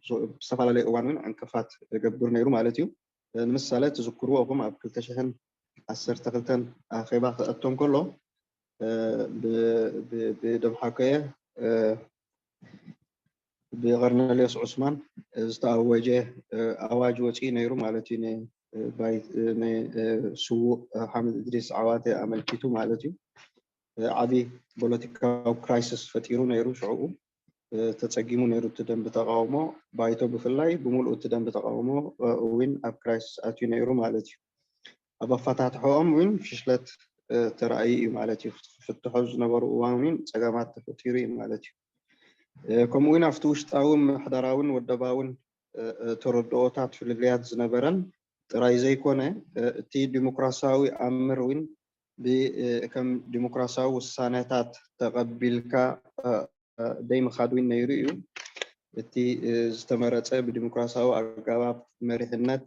ብዝተፈላለየ እዋን እውን ዕንቅፋት ገብር ነይሩ ማለት እዩ ንምሳሌ ትዝክርዎ ኢኹም ኣብ 2012 ኣኼባ ክኣቶም ከሎ ብደምሓከየ ብቀርኔሌዎስ ዑስማን ዝተኣወጀ ኣዋጅ ወፂኡ ነይሩ ማለት እዩ ስውእ ሓመድ እድሪስ ዓዋቴ ኣመልኪቱ ማለት እዩ ዓብይ ፖለቲካዊ ክራይሲስ ፈጢሩ ነይሩ ሽዑኡ ተፀጊሙ ነይሩ እቲ ደንቢ ተቃውሞ ባይቶ ብፍላይ ብምሉእ እቲ ደንቢ ተቃውሞ እውን ኣብ ክራይሲስ ኣትዩ ነይሩ ማለት እዩ ኣብ ኣፈታትሖም እውን ፍሽለት ተራእዩ እዩ ማለት እዩ ክፍትሑ ዝነበሩ እዋን እውን ፀገማት ተፈጢሩ እዩ ማለት እዩ ከምኡ ውን ኣብቲ ውሽጣዊ ምሕደራውን ወደባውን ተረድኦታት ፍልልያት ዝነበረን ጥራይ ዘይኮነ እቲ ዲሞክራሲያዊ ኣምር እውን ከም ዲሞክራሲያዊ ውሳኔታት ተቐቢልካ ደይምኻድ እውን ነይሩ እዩ እቲ ዝተመረፀ ብዲሞክራሲያዊ ኣገባብ መሪሕነት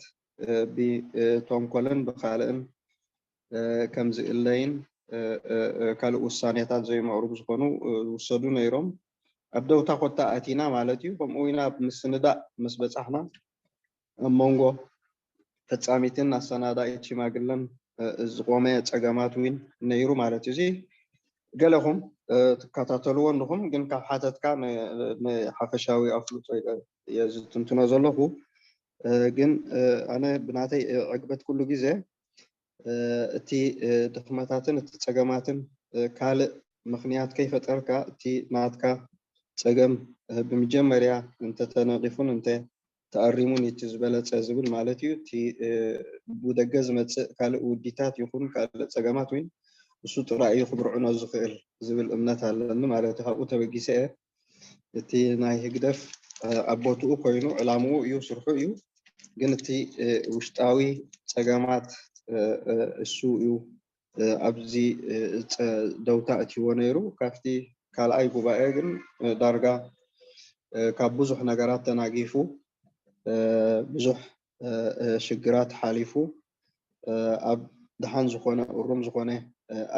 ብተንኮልን ብካልእን ከም ዝእለይን ካልእ ውሳኔታት ዘይምዕሩግ ዝኾኑ ውሰዱ ነይሮም ኣብ ደውታ ኮታ ኣቲና ማለት እዩ ከምኡ ውን ኣብ ምስንዳእ ምስ በፃሕና ኣብ መንጎ ፈፃሚትን ኣሰናዳኢት ሽማግለን ዝቆመ ፀገማት እውን ነይሩ ማለት እዩ እዚ ገለኹም ትከታተልዎ ኣለኹም ግን ካብ ሓተትካ ንሓፈሻዊ ኣፍልጦ ዝትንትኖ ዘለኹ ግን ኣነ ብናተይ ዕግበት ኩሉ ግዜ እቲ ድኽመታትን እቲ ፀገማትን ካልእ ምክንያት ከይፈጠርካ እቲ ናትካ ፀገም ብመጀመርያ እንተተነቂፉን ተኣሪሙን እቲ ዝበለፀ ዝብል ማለት እዩ እቲ ብደገ ዝመፅእ ካልእ ውዲታት ይኹን ካልእ ፀገማት ወይ እሱ ጥራይ ክብርዕኖ ዝኽእል ዝብል እምነት ኣለኒ ማለት እዩ ካብኡ ተበጊሰ እቲ ናይ ህግደፍ ኣቦትኡ ኮይኑ ዕላምኡ እዩ ስርሑ እዩ ግን እቲ ውሽጣዊ ፀገማት እሱ እዩ ኣብዚ ደውታ እትይዎ ነይሩ ካብቲ ካልኣይ ጉባኤ ግን ዳርጋ ካብ ብዙሕ ነገራት ተናጊፉ ብዙሕ ሽግራት ሓሊፉ ኣብ ድሓን ዝኾነ እሩም ዝኾነ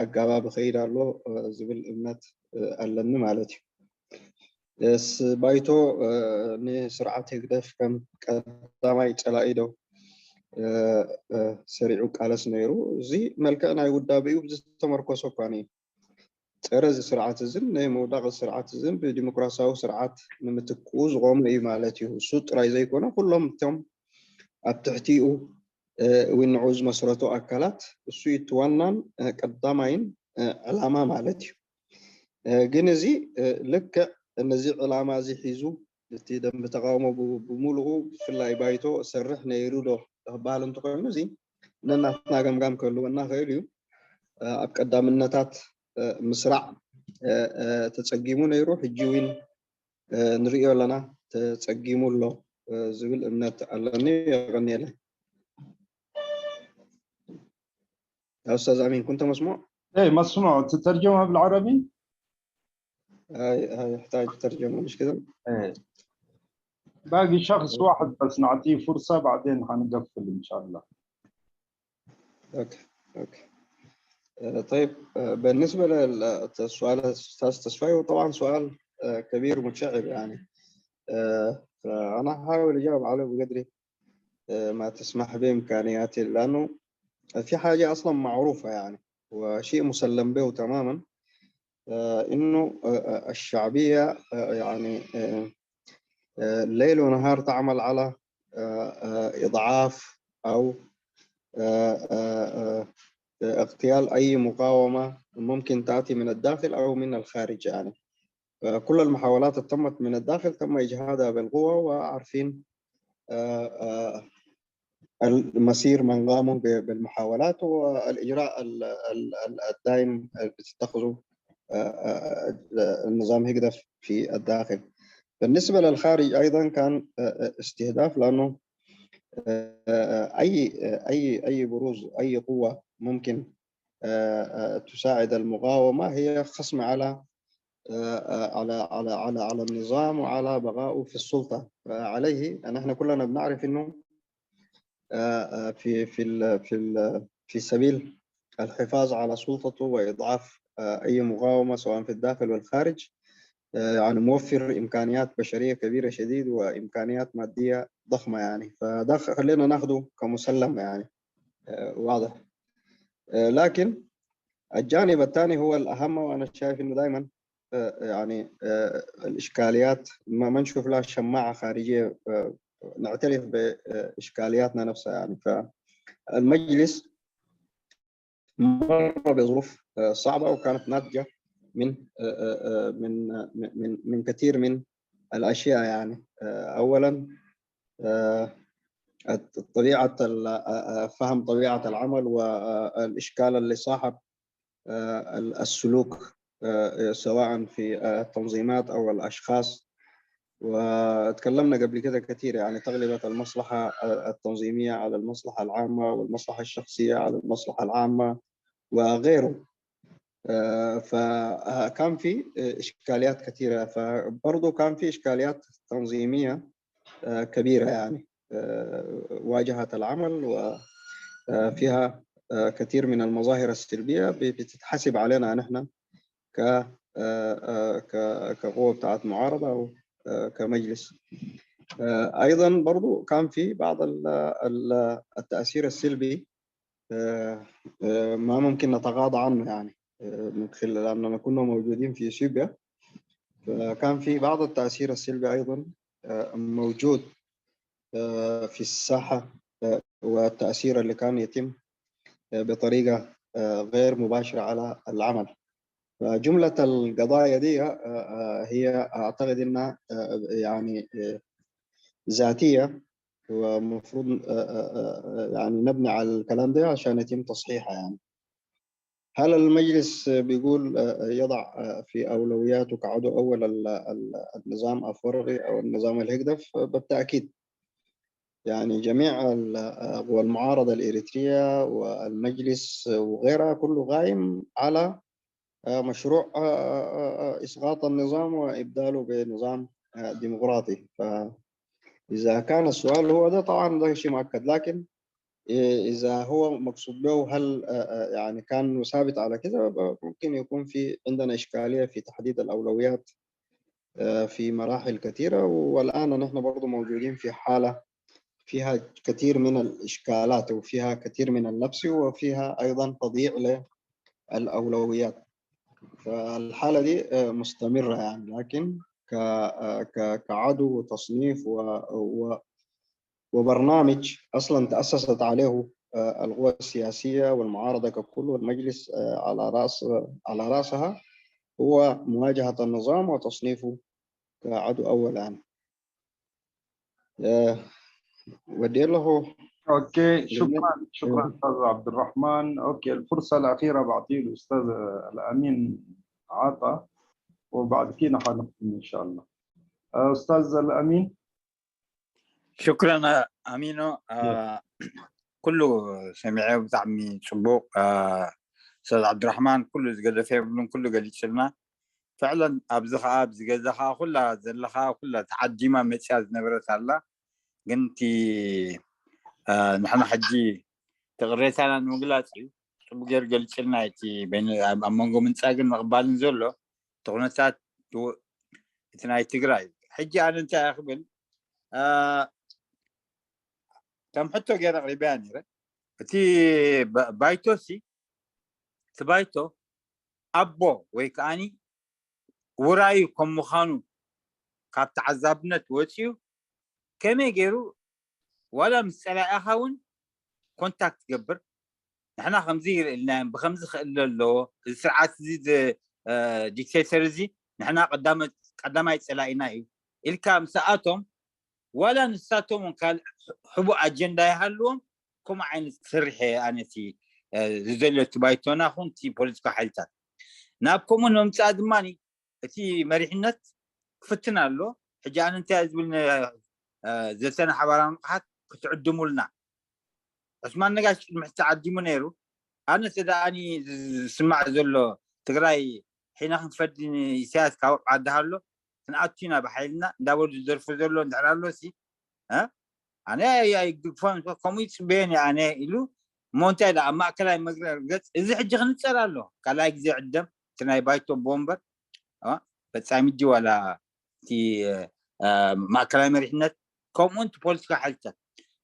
ኣገባብ ከይድ ኣሎ ዝብል እምነት ኣለኒ ማለት እዩ ባይቶ ንስርዓት ህግደፍ ከም ቀዳማይ ፀላኢ ዶ ሰሪዑ ቃለስ ነይሩ እዚ መልክዕ ናይ ውዳበ እዩ ብዝተመርኮሶ እኳ ترز سرعة الزن موضوع سرعة الزن بديمقراطية سرعة نمتكوز قوم أي مالتي صوت رايزة يكون كلهم تم أبتحتيو ونعوز مسرته أكلات السويت ونن قدامين علامة مالتي جنزي لك النزي علامة زي حيزو التي دم بتقاومه بموله في الله يبايتو سرحنا يرودو بالن تقول نزي لأن ناقم قام كله الناس غيريو أبقدام النتات مسرع تتسقيمون يروح الجوين نريو لنا تسقيمون له زبل النت اللي يغني له. أستاذ أمين كنت مسموع؟ إيه مسموع. تترجمها بالعربي؟ هاي يحتاج ترجمة مش كده؟ إيه. باقي شخص واحد بس نعطيه فرصة بعدين حنقفل إن شاء الله. أوكي. طيب بالنسبة للسؤال الأستاذ تصفي وطبعا سؤال كبير ومتشعب يعني فأنا هحاول أجاوب عليه بقدر ما تسمح بإمكانياتي لأنه في حاجة أصلا معروفة يعني وشيء مسلم به تماما إنه الشعبية يعني ليل ونهار تعمل على إضعاف أو اغتيال أي مقاومة ممكن تأتي من الداخل أو من الخارج يعني كل المحاولات تمت من الداخل تم إجهادها بالقوة وعارفين المسير من قاموا بالمحاولات والإجراء الدائم بتتخذه النظام هيقدر في الداخل. بالنسبة للخارج أيضا كان استهداف لأنه أي بروز أي قوة ممكن تساعد المقاومة هي خصم على النظام وعلى بقائه في السلطة فعليه أن احنا كلنا بنعرف إنه في سبيل الحفاظ على سلطته وإضعاف أي مقاومة سواء في الداخل والخارج يعني موفر إمكانيات بشرية كبيرة شديد وإمكانيات مادية ضخمة يعني فده خلينا ناخده كمسلم يعني واضح لكن الجانب الثاني هو الأهم وأنا شايف إنه دائما يعني الإشكاليات ما نشوف لها شماعة خارجية نعترف بإشكالياتنا نفسها يعني فالمجلس مر بظروف صعبة وكانت ناتجة من كثير من الأشياء يعني أولا فهم طبيعة العمل والإشكال اللي صاحب السلوك سواء في التنظيمات أو الأشخاص وتكلمنا قبل كده كثير يعني تغلبة المصلحة التنظيمية على المصلحة العامة والمصلحة الشخصية على المصلحة العامة وغيره فكان في إشكاليات كثيرة فبرضو كان في إشكاليات تنظيمية كبيرة يعني واجهت العمل وفيها كثير من المظاهر السلبية بتتحسب علينا نحن كقوة بتاعت معارضة أو كمجلس أيضا برضو كان في بعض التأثير السلبي ما ممكن نتغاضى عنه يعني من خلال لأننا كنا موجودين في اثيوبيا فكان في بعض التأثير السلبي أيضا موجود في الساحة والتأثير اللي كان يتم بطريقة غير مباشرة على العمل فجملة القضايا دي هي أعتقد أنها يعني ذاتية ومفروض يعني نبني على الكلام ده عشان يتم تصحيحها يعني هل المجلس بيقول يضع في أولوياته كعضو أول النظام الفرعي أو النظام الهقدف؟ بالتأكيد يعني جميع قوى المعارضة الإريترية والمجلس وغيرها كله قائم على مشروع إسقاط النظام وإبداله بنظام ديمقراطي فإذا كان السؤال هو ده طبعا ده شيء مؤكد لكن إذا هو مقصود به هل يعني كان ثابت على كذا ممكن يكون في عندنا إشكالية في تحديد الأولويات في مراحل كثيرة والآن نحن برضو موجودين في حالة فيها كثير من الإشكالات وفيها كثير من اللبس وفيها أيضا تضييع للأولويات فالحالة دي مستمرة يعني، لكن كعدو وتصنيف وبرنامج أصلا تأسست عليه القوى السياسية والمعارضة ككل والمجلس على رأسها هو مواجهة النظام وتصنيفه كعدو أول يعني. ودي له. اوكي شكرا استاذ عبد الرحمن. اوكي الفرصه الاخيره بعطيه الاستاذ الامين عطا وبعد كده حنختم ان شاء الله. استاذ الامين. شكرا امينو. كله سمعيه بتعمي صبوق. استاذ عبد الرحمن كله زقدفه بلون كله قال لنا فعلا ابزخا زقدخا كلها زلخا كلها تعدي ما متشاز نبرت الله قنتي نحن حجي تغريت انا مقلاتي بقر قلت لنا ايتي بين امونغو من ساقن مقبال نزولو تغنتات تناي تقراي حجي انا انت اخبل تم حتى غير غريباني تي بايتوسي تبايتو ابو ويكاني وراي كم مخانو كاب تعذبنا توتيو كما يجرو ولا مسألة أخون كونتاكت جبر نحنا خمزير إلنا بخمس خللو السرعات زيد ديكتاتورزي نحنا قدام يتسلعيناي الكام ساعاتهم ولا نساتهم قال حبو أجندة يهلون كم عين سرحة أنا تي زل تبايتونا خون تي بوليتيكا حالتات نابكم إنهم تساعد ماني تي مريحنت فتنا له حجان أنت أزبلنا زلتنا حوالان قحط كتعدموا لنا عثمان نقاش محتعدي منيرو أنا تداني سمع زلو تقراي حين نفد سياس كاو عدها له نعطينا بحيلنا داول الظرف زلو ندعر له سي ها أنا يا فان كوميت بيني أنا إلو مونتا لا ما كلاي مقرقت إذا حجي خنتسال له كلاي جزي عدم تناي بايتو بومبر ها بتسامي ولا تي ما كلاي مريحنت كومنت بوليتيكا حالته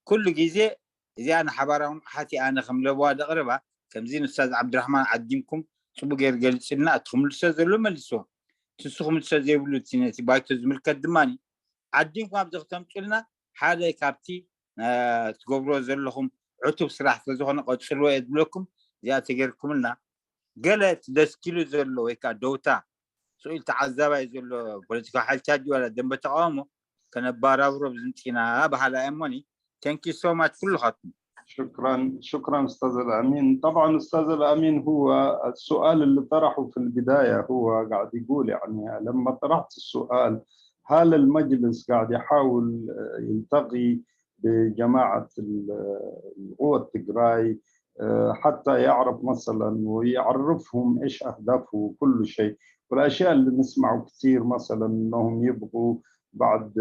كل جزء إذا أنا حبارهم حتى أنا خملة واد قربة كم زين أستاذ عبد الرحمن عديمكم صبوا غير قال لنا أتخم الأستاذ ولا ملسوا تسخم الأستاذ يقولوا تي بايت زمل كدماني عديمكم أبدأ تمشلنا حاله كابتي تقبلوا زلهم عتب سلاح تزوجنا قد شلوا يدلكم زيادة غيركم لنا قالت دس كيلو زلوا ويكا دوتا سؤال تعذب يزلوا بوليتيكا حالتاج ولا دم بتعامو كان بارابرو بزنتينا بحالا أموني thank you so much كل خطم. شكرا استاذ الامين. طبعا استاذ الامين هو السؤال اللي طرحه في البدايه هو قاعد يقول يعني لما طرحت السؤال هل المجلس قاعد يحاول يلتقي بجماعه القوى التجراي حتى يعرف مثلا ويعرفهم ايش اهدافه وكل شيء، والاشياء اللي نسمعه كثير مثلا انهم يبغوا بعد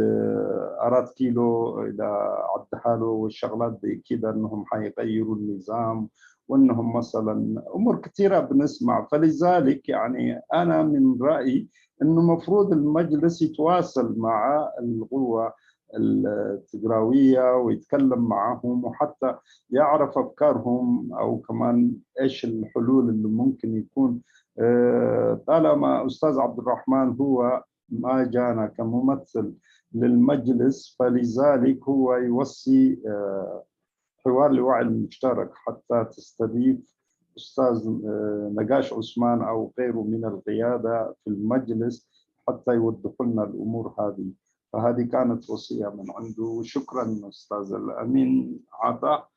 أراد كيلو إذا عدها له والشغلات دي كده إنهم حيغيروا النظام وإنهم مثلا أمور كثيرة بنسمع. فلذلك يعني أنا من رأيي إنه مفروض المجلس يتواصل مع القوى التجراوية ويتكلم معهم وحتى يعرف أفكارهم أو كمان إيش الحلول اللي ممكن يكون. طالما أستاذ عبد الرحمن هو ما جانا كممثل للمجلس فلذلك هو يوصي حوار الوعي المشترك حتى تستضيف أستاذ نقاش عثمان أو غيره من القيادة في المجلس حتى يوضحوا لنا الأمور هذه. فهذه كانت وصية من عنده. شكرا أستاذ الأمين عطاء.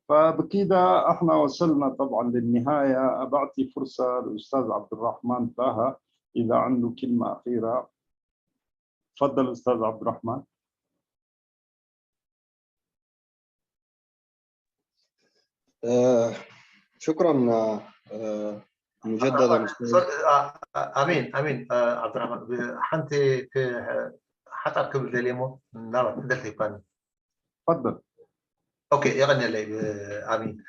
فبكده احنا وصلنا طبعا للنهاية. بعطي فرصة للأستاذ عبد الرحمن طه إذا عنده كلمة أخيرة. تفضل أستاذ عبد الرحمن. شكرا مجددا. امين عبد الرحمن حنتي حتى قبل دليمو لا تقدر تفهم. تفضل. اوكي يغني لي امين.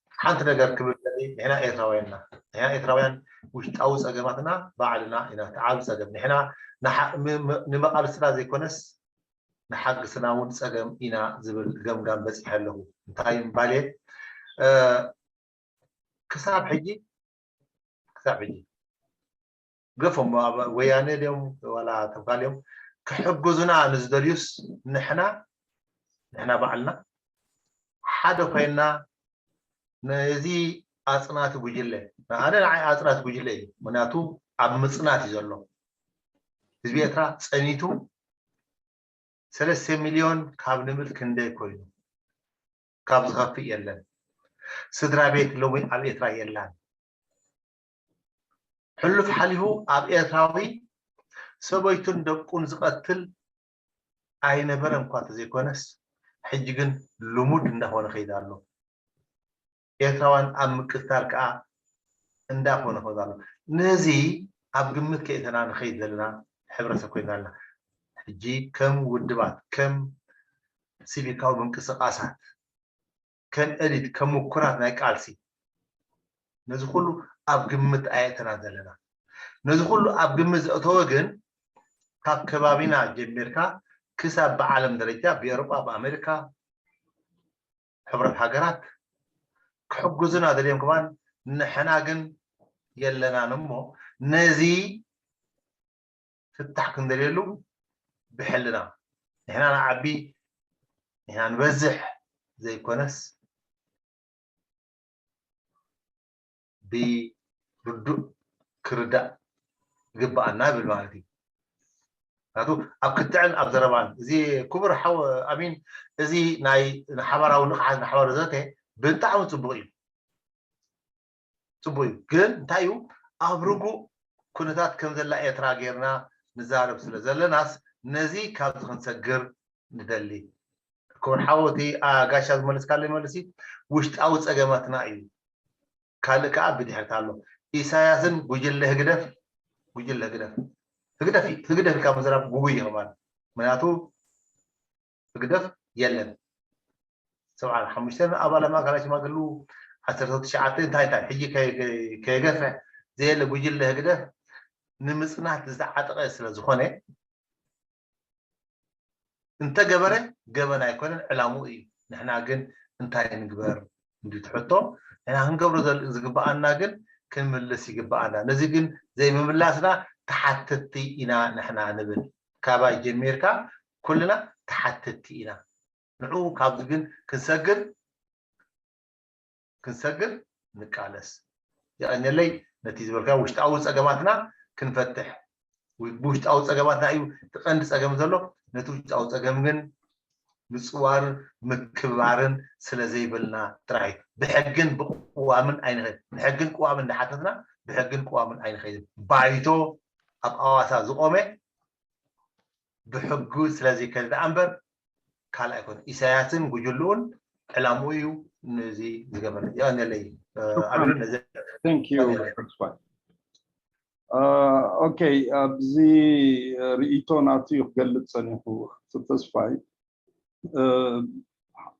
حنت نقدر قبل دلي هنا ايتراويان وش تاوز اجماتنا بعلنا هنا تعاوز اجم هنا نمقال سلا زي كونس نحق سناون سجم إنا زبل جم بس يحله تايم بالي كساب حجي قفهم وياني اليوم ولا تبقى اليوم كحجزنا نزدليوس نحنا بعلنا حدا فينا نزي أصنات بوجلة أنا نعي أصنات بوجلة مناتو عم مصنات يزلوا تزبي ترى سنيتو 3 مليون كاب نمل كندي كوينو كاب زغفي يلن سدرا بيت لومي على إترا يلان حلف حليهو أب إتراوي سبيتون دقون زقتل أي نبرم قات زي كونس حجيجن لمود نهون خيدالو إتراوان أم كتار كا ندافون خدالو نزي أب جمت كيتنا نخيد لنا حبرة كويدالنا حجي كم ودبات كم سيبيكاو بنكسقاسات كم أريد كم مكرات نايكالسي نزي كله أب جمت آيتنا دلنا نزي كله أب جمت أتوجن كاب كبابينا جميركا كسب بعالم درجة بأوروبا بأمريكا حبرة حجرات كحجزنا دليم كمان نحنا جن يلنا نمو نزي فتح دليلو بحلنا نحنا نعبي نحنا نبزح زي كونس بردو كردا قبعنا بالمالتي هذا أبكتعن أبزربان زي كبر حو أمين زي ناي نحبر أو نقعد نحبر ذاته بنتعاون تبوي كن تايو أبرقو كنتات كم زلا إتراجرنا نزارب سلزل ناس نزي كابت خنسجر ندلي كون حوتي قاش از ملس كالي ملسي وشت أوت أجمعتنا أيو كالك أبدي حتالو إساياسن وجل له قدف تقدر كم زراب قوي كمان مناتو تقدر يلن سواء حمشتنا أبلا ما قالش ما قالوا 10 ساعتين تاي حجي كي قفه زي اللي بيجي له كده نمسنا تزعت قيس لزخونه انت جبنا يكون علامو اي نحنا قن انت نقبر ندي تحطو احنا هنقبر زقبانا قن كنملس يقبانا نزي قن زي مملاسنا تحتتي إنا نحنا نبل كابا جميركا كلنا تحتتي إنا نعو كابزقن كنسجل نكالس يعني اللي نتيجة بالكا وشت أوز أجمعتنا كنفتح وبوشت أوز أجمعتنا أيو تقندس أجمع زلوا نتوجت أوز أجمعن بصور مكبارن سلزي بلنا تراي بحجن بقوة من أين خير بحجن قوة من نحتنا بحجن قوة من أين خير بايتو أب أواسا زقومه بحجو سلزي كذا أمبر كلا يكون إساياتن وجلون علامويو نزي زقبل يعني اللي Thank you. أوكي بزي رئيتو نعطيه قلت سنه تتصفي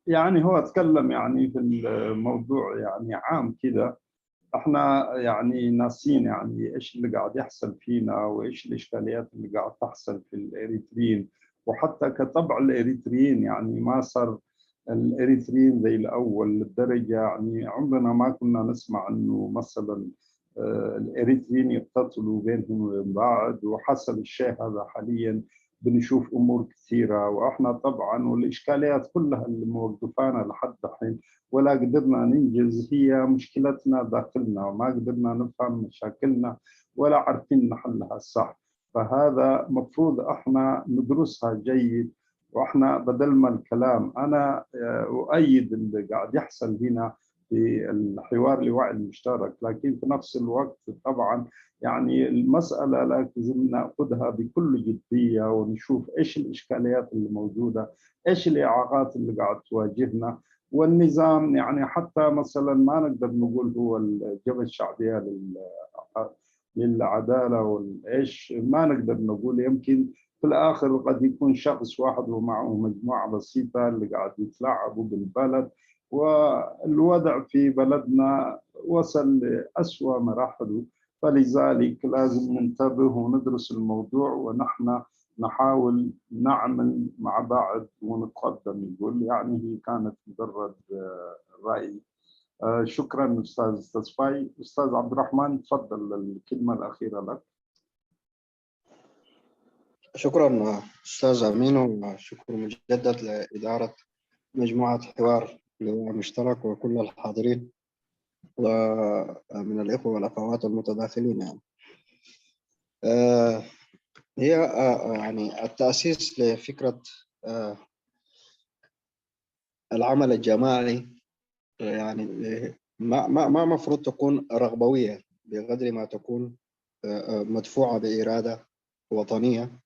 يعني هو اتكلم يعني في الموضوع يعني عام كده احنا يعني ناسين يعني ايش اللي قاعد يحصل فينا وايش الاشكاليات اللي قاعد تحصل في الاريتريين وحتى كطبع الاريتريين يعني ما صار الاريتريين زي الاول للدرجه يعني عمرنا ما كنا نسمع انه مثلا الاريتريين يقتتلوا بينهم وبين بعض وحصل الشيء هذا حاليا بنشوف امور كثيره واحنا طبعا والاشكاليات كلها اللي موقفانا لحد الحين ولا قدرنا ننجز هي مشكلتنا داخلنا وما قدرنا نفهم مشاكلنا ولا عارفين نحلها صح فهذا مفروض احنا ندرسها جيد واحنا بدل ما الكلام انا اؤيد اللي قاعد يحصل هنا في الحوار لوعي المشترك لكن في نفس الوقت طبعا يعني المسألة لازم نأخذها بكل جدية ونشوف إيش الإشكاليات اللي موجودة إيش الإعاقات اللي قاعد تواجهنا والنظام يعني حتى مثلا ما نقدر نقول هو الجبهة الشعبية للعدالة والإيش ما نقدر نقول يمكن في الآخر قد يكون شخص واحد ومعه مجموعة بسيطة اللي قاعد يتلاعبوا بالبلد والوضع في بلدنا وصل لأسوأ مراحله فلذلك لازم ننتبه وندرس الموضوع ونحن نحاول نعمل مع بعض ونتقدم نقول يعني هي كانت مجرد رأي شكرا أستاذ تصفي. أستاذ عبد الرحمن تفضل الكلمة الأخيرة لك. شكرا أستاذ أمين، وشكر مجدد لإدارة مجموعة حوار مشترك وكل الحاضرين ومن الإخوة والأخوات المتداخلين. يعني هي يعني التأسيس لفكرة العمل الجماعي يعني ما مفروض تكون رغبوية بقدر ما تكون مدفوعة بإرادة وطنية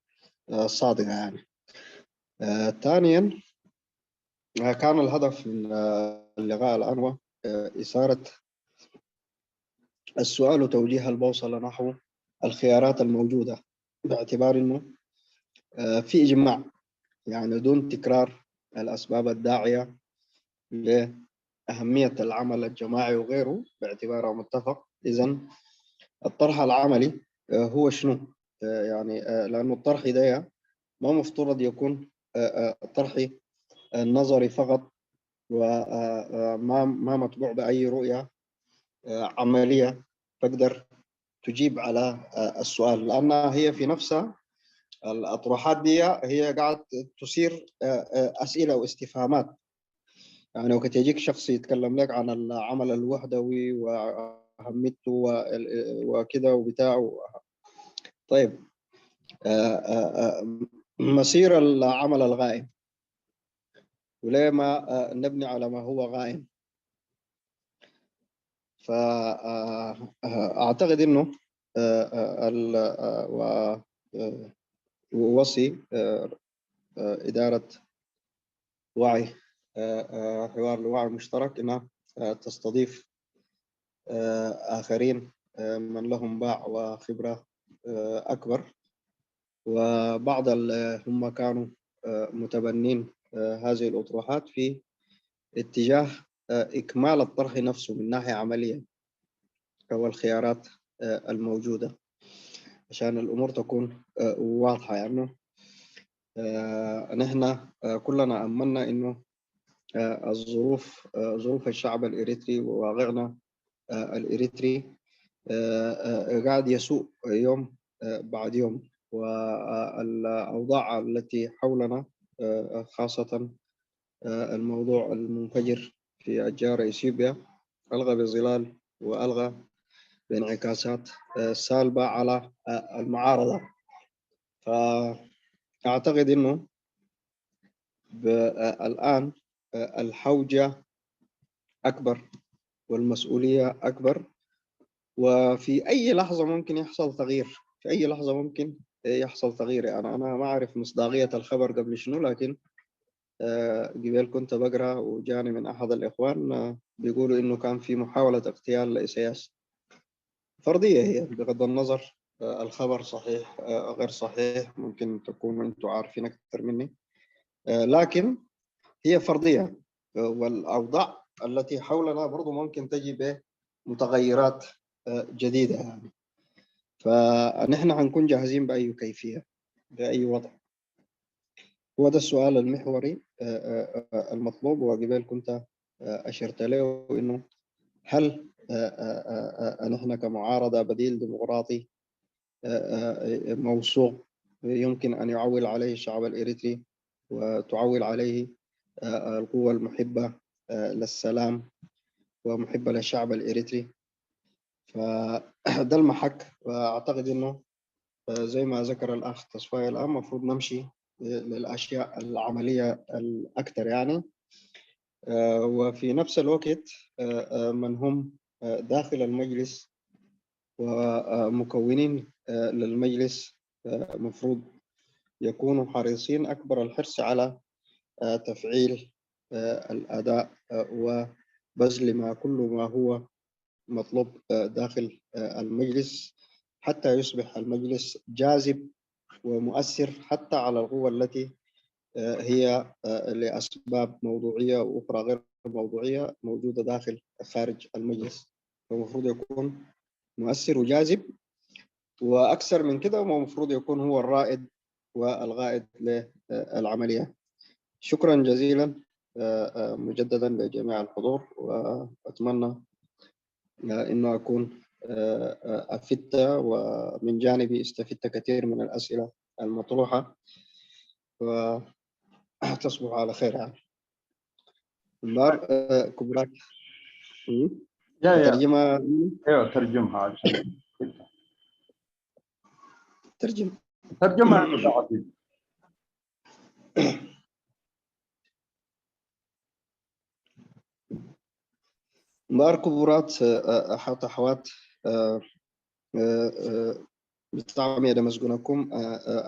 صادقة. يعني ثانيا كان الهدف من اللقاء الآن هو إثارة السؤال وتوجيه البوصلة نحو الخيارات الموجودة، باعتبار أنه في إجماع يعني دون تكرار الأسباب الداعية لأهمية العمل الجماعي وغيره، باعتباره متفق. إذن الطرح العملي هو شنو؟ يعني لأنه الطرح ده ما مفترض يكون طرحي نظري فقط وما متبوع بأي رؤية عملية تقدر تجيب على السؤال، لأنها هي في نفسها الأطروحات دي هي قاعد تثير أسئلة واستفهامات. يعني وقت يجيك شخص يتكلم لك عن العمل الوحدوي وأهميته وكذا وبتاع، طيب مسير العمل الغائم وليه ما نبني على ما هو غائم؟ فأعتقد أنه ووصي إدارة وعي حوار الوعي المشترك أنها تستضيف آخرين من لهم باع وخبرة أكبر، وبعض هم كانوا متبنين هذه الأطروحات في اتجاه إكمال الطرح نفسه من ناحية عملية والخيارات الموجودة عشان الأمور تكون واضحة. يعني نحن كلنا أمنا إنه ظروف الشعب الإريتري وواقعنا الإريتري قاعد يسوء يوم بعد يوم، والأوضاع التي حولنا خاصة الموضوع المنفجر في أشجار إثيوبيا ألغى بظلال وألغى بانعكاسات سالبة على المعارضة. فأعتقد أنه الآن الحوجة أكبر والمسؤولية أكبر، وفي أي لحظة ممكن يحصل تغيير، في أي لحظة ممكن يحصل تغيير. أنا ما أعرف مصداقية الخبر قبل شنو، لكن قبل كنت بقرأ وجاني من أحد الإخوان بيقولوا إنه كان في محاولة اغتيال لإسياس. فرضية هي بغض النظر الخبر صحيح غير صحيح، ممكن تكونوا أنتم عارفين أكثر مني، لكن هي فرضية، والأوضاع التي حولنا برضو ممكن تجي بمتغيرات جديدة. يعني فنحن هنكون جاهزين بأي كيفية بأي وضع. هو ده السؤال المحوري المطلوب، وقبل كنت أشرت له إنه هل نحن كمعارضة بديل ديمقراطي موثوق يمكن أن يعول عليه الشعب الإريتري وتعول عليه القوى المحبة للسلام ومحبة للشعب الإريتري؟ فده المحك. وأعتقد إنه زي ما ذكر الأخ تصفاي الآن مفروض نمشي للأشياء العملية الأكثر. يعني وفي نفس الوقت من هم داخل المجلس ومكونين للمجلس مفروض يكونوا حريصين أكبر الحرص على تفعيل الأداء وبذل كل ما هو مطلوب داخل المجلس حتى يصبح المجلس جاذب ومؤثر حتى على القوى التي هي لأسباب موضوعية وأخرى غير موضوعية موجودة داخل خارج المجلس. فالمفروض يكون مؤثر وجاذب، وأكثر من كده المفروض يكون هو الرائد والغائد للعملية. شكرا جزيلا مجددا لجميع الحضور، وأتمنى إنه أكون أفدت، ومن جانبي استفدت كثير من الأسئلة المطروحة وتصبح على خير يعني. مار كبرات ترجمة ايوه ترجمها عشان ترجمة مار كبرات أحوات أحوات بطعمي دمسكنكم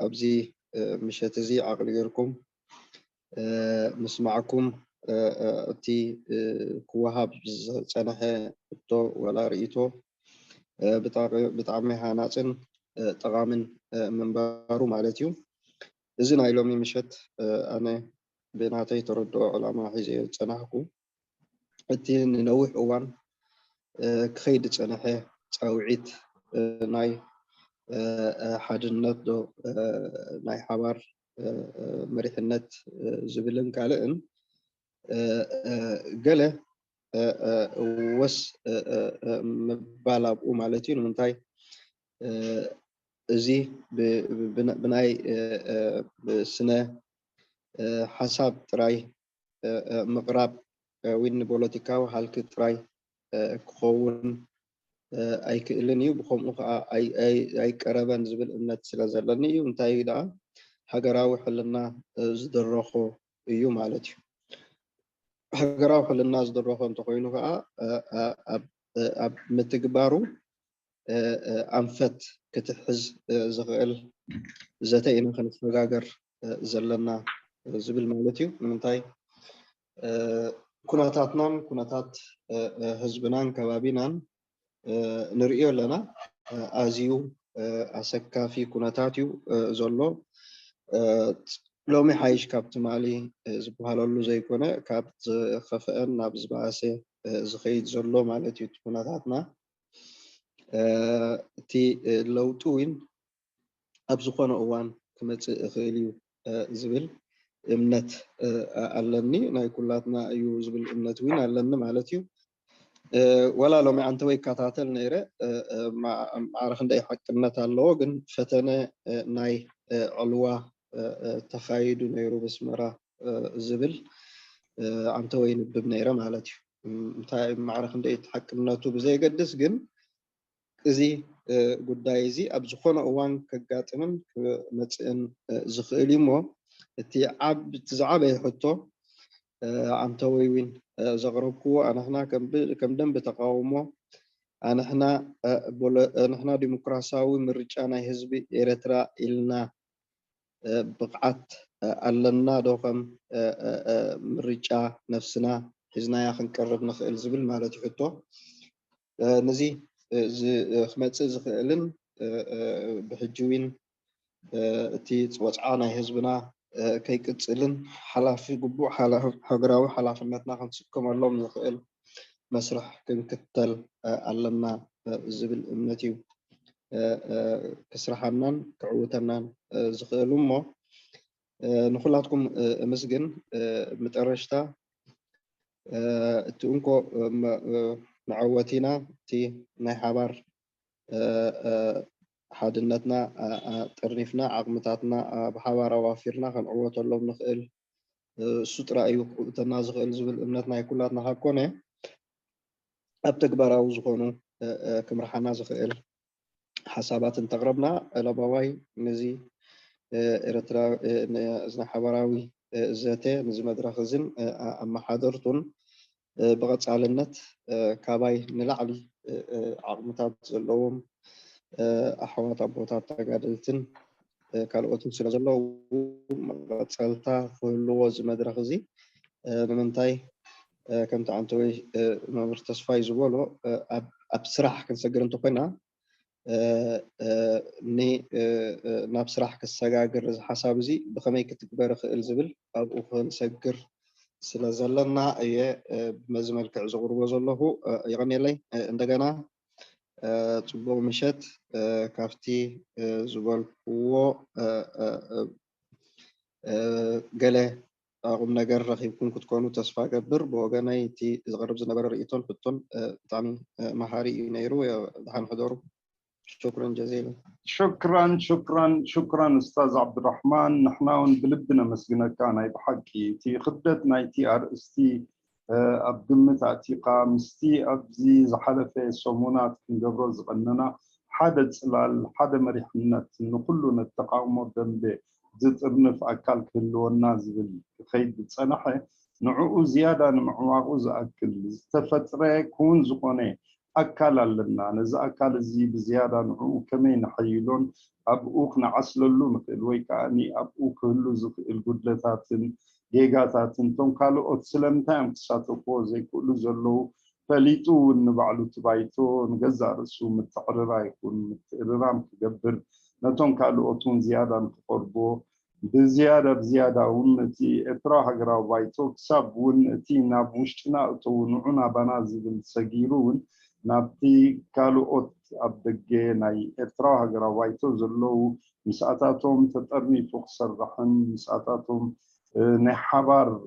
أبزي مشاتزي عقل غيركم مسمعكم أتي كوهاب سنة تو ولا رئيتو بطعمي هاناتن طعامن من بارو مالتيو إذن أيلومي مشت أنا بناتي تردو علماء حزي سنحكو أتي ننوح أوان كخيد سنحي تعويت ناي حاجنات دو ناي حوار مريحنات زبلن كالئن قاله وس مبالا بقو مالتي نمنتاي زي بناي بسنة حساب تراي مقراب وين بوليتيكاو هالك تراي كون أي كلني بخم أي كربان زبل النت سلازلني يوم تايدا هجراو حلنا زدرخو يوم مالتي هجراو حلنا زدرخو انتقينو أب متجبارو أنفت كتحز زغل ذاتي إنه خلف مجاجر زلنا زبل مالتي من تاي كناتاتنا كناتات حزبنا كبابينا نرئيه لنا أزيو أسكا في كناتاتيو زلو لومي حايش كابت مالي زبهالولو زي كونه كابت خفقن نابز باسي زخيد زلو مالتي كناتاتنا تي لوتوين أبزخون أوان كمت خيليو زبل إمنت ألني ناي كلاتنا أيو زبل إمنت وين ألن مالتيو ولا لو ما عنتوي كاتاتل نيرة مع عارف ندي حكمنا اللوجن فتنة ناي علوا تخايد نيرو بسمرة زبل عنتوي نبب نيرة مالتيو متاع معرف ندي حكمنا تو بزي قدس جن زي قداي زي أبزخون أوان كجاتمن كمتن زخيلي مو تي عب تزعب يحطه عنتوي وين زغربكو أنا هنا كم دم بتقاومه أنا هنا ديمقراطاوي مرجعنا حزب إريترا إلنا بقعت ألنا دوكم مرجع نفسنا حزنا يا خنقرب نخيل زبل مالتي حطه نزي خمس زخيلن بحجوين تي وصعنا حزبنا كي كتسلن حلافي قبو حقراوي حلافنتنا خنسكم اللهم نخيل مسرح كنكتل علمنا زبل امنتي كسرحنا كعوتنا زخيل امه نخلاتكم مسجن متقرشتا تونكو معوتينا تي ناي حبار حادنتنا ترنيفنا عقمتاتنا بحوار وافرنا خنعوت اللهم نخيل سترة أيو تنازغ زبل امنتنا كلاتنا هاكونه أبتكبر زخونو كم رح نازغ حسابات تقربنا لبواي نزي إرترا زنا حبراوي ذاته نزي مدرخ زن أما حضرتون بغت على النت كاباي نلعلي عقمتات زلوم أحوات أبوتات تقادلتن كالوتن سلازلو مغتسالتا كلوز مدرخ زي نمنتاي كنت عنتوي ما مرتسفاي زبولو أبسرح كنسجر انتو قينا ني نابسرح كسجاجر حساب زي بخمي كتكبر خيل زبل أو خنسجر سلازلنا أيه بمزمل كعزغر وزله يغني لي عندنا تبو مشت كافتي زبال و قاله أقوم نجار رخيبكم كتكونوا تصفى قبر بوجاني تي زغرب زنبر رئيتون حطون تعمي محاري نيرو يا دحان حضور شكرا جزيلا. شكرا استاذ عبد الرحمن. نحن بلبنا مسجنك كان بحكي تي خدتنا تي ارستي ابدمت اعتقا مستي ابزي زحلفه سمونات كنجبرز قننا حدا صلال حدا مريحنت انه كلنا التقاوم ذنبه زطرنف اكل كلونا زبل خيد صنحه نعو زياده نمعواقو زاكل استفتره كون زقونه أكل لنا نز أكل زي بزيادة نعو كمين حيلون أبوك نعسللو مثل ويكاني أبوك هلو زق الجدلتاتن جيجاتاتن تون كالو أتسلم تام تساتوكو زي كلو زلو فليتو نبعلو تبايتو نجزع رسو متقرر يكون متقررام كجبر نتون كالو أتون زيادة نتقربو بزيادة ونتي إطراها جراو بايتو كسب ونتي نابوشتنا أتو نعونا بنازل السجيرون نابتي كالو أوت أبدجي ناي إترا هجرا وايتو زلو مساعتاتهم تترني فوق سرحن مساعتاتهم نحبار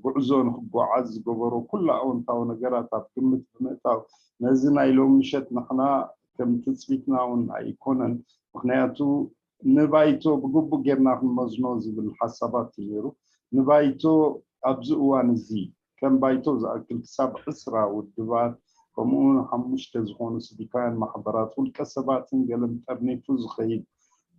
قعزون قعز قبرو كل أون تاو نجرات بكمة بمتاو نزنا يلوم مشت نحنا كم تثبتنا ون أيقونن مخنياتو نبايتو بقبو جرنا مزنوز بالحسابات يرو نبايتو أبزقوان زي كم بايتو زاكل كساب أسرة والدبار كمون حمش تزخون سبيكان محضرات والكسبات نقلم ترني فوز خيب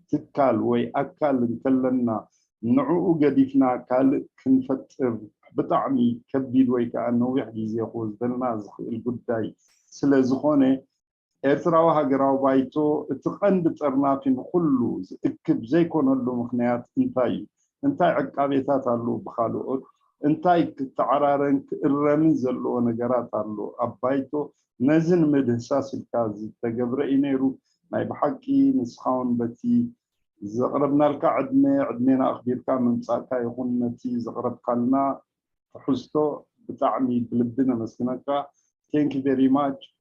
تكال وي أكال نكلنا نعو قديفنا كال كنفتر بطعمي كبيد وي كأنه يحجز يخوز دلنا القداي سلازخونه إرتراو هاجراو بايتو تقند ترنافين كله اكب زي كون له مخنيات انتاي عقابيتات له بخالو انتاي تعرارن الرمز زلو نجرات له ابايتو نزن مدهساس الكازي تجبر إنيرو ما بحكي نسخون بتي زغربنا لك عدمينا أخبير كان من ساكا يكون نتي زغرب قالنا حستو بتعمي بلبنا مسكنكا thank you very much.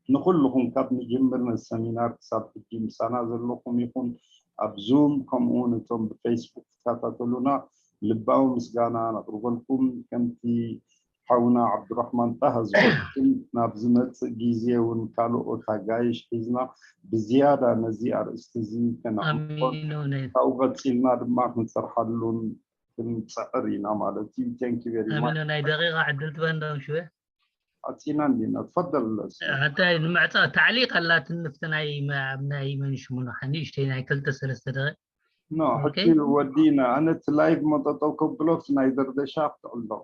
نقول لكم كابني جمرنا السمينار كساب الجيم سنازل لكم يكون أبزوم كمونتم بفيسبوك كاتاتلونا لباو مسجانا نطلب لكم كنتي حونا عبد الرحمن تهز نابزمت جيزي ونكالو أوتاجايش حزنا بزيادة نزيار استزي كنا أو غتسيلنا دماغ نسرحلون كنسعرينا مالتي thank you very much. أمين أنا دقيقة عدلت بندم شوي. أتينا لنا تفضل. حتى المعطى تعليق لا تنفتنا أي من يشمونه حنيش تينا كل تسلسل دقيقة. نو حتى ودينا أنا تلايف متطوق بلوكس نايدر دشاق الله.